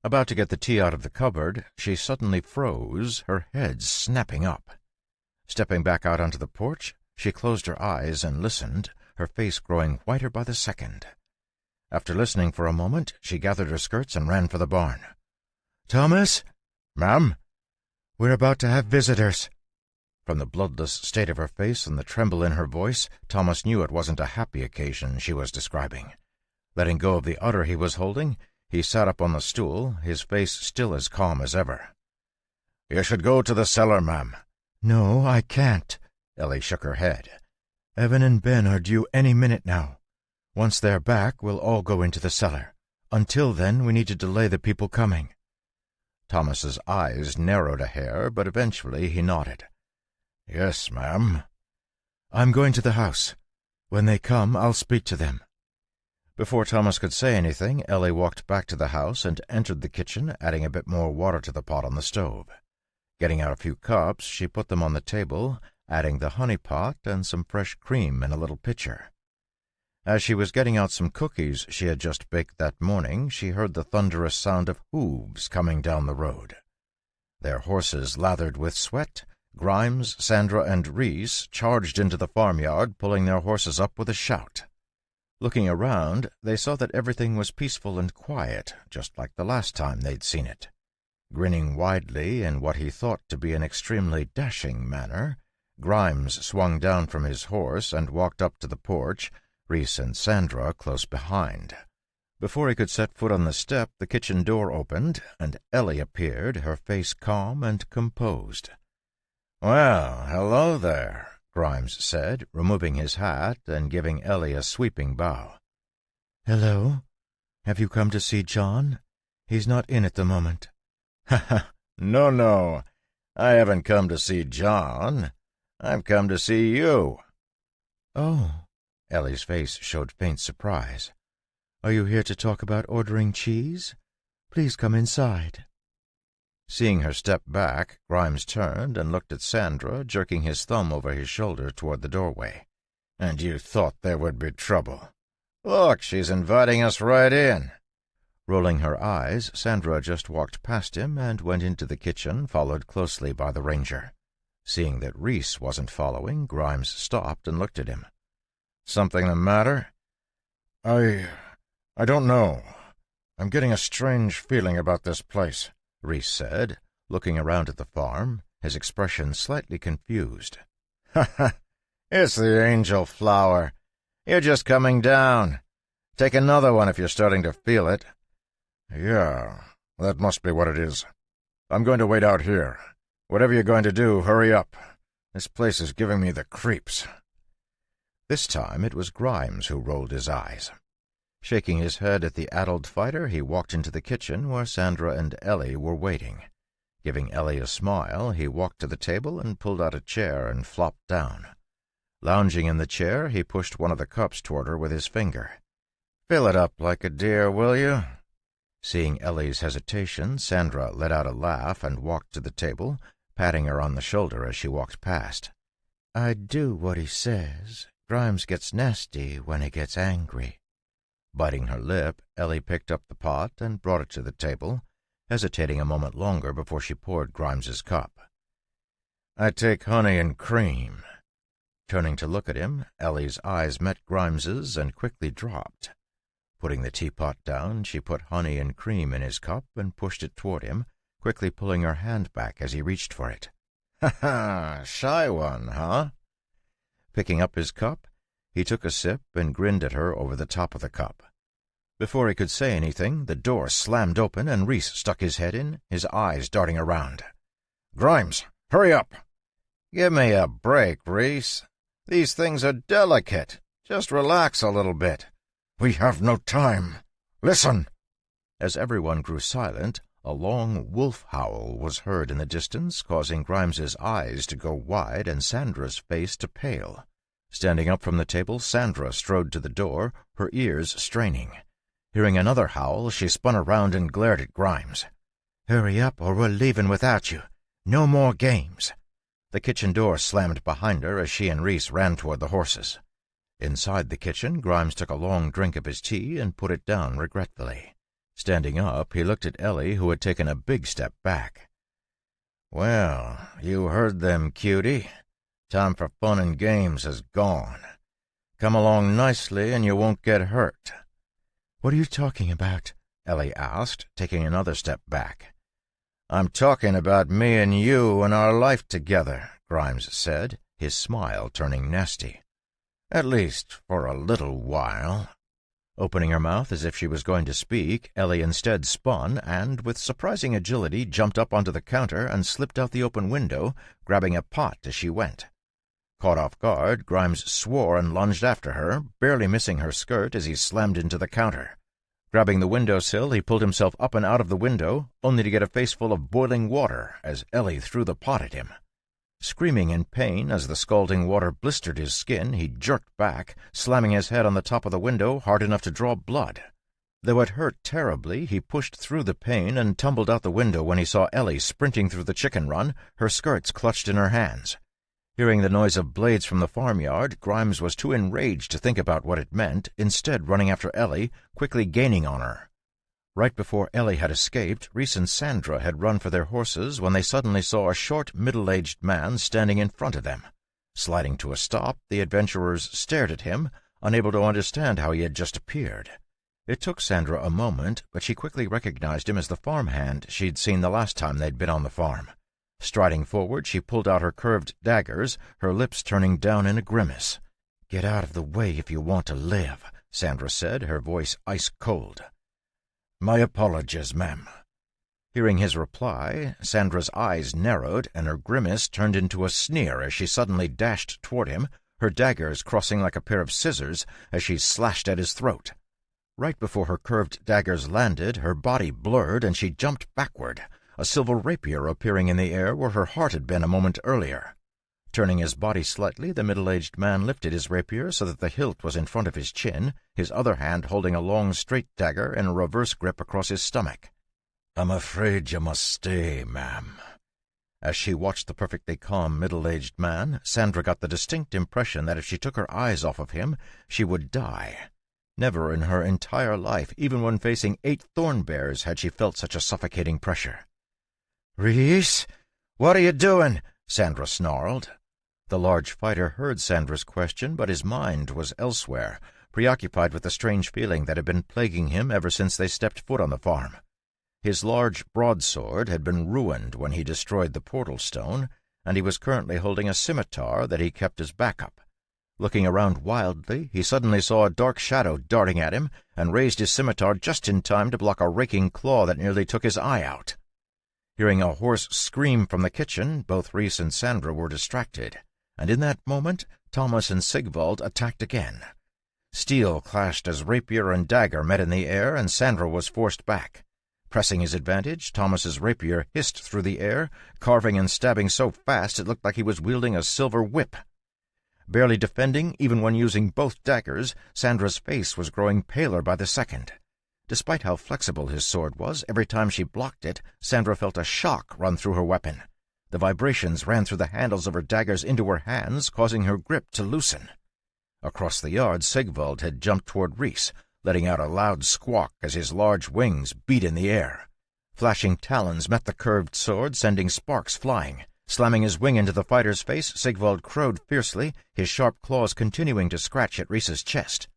About to get the tea out of the cupboard, she suddenly froze, her head snapping up. Stepping back out onto the porch, she closed her eyes and listened, her face growing whiter by the second. After listening for a moment, she gathered her skirts and ran for the barn. "Thomas?" "Ma'am?" "We're about to have visitors." From the bloodless state of her face and the tremble in her voice, Thomas knew it wasn't a happy occasion she was describing. Letting go of the udder he was holding, he sat up on the stool, his face still as calm as ever. "You should go to the cellar, ma'am." "No, I can't." Ellie shook her head. "Evan and Ben are due any minute now. Once they're back, we'll all go into the cellar. Until then, we need to delay the people coming." Thomas's eyes narrowed a hair, but eventually he nodded. "Yes, ma'am." "I'm going to the house. When they come, I'll speak to them." Before Thomas could say anything, Ellie walked back to the house and entered the kitchen, adding a bit more water to the pot on the stove. Getting out a few cups, she put them on the table, adding the honey pot and some fresh cream in a little pitcher. As she was getting out some cookies she had just baked that morning, she heard the thunderous sound of hooves coming down the road. Their horses lathered with sweat, Grimes, Sandra, and Reese charged into the farmyard, pulling their horses up with a shout. Looking around, they saw that everything was peaceful and quiet, just like the last time they'd seen it. Grinning widely in what he thought to be an extremely dashing manner, Grimes swung down from his horse and walked up to the porch, Reese and Sandra close behind. Before he could set foot on the step, the kitchen door opened, and Ellie appeared, her face calm and composed. "Well, hello there," Grimes said, removing his hat and giving Ellie a sweeping bow. "Hello. Have you come to see John? He's not in at the moment." "Ha ha! No. I haven't come to see John. I've come to see you." "Oh." Ellie's face showed faint surprise. "Are you here to talk about ordering cheese? Please come inside." Seeing her step back, Grimes turned and looked at Sandra, jerking his thumb over his shoulder toward the doorway. "And you thought there would be trouble. Look, she's inviting us right in." Rolling her eyes, Sandra just walked past him and went into the kitchen, followed closely by the ranger. Seeing that Reese wasn't following, Grimes stopped and looked at him. "Something the matter?" I don't know. I'm getting a strange feeling about this place," Reese said, looking around at the farm, his expression slightly confused. "Ha ha! It's the angel flower. You're just coming down. Take another one if you're starting to feel it." "Yeah, that must be what it is. I'm going to wait out here. Whatever you're going to do, hurry up. This place is giving me the creeps." This time it was Grimes who rolled his eyes. Shaking his head at the addled fighter, he walked into the kitchen where Sandra and Ellie were waiting. Giving Ellie a smile, he walked to the table and pulled out a chair and flopped down. Lounging in the chair, he pushed one of the cups toward her with his finger. "Fill it up like a deer, will you?" Seeing Ellie's hesitation, Sandra let out a laugh and walked to the table, patting her on the shoulder as she walked past. "I'd do what he says. Grimes gets nasty when he gets angry." Biting her lip, Ellie picked up the pot and brought it to the table, hesitating a moment longer before she poured Grimes's cup. "I take honey and cream." Turning to look at him, Ellie's eyes met Grimes's and quickly dropped. Putting the teapot down, she put honey and cream in his cup and pushed it toward him, quickly pulling her hand back as he reached for it. "Ha ha! Shy one, huh?" Picking up his cup, he took a sip and grinned at her over the top of the cup. Before he could say anything, the door slammed open and Reese stuck his head in, his eyes darting around. "Grimes, hurry up!" "Give me a break, Reese. These things are delicate. Just relax a little bit." "We have no time. Listen!" As everyone grew silent, a long wolf howl was heard in the distance, causing Grimes's eyes to go wide and Sandra's face to pale. Standing up from the table, Sandra strode to the door, her ears straining. Hearing another howl, she spun around and glared at Grimes. "Hurry up or we're leaving without you. No more games." The kitchen door slammed behind her as she and Reese ran toward the horses. Inside the kitchen, Grimes took a long drink of his tea and put it down regretfully. Standing up, he looked at Ellie, who had taken a big step back. "Well, you heard them, cutie. Time for fun and games is gone. Come along nicely and you won't get hurt." "What are you talking about?" Ellie asked, taking another step back. "I'm talking about me and you and our life together," Grimes said, his smile turning nasty. "At least for a little while." Opening her mouth as if she was going to speak, Ellie instead spun and, with surprising agility, jumped up onto the counter and slipped out the open window, grabbing a pot as she went. Caught off guard, Grimes swore and lunged after her, barely missing her skirt as he slammed into the counter. Grabbing the windowsill, he pulled himself up and out of the window, only to get a face full of boiling water as Ellie threw the pot at him. Screaming in pain as the scalding water blistered his skin, he jerked back, slamming his head on the top of the window hard enough to draw blood. Though it hurt terribly, he pushed through the pain and tumbled out the window when he saw Ellie sprinting through the chicken run, her skirts clutched in her hands. Hearing the noise of blades from the farmyard, Grimes was too enraged to think about what it meant, instead running after Ellie, quickly gaining on her. Right before Ellie had escaped, Rhys and Sandra had run for their horses when they suddenly saw a short, middle-aged man standing in front of them. Sliding to a stop, the adventurers stared at him, unable to understand how he had just appeared. It took Sandra a moment, but she quickly recognized him as the farmhand she'd seen the last time they'd been on the farm. Striding forward, she pulled out her curved daggers, her lips turning down in a grimace. "Get out of the way if you want to live," Sandra said, her voice ice-cold. "My apologies, ma'am." Hearing his reply, Sandra's eyes narrowed and her grimace turned into a sneer as she suddenly dashed toward him, her daggers crossing like a pair of scissors as she slashed at his throat. Right before her curved daggers landed, her body blurred and she jumped backward, a silver rapier appearing in the air where her heart had been a moment earlier. Turning his body slightly, the middle-aged man lifted his rapier so that the hilt was in front of his chin, his other hand holding a long, straight dagger in a reverse grip across his stomach. "I'm afraid you must stay, ma'am." As she watched the perfectly calm middle-aged man, Sandra got the distinct impression that if she took her eyes off of him, she would die. Never in her entire life, even when facing 8 thorn bears, had she felt such a suffocating pressure. "Rhys, what are you doing?" Sandra snarled. The large fighter heard Sandra's question, but his mind was elsewhere, preoccupied with the strange feeling that had been plaguing him ever since they stepped foot on the farm. His large broadsword had been ruined when he destroyed the portal stone, and he was currently holding a scimitar that he kept as backup. Looking around wildly, he suddenly saw a dark shadow darting at him, and raised his scimitar just in time to block a raking claw that nearly took his eye out. Hearing a hoarse scream from the kitchen, both Rhys and Sandra were distracted, and in that moment Thomas and Sigvald attacked again. Steel clashed as rapier and dagger met in the air, and Sandra was forced back. Pressing his advantage, Thomas's rapier hissed through the air, carving and stabbing so fast it looked like he was wielding a silver whip. Barely defending, even when using both daggers, Sandra's face was growing paler by the second. Despite how flexible his sword was, every time she blocked it, Sandra felt a shock run through her weapon. The vibrations ran through the handles of her daggers into her hands, causing her grip to loosen. Across the yard, Sigvald had jumped toward Rhys, letting out a loud squawk as his large wings beat in the air. Flashing talons met the curved sword, sending sparks flying. Slamming his wing into the fighter's face, Sigvald crowed fiercely, his sharp claws continuing to scratch at Rhys's chest.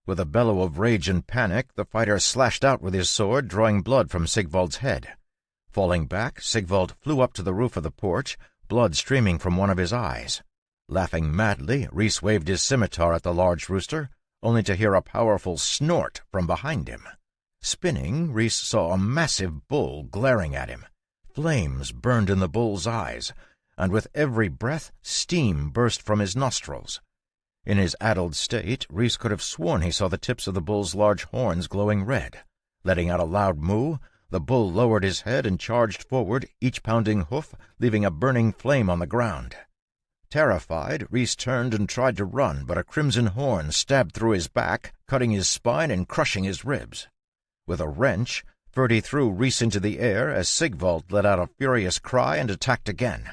With a bellow of rage and panic, the fighter slashed out with his sword, drawing blood from Sigvald's head. Falling back, Sigvald flew up to the roof of the porch, blood streaming from one of his eyes. Laughing madly, Rhys waved his scimitar at the large rooster, only to hear a powerful snort from behind him. Spinning, Rhys saw a massive bull glaring at him. Flames burned in the bull's eyes, and with every breath, steam burst from his nostrils. In his addled state, Rhys could have sworn he saw the tips of the bull's large horns glowing red. Letting out a loud moo, the bull lowered his head and charged forward, each pounding hoof leaving a burning flame on the ground. Terrified, Rhys turned and tried to run, but a crimson horn stabbed through his back, cutting his spine and crushing his ribs. With a wrench, Ferdy threw Rhys into the air as Sigvald let out a furious cry and attacked again.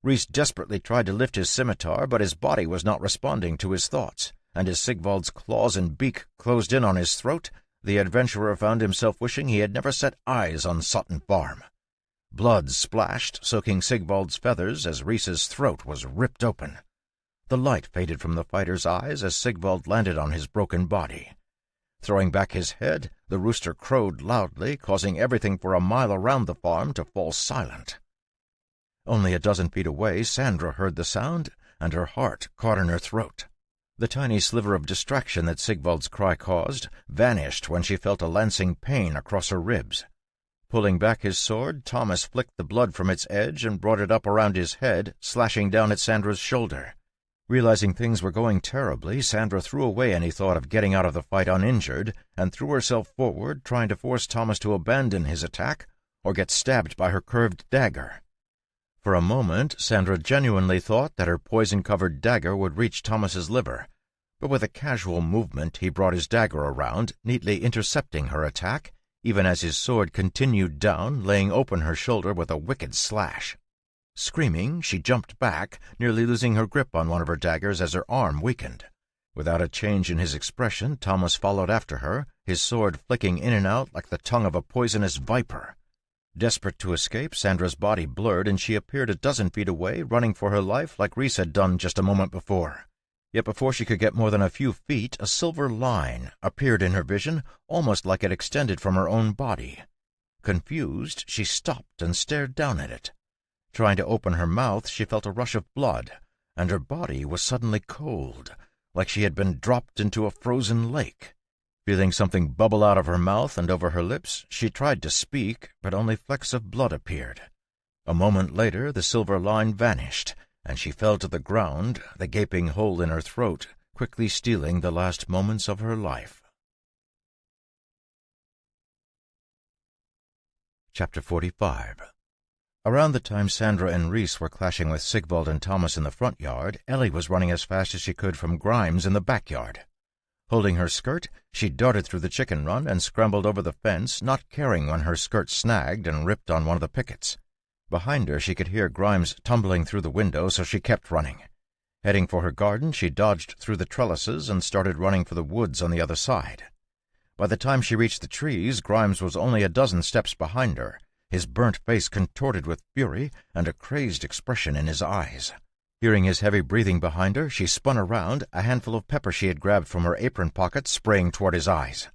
Rhys desperately tried to lift his scimitar, but his body was not responding to his thoughts, and as Sigvald's claws and beak closed in on his throat, the adventurer found himself wishing he had never set eyes on Sutton Farm. Blood splashed, soaking Sigvald's feathers as Rhys's throat was ripped open. The light faded from the fighter's eyes as Sigvald landed on his broken body. Throwing back his head, the rooster crowed loudly, causing everything for a mile around the farm to fall silent. Only a dozen feet away, Sandra heard the sound, and her heart caught in her throat. The tiny sliver of distraction that Sigvald's cry caused vanished when she felt a lancing pain across her ribs. Pulling back his sword, Thomas flicked the blood from its edge and brought it up around his head, slashing down at Sandra's shoulder. Realizing things were going terribly, Sandra threw away any thought of getting out of the fight uninjured and threw herself forward, trying to force Thomas to abandon his attack or get stabbed by her curved dagger. For a moment, Sandra genuinely thought that her poison-covered dagger would reach Thomas's liver, but with a casual movement he brought his dagger around, neatly intercepting her attack, even as his sword continued down, laying open her shoulder with a wicked slash. Screaming, she jumped back, nearly losing her grip on one of her daggers as her arm weakened. Without a change in his expression, Thomas followed after her, his sword flicking in and out like the tongue of a poisonous viper. Desperate to escape, Sandra's body blurred and she appeared a dozen feet away, running for her life like Rhys had done just a moment before. Yet before she could get more than a few feet, a silver line appeared in her vision, almost like it extended from her own body. Confused, she stopped and stared down at it. Trying to open her mouth, she felt a rush of blood, and her body was suddenly cold, like she had been dropped into a frozen lake. Feeling something bubble out of her mouth and over her lips, she tried to speak, but only flecks of blood appeared. A moment later, the silver line vanished, and she fell to the ground, the gaping hole in her throat quickly stealing the last moments of her life. Chapter 45. Around the time Sandra and Rhys were clashing with Sigvald and Thomas in the front yard, Ellie was running as fast as she could from Grimes in the backyard. Holding her skirt, she darted through the chicken run and scrambled over the fence, not caring when her skirt snagged and ripped on one of the pickets. Behind her she could hear Grimes tumbling through the window, so she kept running. Heading for her garden, she dodged through the trellises and started running for the woods on the other side. By the time she reached the trees, Grimes was only a dozen steps behind her, his burnt face contorted with fury and a crazed expression in his eyes. Hearing his heavy breathing behind her, she spun around, a handful of pepper she had grabbed from her apron pocket spraying toward his eyes.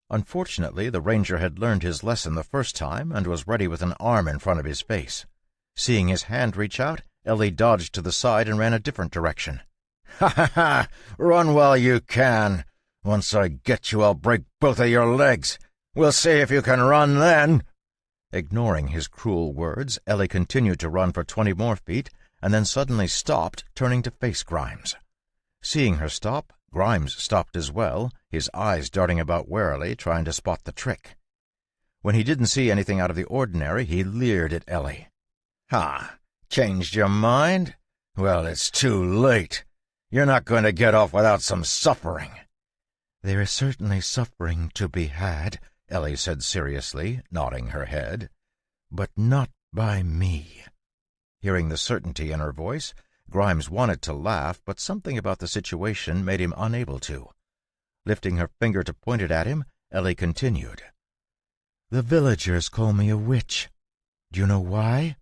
Unfortunately, the ranger had learned his lesson the first time and was ready with an arm in front of his face. Seeing his hand reach out, Ellie dodged to the side and ran a different direction. "Ha ha ha! Run while you can. Once I get you, I'll break both of your legs. We'll see if you can run then." Ignoring his cruel words, Ellie continued to run for 20 more feet, and then suddenly stopped, turning to face Grimes. Seeing her stop, Grimes stopped as well, his eyes darting about warily, trying to spot the trick. When he didn't see anything out of the ordinary, he leered at Ellie. "Ha! Changed your mind? Well, it's too late. You're not going to get off without some suffering." "There is certainly suffering to be had," Ellie said seriously, nodding her head, "but not by me." Hearing the certainty in her voice, Grimes wanted to laugh, but something about the situation made him unable to. Lifting her finger to point it at him, Ellie continued. "The villagers call me a witch. Do you know why?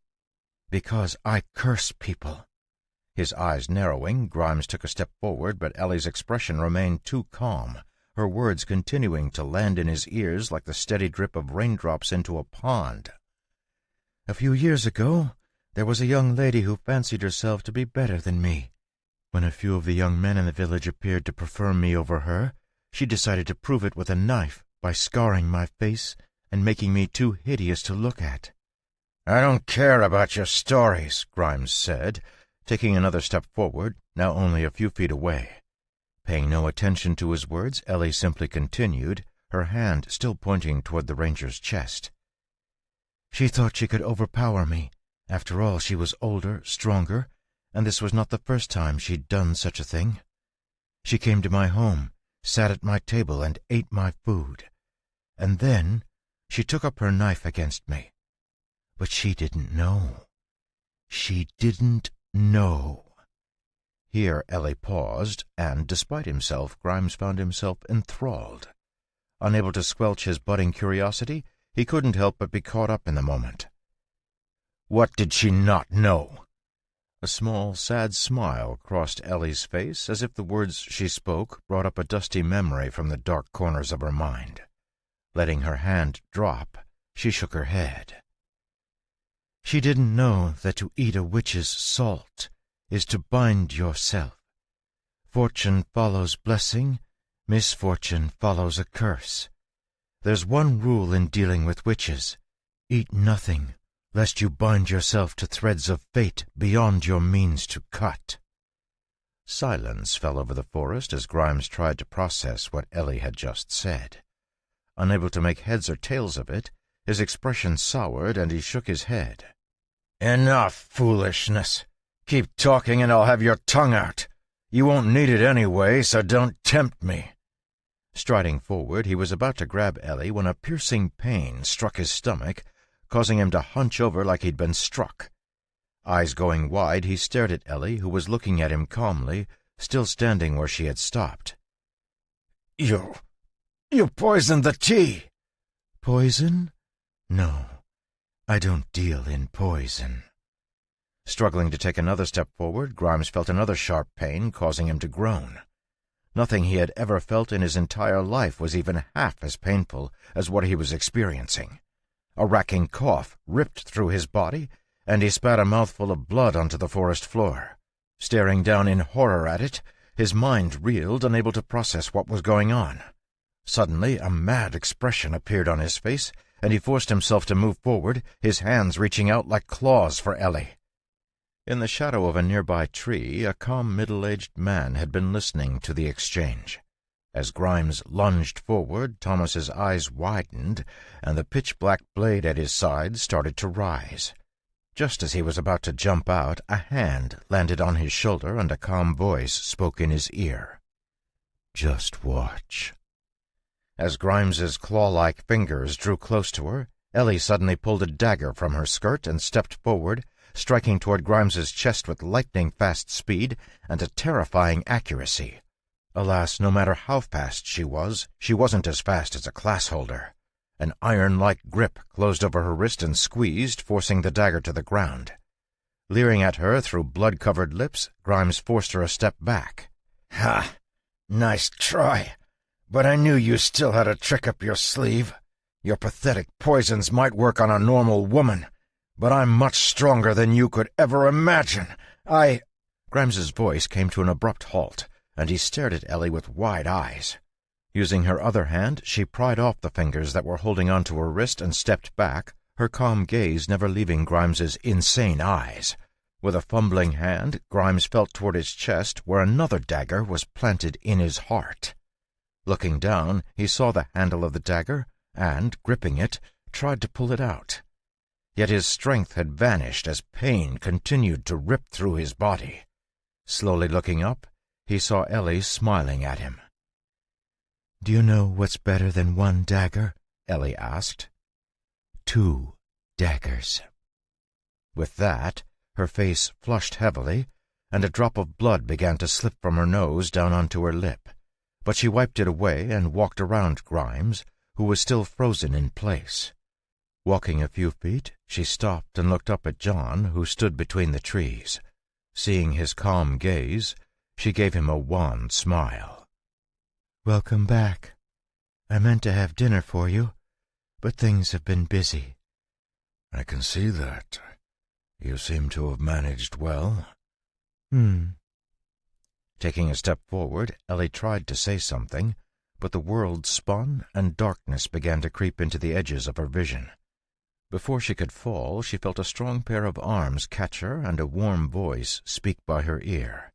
Because I curse people." His eyes narrowing, Grimes took a step forward, but Ellie's expression remained too calm, her words continuing to land in his ears like the steady drip of raindrops into a pond. "A few years ago, there was a young lady who fancied herself to be better than me. When a few of the young men in the village appeared to prefer me over her, she decided to prove it with a knife by scarring my face and making me too hideous to look at." "I don't care about your stories," Grimes said, taking another step forward, now only a few feet away. Paying no attention to his words, Ellie simply continued, her hand still pointing toward the ranger's chest. "She thought she could overpower me. After all, she was older, stronger, and this was not the first time she'd done such a thing. She came to my home, sat at my table, and ate my food. And then she took up her knife against me. But she didn't know. She didn't know." Here Ellie paused, and, despite himself, Grimes found himself enthralled. Unable to squelch his budding curiosity, he couldn't help but be caught up in the moment. "What did she not know?" A small, sad smile crossed Ellie's face, as if the words she spoke brought up a dusty memory from the dark corners of her mind. Letting her hand drop, she shook her head. She didn't know that to eat a witch's salt is to bind yourself. Fortune follows blessing, misfortune follows a curse. There's one rule in dealing with witches: eat nothing, lest you bind yourself to threads of fate beyond your means to cut. Silence fell over the forest as Grimes tried to process what Ellie had just said. Unable to make heads or tails of it, his expression soured and he shook his head. "Enough foolishness. Keep talking and I'll have your tongue out. You won't need it anyway, so don't tempt me." Striding forward, he was about to grab Ellie when a piercing pain struck his stomach, causing him to hunch over like he'd been struck. Eyes going wide, he stared at Ellie, who was looking at him calmly, still standing where she had stopped. You poisoned the tea." "Poison? No, I don't deal in poison." Struggling to take another step forward, Grimes felt another sharp pain, causing him to groan. Nothing he had ever felt in his entire life was even half as painful as what he was experiencing. A racking cough ripped through his body, and he spat a mouthful of blood onto the forest floor. Staring down in horror at it, his mind reeled, unable to process what was going on. Suddenly, a mad expression appeared on his face, and he forced himself to move forward, his hands reaching out like claws for Ellie. In the shadow of a nearby tree, a calm middle-aged man had been listening to the exchange. As Grimes lunged forward, Thomas's eyes widened, and the pitch-black blade at his side started to rise. Just as he was about to jump out, a hand landed on his shoulder and a calm voice spoke in his ear. "Just watch." As Grimes's claw-like fingers drew close to her, Ellie suddenly pulled a dagger from her skirt and stepped forward, striking toward Grimes's chest with lightning-fast speed and a terrifying accuracy. Alas, no matter how fast she wasn't as fast as a class-holder. An iron-like grip closed over her wrist and squeezed, forcing the dagger to the ground. Leering at her through blood-covered lips, Grimes forced her a step back. "Ha! Nice try. But I knew you still had a trick up your sleeve. Your pathetic poisons might work on a normal woman, but I'm much stronger than you could ever imagine. Grimes's voice came to an abrupt halt, and he stared at Ellie with wide eyes. Using her other hand, she pried off the fingers that were holding onto her wrist and stepped back, her calm gaze never leaving Grimes's insane eyes. With a fumbling hand, Grimes felt toward his chest, where another dagger was planted in his heart. Looking down, he saw the handle of the dagger, and, gripping it, tried to pull it out. Yet his strength had vanished as pain continued to rip through his body. Slowly looking up, he saw Ellie smiling at him. "Do you know what's better than one dagger?" Ellie asked. 2 daggers. With that, her face flushed heavily, and a drop of blood began to slip from her nose down onto her lip. But she wiped it away and walked around Grimes, who was still frozen in place. Walking a few feet, she stopped and looked up at John, who stood between the trees. Seeing his calm gaze, she gave him a wan smile. "Welcome back. I meant to have dinner for you, but things have been busy." "I can see that. You seem to have managed well." Taking a step forward, Ellie tried to say something, but the world spun and darkness began to creep into the edges of her vision. Before she could fall, she felt a strong pair of arms catch her and a warm voice speak by her ear.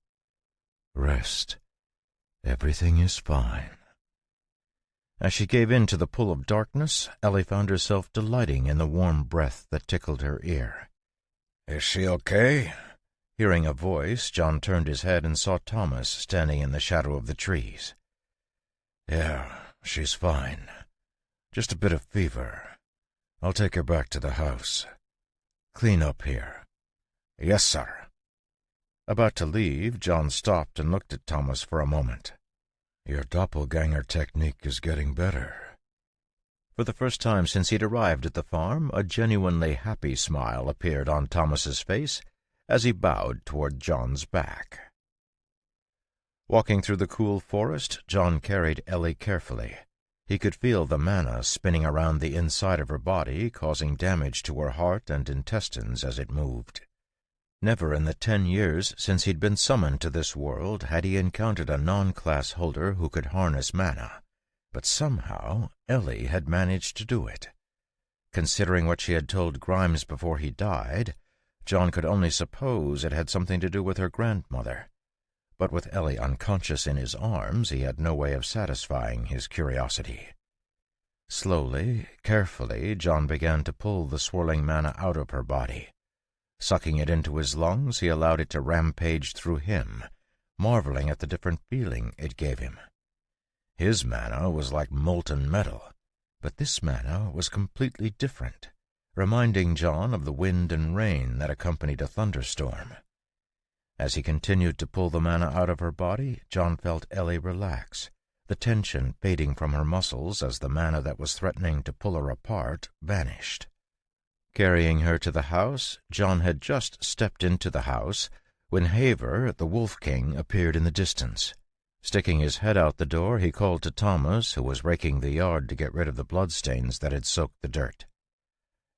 "Rest. Everything is fine." As she gave in to the pull of darkness, Ellie found herself delighting in the warm breath that tickled her ear. "Is she okay?" Hearing a voice, John turned his head and saw Thomas standing in the shadow of the trees. "Yeah, she's fine. Just a bit of fever. I'll take her back to the house. Clean up here." "Yes, sir." About to leave, John stopped and looked at Thomas for a moment. "Your doppelganger technique is getting better." For the first time since he'd arrived at the farm, a genuinely happy smile appeared on Thomas's face, as he bowed toward John's back. Walking through the cool forest, John carried Ellie carefully. He could feel the mana spinning around the inside of her body, causing damage to her heart and intestines as it moved. Never in the 10 years since he'd been summoned to this world had he encountered a non-class holder who could harness mana, but somehow Ellie had managed to do it. Considering what she had told Grimes before he died, John could only suppose it had something to do with her grandmother. But with Ellie unconscious in his arms, he had no way of satisfying his curiosity. Slowly, carefully, John began to pull the swirling mana out of her body. Sucking it into his lungs, he allowed it to rampage through him, marveling at the different feeling it gave him. His mana was like molten metal, but this mana was completely different, reminding John of the wind and rain that accompanied a thunderstorm. As he continued to pull the mana out of her body, John felt Ellie relax, the tension fading from her muscles as the mana that was threatening to pull her apart vanished. Carrying her to the house, John had just stepped into the house when Haver, the Wolf King, appeared in the distance. Sticking his head out the door, he called to Thomas, who was raking the yard to get rid of the bloodstains that had soaked the dirt.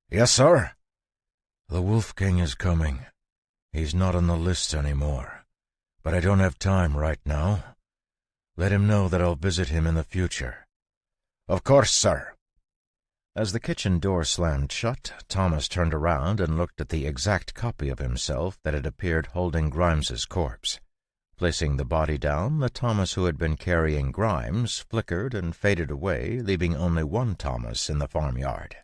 "Yes, sir?" "The Wolf King is coming. He's not on the list anymore, but I don't have time right now. Let him know that I'll visit him in the future." "Of course, sir." As the kitchen door slammed shut, Thomas turned around and looked at the exact copy of himself that had appeared holding Grimes's corpse. Placing the body down, the Thomas who had been carrying Grimes flickered and faded away, leaving only one Thomas in the farmyard.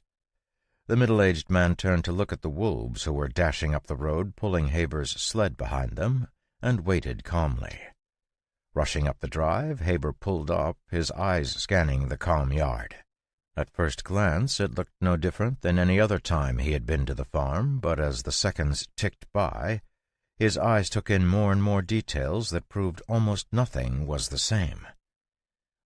The middle-aged man turned to look at the wolves who were dashing up the road, pulling Haber's sled behind them, and waited calmly. Rushing up the drive, Haber pulled up, his eyes scanning the calm yard. At first glance, it looked no different than any other time he had been to the farm, but as the seconds ticked by, his eyes took in more and more details that proved almost nothing was the same.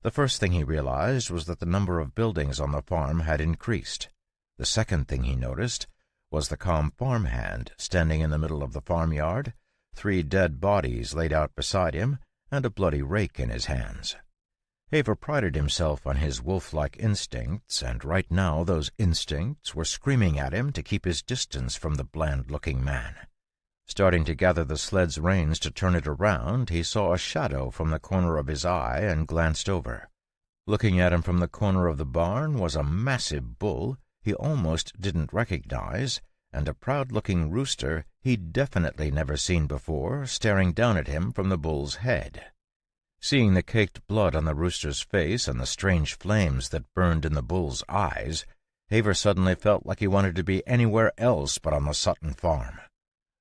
The first thing he realized was that the number of buildings on the farm had increased. The second thing he noticed was the calm farmhand standing in the middle of the farmyard, 3 dead bodies laid out beside him, and a bloody rake in his hands. Haver prided himself on his wolf-like instincts, and right now those instincts were screaming at him to keep his distance from the bland-looking man. Starting to gather the sled's reins to turn it around, he saw a shadow from the corner of his eye and glanced over. Looking at him from the corner of the barn was a massive bull he almost didn't recognize, and a proud-looking rooster he'd definitely never seen before staring down at him from the bull's head. Seeing the caked blood on the rooster's face and the strange flames that burned in the bull's eyes, Haver suddenly felt like he wanted to be anywhere else but on the Sutton farm.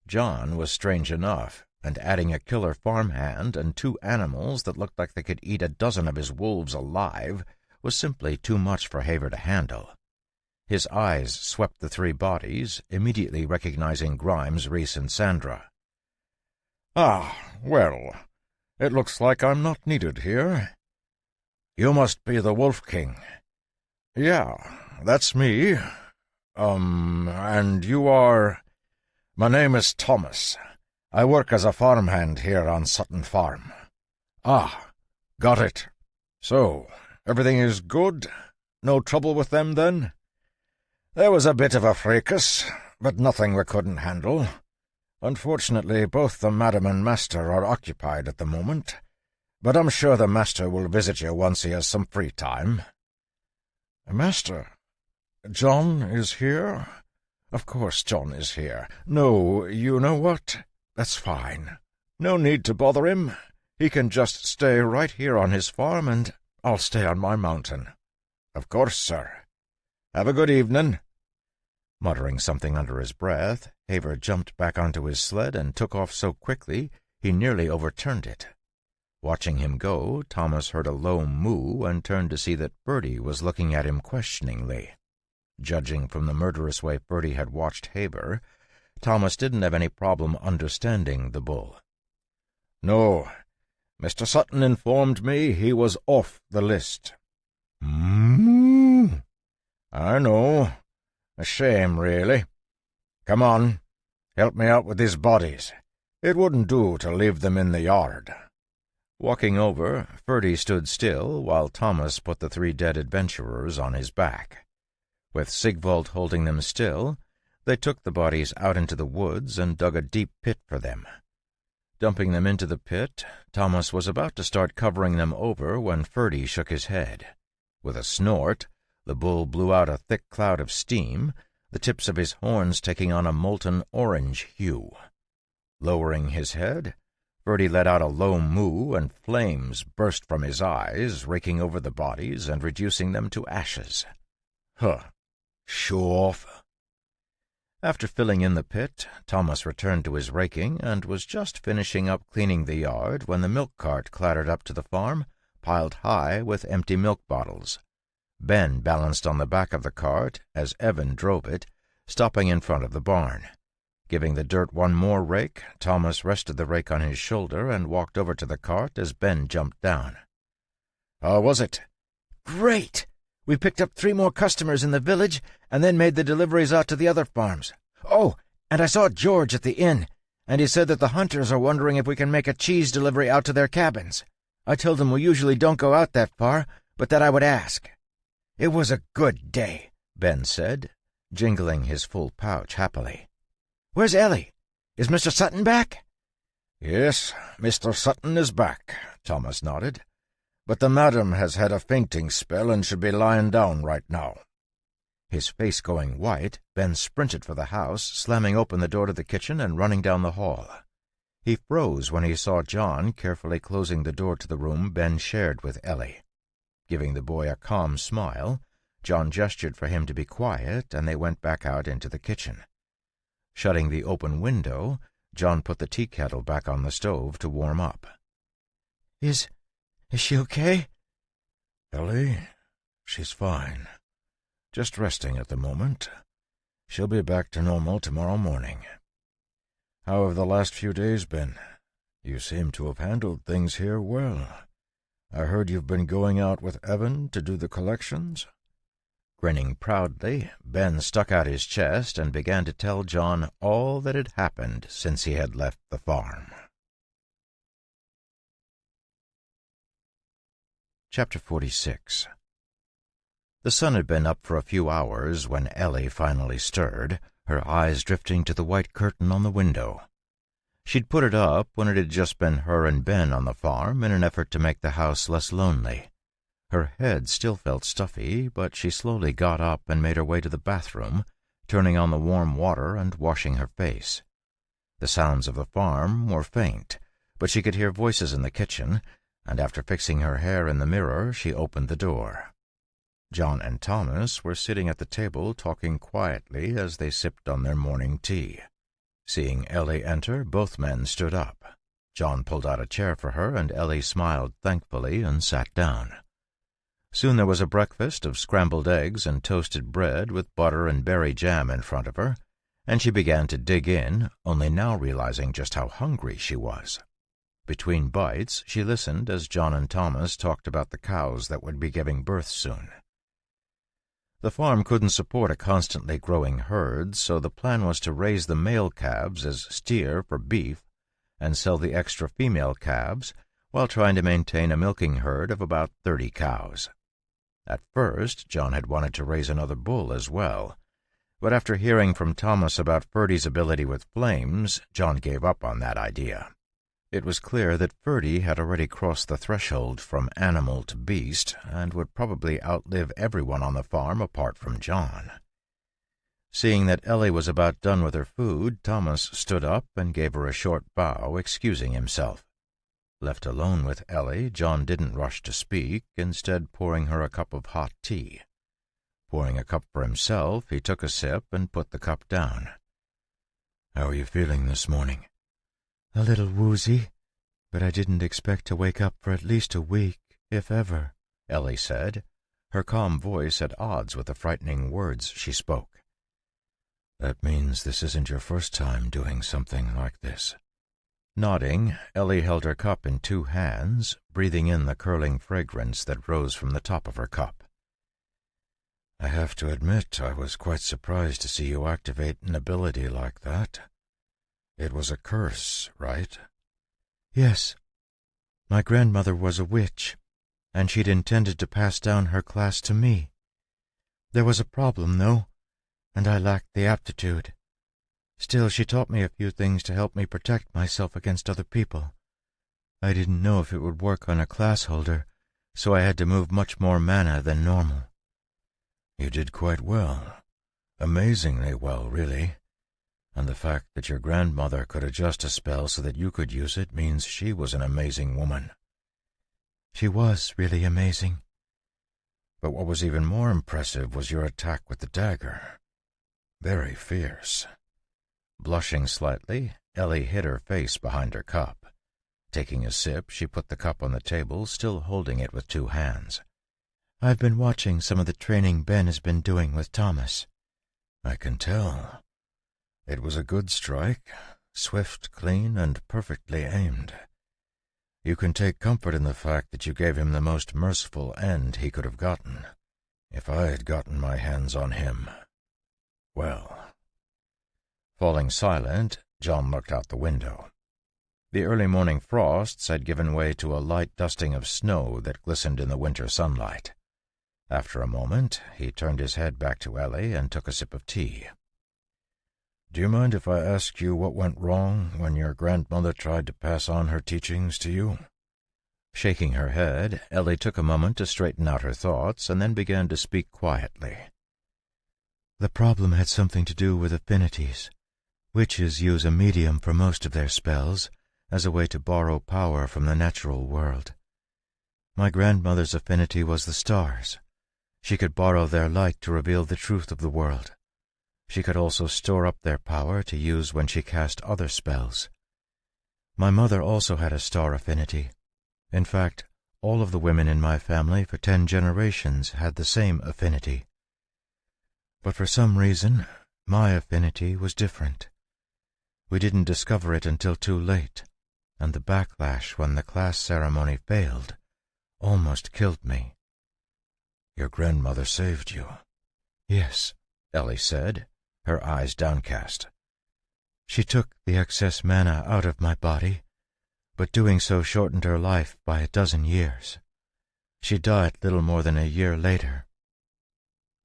John was strange enough, and adding a killer farmhand and 2 animals that looked like they could eat a dozen of his wolves alive was simply too much for Haver to handle. His eyes swept the 3 bodies, immediately recognizing Grimes, Reese, and Sandra. "Ah, well, it looks like I'm not needed here. You must be the Wolf King." "Yeah, that's me. And you are—" "My name is Thomas. I work as a farmhand here on Sutton Farm." "Ah, got it. So, everything is good? No trouble with them, then?" "There was a bit of a fracas, but nothing we couldn't handle. Unfortunately, both the Madam and Master are occupied at the moment, but I'm sure the Master will visit you once he has some free time." "Master? John is here?" "Of course John is here. No, you know what? That's fine. No need to bother him. He can just stay right here on his farm, and I'll stay on my mountain." "Of course, sir. Have a good evening." Muttering something under his breath, Haver jumped back onto his sled and took off so quickly he nearly overturned it. Watching him go, Thomas heard a low moo and turned to see that Bertie was looking at him questioningly. Judging from the murderous way Bertie had watched Haver, Thomas didn't have any problem understanding the bull. "No, Mr. Sutton informed me he was off the list." "I know. A shame, really. Come on. Help me out with these bodies. It wouldn't do to leave them in the yard." Walking over, Ferdy stood still while Thomas put the 3 dead adventurers on his back. With Sigvald holding them still, they took the bodies out into the woods and dug a deep pit for them. Dumping them into the pit, Thomas was about to start covering them over when Ferdy shook his head. With a snort, the bull blew out a thick cloud of steam, the tips of his horns taking on a molten orange hue. Lowering his head, Ferdy let out a low moo, and flames burst from his eyes, raking over the bodies and reducing them to ashes. "Huh. Show off." After filling in the pit, Thomas returned to his raking and was just finishing up cleaning the yard when the milk cart clattered up to the farm, piled high with empty milk bottles. Ben balanced on the back of the cart as Evan drove it, stopping in front of the barn. Giving the dirt one more rake, Thomas rested the rake on his shoulder and walked over to the cart as Ben jumped down. "How was it?" "Great! We picked up 3 more customers in the village and then made the deliveries out to the other farms. Oh, and I saw George at the inn, and he said that the hunters are wondering if we can make a cheese delivery out to their cabins. I told him we usually don't go out that far, but that I would ask." "It was a good day," Ben said, jingling his full pouch happily. "Where's Ellie? Is Mr. Sutton back?" "Yes, Mr. Sutton is back," Thomas nodded. "But the madam has had a fainting spell and should be lying down right now." His face going white, Ben sprinted for the house, slamming open the door to the kitchen and running down the hall. He froze when he saw John carefully closing the door to the room Ben shared with Ellie. Giving the boy a calm smile, John gestured for him to be quiet, and they went back out into the kitchen. Shutting the open window, John put the tea kettle back on the stove to warm up. Is she okay?" "Ellie? She's fine. Just resting at the moment. She'll be back to normal tomorrow morning. How have the last few days been? You seem to have handled things here well. I heard you've been going out with Evan to do the collections." Grinning proudly, Ben stuck out his chest and began to tell John all that had happened since he had left the farm. Chapter 46. The sun had been up for a few hours when Ellie finally stirred, her eyes drifting to the white curtain on the window. She'd put it up when it had just been her and Ben on the farm in an effort to make the house less lonely. Her head still felt stuffy, but she slowly got up and made her way to the bathroom, turning on the warm water and washing her face. The sounds of the farm were faint, but she could hear voices in the kitchen, and after fixing her hair in the mirror, she opened the door. John and Thomas were sitting at the table talking quietly as they sipped on their morning tea. Seeing Ellie enter, both men stood up. John pulled out a chair for her, and Ellie smiled thankfully and sat down. Soon there was a breakfast of scrambled eggs and toasted bread with butter and berry jam in front of her, and she began to dig in, only now realizing just how hungry she was. Between bites, she listened as John and Thomas talked about the cows that would be giving birth soon. The farm couldn't support a constantly growing herd, so the plan was to raise the male calves as steer for beef and sell the extra female calves while trying to maintain a milking herd of about 30 cows. At first, John had wanted to raise another bull as well, but after hearing from Thomas about Ferdy's ability with flames, John gave up on that idea. It was clear that Ferdy had already crossed the threshold from animal to beast and would probably outlive everyone on the farm apart from John. Seeing that Ellie was about done with her food, Thomas stood up and gave her a short bow, excusing himself. Left alone with Ellie, John didn't rush to speak, instead pouring her a cup of hot tea. Pouring a cup for himself, he took a sip and put the cup down. "How are you feeling this morning?" "A little woozy, but I didn't expect to wake up for at least a week, if ever," Ellie said, her calm voice at odds with the frightening words she spoke. "That means this isn't your first time doing something like this." Nodding, Ellie held her cup in 2 hands, breathing in the curling fragrance that rose from the top of her cup. "I have to admit I was quite surprised to see you activate an ability like that. It was a curse, right? Yes. My grandmother was a witch, and she'd intended to pass down her class to me. There was a problem, though, and I lacked the aptitude. Still, she taught me a few things to help me protect myself against other people. I didn't know if it would work on a class holder, so I had to move much more mana than normal. You did quite well. Amazingly well, really. And the fact that your grandmother could adjust a spell so that you could use it means she was an amazing woman. She was really amazing. But what was even more impressive was your attack with the dagger. Very fierce. Blushing slightly, Ellie hid her face behind her cup. Taking a sip, she put the cup on the table, still holding it with 2 hands. I've been watching some of the training Ben has been doing with Thomas. I can tell. It was a good strike, swift, clean, and perfectly aimed. You can take comfort in the fact that you gave him the most merciful end he could have gotten. If I had gotten my hands on him, well... Falling silent, John looked out the window. The early morning frosts had given way to a light dusting of snow that glistened in the winter sunlight. After a moment, he turned his head back to Ellie and took a sip of tea. Do you mind if I ask you what went wrong when your grandmother tried to pass on her teachings to you? Shaking her head, Ellie took a moment to straighten out her thoughts and then began to speak quietly. The problem had something to do with affinities. Witches use a medium for most of their spells as a way to borrow power from the natural world. My grandmother's affinity was the stars. She could borrow their light to reveal the truth of the world. She could also store up their power to use when she cast other spells. My mother also had a star affinity. In fact, all of the women in my family for 10 generations had the same affinity. But for some reason, my affinity was different. We didn't discover it until too late, and the backlash when the class ceremony failed almost killed me. Your grandmother saved you. Yes, Ellie said, her eyes downcast. She took the excess mana out of my body, but doing so shortened her life by 12 years. She died little more than a year later.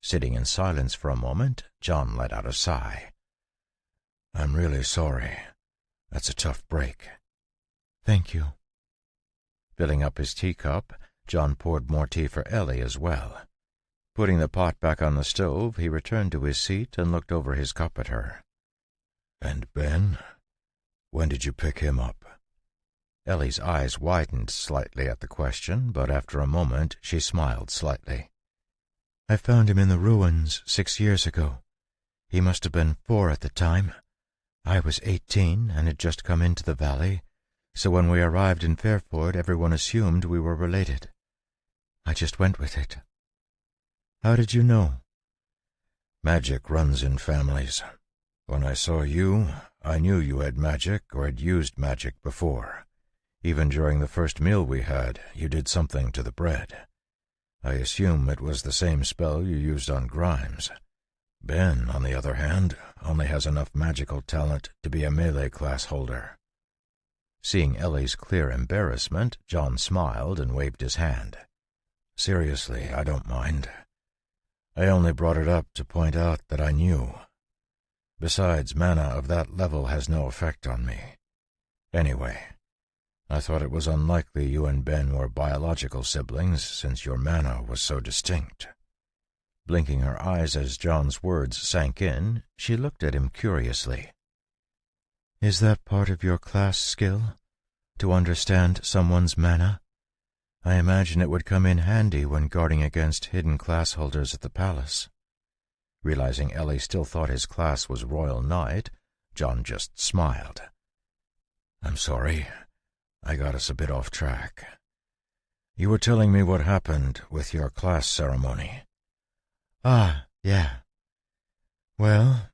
Sitting in silence for a moment, John let out a sigh. I'm really sorry. That's a tough break. Thank you. Filling up his teacup, John poured more tea for Ellie as well. Putting the pot back on the stove, he returned to his seat and looked over his cup at her. And Ben? When did you pick him up? Ellie's eyes widened slightly at the question, but after a moment she smiled slightly. I found him in the ruins 6 years ago. He must have been 4 at the time. I was 18 and had just come into the valley, so when we arrived in Fairford everyone assumed we were related. I just went with it. How did you know? Magic runs in families. When I saw you, I knew you had magic or had used magic before. Even during the first meal we had, you did something to the bread. I assume it was the same spell you used on Grimes. Ben, on the other hand, only has enough magical talent to be a melee class holder. Seeing Ellie's clear embarrassment, John smiled and waved his hand. Seriously, I don't mind. I only brought it up to point out that I knew. Besides, mana of that level has no effect on me. Anyway, I thought it was unlikely you and Ben were biological siblings since your mana was so distinct. Blinking her eyes as John's words sank in, she looked at him curiously. Is that part of your class skill? To understand someone's mana? I imagine it would come in handy when guarding against hidden class holders at the palace. Realizing Ellie still thought his class was Royal Knight, John just smiled. I'm sorry. I got us a bit off track. You were telling me what happened with your class ceremony. Ah, yeah. Well,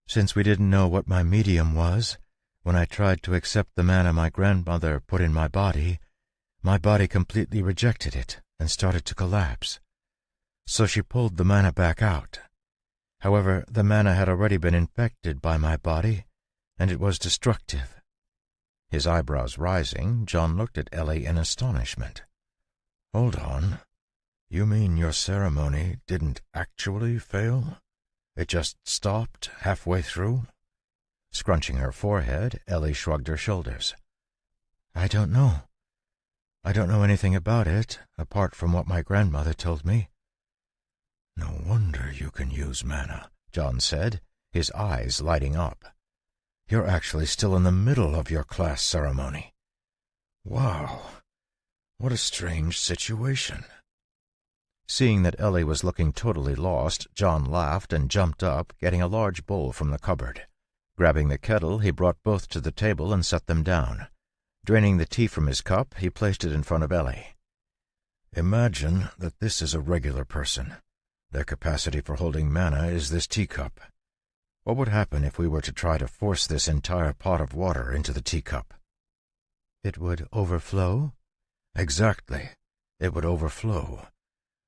since we didn't know what my medium was, when I tried to accept the mana my grandmother put in my body completely rejected it and started to collapse. So she pulled the mana back out. However, the mana had already been infected by my body, and it was destructive. His eyebrows rising, John looked at Ellie in astonishment. Hold on. You mean your ceremony didn't actually fail? It just stopped halfway through? Scrunching her forehead, Ellie shrugged her shoulders. I don't know. I don't know anything about it, apart from what my grandmother told me. No wonder you can use mana, John said, his eyes lighting up. You're actually still in the middle of your class ceremony. Wow, what a strange situation. Seeing that Ellie was looking totally lost, John laughed and jumped up, getting a large bowl from the cupboard. Grabbing the kettle, he brought both to the table and set them down. Draining the tea from his cup, he placed it in front of Ellie. Imagine that this is a regular person. Their capacity for holding mana is this teacup. What would happen if we were to try to force this entire pot of water into the teacup? It would overflow? Exactly. It would overflow,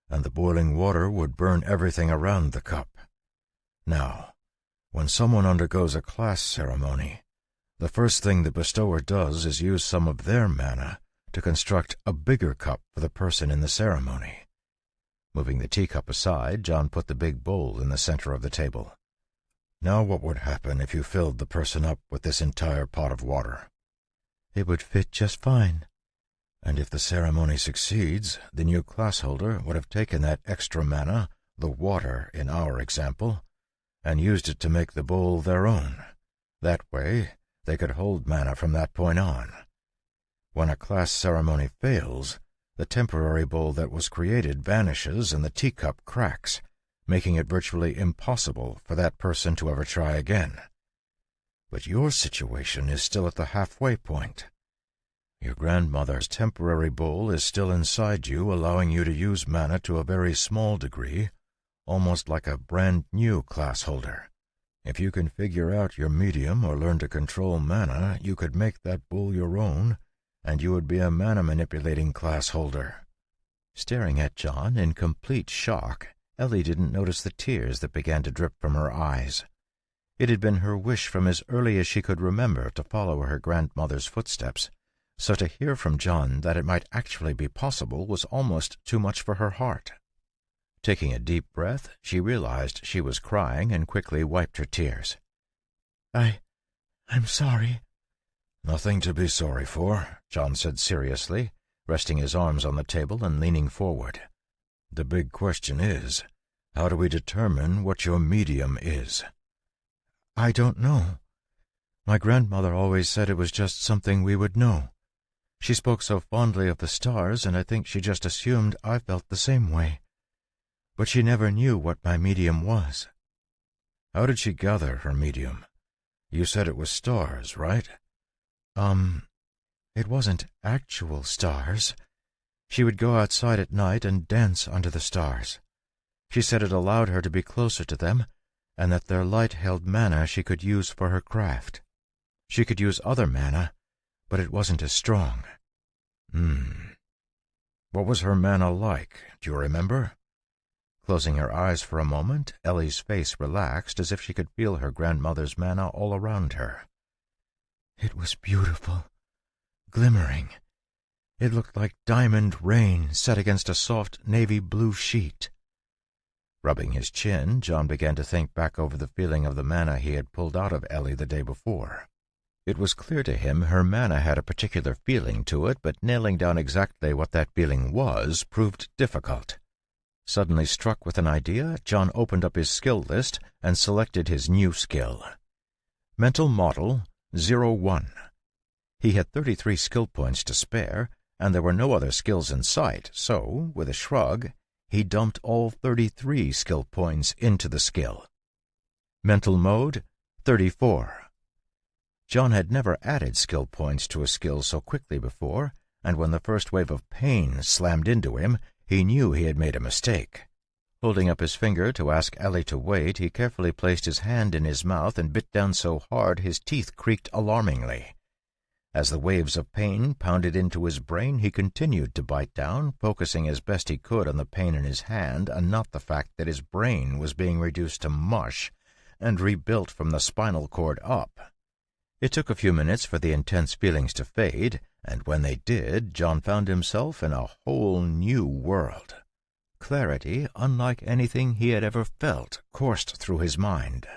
and the boiling water would burn everything around the cup. Now, when someone undergoes a class ceremony, the first thing the bestower does is use some of their mana to construct a bigger cup for the person in the ceremony. Moving the teacup aside, John put the big bowl in the center of the table. Now what would happen if you filled the person up with this entire pot of water? It would fit just fine. And if the ceremony succeeds, the new class holder would have taken that extra mana, the water in our example, and used it to make the bowl their own. That way, they could hold mana from that point on. When a class ceremony fails, the temporary bowl that was created vanishes and the teacup cracks, making it virtually impossible for that person to ever try again. But your situation is still at the halfway point. Your grandmother's temporary bowl is still inside you, allowing you to use mana to a very small degree, almost like a brand-new class holder. If you can figure out your medium or learn to control mana, you could make that bowl your own, and you would be a mana-manipulating class holder. Staring at John in complete shock, Ellie didn't notice the tears that began to drip from her eyes. It had been her wish from as early as she could remember to follow her grandmother's footsteps, so to hear from John that it might actually be possible was almost too much for her heart. Taking a deep breath, she realized she was crying and quickly wiped her tears. I'm sorry. Nothing to be sorry for, John said seriously, resting his arms on the table and leaning forward. The big question is, how do we determine what your medium is? I don't know. My grandmother always said it was just something we would know. She spoke so fondly of the stars, and I think she just assumed I felt the same way. But she never knew what my medium was. How did she gather her medium? You said it was stars, right? It wasn't actual stars. She would go outside at night and dance under the stars. She said it allowed her to be closer to them, and that their light held mana she could use for her craft. She could use other mana, but it wasn't as strong. What was her mana like? Do you remember? Closing her eyes for a moment, Ellie's face relaxed as if she could feel her grandmother's mana all around her. It was beautiful, glimmering. It looked like diamond rain set against a soft navy blue sheet. Rubbing his chin, John began to think back over the feeling of the mana he had pulled out of Ellie the day before. It was clear to him her mana had a particular feeling to it, but nailing down exactly what that feeling was proved difficult. Suddenly struck with an idea, John opened up his skill list and selected his new skill. Mental Model 01. He had 33 skill points to spare, and there were no other skills in sight, so, with a shrug, he dumped all 33 skill points into the skill. Mental Mode 34. John had never added skill points to a skill so quickly before, and when the first wave of pain slammed into him, he knew he had made a mistake. Holding up his finger to ask Ellie to wait, he carefully placed his hand in his mouth and bit down so hard his teeth creaked alarmingly. As the waves of pain pounded into his brain, he continued to bite down, focusing as best he could on the pain in his hand and not the fact that his brain was being reduced to mush and rebuilt from the spinal cord up. It took a few minutes for the intense feelings to fade, and when they did, John found himself in a whole new world. Clarity, unlike anything he had ever felt, coursed through his mind.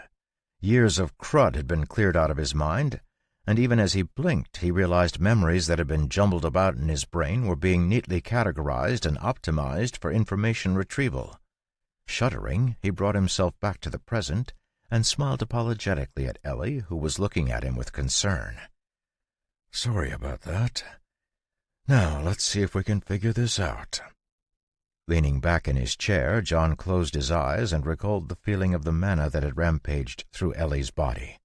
Years of crud had been cleared out of his mind, and even as he blinked, he realized memories that had been jumbled about in his brain were being neatly categorized and optimized for information retrieval. Shuddering, he brought himself back to the present and smiled apologetically at Ellie, who was looking at him with concern. "Sorry about that. Now, let's see if we can figure this out." Leaning back in his chair, John closed his eyes and recalled the feeling of the mana that had rampaged through Ellie's body.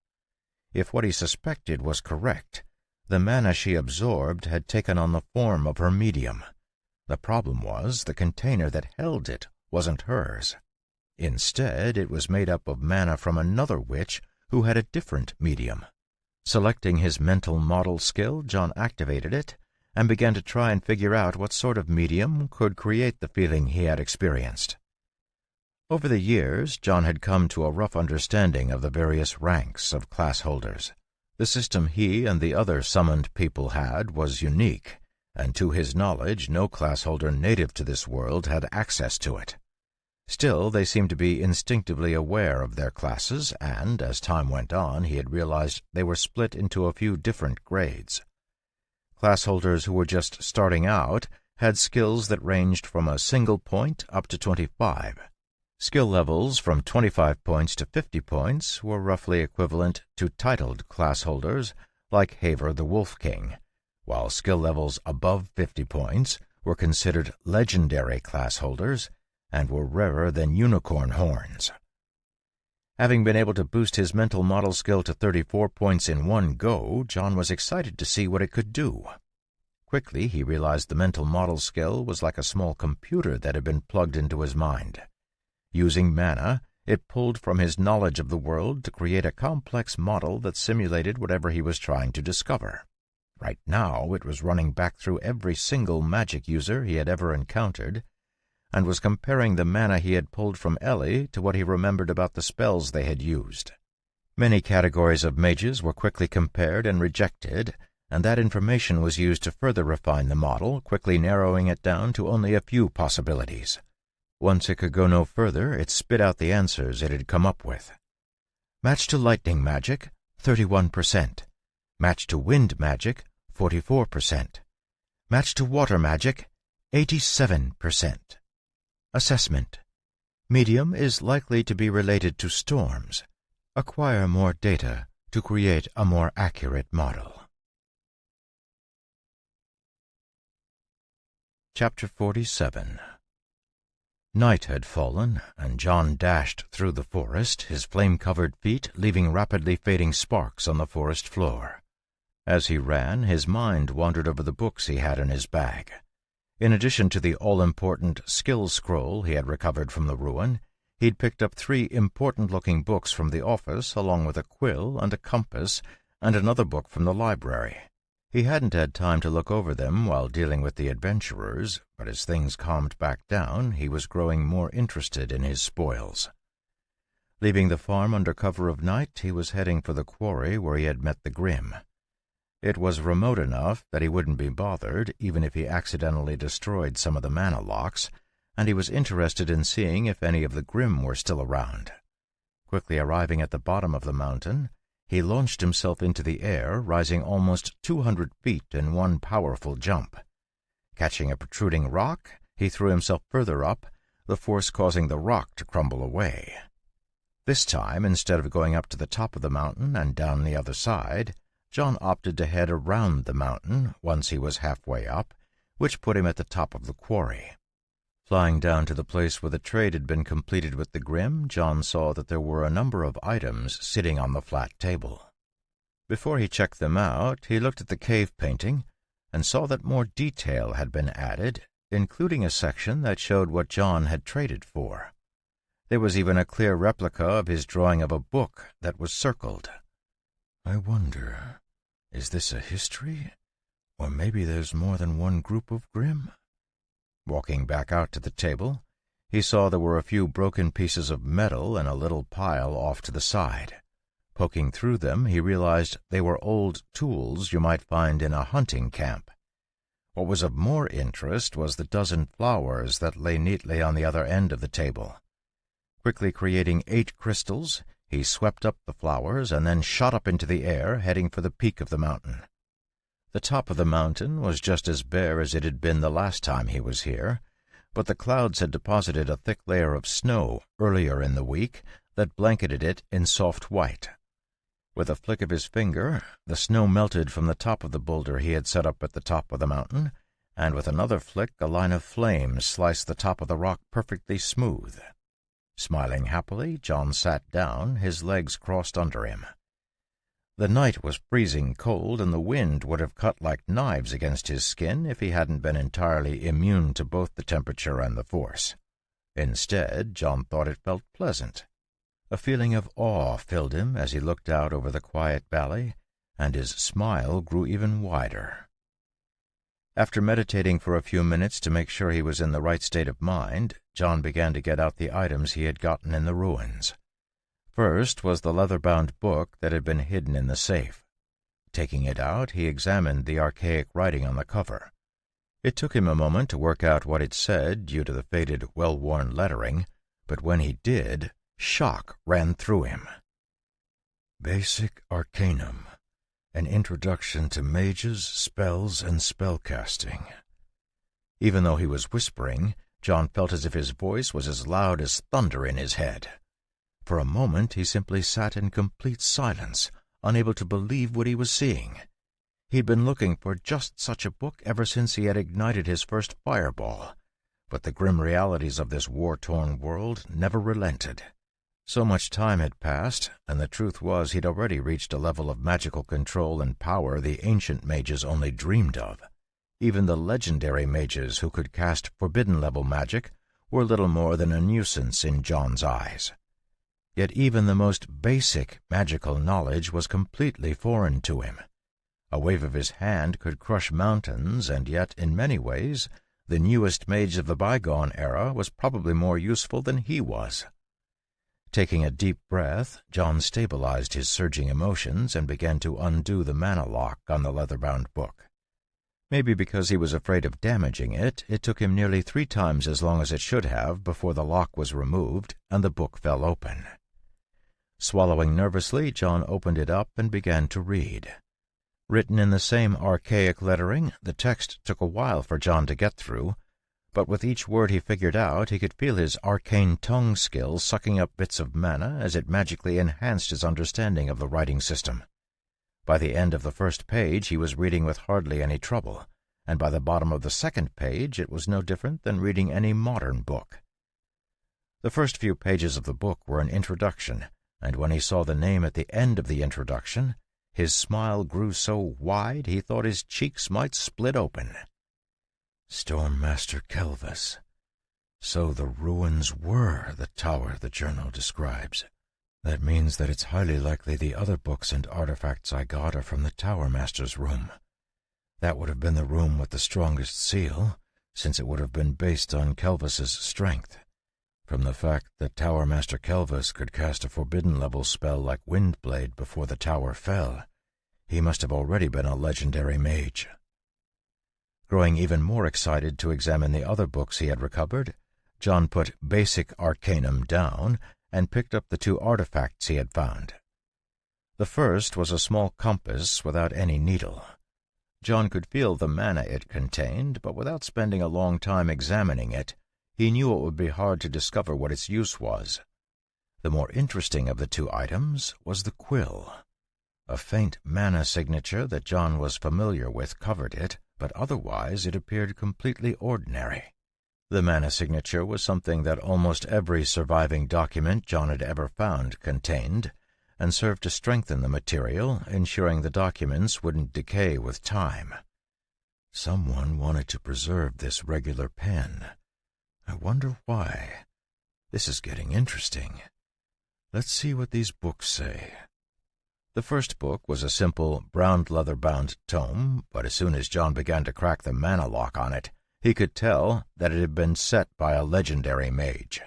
If what he suspected was correct, the mana she absorbed had taken on the form of her medium. The problem was, the container that held it wasn't hers. Instead, it was made up of mana from another witch who had a different medium. Selecting his mental model skill, John activated it and began to try and figure out what sort of medium could create the feeling he had experienced. Over the years, John had come to a rough understanding of the various ranks of class holders. The system he and the other summoned people had was unique, and to his knowledge no class holder native to this world had access to it. Still, they seemed to be instinctively aware of their classes, and, as time went on, he had realized they were split into a few different grades. Class holders who were just starting out had skills that ranged from a single point up to 25. Skill levels from 25 points to 50 points were roughly equivalent to titled class holders like Haver the Wolf King, while skill levels above 50 points were considered legendary class holders and were rarer than unicorn horns. Having been able to boost his mental model skill to 34 points in one go, John was excited to see what it could do. Quickly, he realized the mental model skill was like a small computer that had been plugged into his mind. Using mana, it pulled from his knowledge of the world to create a complex model that simulated whatever he was trying to discover. Right now, it was running back through every single magic user he had ever encountered, and was comparing the mana he had pulled from Ellie to what he remembered about the spells they had used. Many categories of mages were quickly compared and rejected, and that information was used to further refine the model, quickly narrowing it down to only a few possibilities. Once it could go no further, it spit out the answers it had come up with. Match to lightning magic, 31%. Match to wind magic, 44%. Match to water magic, 87%. Assessment. Medium is likely to be related to storms. Acquire more data to create a more accurate model. Chapter 47. Night had fallen, and John dashed through the forest, his flame-covered feet leaving rapidly fading sparks on the forest floor. As he ran, his mind wandered over the books he had in his bag. In addition to the all-important skill scroll he had recovered from the ruin, he'd picked up 3 important-looking books from the office, along with a quill and a compass and another book from the library. He hadn't had time to look over them while dealing with the adventurers, but as things calmed back down, he was growing more interested in his spoils. Leaving the farm under cover of night, he was heading for the quarry where he had met the Grimm. It was remote enough that he wouldn't be bothered, even if he accidentally destroyed some of the mana locks, and he was interested in seeing if any of the Grimm were still around. Quickly arriving at the bottom of the mountain, he launched himself into the air, rising almost 200 feet in one powerful jump. Catching a protruding rock, he threw himself further up, the force causing the rock to crumble away. This time, instead of going up to the top of the mountain and down the other side, John opted to head around the mountain once he was halfway up, which put him at the top of the quarry. Flying down to the place where the trade had been completed with the Grimm, John saw that there were a number of items sitting on the flat table. Before he checked them out, he looked at the cave painting and saw that more detail had been added, including a section that showed what John had traded for. There was even a clear replica of his drawing of a book that was circled. I wonder, is this a history? Or maybe there's more than one group of Grimm? Walking back out to the table, he saw there were a few broken pieces of metal in a little pile off to the side. Poking through them, he realized they were old tools you might find in a hunting camp. What was of more interest was the dozen flowers that lay neatly on the other end of the table. Quickly creating 8 crystals, he swept up the flowers and then shot up into the air, heading for the peak of the mountain. The top of the mountain was just as bare as it had been the last time he was here, but the clouds had deposited a thick layer of snow earlier in the week that blanketed it in soft white. With a flick of his finger, the snow melted from the top of the boulder he had set up at the top of the mountain, and with another flick a line of flame sliced the top of the rock perfectly smooth. Smiling happily, John sat down, his legs crossed under him. The night was freezing cold, and the wind would have cut like knives against his skin if he hadn't been entirely immune to both the temperature and the force. Instead, John thought it felt pleasant. A feeling of awe filled him as he looked out over the quiet valley, and his smile grew even wider. After meditating for a few minutes to make sure he was in the right state of mind, John began to get out the items he had gotten in the ruins. First was the leather-bound book that had been hidden in the safe. Taking it out, he examined the archaic writing on the cover. It took him a moment to work out what it said due to the faded, well-worn lettering, but when he did, shock ran through him. Basic Arcanum, an introduction to mages, spells, and spellcasting. Even though he was whispering, John felt as if his voice was as loud as thunder in his head. For a moment he simply sat in complete silence, unable to believe what he was seeing. He'd been looking for just such a book ever since he had ignited his first fireball, but the grim realities of this war-torn world never relented. So much time had passed, and the truth was he'd already reached a level of magical control and power the ancient mages only dreamed of. Even the legendary mages who could cast forbidden-level magic were little more than a nuisance in John's eyes. Yet even the most basic magical knowledge was completely foreign to him. A wave of his hand could crush mountains, and yet, in many ways, the newest mage of the bygone era was probably more useful than he was. Taking a deep breath, John stabilized his surging emotions and began to undo the mana lock on the leather-bound book. Maybe because he was afraid of damaging it, it took him nearly 3 times as long as it should have before the lock was removed and the book fell open. Swallowing nervously, John opened it up and began to read. Written in the same archaic lettering, the text took a while for John to get through, but with each word he figured out, he could feel his arcane tongue skill sucking up bits of mana as it magically enhanced his understanding of the writing system. By the end of the first page, he was reading with hardly any trouble, and by the bottom of the second page, it was no different than reading any modern book. The first few pages of the book were an introduction, and when he saw the name at the end of the introduction, his smile grew so wide he thought his cheeks might split open. Stormmaster Kelvis. So the ruins were the tower the journal describes. That means that it's highly likely the other books and artifacts I got are from the Tower Master's room. That would have been the room with the strongest seal, since it would have been based on Kelvis's strength. From the fact that Tower Master Kelvis could cast a forbidden-level spell like Windblade before the tower fell, he must have already been a legendary mage. Growing even more excited to examine the other books he had recovered, John put Basic Arcanum down and picked up the 2 artifacts he had found. The first was a small compass without any needle. John could feel the mana it contained, but without spending a long time examining it, he knew it would be hard to discover what its use was. The more interesting of the 2 items was the quill. A faint mana signature that John was familiar with covered it, but otherwise it appeared completely ordinary. The mana signature was something that almost every surviving document John had ever found contained, and served to strengthen the material, ensuring the documents wouldn't decay with time. Someone wanted to preserve this regular pen. I wonder why. This is getting interesting. Let's see what these books say. The first book was a simple brown leather-bound tome, but as soon as John began to crack the mana lock on it, he could tell that it had been set by a legendary mage.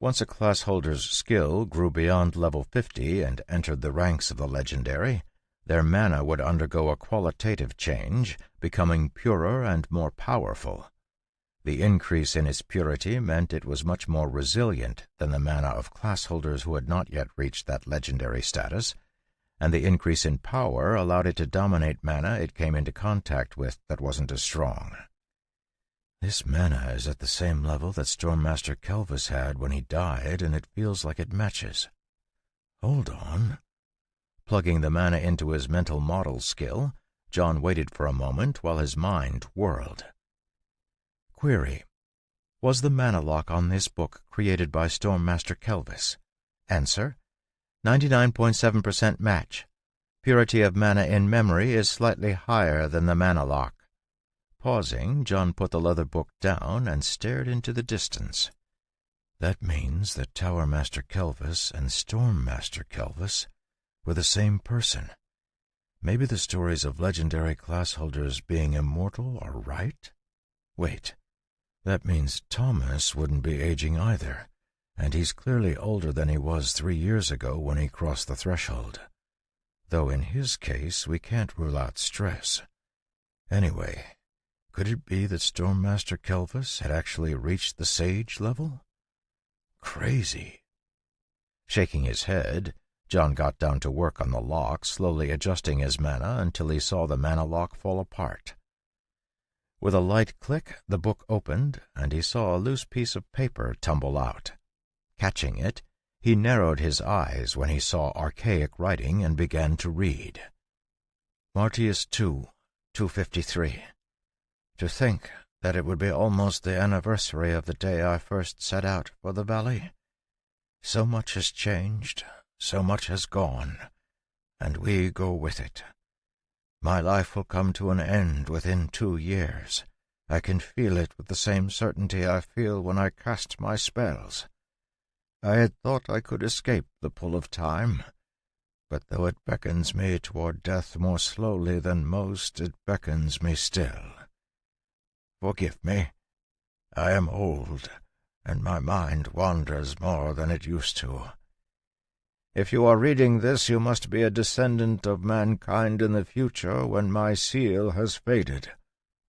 Once a class holder's skill grew beyond level 50 and entered the ranks of the legendary, their mana would undergo a qualitative change, becoming purer and more powerful. The increase in its purity meant it was much more resilient than the mana of class holders who had not yet reached that legendary status, and the increase in power allowed it to dominate mana it came into contact with that wasn't as strong. This mana is at the same level that Stormmaster Kelvis had when he died, and it feels like it matches. Hold on. Plugging the mana into his mental model skill, John waited for a moment while his mind whirled. Query: was the mana lock on this book created by Stormmaster Kelvis? Answer: 99.7% match. Purity of mana in memory is slightly higher than the mana lock. Pausing, John put the leather book down and stared into the distance. That means that Tower Master Kelvis and Stormmaster Kelvis were the same person. Maybe the stories of legendary class holders being immortal are right? Wait, that means Thomas wouldn't be aging either, and he's clearly older than he was 3 years ago when he crossed the threshold. Though in his case, we can't rule out stress. Anyway, could it be that Stormmaster Kelvis had actually reached the sage level? Crazy. Shaking his head, John got down to work on the lock, slowly adjusting his mana until he saw the mana lock fall apart. With a light click, the book opened, and he saw a loose piece of paper tumble out. Catching it, he narrowed his eyes when he saw archaic writing and began to read. Martius 2, 253. To think that it would be almost the anniversary of the day I first set out for the valley. So much has changed, so much has gone, and we go with it. My life will come to an end within 2 years. I can feel it with the same certainty I feel when I cast my spells. I had thought I could escape the pull of time, but though it beckons me toward death more slowly than most, it beckons me still. Forgive me. I am old, and my mind wanders more than it used to. If you are reading this, you must be a descendant of mankind in the future when my seal has faded.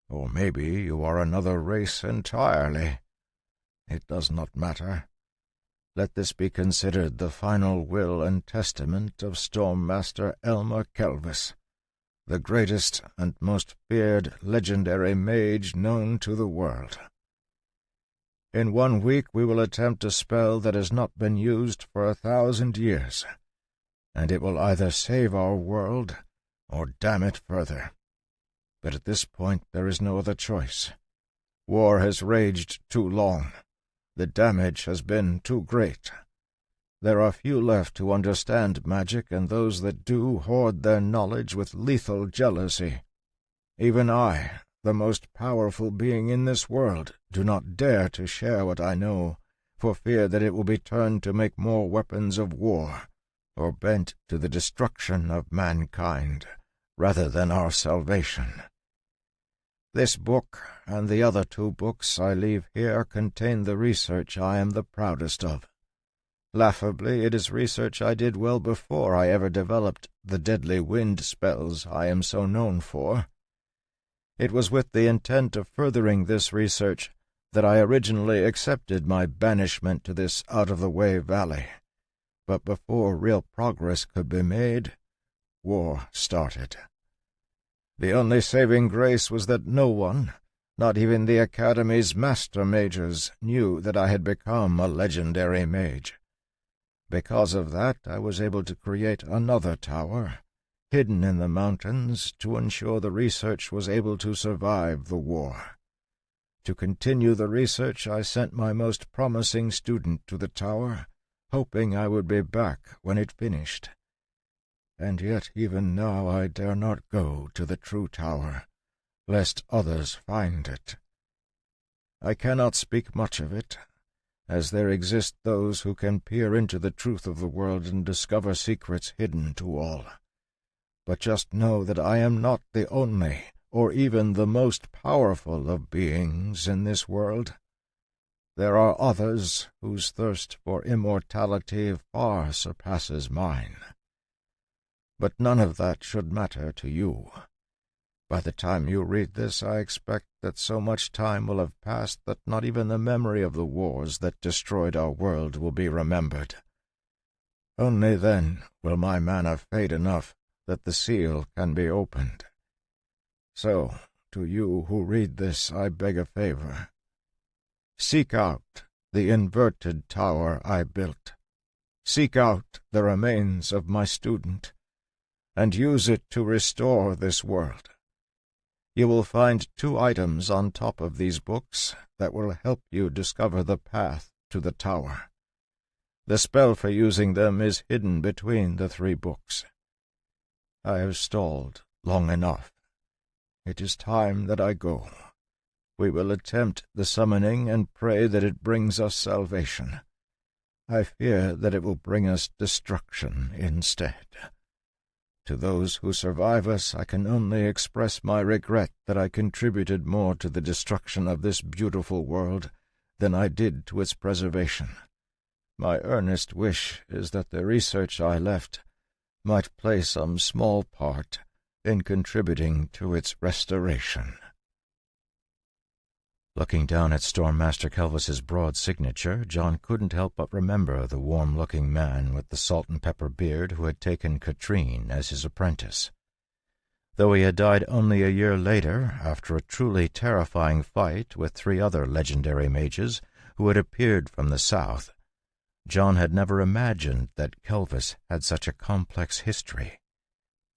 Or maybe you are another race entirely. It does not matter. Let this be considered the final will and testament of Stormmaster Elmer Kelvis, the greatest and most feared legendary mage known to the world. In 1 week we will attempt a spell that has not been used for 1,000 years, and it will either save our world or damn it further. But at this point there is no other choice. War has raged too long. The damage has been too great. There are few left who understand magic, and those that do hoard their knowledge with lethal jealousy. Even I, the most powerful being in this world, do not dare to share what I know, for fear that it will be turned to make more weapons of war, or bent to the destruction of mankind, rather than our salvation. This book, and the other 2 books I leave here, contain the research I am the proudest of. Laughably, it is research I did well before I ever developed the deadly wind spells I am so known for. It was with the intent of furthering this research that I originally accepted my banishment to this out-of-the-way valley. But before real progress could be made, war started. The only saving grace was that no one, not even the Academy's master mages, knew that I had become a legendary mage. Because of that, I was able to create another tower, hidden in the mountains, to ensure the research was able to survive the war. To continue the research, I sent my most promising student to the tower, hoping I would be back when it finished. And yet even now I dare not go to the true tower, lest others find it. I cannot speak much of it, as there exist those who can peer into the truth of the world and discover secrets hidden to all. But just know that I am not the only, or even the most powerful of beings in this world. there are others whose thirst for immortality far surpasses mine. But none of that should matter to you. By the time you read this, I expect that so much time will have passed that not even the memory of the wars that destroyed our world will be remembered. Only then will my mana fade enough that the seal can be opened. So, to you who read this, I beg a favor. Seek out the inverted tower I built. Seek out the remains of my student, and use it to restore this world. You will find 2 items on top of these books that will help you discover the path to the tower. The spell for using them is hidden between the 3 books. I have stalled long enough. It is time that I go. We will attempt the summoning and pray that it brings us salvation. I fear that it will bring us destruction instead. To those who survive us, I can only express my regret that I contributed more to the destruction of this beautiful world than I did to its preservation. My earnest wish is that the research I left might play some small part in contributing to its restoration. Looking down at Stormmaster Kelvis's broad signature, John couldn't help but remember the warm-looking man with the salt-and-pepper beard who had taken Katrine as his apprentice. Though he had died only a year later, after a truly terrifying fight with 3 other legendary mages who had appeared from the south, John had never imagined that Kelvis had such a complex history.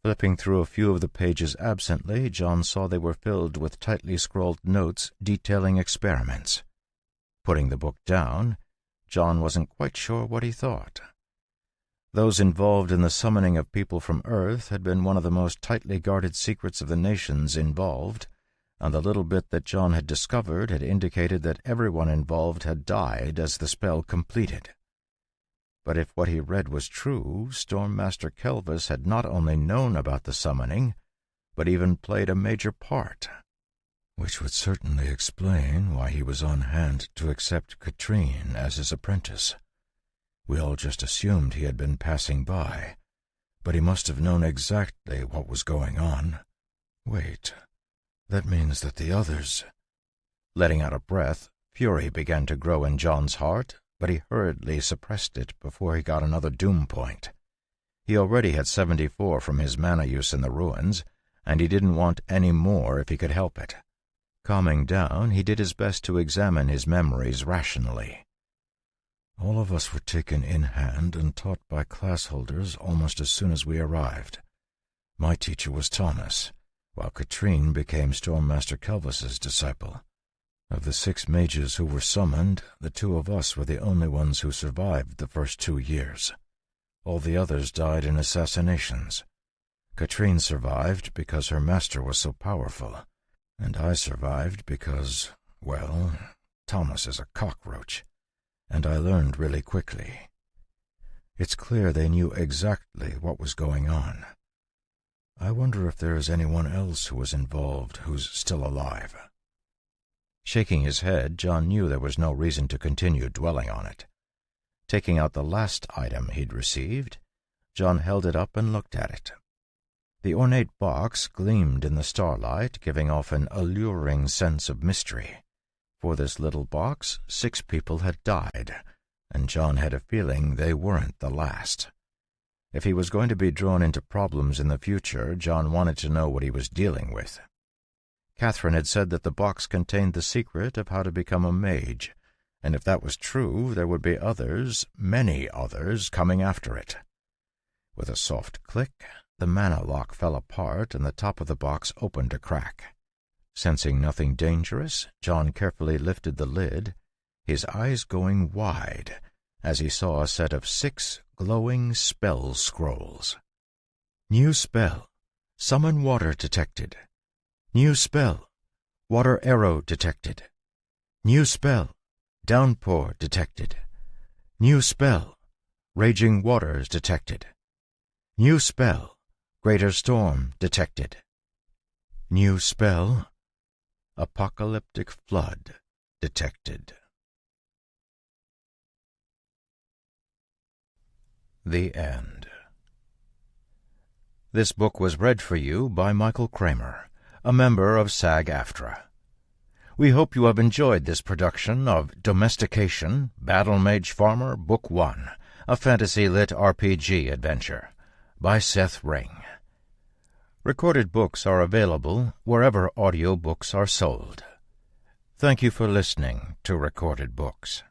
Flipping through a few of the pages absently, John saw they were filled with tightly scrawled notes detailing experiments. Putting the book down, John wasn't quite sure what he thought. Those involved in the summoning of people from Earth had been one of the most tightly guarded secrets of the nations involved, and the little bit that John had discovered had indicated that everyone involved had died as the spell completed. But if what he read was true, Stormmaster Kelvis had not only known about the summoning, but even played a major part. Which would certainly explain why he was on hand to accept Katrine as his apprentice. We all just assumed he had been passing by, but he must have known exactly what was going on. Wait, that means that the others— Letting out a breath, fury began to grow in John's heart, but he hurriedly suppressed it before he got another doom point. He already had 74 from his mana use in the ruins, and he didn't want any more if he could help it. Calming down, he did his best to examine his memories rationally. All of us were taken in hand and taught by class holders almost as soon as we arrived. My teacher was Thomas, while Katrine became Stormmaster Kelvis's disciple. Of the 6 mages who were summoned, the 2 of us were the only ones who survived the first 2 years. All the others died in assassinations. Katrine survived because her master was so powerful, and I survived because, well, Thomas is a cockroach, and I learned really quickly. It's clear they knew exactly what was going on. I wonder if there is anyone else who was involved who's still alive. Shaking his head, John knew there was no reason to continue dwelling on it. Taking out the last item he'd received, John held it up and looked at it. The ornate box gleamed in the starlight, giving off an alluring sense of mystery. For this little box, 6 people had died, and John had a feeling they weren't the last. If he was going to be drawn into problems in the future, John wanted to know what he was dealing with. Catherine had said that the box contained the secret of how to become a mage, and if that was true, there would be others, many others, coming after it. With a soft click, the mana lock fell apart and the top of the box opened a crack. Sensing nothing dangerous, John carefully lifted the lid, his eyes going wide as he saw a set of 6 glowing spell scrolls. New spell. Summon water detected. New spell. Water arrow detected. New spell. Downpour detected. New spell. Raging waters detected. New spell. Greater storm detected. New spell. Apocalyptic flood detected. The End. This book was read for you by Michael Kramer, a member of SAG-AFTRA. We hope you have enjoyed this production of Domestication, Battle Mage Farmer, Book 1, a fantasy lit RPG adventure, by Seth Ring. Recorded books are available wherever audiobooks are sold. Thank you for listening to Recorded Books.